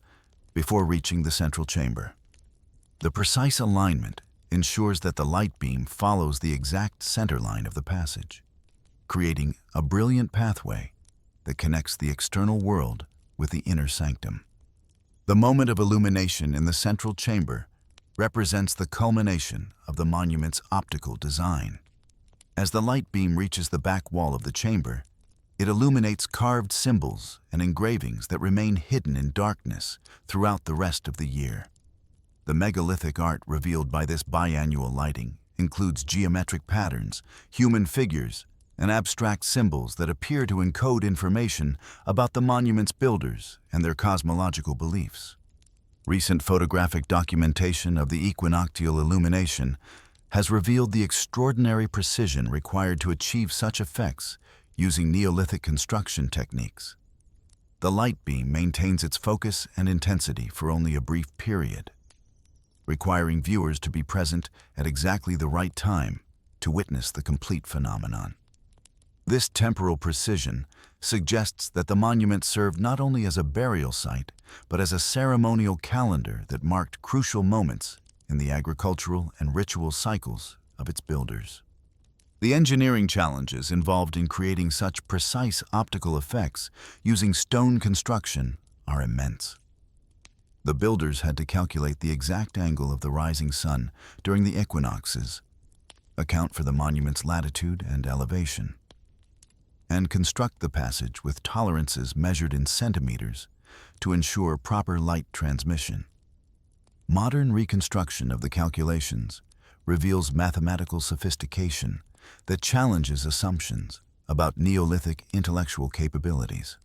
before reaching the central chamber. The precise alignment ensures that the light beam follows the exact center line of the passage, creating a brilliant pathway that connects the external world with the inner sanctum. The moment of illumination in the central chamber represents the culmination of the monument's optical design. As the light beam reaches the back wall of the chamber, it illuminates carved symbols and engravings that remain hidden in darkness throughout the rest of the year. The megalithic art revealed by this biannual lighting includes geometric patterns, human figures, and abstract symbols that appear to encode information about the monument's builders and their cosmological beliefs. Recent photographic documentation of the equinoctial illumination has revealed the extraordinary precision required to achieve such effects using Neolithic construction techniques. The light beam maintains its focus and intensity for only a brief period, requiring viewers to be present at exactly the right time to witness the complete phenomenon. This temporal precision suggests that the monument served not only as a burial site, but as a ceremonial calendar that marked crucial moments in the agricultural and ritual cycles of its builders. The engineering challenges involved in creating such precise optical effects using stone construction are immense. The builders had to calculate the exact angle of the rising sun during the equinoxes, account for the monument's latitude and elevation, and construct the passage with tolerances measured in centimeters to ensure proper light transmission. Modern reconstruction of the calculations reveals mathematical sophistication that challenges assumptions about Neolithic intellectual capabilities.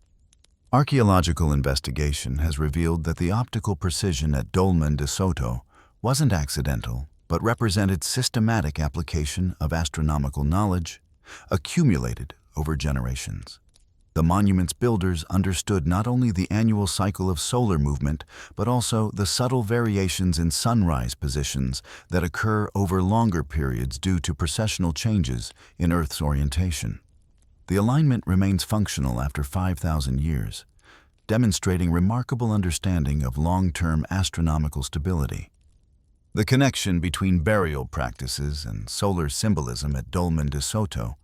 Archaeological investigation has revealed that the optical precision at Dolmen de Soto wasn't accidental, but represented systematic application of astronomical knowledge accumulated over generations. The monument's builders understood not only the annual cycle of solar movement, but also the subtle variations in sunrise positions that occur over longer periods due to precessional changes in Earth's orientation. The alignment remains functional after 5,000 years, demonstrating remarkable understanding of long-term astronomical stability. The connection between burial practices and solar symbolism at Dolmen de Soto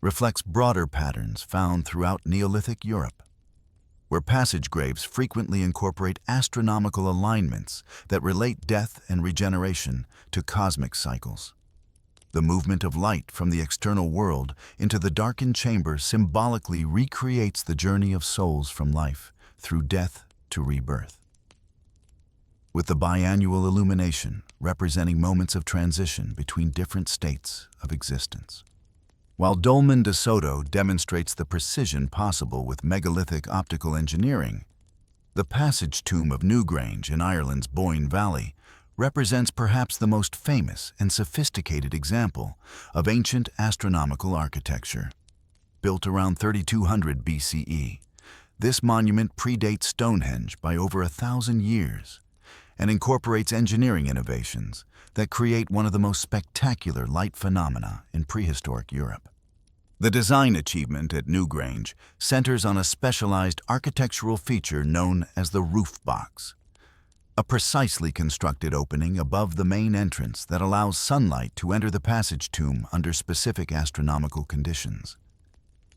reflects broader patterns found throughout Neolithic Europe, where passage graves frequently incorporate astronomical alignments that relate death and regeneration to cosmic cycles. The movement of light from the external world into the darkened chamber symbolically recreates the journey of souls from life through death to rebirth. With the biannual illumination representing moments of transition between different states of existence. While Dolmen de Soto demonstrates the precision possible with megalithic optical engineering, the passage tomb of Newgrange in Ireland's Boyne Valley represents perhaps the most famous and sophisticated example of ancient astronomical architecture. Built around 3200 BCE, this monument predates Stonehenge by over 1,000 years and incorporates engineering innovations that create one of the most spectacular light phenomena in prehistoric Europe. The design achievement at Newgrange centers on a specialized architectural feature known as the roof box, a precisely constructed opening above the main entrance that allows sunlight to enter the passage tomb under specific astronomical conditions.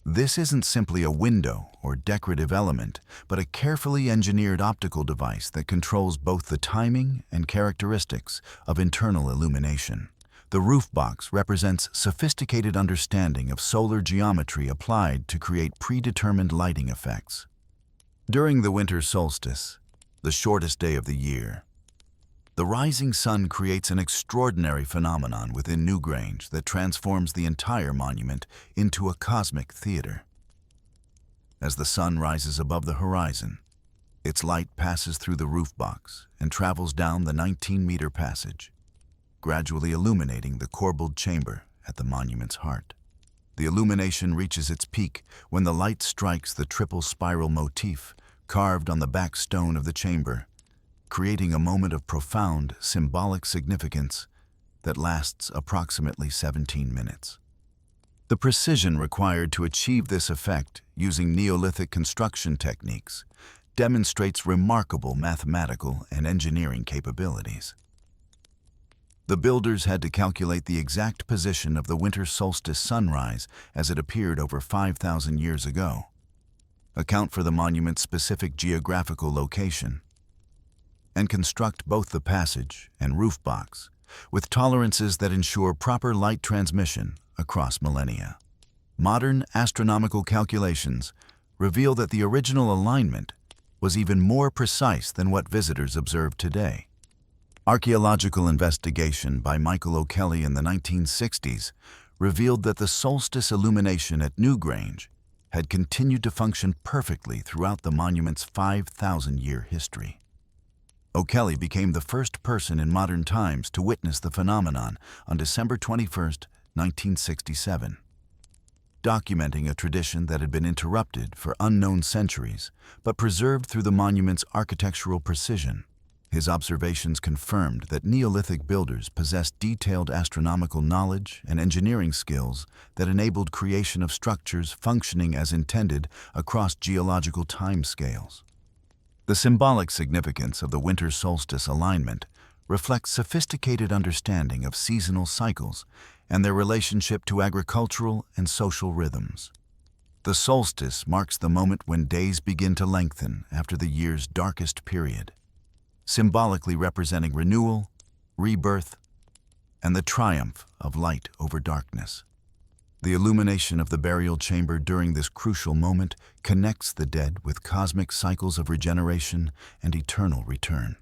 This isn't simply a window or decorative element, but a carefully engineered optical device that controls both the timing and characteristics of internal illumination. The roof box represents sophisticated understanding of solar geometry applied to create predetermined lighting effects. During the winter solstice, the shortest day of the year, the rising sun creates an extraordinary phenomenon within Newgrange that transforms the entire monument into a cosmic theater. As the sun rises above the horizon, its light passes through the roof box and travels down the 19-meter passage, gradually illuminating the corbelled chamber at the monument's heart. The illumination reaches its peak when the light strikes the triple spiral motif carved on the back stone of the chamber, creating a moment of profound symbolic significance that lasts approximately 17 minutes. The precision required to achieve this effect using Neolithic construction techniques demonstrates remarkable mathematical and engineering capabilities. The builders had to calculate the exact position of the winter solstice sunrise as it appeared over 5,000 years ago, account for the monument's specific geographical location, and construct both the passage and roof box with tolerances that ensure proper light transmission across millennia. Modern astronomical calculations reveal that the original alignment was even more precise than what visitors observe today. Archaeological investigation by Michael O'Kelly in the 1960s revealed that the solstice illumination at Newgrange had continued to function perfectly throughout the monument's 5,000-year history. O'Kelly became the first person in modern times to witness the phenomenon on December 21, 1967, documenting a tradition that had been interrupted for unknown centuries but preserved through the monument's architectural precision. His observations confirmed that Neolithic builders possessed detailed astronomical knowledge and engineering skills that enabled creation of structures functioning as intended across geological timescales. The symbolic significance of the winter solstice alignment reflects sophisticated understanding of seasonal cycles and their relationship to agricultural and social rhythms. The solstice marks the moment when days begin to lengthen after the year's darkest period, symbolically representing renewal, rebirth, and the triumph of light over darkness. The illumination of the burial chamber during this crucial moment connects the dead with cosmic cycles of regeneration and eternal return.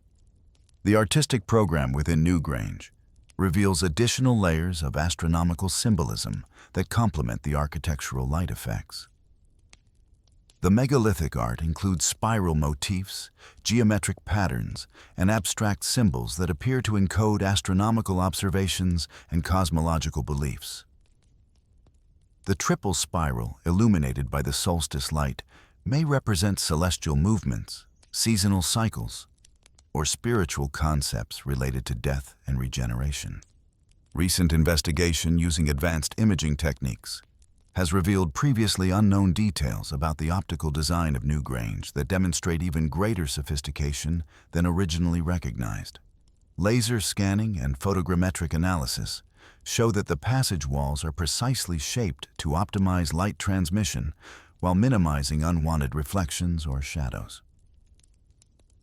The artistic program within Newgrange reveals additional layers of astronomical symbolism that complement the architectural light effects. The megalithic art includes spiral motifs, geometric patterns, and abstract symbols that appear to encode astronomical observations and cosmological beliefs. The triple spiral, illuminated by the solstice light, may represent celestial movements, seasonal cycles, or spiritual concepts related to death and regeneration. Recent investigation using advanced imaging techniques has revealed previously unknown details about the optical design of Newgrange that demonstrate even greater sophistication than originally recognized. Laser scanning and photogrammetric analysis show that the passage walls are precisely shaped to optimize light transmission while minimizing unwanted reflections or shadows.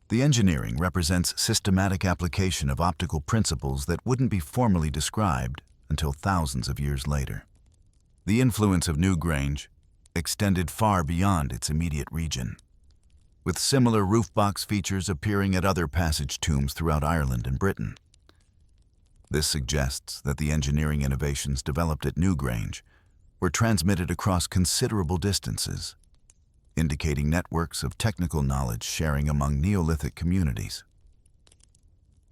The engineering represents systematic application of optical principles that wouldn't be formally described until thousands of years later. The influence of Newgrange extended far beyond its immediate region, with similar roof box features appearing at other passage tombs throughout Ireland and Britain. This suggests that the engineering innovations developed at Newgrange were transmitted across considerable distances, indicating networks of technical knowledge sharing among Neolithic communities.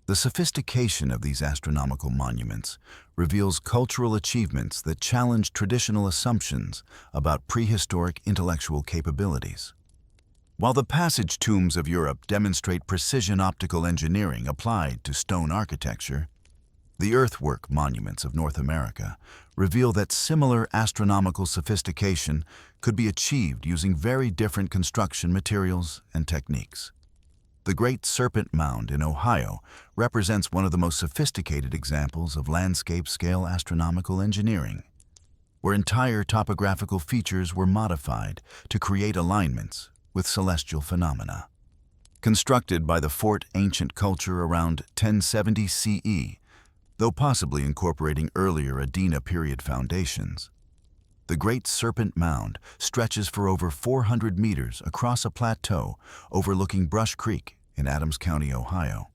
The sophistication of these astronomical monuments reveals cultural achievements that challenge traditional assumptions about prehistoric intellectual capabilities. While the passage tombs of Europe demonstrate precision optical engineering applied to stone architecture, the earthwork monuments of North America reveal that similar astronomical sophistication could be achieved using very different construction materials and techniques. The Great Serpent Mound in Ohio represents one of the most sophisticated examples of landscape-scale astronomical engineering, where entire topographical features were modified to create alignments with celestial phenomena. Constructed by the Fort Ancient culture around 1070 CE, though possibly incorporating earlier Adena period foundations, the Great Serpent Mound stretches for over 400 meters across a plateau overlooking Brush Creek in Adams County, Ohio.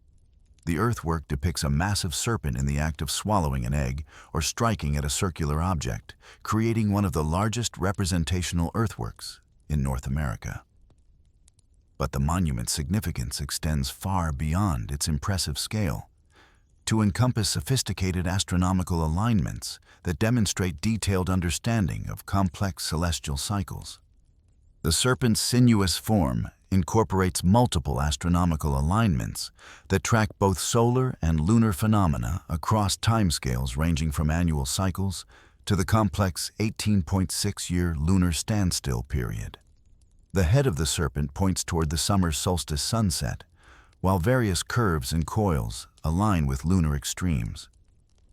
The earthwork depicts a massive serpent in the act of swallowing an egg or striking at a circular object, creating one of the largest representational earthworks in North America. But the monument's significance extends far beyond its impressive scale, to encompass sophisticated astronomical alignments that demonstrate detailed understanding of complex celestial cycles. The serpent's sinuous form incorporates multiple astronomical alignments that track both solar and lunar phenomena across timescales ranging from annual cycles to the complex 18.6-year lunar standstill period. The head of the serpent points toward the summer solstice sunset, while various curves and coils align with lunar extremes,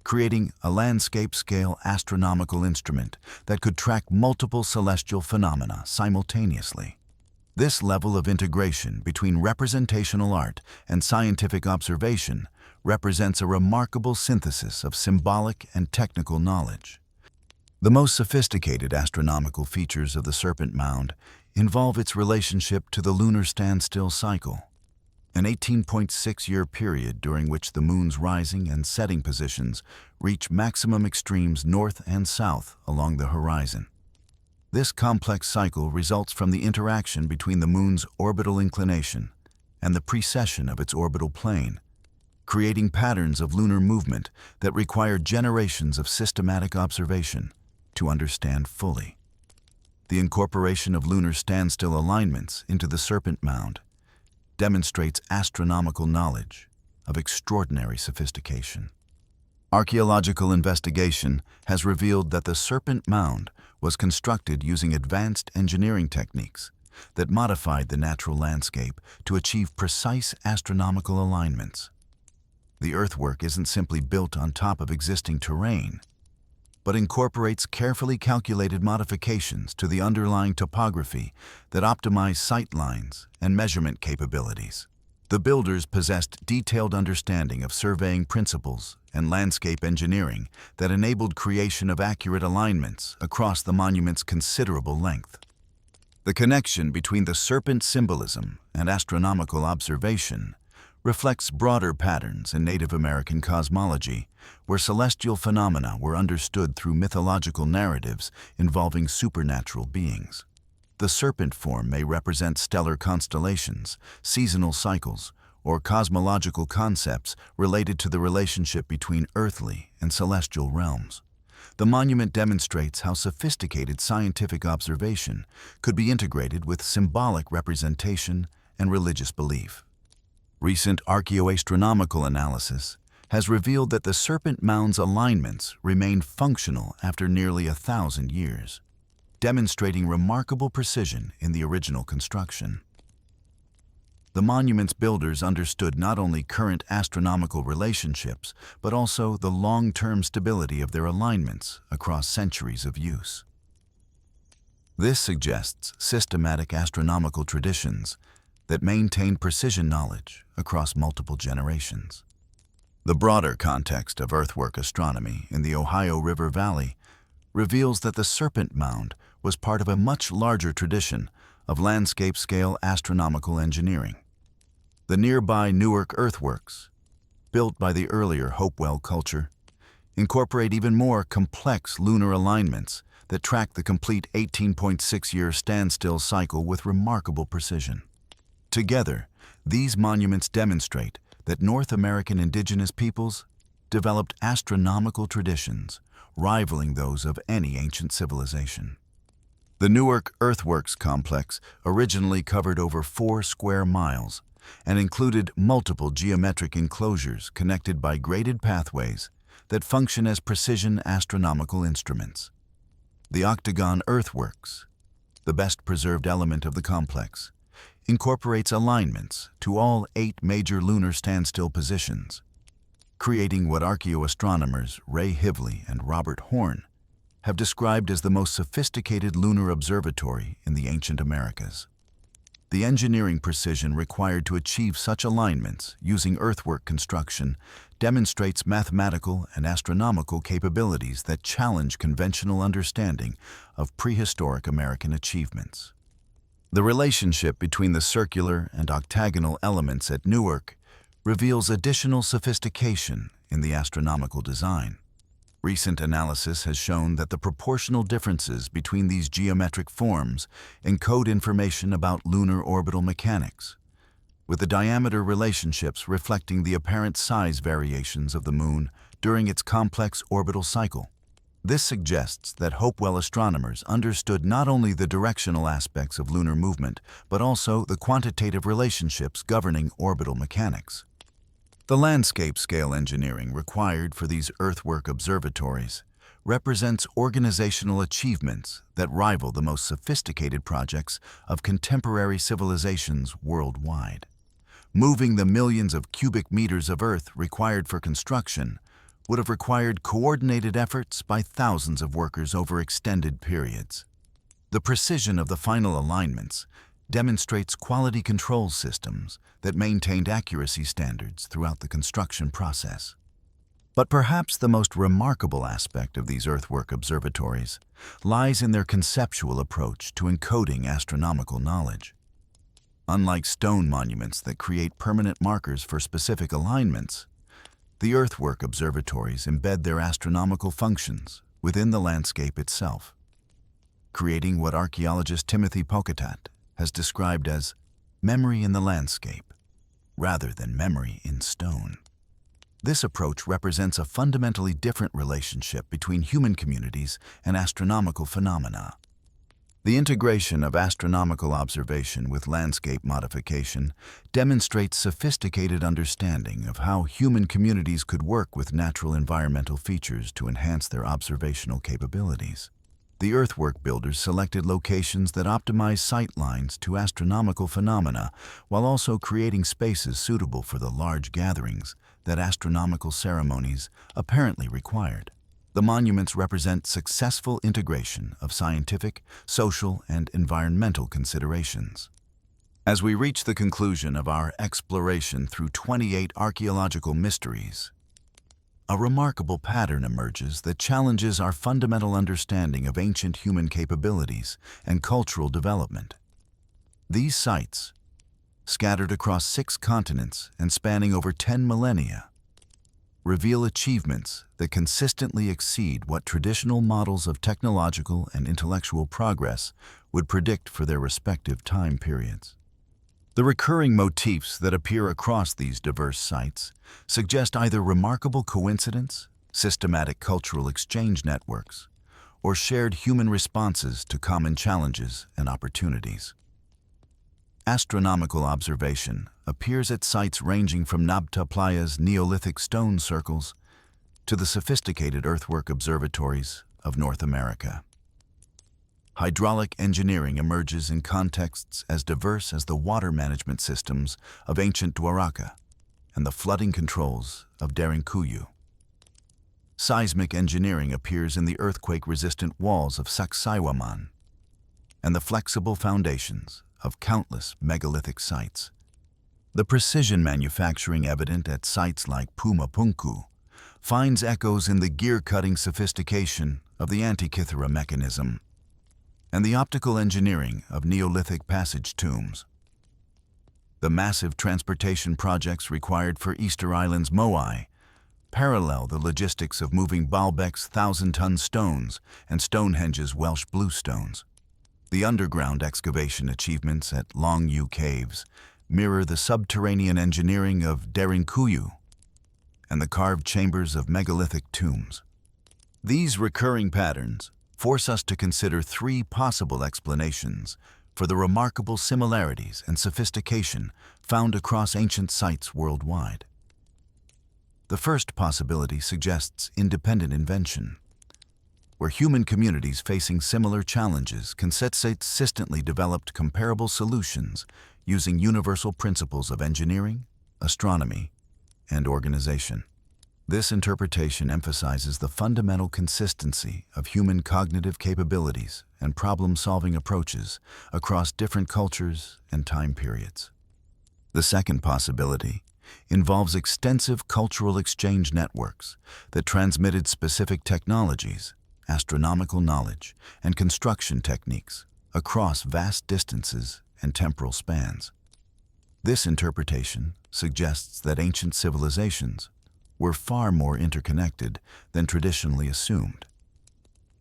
creating a landscape-scale astronomical instrument that could track multiple celestial phenomena simultaneously. This level of integration between representational art and scientific observation represents a remarkable synthesis of symbolic and technical knowledge. The most sophisticated astronomical features of the Serpent Mound involve its relationship to the lunar standstill cycle, an 18.6-year period during which the moon's rising and setting positions reach maximum extremes north and south along the horizon. This complex cycle results from the interaction between the moon's orbital inclination and the precession of its orbital plane, creating patterns of lunar movement that require generations of systematic observation to understand fully. The incorporation of lunar standstill alignments into the Serpent Mound demonstrates astronomical knowledge of extraordinary sophistication. Archaeological investigation has revealed that the Serpent Mound was constructed using advanced engineering techniques that modified the natural landscape to achieve precise astronomical alignments. The earthwork isn't simply built on top of existing terrain, but incorporates carefully calculated modifications to the underlying topography that optimize sight lines and measurement capabilities. The builders possessed detailed understanding of surveying principles and landscape engineering that enabled creation of accurate alignments across the monument's considerable length. The connection between the serpent symbolism and astronomical observation reflects broader patterns in Native American cosmology, where celestial phenomena were understood through mythological narratives involving supernatural beings. The serpent form may represent stellar constellations, seasonal cycles, or cosmological concepts related to the relationship between earthly and celestial realms. The monument demonstrates how sophisticated scientific observation could be integrated with symbolic representation and religious belief. Recent archaeoastronomical analysis has revealed that the Serpent Mound's alignments remain functional after nearly 1,000 years, demonstrating remarkable precision in the original construction. The monument's builders understood not only current astronomical relationships, but also the long-term stability of their alignments across centuries of use. This suggests systematic astronomical traditions that maintain precision knowledge across multiple generations. The broader context of earthwork astronomy in the Ohio River Valley reveals that the Serpent Mound was part of a much larger tradition of landscape-scale astronomical engineering. The nearby Newark earthworks, built by the earlier Hopewell culture, incorporate even more complex lunar alignments that track the complete 18.6-year standstill cycle with remarkable precision. Together, these monuments demonstrate that North American indigenous peoples developed astronomical traditions rivaling those of any ancient civilization. The Newark Earthworks complex originally covered over 4 square miles and included multiple geometric enclosures connected by graded pathways that function as precision astronomical instruments. The Octagon Earthworks, the best-preserved element of the complex, incorporates alignments to all 8 major lunar standstill positions, creating what archaeoastronomers Ray Hively and Robert Horn have described as the most sophisticated lunar observatory in the ancient Americas. The engineering precision required to achieve such alignments using earthwork construction demonstrates mathematical and astronomical capabilities that challenge conventional understanding of prehistoric American achievements. The relationship between the circular and octagonal elements at Newark reveals additional sophistication in the astronomical design. Recent analysis has shown that the proportional differences between these geometric forms encode information about lunar orbital mechanics, with the diameter relationships reflecting the apparent size variations of the Moon during its complex orbital cycle. This suggests that Hopewell astronomers understood not only the directional aspects of lunar movement, but also the quantitative relationships governing orbital mechanics. The landscape-scale engineering required for these earthwork observatories represents organizational achievements that rival the most sophisticated projects of contemporary civilizations worldwide. Moving the millions of cubic meters of earth required for construction would have required coordinated efforts by thousands of workers over extended periods. The precision of the final alignments demonstrates quality control systems that maintained accuracy standards throughout the construction process. But perhaps the most remarkable aspect of these earthwork observatories lies in their conceptual approach to encoding astronomical knowledge. Unlike stone monuments that create permanent markers for specific alignments, the earthwork observatories embed their astronomical functions within the landscape itself, creating what archaeologist Timothy Pocatat has described as memory in the landscape, rather than memory in stone. This approach represents a fundamentally different relationship between human communities and astronomical phenomena. The integration of astronomical observation with landscape modification demonstrates sophisticated understanding of how human communities could work with natural environmental features to enhance their observational capabilities. The earthwork builders selected locations that optimize sight lines to astronomical phenomena while also creating spaces suitable for the large gatherings that astronomical ceremonies apparently required. The monuments represent successful integration of scientific, social, and environmental considerations. As we reach the conclusion of our exploration through 28 archaeological mysteries, a remarkable pattern emerges that challenges our fundamental understanding of ancient human capabilities and cultural development. These sites, scattered across 6 continents and spanning over 10 millennia, reveal achievements that consistently exceed what traditional models of technological and intellectual progress would predict for their respective time periods. The recurring motifs that appear across these diverse sites suggest either remarkable coincidence, systematic cultural exchange networks, or shared human responses to common challenges and opportunities. Astronomical observation appears at sites ranging from Nabta Playa's Neolithic stone circles to the sophisticated earthwork observatories of North America. Hydraulic engineering emerges in contexts as diverse as the water management systems of ancient Dwaraka and the flooding controls of Derinkuyu. Seismic engineering appears in the earthquake-resistant walls of Sacsayhuaman and the flexible foundations of countless megalithic sites. The precision manufacturing evident at sites like Pumapunku finds echoes in the gear-cutting sophistication of the Antikythera mechanism and the optical engineering of Neolithic passage tombs. The massive transportation projects required for Easter Island's Moai parallel the logistics of moving Baalbek's 1,000-ton stones and Stonehenge's Welsh bluestones. The underground excavation achievements at Longyu Caves mirror the subterranean engineering of Derinkuyu and the carved chambers of megalithic tombs. These recurring patterns force us to consider three possible explanations for the remarkable similarities and sophistication found across ancient sites worldwide. The first possibility suggests independent invention, where human communities facing similar challenges consistently developed comparable solutions using universal principles of engineering, astronomy, and organization. This interpretation emphasizes the fundamental consistency of human cognitive capabilities and problem-solving approaches across different cultures and time periods. The second possibility involves extensive cultural exchange networks that transmitted specific technologies, astronomical knowledge, and construction techniques across vast distances and temporal spans. This interpretation suggests that ancient civilizations were far more interconnected than traditionally assumed,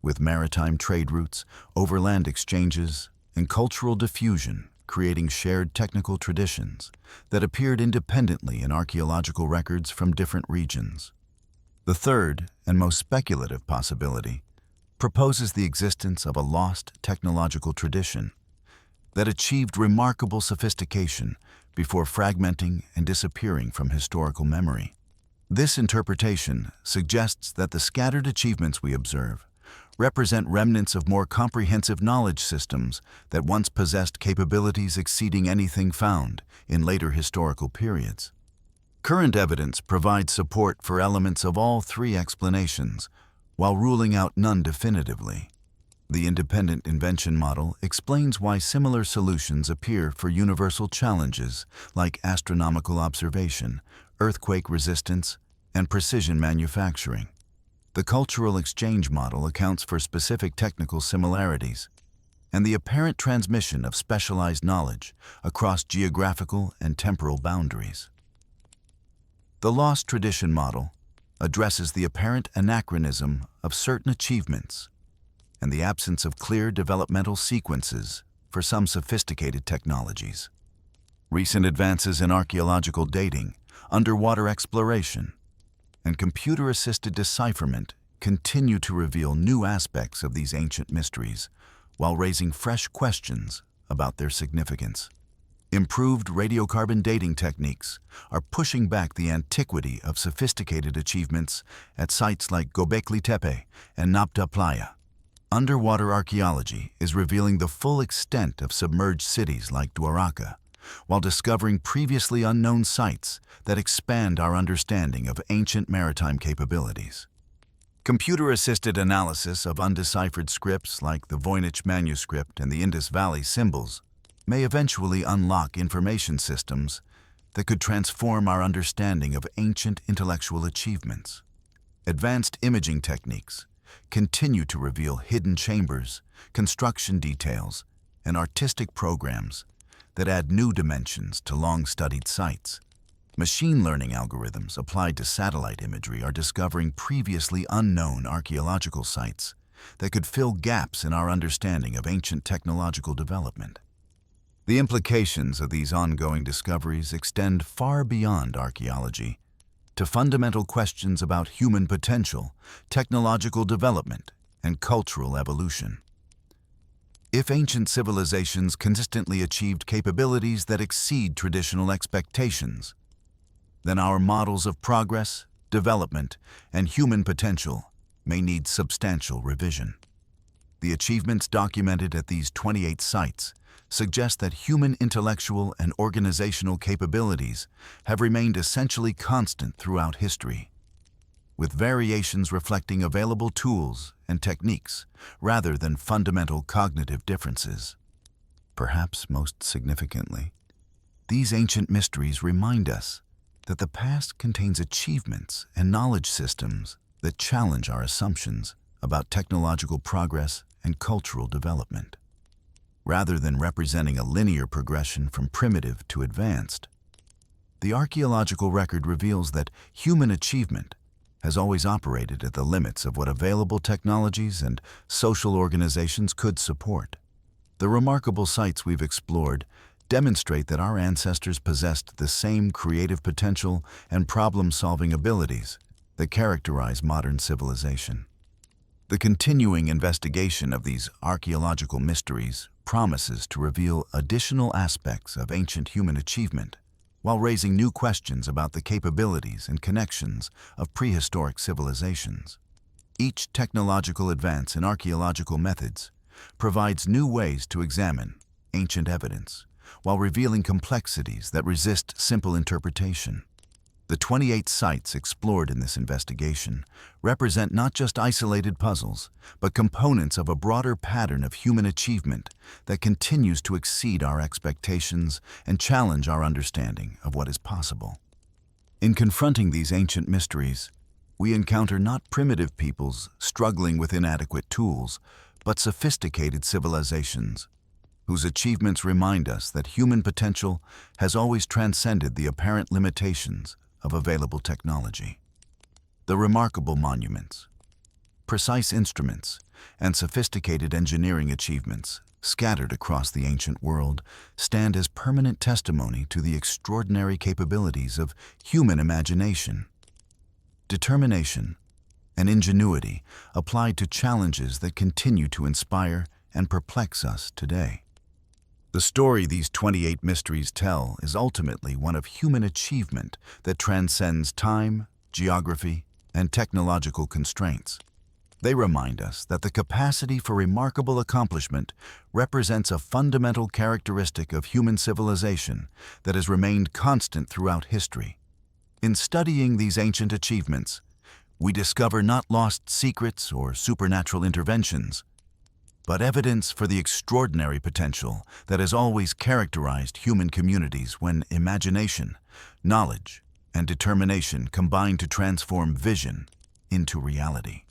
with maritime trade routes, overland exchanges, and cultural diffusion creating shared technical traditions that appeared independently in archaeological records from different regions. The third and most speculative possibility proposes the existence of a lost technological tradition that achieved remarkable sophistication before fragmenting and disappearing from historical memory. This interpretation suggests that the scattered achievements we observe represent remnants of more comprehensive knowledge systems that once possessed capabilities exceeding anything found in later historical periods. Current evidence provides support for elements of all three explanations, while ruling out none definitively. The independent invention model explains why similar solutions appear for universal challenges like astronomical observation, earthquake resistance, and precision manufacturing. The cultural exchange model accounts for specific technical similarities and the apparent transmission of specialized knowledge across geographical and temporal boundaries. The lost tradition model addresses the apparent anachronism of certain achievements and the absence of clear developmental sequences for some sophisticated technologies. Recent advances in archaeological dating, underwater exploration, and computer-assisted decipherment continue to reveal new aspects of these ancient mysteries while raising fresh questions about their significance. Improved radiocarbon dating techniques are pushing back the antiquity of sophisticated achievements at sites like Göbekli Tepe and Nabta Playa. Underwater archaeology is revealing the full extent of submerged cities like Dwaraka, while discovering previously unknown sites that expand our understanding of ancient maritime capabilities. Computer-assisted analysis of undeciphered scripts like the Voynich manuscript and the Indus Valley symbols may eventually unlock information systems that could transform our understanding of ancient intellectual achievements. Advanced imaging techniques continue to reveal hidden chambers, construction details, and artistic programs that add new dimensions to long-studied sites. Machine learning algorithms applied to satellite imagery are discovering previously unknown archaeological sites that could fill gaps in our understanding of ancient technological development. The implications of these ongoing discoveries extend far beyond archaeology to fundamental questions about human potential, technological development, and cultural evolution. If ancient civilizations consistently achieved capabilities that exceed traditional expectations, then our models of progress, development, and human potential may need substantial revision. The achievements documented at these 28 sites suggest that human intellectual and organizational capabilities have remained essentially constant throughout history, with variations reflecting available tools and techniques rather than fundamental cognitive differences. Perhaps most significantly, these ancient mysteries remind us that the past contains achievements and knowledge systems that challenge our assumptions about technological progress and cultural development. Rather than representing a linear progression from primitive to advanced, the archaeological record reveals that human achievement has always operated at the limits of what available technologies and social organizations could support. The remarkable sites we've explored demonstrate that our ancestors possessed the same creative potential and problem-solving abilities that characterize modern civilization. The continuing investigation of these archaeological mysteries promises to reveal additional aspects of ancient human achievement, while raising new questions about the capabilities and connections of prehistoric civilizations. Each technological advance in archaeological methods provides new ways to examine ancient evidence, while revealing complexities that resist simple interpretation. The 28 sites explored in this investigation represent not just isolated puzzles, but components of a broader pattern of human achievement that continues to exceed our expectations and challenge our understanding of what is possible. In confronting these ancient mysteries, we encounter not primitive peoples struggling with inadequate tools, but sophisticated civilizations whose achievements remind us that human potential has always transcended the apparent limitations of available technology. The remarkable monuments, precise instruments, and sophisticated engineering achievements scattered across the ancient world stand as permanent testimony to the extraordinary capabilities of human imagination, determination, and ingenuity applied to challenges that continue to inspire and perplex us today. The story these 28 mysteries tell is ultimately one of human achievement that transcends time, geography, and technological constraints. They remind us that the capacity for remarkable accomplishment represents a fundamental characteristic of human civilization that has remained constant throughout history. In studying these ancient achievements, we discover not lost secrets or supernatural interventions, but evidence for the extraordinary potential that has always characterized human communities when imagination, knowledge, and determination combine to transform vision into reality.